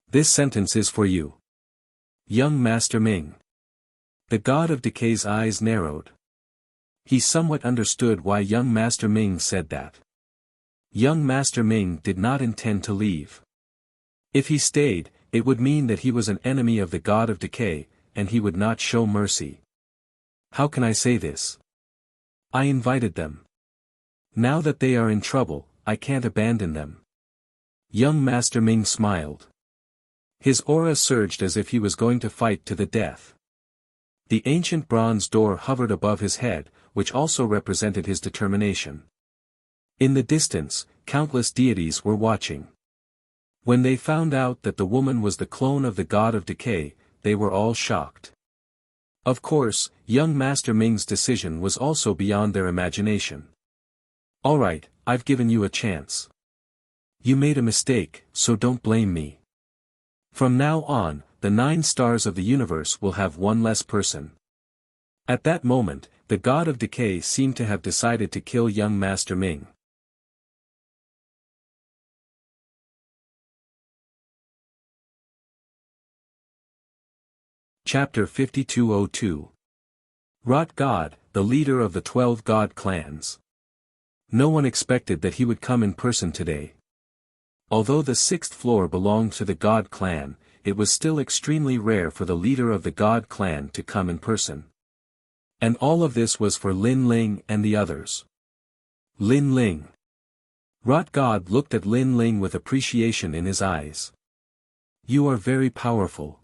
Speaker 1: "This sentence is for you. Young Master Ming." The god of decay's eyes narrowed. He somewhat understood why young Master Ming said that. Young Master Ming did not intend to leave. If he stayed, it would mean that he was an enemy of the god of decay, and he would not show mercy. How can I say this? I invited them. Now that they are in trouble, I can't abandon them. Young Master Ming smiled. His aura surged as if he was going to fight to the death. The ancient bronze door hovered above his head, which also represented his determination. In the distance, countless deities were watching. When they found out that the woman was the clone of the god of decay, they were all shocked. Of course, young Master Ming's decision was also beyond their imagination. "Alright, I've given you a chance. You made a mistake, so don't blame me. From now on, the 9 stars of the universe will have one less person." At that moment, the god of decay seemed to have decided to kill young Master Ming. Chapter 5202. Rot God, the leader of the 12 god clans. No one expected that he would come in person today. Although the 6th floor belonged to the god clan, it was still extremely rare for the leader of the god clan to come in person. And all of this was for Lin Ling and the others. Lin Ling. Rot God looked at Lin Ling with appreciation in his eyes. "You are very powerful.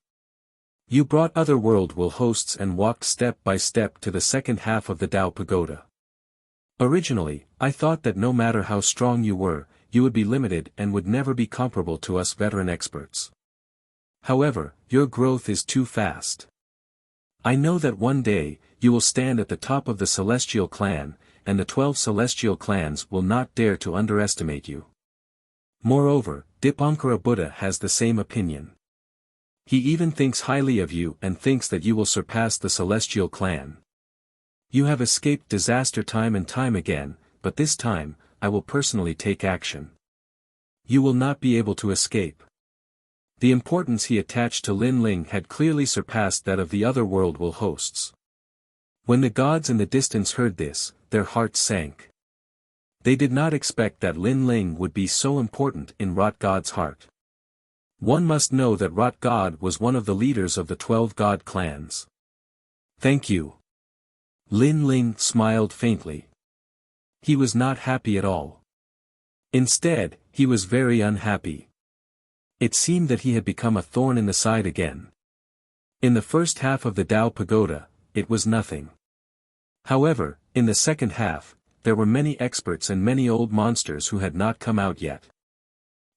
Speaker 1: You brought other world will hosts and walked step by step to the second half of the Tao Pagoda. Originally, I thought that no matter how strong you were, you would be limited and would never be comparable to us veteran experts. However, your growth is too fast. I know that one day, you will stand at the top of the Celestial Clan, and the 12 Celestial Clans will not dare to underestimate you. Moreover, Dipankara Buddha has the same opinion. He even thinks highly of you and thinks that you will surpass the celestial clan. You have escaped disaster time and time again, but this time, I will personally take action. You will not be able to escape. The importance he attached to Lin Ling had clearly surpassed that of the other world will hosts. When the gods in the distance heard this, their hearts sank. They did not expect that Lin Ling would be so important in Rot God's heart. One must know that Rot God was one of the leaders of the 12 god clans. Thank you. Lin Ling smiled faintly. He was not happy at all. Instead, he was very unhappy. It seemed that he had become a thorn in the side again. In the first half of the Tao Pagoda, it was nothing. However, in the second half, there were many experts and many old monsters who had not come out yet.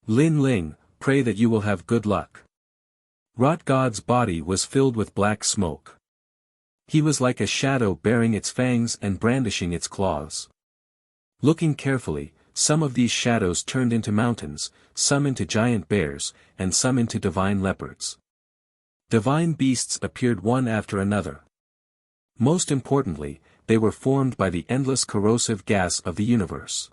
Speaker 1: Lin Ling, pray that you will have good luck. Rot God's body was filled with black smoke. He was like a shadow bearing its fangs and brandishing its claws. Looking carefully, some of these shadows turned into mountains, some into giant bears, and some into divine leopards. Divine beasts appeared one after another. Most importantly, they were formed by the endless corrosive gas of the universe.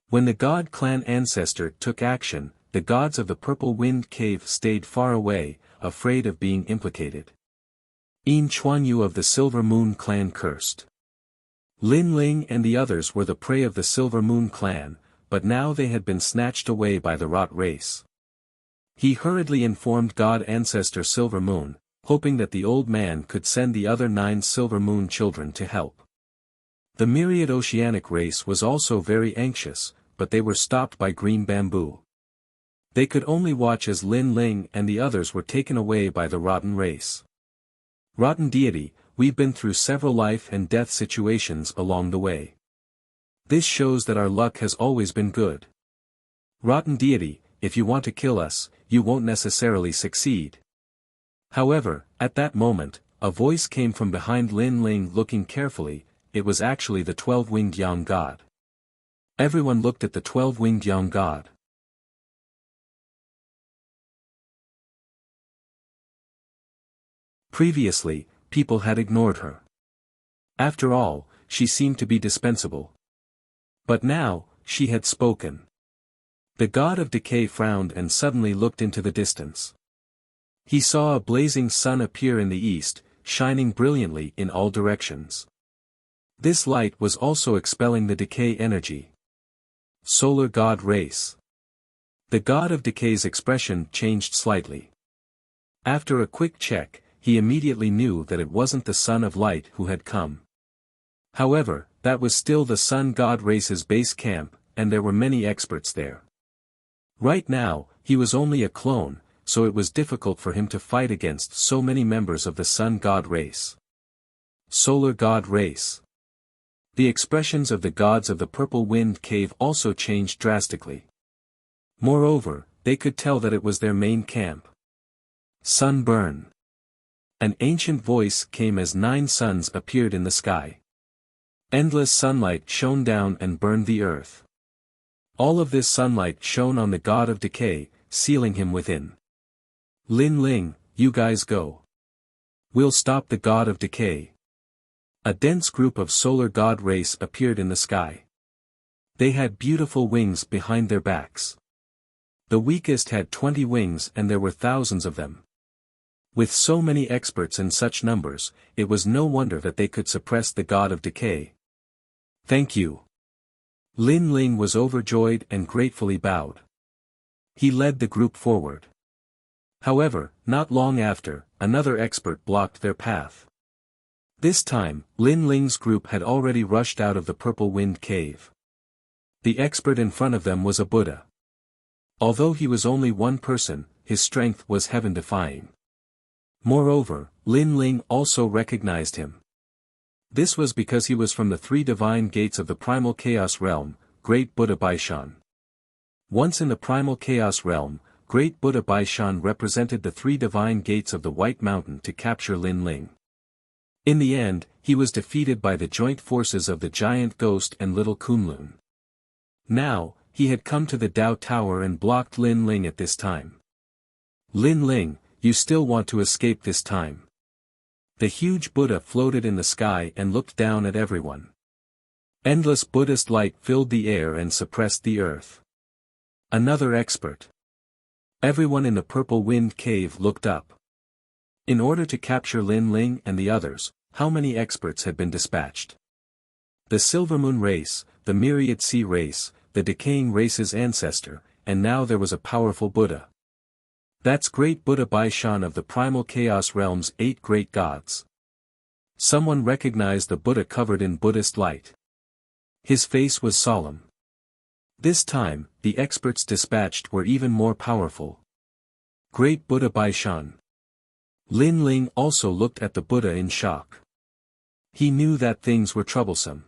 Speaker 1: When the god clan ancestor took action, the gods of the Purple Wind Cave stayed far away, afraid of being implicated. Yin Chuanyu of the Silver Moon clan cursed. Lin Ling and the others were the prey of the Silver Moon clan, but now they had been snatched away by the Rot race. He hurriedly informed God Ancestor Silver Moon, hoping that the old man could send the other 9 Silver Moon children to help. The myriad oceanic race was also very anxious, but they were stopped by green bamboo. They could only watch as Lin Ling and the others were taken away by the rotten race. Rotten deity, we've been through several life and death situations along the way. This shows that our luck has always been good. Rotten deity, if you want to kill us, you won't necessarily succeed. However, at that moment, a voice came from behind Lin Ling. Looking carefully, it was actually the 12-winged Yang God. Everyone looked at the 12-winged Yang God. Previously, people had ignored her. After all, she seemed to be dispensable. But now, she had spoken. The god of decay frowned and suddenly looked into the distance. He saw a blazing sun appear in the east, shining brilliantly in all directions. This light was also expelling the decay energy. Solar God race. The god of decay's expression changed slightly. After a quick check, he immediately knew that it wasn't the Son of Light who had come. However, that was still the Sun God race's base camp, and there were many experts there. Right now, he was only a clone, so it was difficult for him to fight against so many members of the Sun God race. Solar God race. The expressions of the gods of the Purple Wind Cave also changed drastically. Moreover, they could tell that it was their main camp. Sunburn. An ancient voice came as 9 suns appeared in the sky. Endless sunlight shone down and burned the earth. All of this sunlight shone on the god of decay, sealing him within. Lin Ling, you guys go. We'll stop the god of decay. A dense group of solar god race appeared in the sky. They had beautiful wings behind their backs. The weakest had 20 wings and there were thousands of them. With so many experts and such numbers, it was no wonder that they could suppress the god of decay. Thank you. Lin Ling was overjoyed and gratefully bowed. He led the group forward. However, not long after, another expert blocked their path. This time, Lin Ling's group had already rushed out of the Purple Wind Cave. The expert in front of them was a Buddha. Although he was only one person, his strength was heaven-defying. Moreover, Lin Ling also recognized him. This was because he was from the 3 divine gates of the primal chaos realm, Great Buddha Baishan. Once in the primal chaos realm, Great Buddha Baishan represented the 3 divine gates of the White Mountain to capture Lin Ling. In the end, he was defeated by the joint forces of the giant ghost and little Kunlun. Now, he had come to the Tao Tower and blocked Lin Ling at this time. Lin Ling, you still want to escape this time. The huge Buddha floated in the sky and looked down at everyone. Endless Buddhist light filled the air and suppressed the earth. Another expert. Everyone in the Purple Wind Cave looked up. In order to capture Lin Ling and the others, how many experts had been dispatched? The Silver Moon race, the Myriad Sea race, the Decaying race's ancestor, and now there was a powerful Buddha. That's great Buddha Baishan of the primal chaos realm's 8 great gods. Someone recognized the Buddha covered in Buddhist light. His face was solemn. This time, the experts dispatched were even more powerful. Great Buddha Baishan. Lin Ling also looked at the Buddha in shock. He knew that things were troublesome.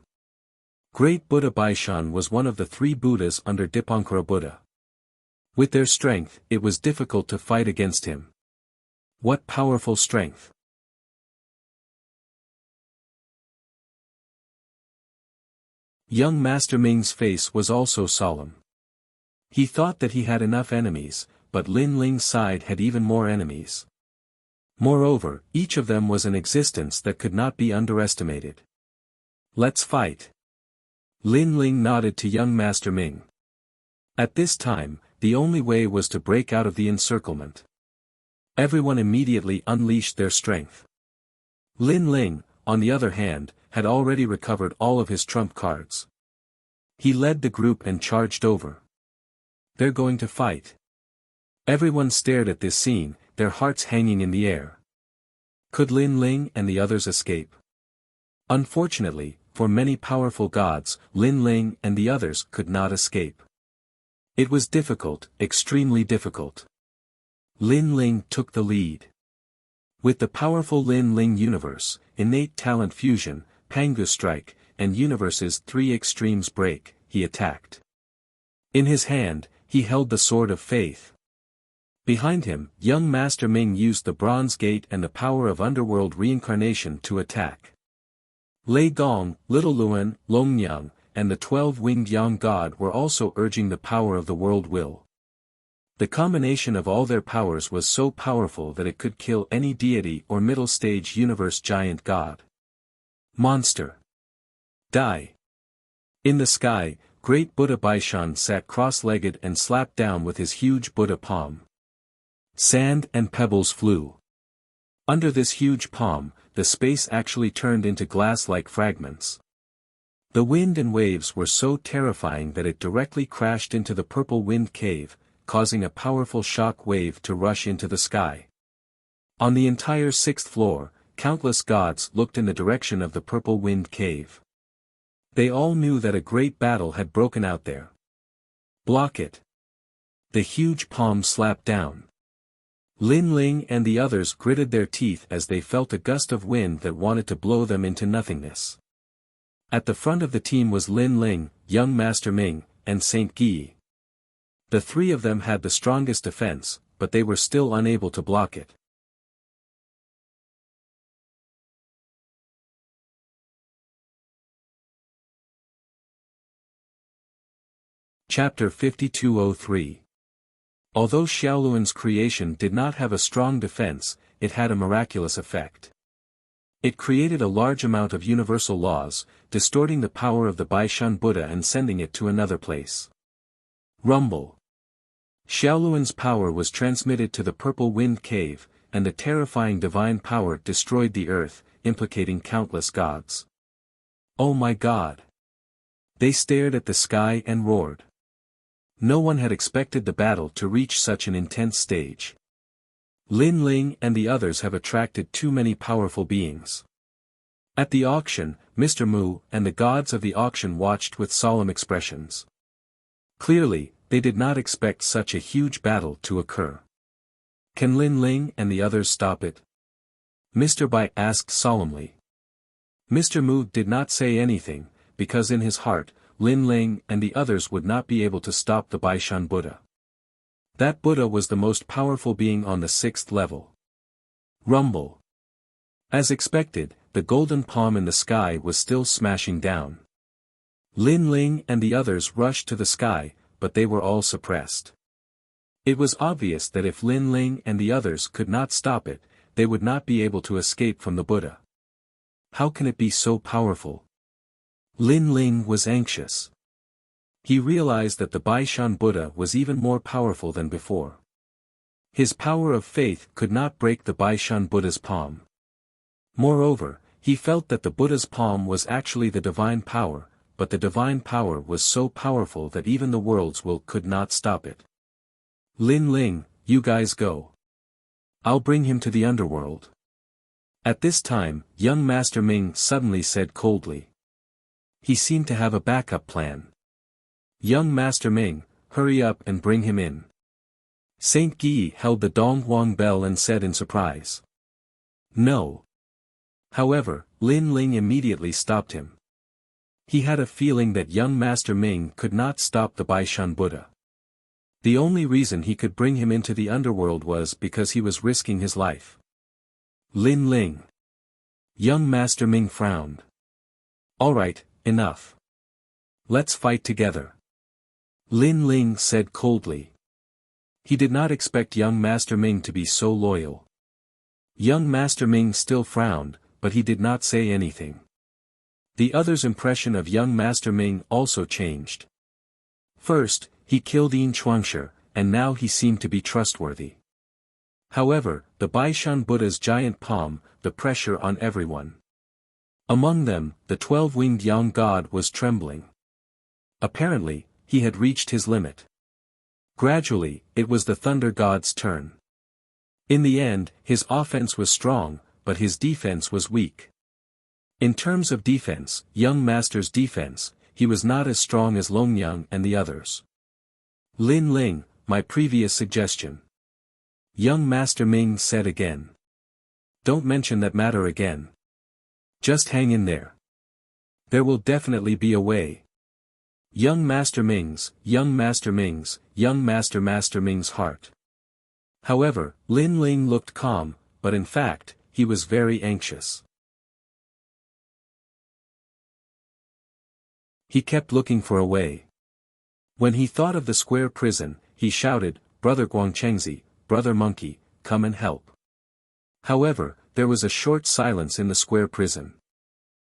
Speaker 1: Great Buddha Baishan was one of the 3 Buddhas under Dipankara Buddha. With their strength, it was difficult to fight against him. What powerful strength! Young Master Ming's face was also solemn. He thought that he had enough enemies, but Lin Ling's side had even more enemies. Moreover, each of them was an existence that could not be underestimated. Let's fight. Lin Ling nodded to young Master Ming. At this time, the only way was to break out of the encirclement. Everyone immediately unleashed their strength. Lin Ling, on the other hand, had already recovered all of his trump cards. He led the group and charged over. They're going to fight. Everyone stared at this scene, their hearts hanging in the air. Could Lin Ling and the others escape? Unfortunately, for many powerful gods, Lin Ling and the others could not escape. It was difficult, extremely difficult. Lin Ling took the lead. With the powerful Lin Ling universe, innate talent fusion, Pangu strike, and universe's 3 extremes break, he attacked. In his hand, he held the sword of faith. Behind him, young Master Ming used the bronze gate and the power of underworld reincarnation to attack. Lei Gong, Little Luan, Longnyang, and the 12-winged Yang God were also urging the power of the world will. The combination of all their powers was so powerful that it could kill any deity or middle-stage universe giant god. Monster. Die. In the sky, great Buddha Baishan sat cross-legged and slapped down with his huge Buddha palm. Sand and pebbles flew. Under this huge palm, the space actually turned into glass-like fragments. The wind and waves were so terrifying that it directly crashed into the Purple Wind Cave, causing a powerful shock wave to rush into the sky. On the entire 6th floor, countless gods looked in the direction of the Purple Wind Cave. They all knew that a great battle had broken out there. Block it. The huge palm slapped down. Lin Ling and the others gritted their teeth as they felt a gust of wind that wanted to blow them into nothingness. At the front of the team was Lin Ling, young Master Ming, and Saint Guy. The 3 of them had the strongest defense, but they were still unable to block it. Chapter 5203. Although Xiaoluan's creation did not have a strong defense, it had a miraculous effect. It created a large amount of universal laws, distorting the power of the Baishan Buddha and sending it to another place. Rumble. Xiaoluan's power was transmitted to the Purple Wind Cave, and the terrifying divine power destroyed the earth, implicating countless gods. Oh my God! They stared at the sky and roared. No one had expected the battle to reach such an intense stage. Lin Ling and the others have attracted too many powerful beings. At the auction, Mr. Mu and the gods of the auction watched with solemn expressions. Clearly, they did not expect such a huge battle to occur. Can Lin Ling and the others stop it? Mr. Bai asked solemnly. Mr. Mu did not say anything, because in his heart, Lin Ling and the others would not be able to stop the Baishan Buddha. That Buddha was the most powerful being on the 6th level. Rumble. As expected, the golden palm in the sky was still smashing down. Lin Ling and the others rushed to the sky, but they were all suppressed. It was obvious that if Lin Ling and the others could not stop it, they would not be able to escape from the Buddha. How can it be so powerful? Lin Ling was anxious. He realized that the Baishan Buddha was even more powerful than before. His power of faith could not break the Baishan Buddha's palm. Moreover, he felt that the Buddha's palm was actually the divine power, but the divine power was so powerful that even the world's will could not stop it. Lin Ling, you guys go. I'll bring him to the underworld. At this time, young Master Ming suddenly said coldly. He seemed to have a backup plan. Young Master Ming, hurry up and bring him in. Saint Guy held the Donghuang bell and said in surprise. No. However, Lin Ling immediately stopped him. He had a feeling that young Master Ming could not stop the Baishan Buddha. The only reason he could bring him into the underworld was because he was risking his life. Lin Ling. Young Master Ming frowned. Alright, enough. Let's fight together. Lin Ling said coldly. He did not expect young Master Ming to be so loyal. Young Master Ming still frowned, but he did not say anything. The other's impression of young Master Ming also changed. First, he killed Yin Chuangshi, and now he seemed to be trustworthy. However, the Baishan Buddha's giant palm, the pressure on everyone. Among them, the 12-winged young god was trembling. Apparently, he had reached his limit. Gradually, it was the thunder god's turn. In the end, his offense was strong, but his defense was weak. In terms of defense, young master's defense, he was not as strong as Longyang and the others. Lin Ling, my previous suggestion. Young Master Ming said again. Don't mention that matter again. Just hang in there. There will definitely be a way. Young Master Ming's heart. However, Lin Ling looked calm, but in fact, he was very anxious. He kept looking for a way. When he thought of the square prison, he shouted, Brother Guangchengzi, Brother Monkey, come and help. However, there was a short silence in the square prison.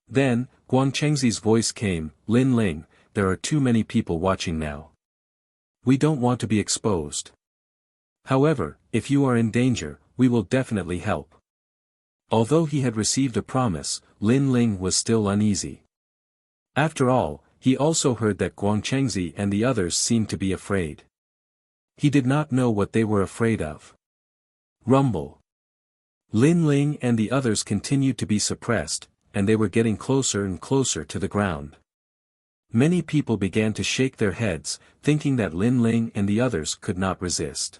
Speaker 1: Then, Guangchengzi's voice came, Lin Ling, there are too many people watching now. We don't want to be exposed. However, if you are in danger, we will definitely help. Although he had received a promise, Lin Ling was still uneasy. After all, he also heard that Guangchengzi and the others seemed to be afraid. He did not know what they were afraid of. Rumble. Lin Ling and the others continued to be suppressed, and they were getting closer and closer to the ground. Many people began to shake their heads, thinking that Lin Ling and the others could not resist.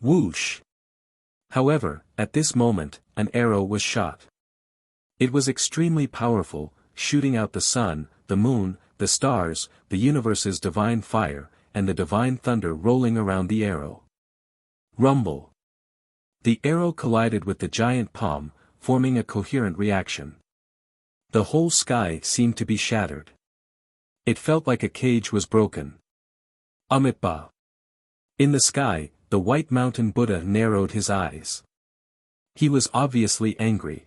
Speaker 1: Whoosh! However, at this moment, an arrow was shot. It was extremely powerful, shooting out the sun, the moon, the stars, the universe's divine fire, and the divine thunder rolling around the arrow. Rumble. The arrow collided with the giant palm, forming a coherent reaction. The whole sky seemed to be shattered. It felt like a cage was broken. Amitabha. In the sky, the White Mountain Buddha narrowed his eyes. He was obviously angry.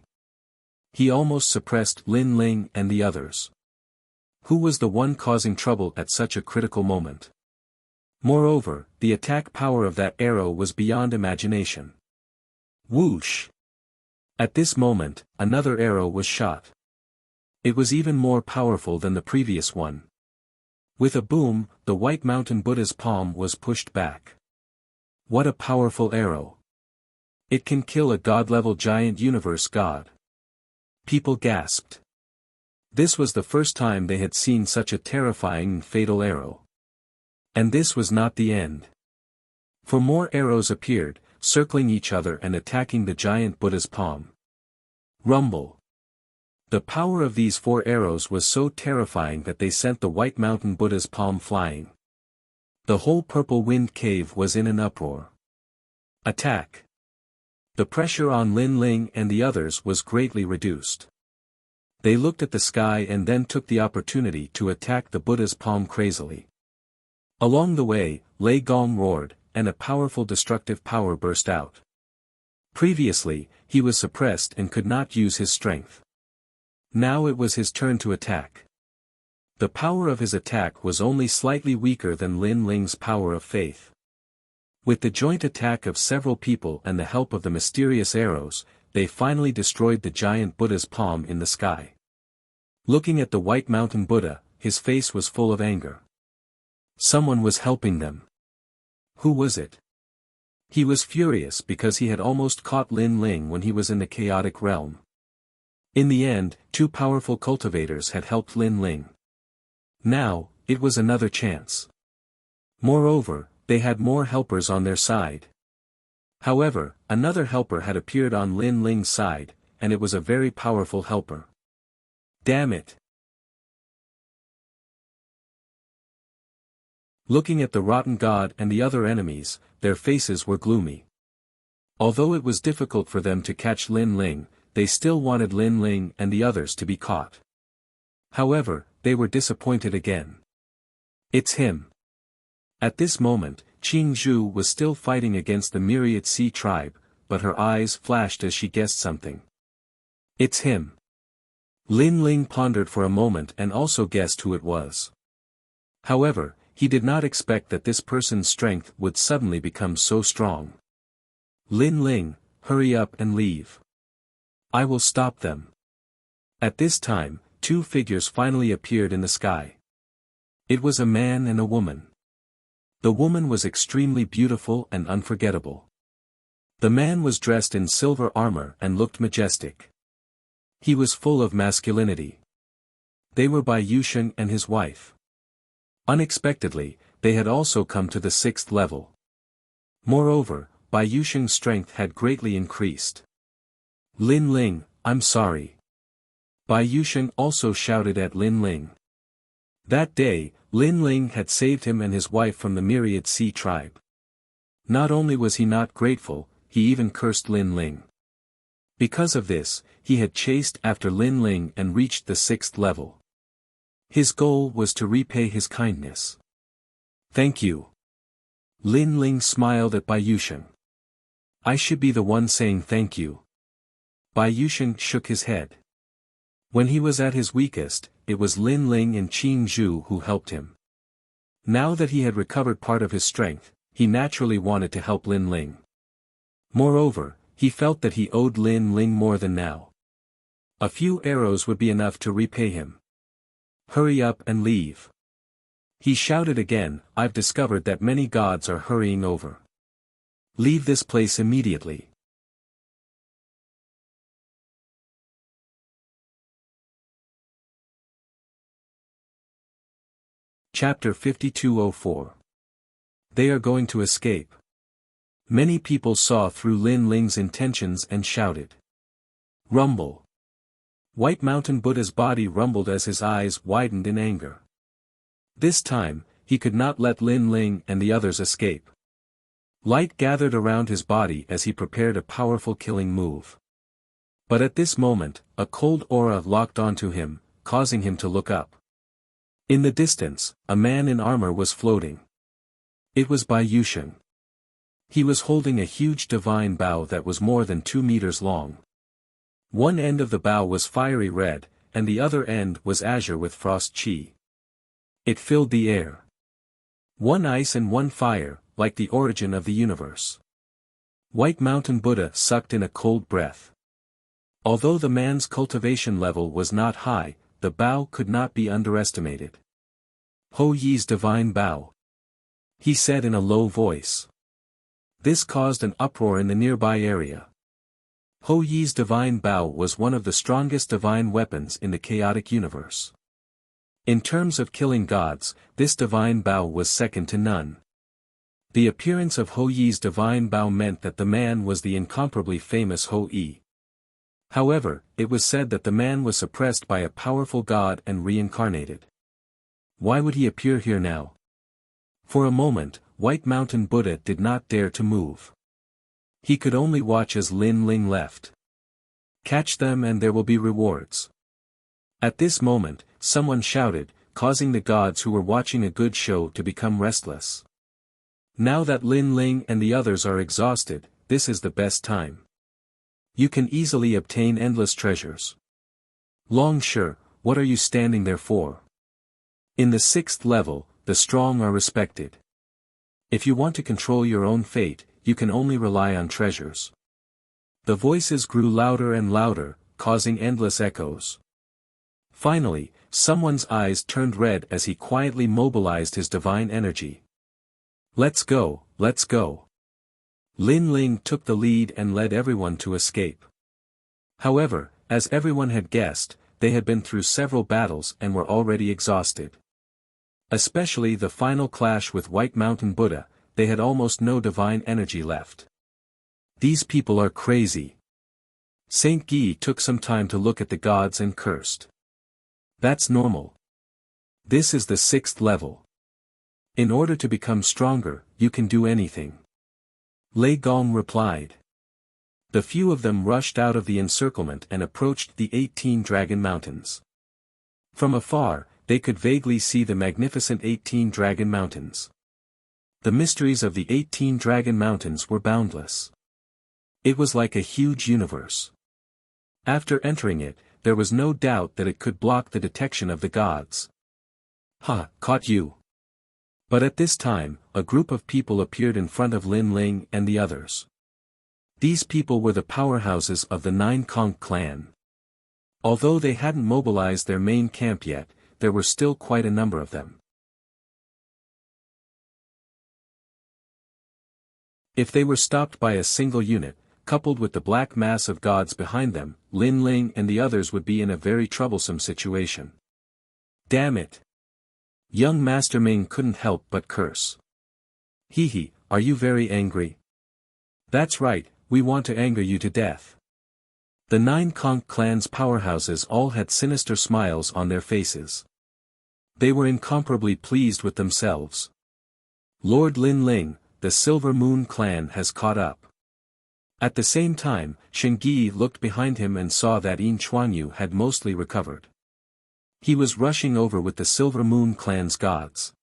Speaker 1: He almost suppressed Lin Ling and the others. Who was the one causing trouble at such a critical moment? Moreover, the attack power of that arrow was beyond imagination. Whoosh! At this moment, another arrow was shot. It was even more powerful than the previous one. With a boom, the White Mountain Buddha's palm was pushed back. What a powerful arrow! It can kill a god-level giant universe god. People gasped. This was the first time they had seen such a terrifying and fatal arrow. And this was not the end. For more arrows appeared, circling each other and attacking the giant Buddha's palm. Rumble. The power of these 4 arrows was so terrifying that they sent the White Mountain Buddha's palm flying. The whole Purple Wind Cave was in an uproar. Attack. The pressure on Lin Ling and the others was greatly reduced. They looked at the sky and then took the opportunity to attack the Buddha's palm crazily. Along the way, Lei Gong roared, and a powerful destructive power burst out. Previously, he was suppressed and could not use his strength. Now it was his turn to attack. The power of his attack was only slightly weaker than Lin Ling's power of faith. With the joint attack of several people and the help of the mysterious arrows, they finally destroyed the giant Buddha's palm in the sky. Looking at the White Mountain Buddha, his face was full of anger. Someone was helping them. Who was it? He was furious because he had almost caught Lin Ling when he was in the chaotic realm. In the end, two powerful cultivators had helped Lin Ling. Now, it was another chance. Moreover, they had more helpers on their side. However, another helper had appeared on Lin Ling's side, and it was a very powerful helper. Damn it! Looking at the rotten god and the other enemies, their faces were gloomy. Although it was difficult for them to catch Lin Ling, they still wanted Lin Ling and the others to be caught. However, they were disappointed again. It's him. At this moment, Qing Zhu was still fighting against the myriad sea tribe, but her eyes flashed as she guessed something. It's him. Lin Ling pondered for a moment and also guessed who it was. However, he did not expect that this person's strength would suddenly become so strong. Lin Ling, hurry up and leave. I will stop them. At this time, two figures finally appeared in the sky. It was a man and a woman. The woman was extremely beautiful and unforgettable. The man was dressed in silver armor and looked majestic. He was full of masculinity. They were Bai Yusheng and his wife. Unexpectedly, they had also come to the 6th level. Moreover, Bai Yusheng's strength had greatly increased. Lin Ling, I'm sorry. Bai Yusheng also shouted at Lin Ling. That day, Lin Ling had saved him and his wife from the myriad sea tribe. Not only was he not grateful, he even cursed Lin Ling. Because of this, he had chased after Lin Ling and reached the 6th level. His goal was to repay his kindness. Thank you. Lin Ling smiled at Bai Yusheng. I should be the one saying thank you. Bai Yusheng shook his head. When he was at his weakest, it was Lin Ling and Qing Zhu who helped him. Now that he had recovered part of his strength, he naturally wanted to help Lin Ling. Moreover, he felt that he owed Lin Ling more than now. A few arrows would be enough to repay him. Hurry up and leave. He shouted again, I've discovered that many gods are hurrying over. Leave this place immediately. Chapter 5204. They are going to escape. Many people saw through Lin Ling's intentions and shouted. Rumble. White Mountain Buddha's body rumbled as his eyes widened in anger. This time, he could not let Lin Ling and the others escape. Light gathered around his body as he prepared a powerful killing move. But at this moment, a cold aura locked onto him, causing him to look up. In the distance, a man in armor was floating. It was Bai Yusheng. He was holding a huge divine bow that was more than 2 meters long. One end of the bow was fiery red, and the other end was azure with frost chi. It filled the air. One ice and one fire, like the origin of the universe. White Mountain Buddha sucked in a cold breath. Although the man's cultivation level was not high, the bow could not be underestimated. Ho Yi's divine bow. He said in a low voice. This caused an uproar in the nearby area. Ho Yi's divine bow was one of the strongest divine weapons in the chaotic universe. In terms of killing gods, this divine bow was second to none. The appearance of Ho Yi's divine bow meant that the man was the incomparably famous Ho Yi. However, it was said that the man was suppressed by a powerful god and reincarnated. Why would he appear here now? For a moment, White Mountain Buddha did not dare to move. He could only watch as Lin Ling left. Catch them and there will be rewards. At this moment, someone shouted, causing the gods who were watching a good show to become restless. Now that Lin Ling and the others are exhausted, this is the best time. You can easily obtain endless treasures. Long Shi, what are you standing there for? In the 6th level, the strong are respected. If you want to control your own fate, you can only rely on treasures. The voices grew louder and louder, causing endless echoes. Finally, someone's eyes turned red as he quietly mobilized his divine energy. Let's go, let's go. Lin Ling took the lead and led everyone to escape. However, as everyone had guessed, they had been through several battles and were already exhausted. Especially the final clash with White Mountain Buddha, they had almost no divine energy left. These people are crazy. Saint Guy took some time to look at the gods and cursed. That's normal. This is the 6th level. In order to become stronger, you can do anything. Lei Gong replied. The few of them rushed out of the encirclement and approached the 18 Dragon Mountains. From afar, they could vaguely see the magnificent 18 Dragon Mountains. The mysteries of the 18 Dragon Mountains were boundless. It was like a huge universe. After entering it, there was no doubt that it could block the detection of the gods. Ha, caught you. But at this time, a group of people appeared in front of Lin Ling and the others. These people were the powerhouses of the 9 Conch clan. Although they hadn't mobilized their main camp yet, there were still quite a number of them. If they were stopped by a single unit, coupled with the black mass of gods behind them, Lin Ling and the others would be in a very troublesome situation. Damn it! Young Master Ming couldn't help but curse. Hee, are you very angry? That's right, we want to anger you to death. The 9 Conch clan's powerhouses all had sinister smiles on their faces. They were incomparably pleased with themselves. Lord Lin Ling, the Silver Moon clan has caught up. At the same time, Shen Gi looked behind him and saw that Yin Chuanyu had mostly recovered. He was rushing over with the Silver Moon clan's gods.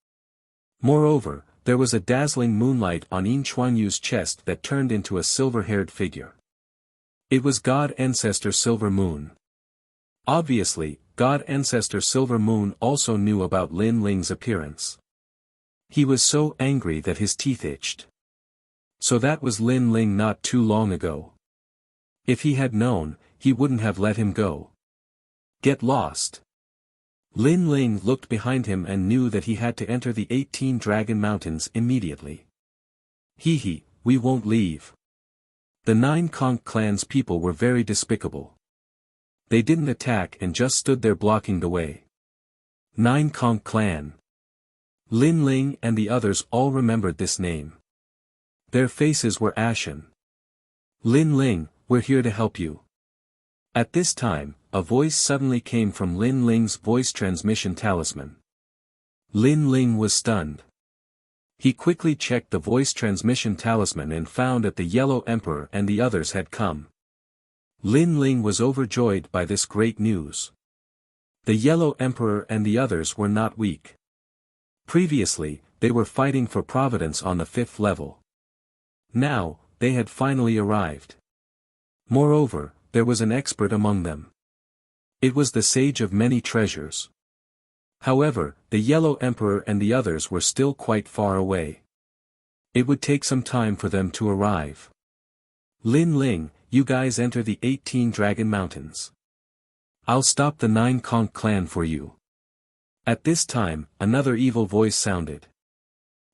Speaker 1: Moreover, there was a dazzling moonlight on Yin Chuanyu's chest that turned into a silver-haired figure. It was God Ancestor Silver Moon. Obviously, God Ancestor Silver Moon also knew about Lin Ling's appearance. He was so angry that his teeth itched. So that was Lin Ling not too long ago. If he had known, he wouldn't have let him go. Get lost. Lin Ling looked behind him and knew that he had to enter the 18 Dragon Mountains immediately. Hee, we won't leave. The 9 Conch clan's people were very despicable. They didn't attack and just stood there blocking the way. 9 Conch clan. Lin Ling and the others all remembered this name. Their faces were ashen. Lin Ling, we're here to help you. At this time, a voice suddenly came from Lin Ling's voice transmission talisman. Lin Ling was stunned. He quickly checked the voice transmission talisman and found that the Yellow Emperor and the others had come. Lin Ling was overjoyed by this great news. The Yellow Emperor and the others were not weak. Previously, they were fighting for Providence on the 5th level. Now, they had finally arrived. Moreover, there was an expert among them. It was the Sage of Many Treasures. However, the Yellow Emperor and the others were still quite far away. It would take some time for them to arrive. Lin Ling, you guys enter the 18 Dragon Mountains. I'll stop the 9 Conch clan for you. At this time, another evil voice sounded.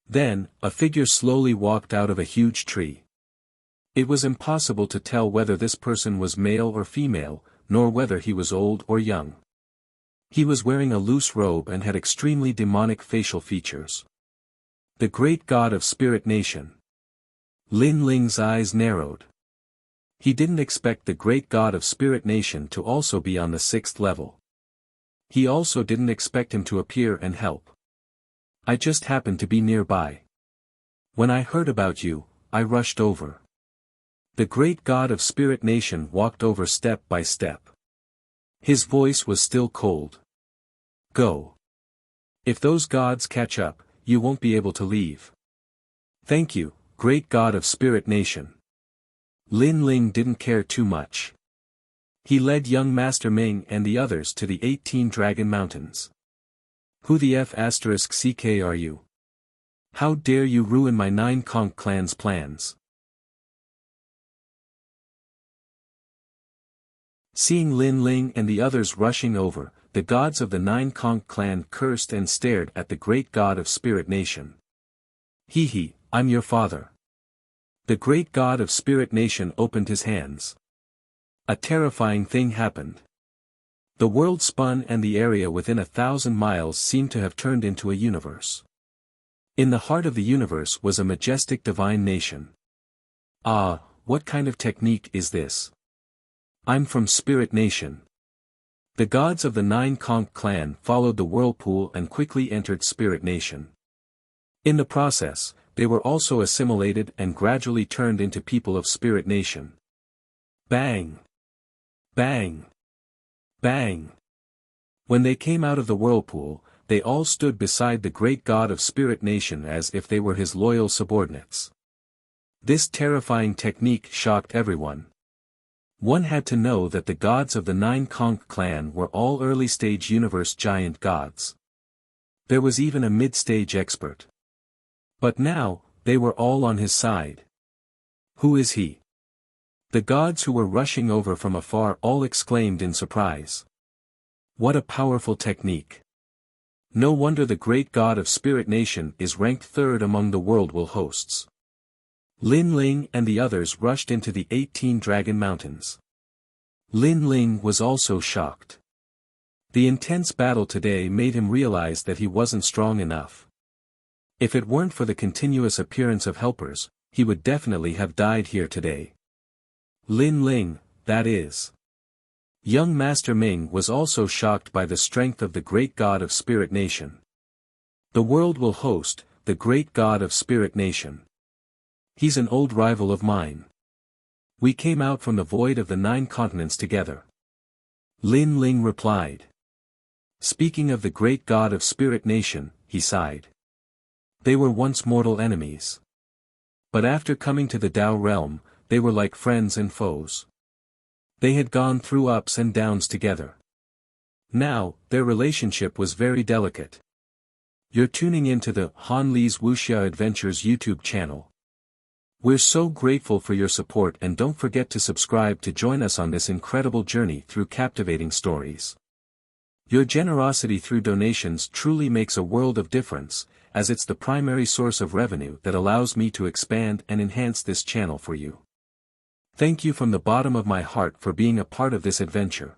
Speaker 1: Then, a figure slowly walked out of a huge tree. It was impossible to tell whether this person was male or female, nor whether he was old or young. He was wearing a loose robe and had extremely demonic facial features. The great god of Spirit Nation. Lin Ling's eyes narrowed. He didn't expect the great god of Spirit Nation to also be on the 6th level. He also didn't expect him to appear and help. I just happened to be nearby. When I heard about you, I rushed over. The great god of Spirit Nation walked over step by step. His voice was still cold. Go. If those gods catch up, you won't be able to leave. Thank you, great god of Spirit Nation. Lin Ling didn't care too much. He led young Master Ming and the others to the 18 Dragon Mountains. Who the F***ck are you? How dare you ruin my 9 Conch clan's plans? Seeing Lin Ling and the others rushing over, the gods of the 9 Conch clan cursed and stared at the great god of Spirit Nation. Hee, I'm your father. The great god of Spirit Nation opened his hands. A terrifying thing happened. The world spun and the area within 1,000 miles seemed to have turned into a universe. In the heart of the universe was a majestic divine nation. Ah, what kind of technique is this? I'm from Spirit Nation. The gods of the 9 Conch clan followed the whirlpool and quickly entered Spirit Nation. In the process, they were also assimilated and gradually turned into people of Spirit Nation. Bang! Bang! Bang! When they came out of the whirlpool, they all stood beside the great god of Spirit Nation as if they were his loyal subordinates. This terrifying technique shocked everyone. One had to know that the gods of the 9 Conch clan were all early-stage universe giant gods. There was even a mid-stage expert. But now, they were all on his side. Who is he? The gods who were rushing over from afar all exclaimed in surprise. What a powerful technique. No wonder the great god of Spirit Nation is ranked 3rd among the world will hosts. Lin Ling and the others rushed into the 18 Dragon Mountains. Lin Ling was also shocked. The intense battle today made him realize that he wasn't strong enough. If it weren't for the continuous appearance of helpers, he would definitely have died here today. Lin Ling, that is. Young Master Ming was also shocked by the strength of the great god of Spirit Nation. The world will host, the great god of Spirit Nation. He's an old rival of mine. We came out from the void of the 9 continents together. Lin Ling replied. Speaking of the great god of Spirit Nation, he sighed. They were once mortal enemies. But after coming to the Tao realm, they were like friends and foes. They had gone through ups and downs together. Now, their relationship was very delicate. You're tuning into the Han Li's Wuxia Adventures YouTube channel. We're so grateful for your support and don't forget to subscribe to join us on this incredible journey through captivating stories. Your generosity through donations truly makes a world of difference, as it's the primary source of revenue that allows me to expand and enhance this channel for you. Thank you from the bottom of my heart for being a part of this adventure.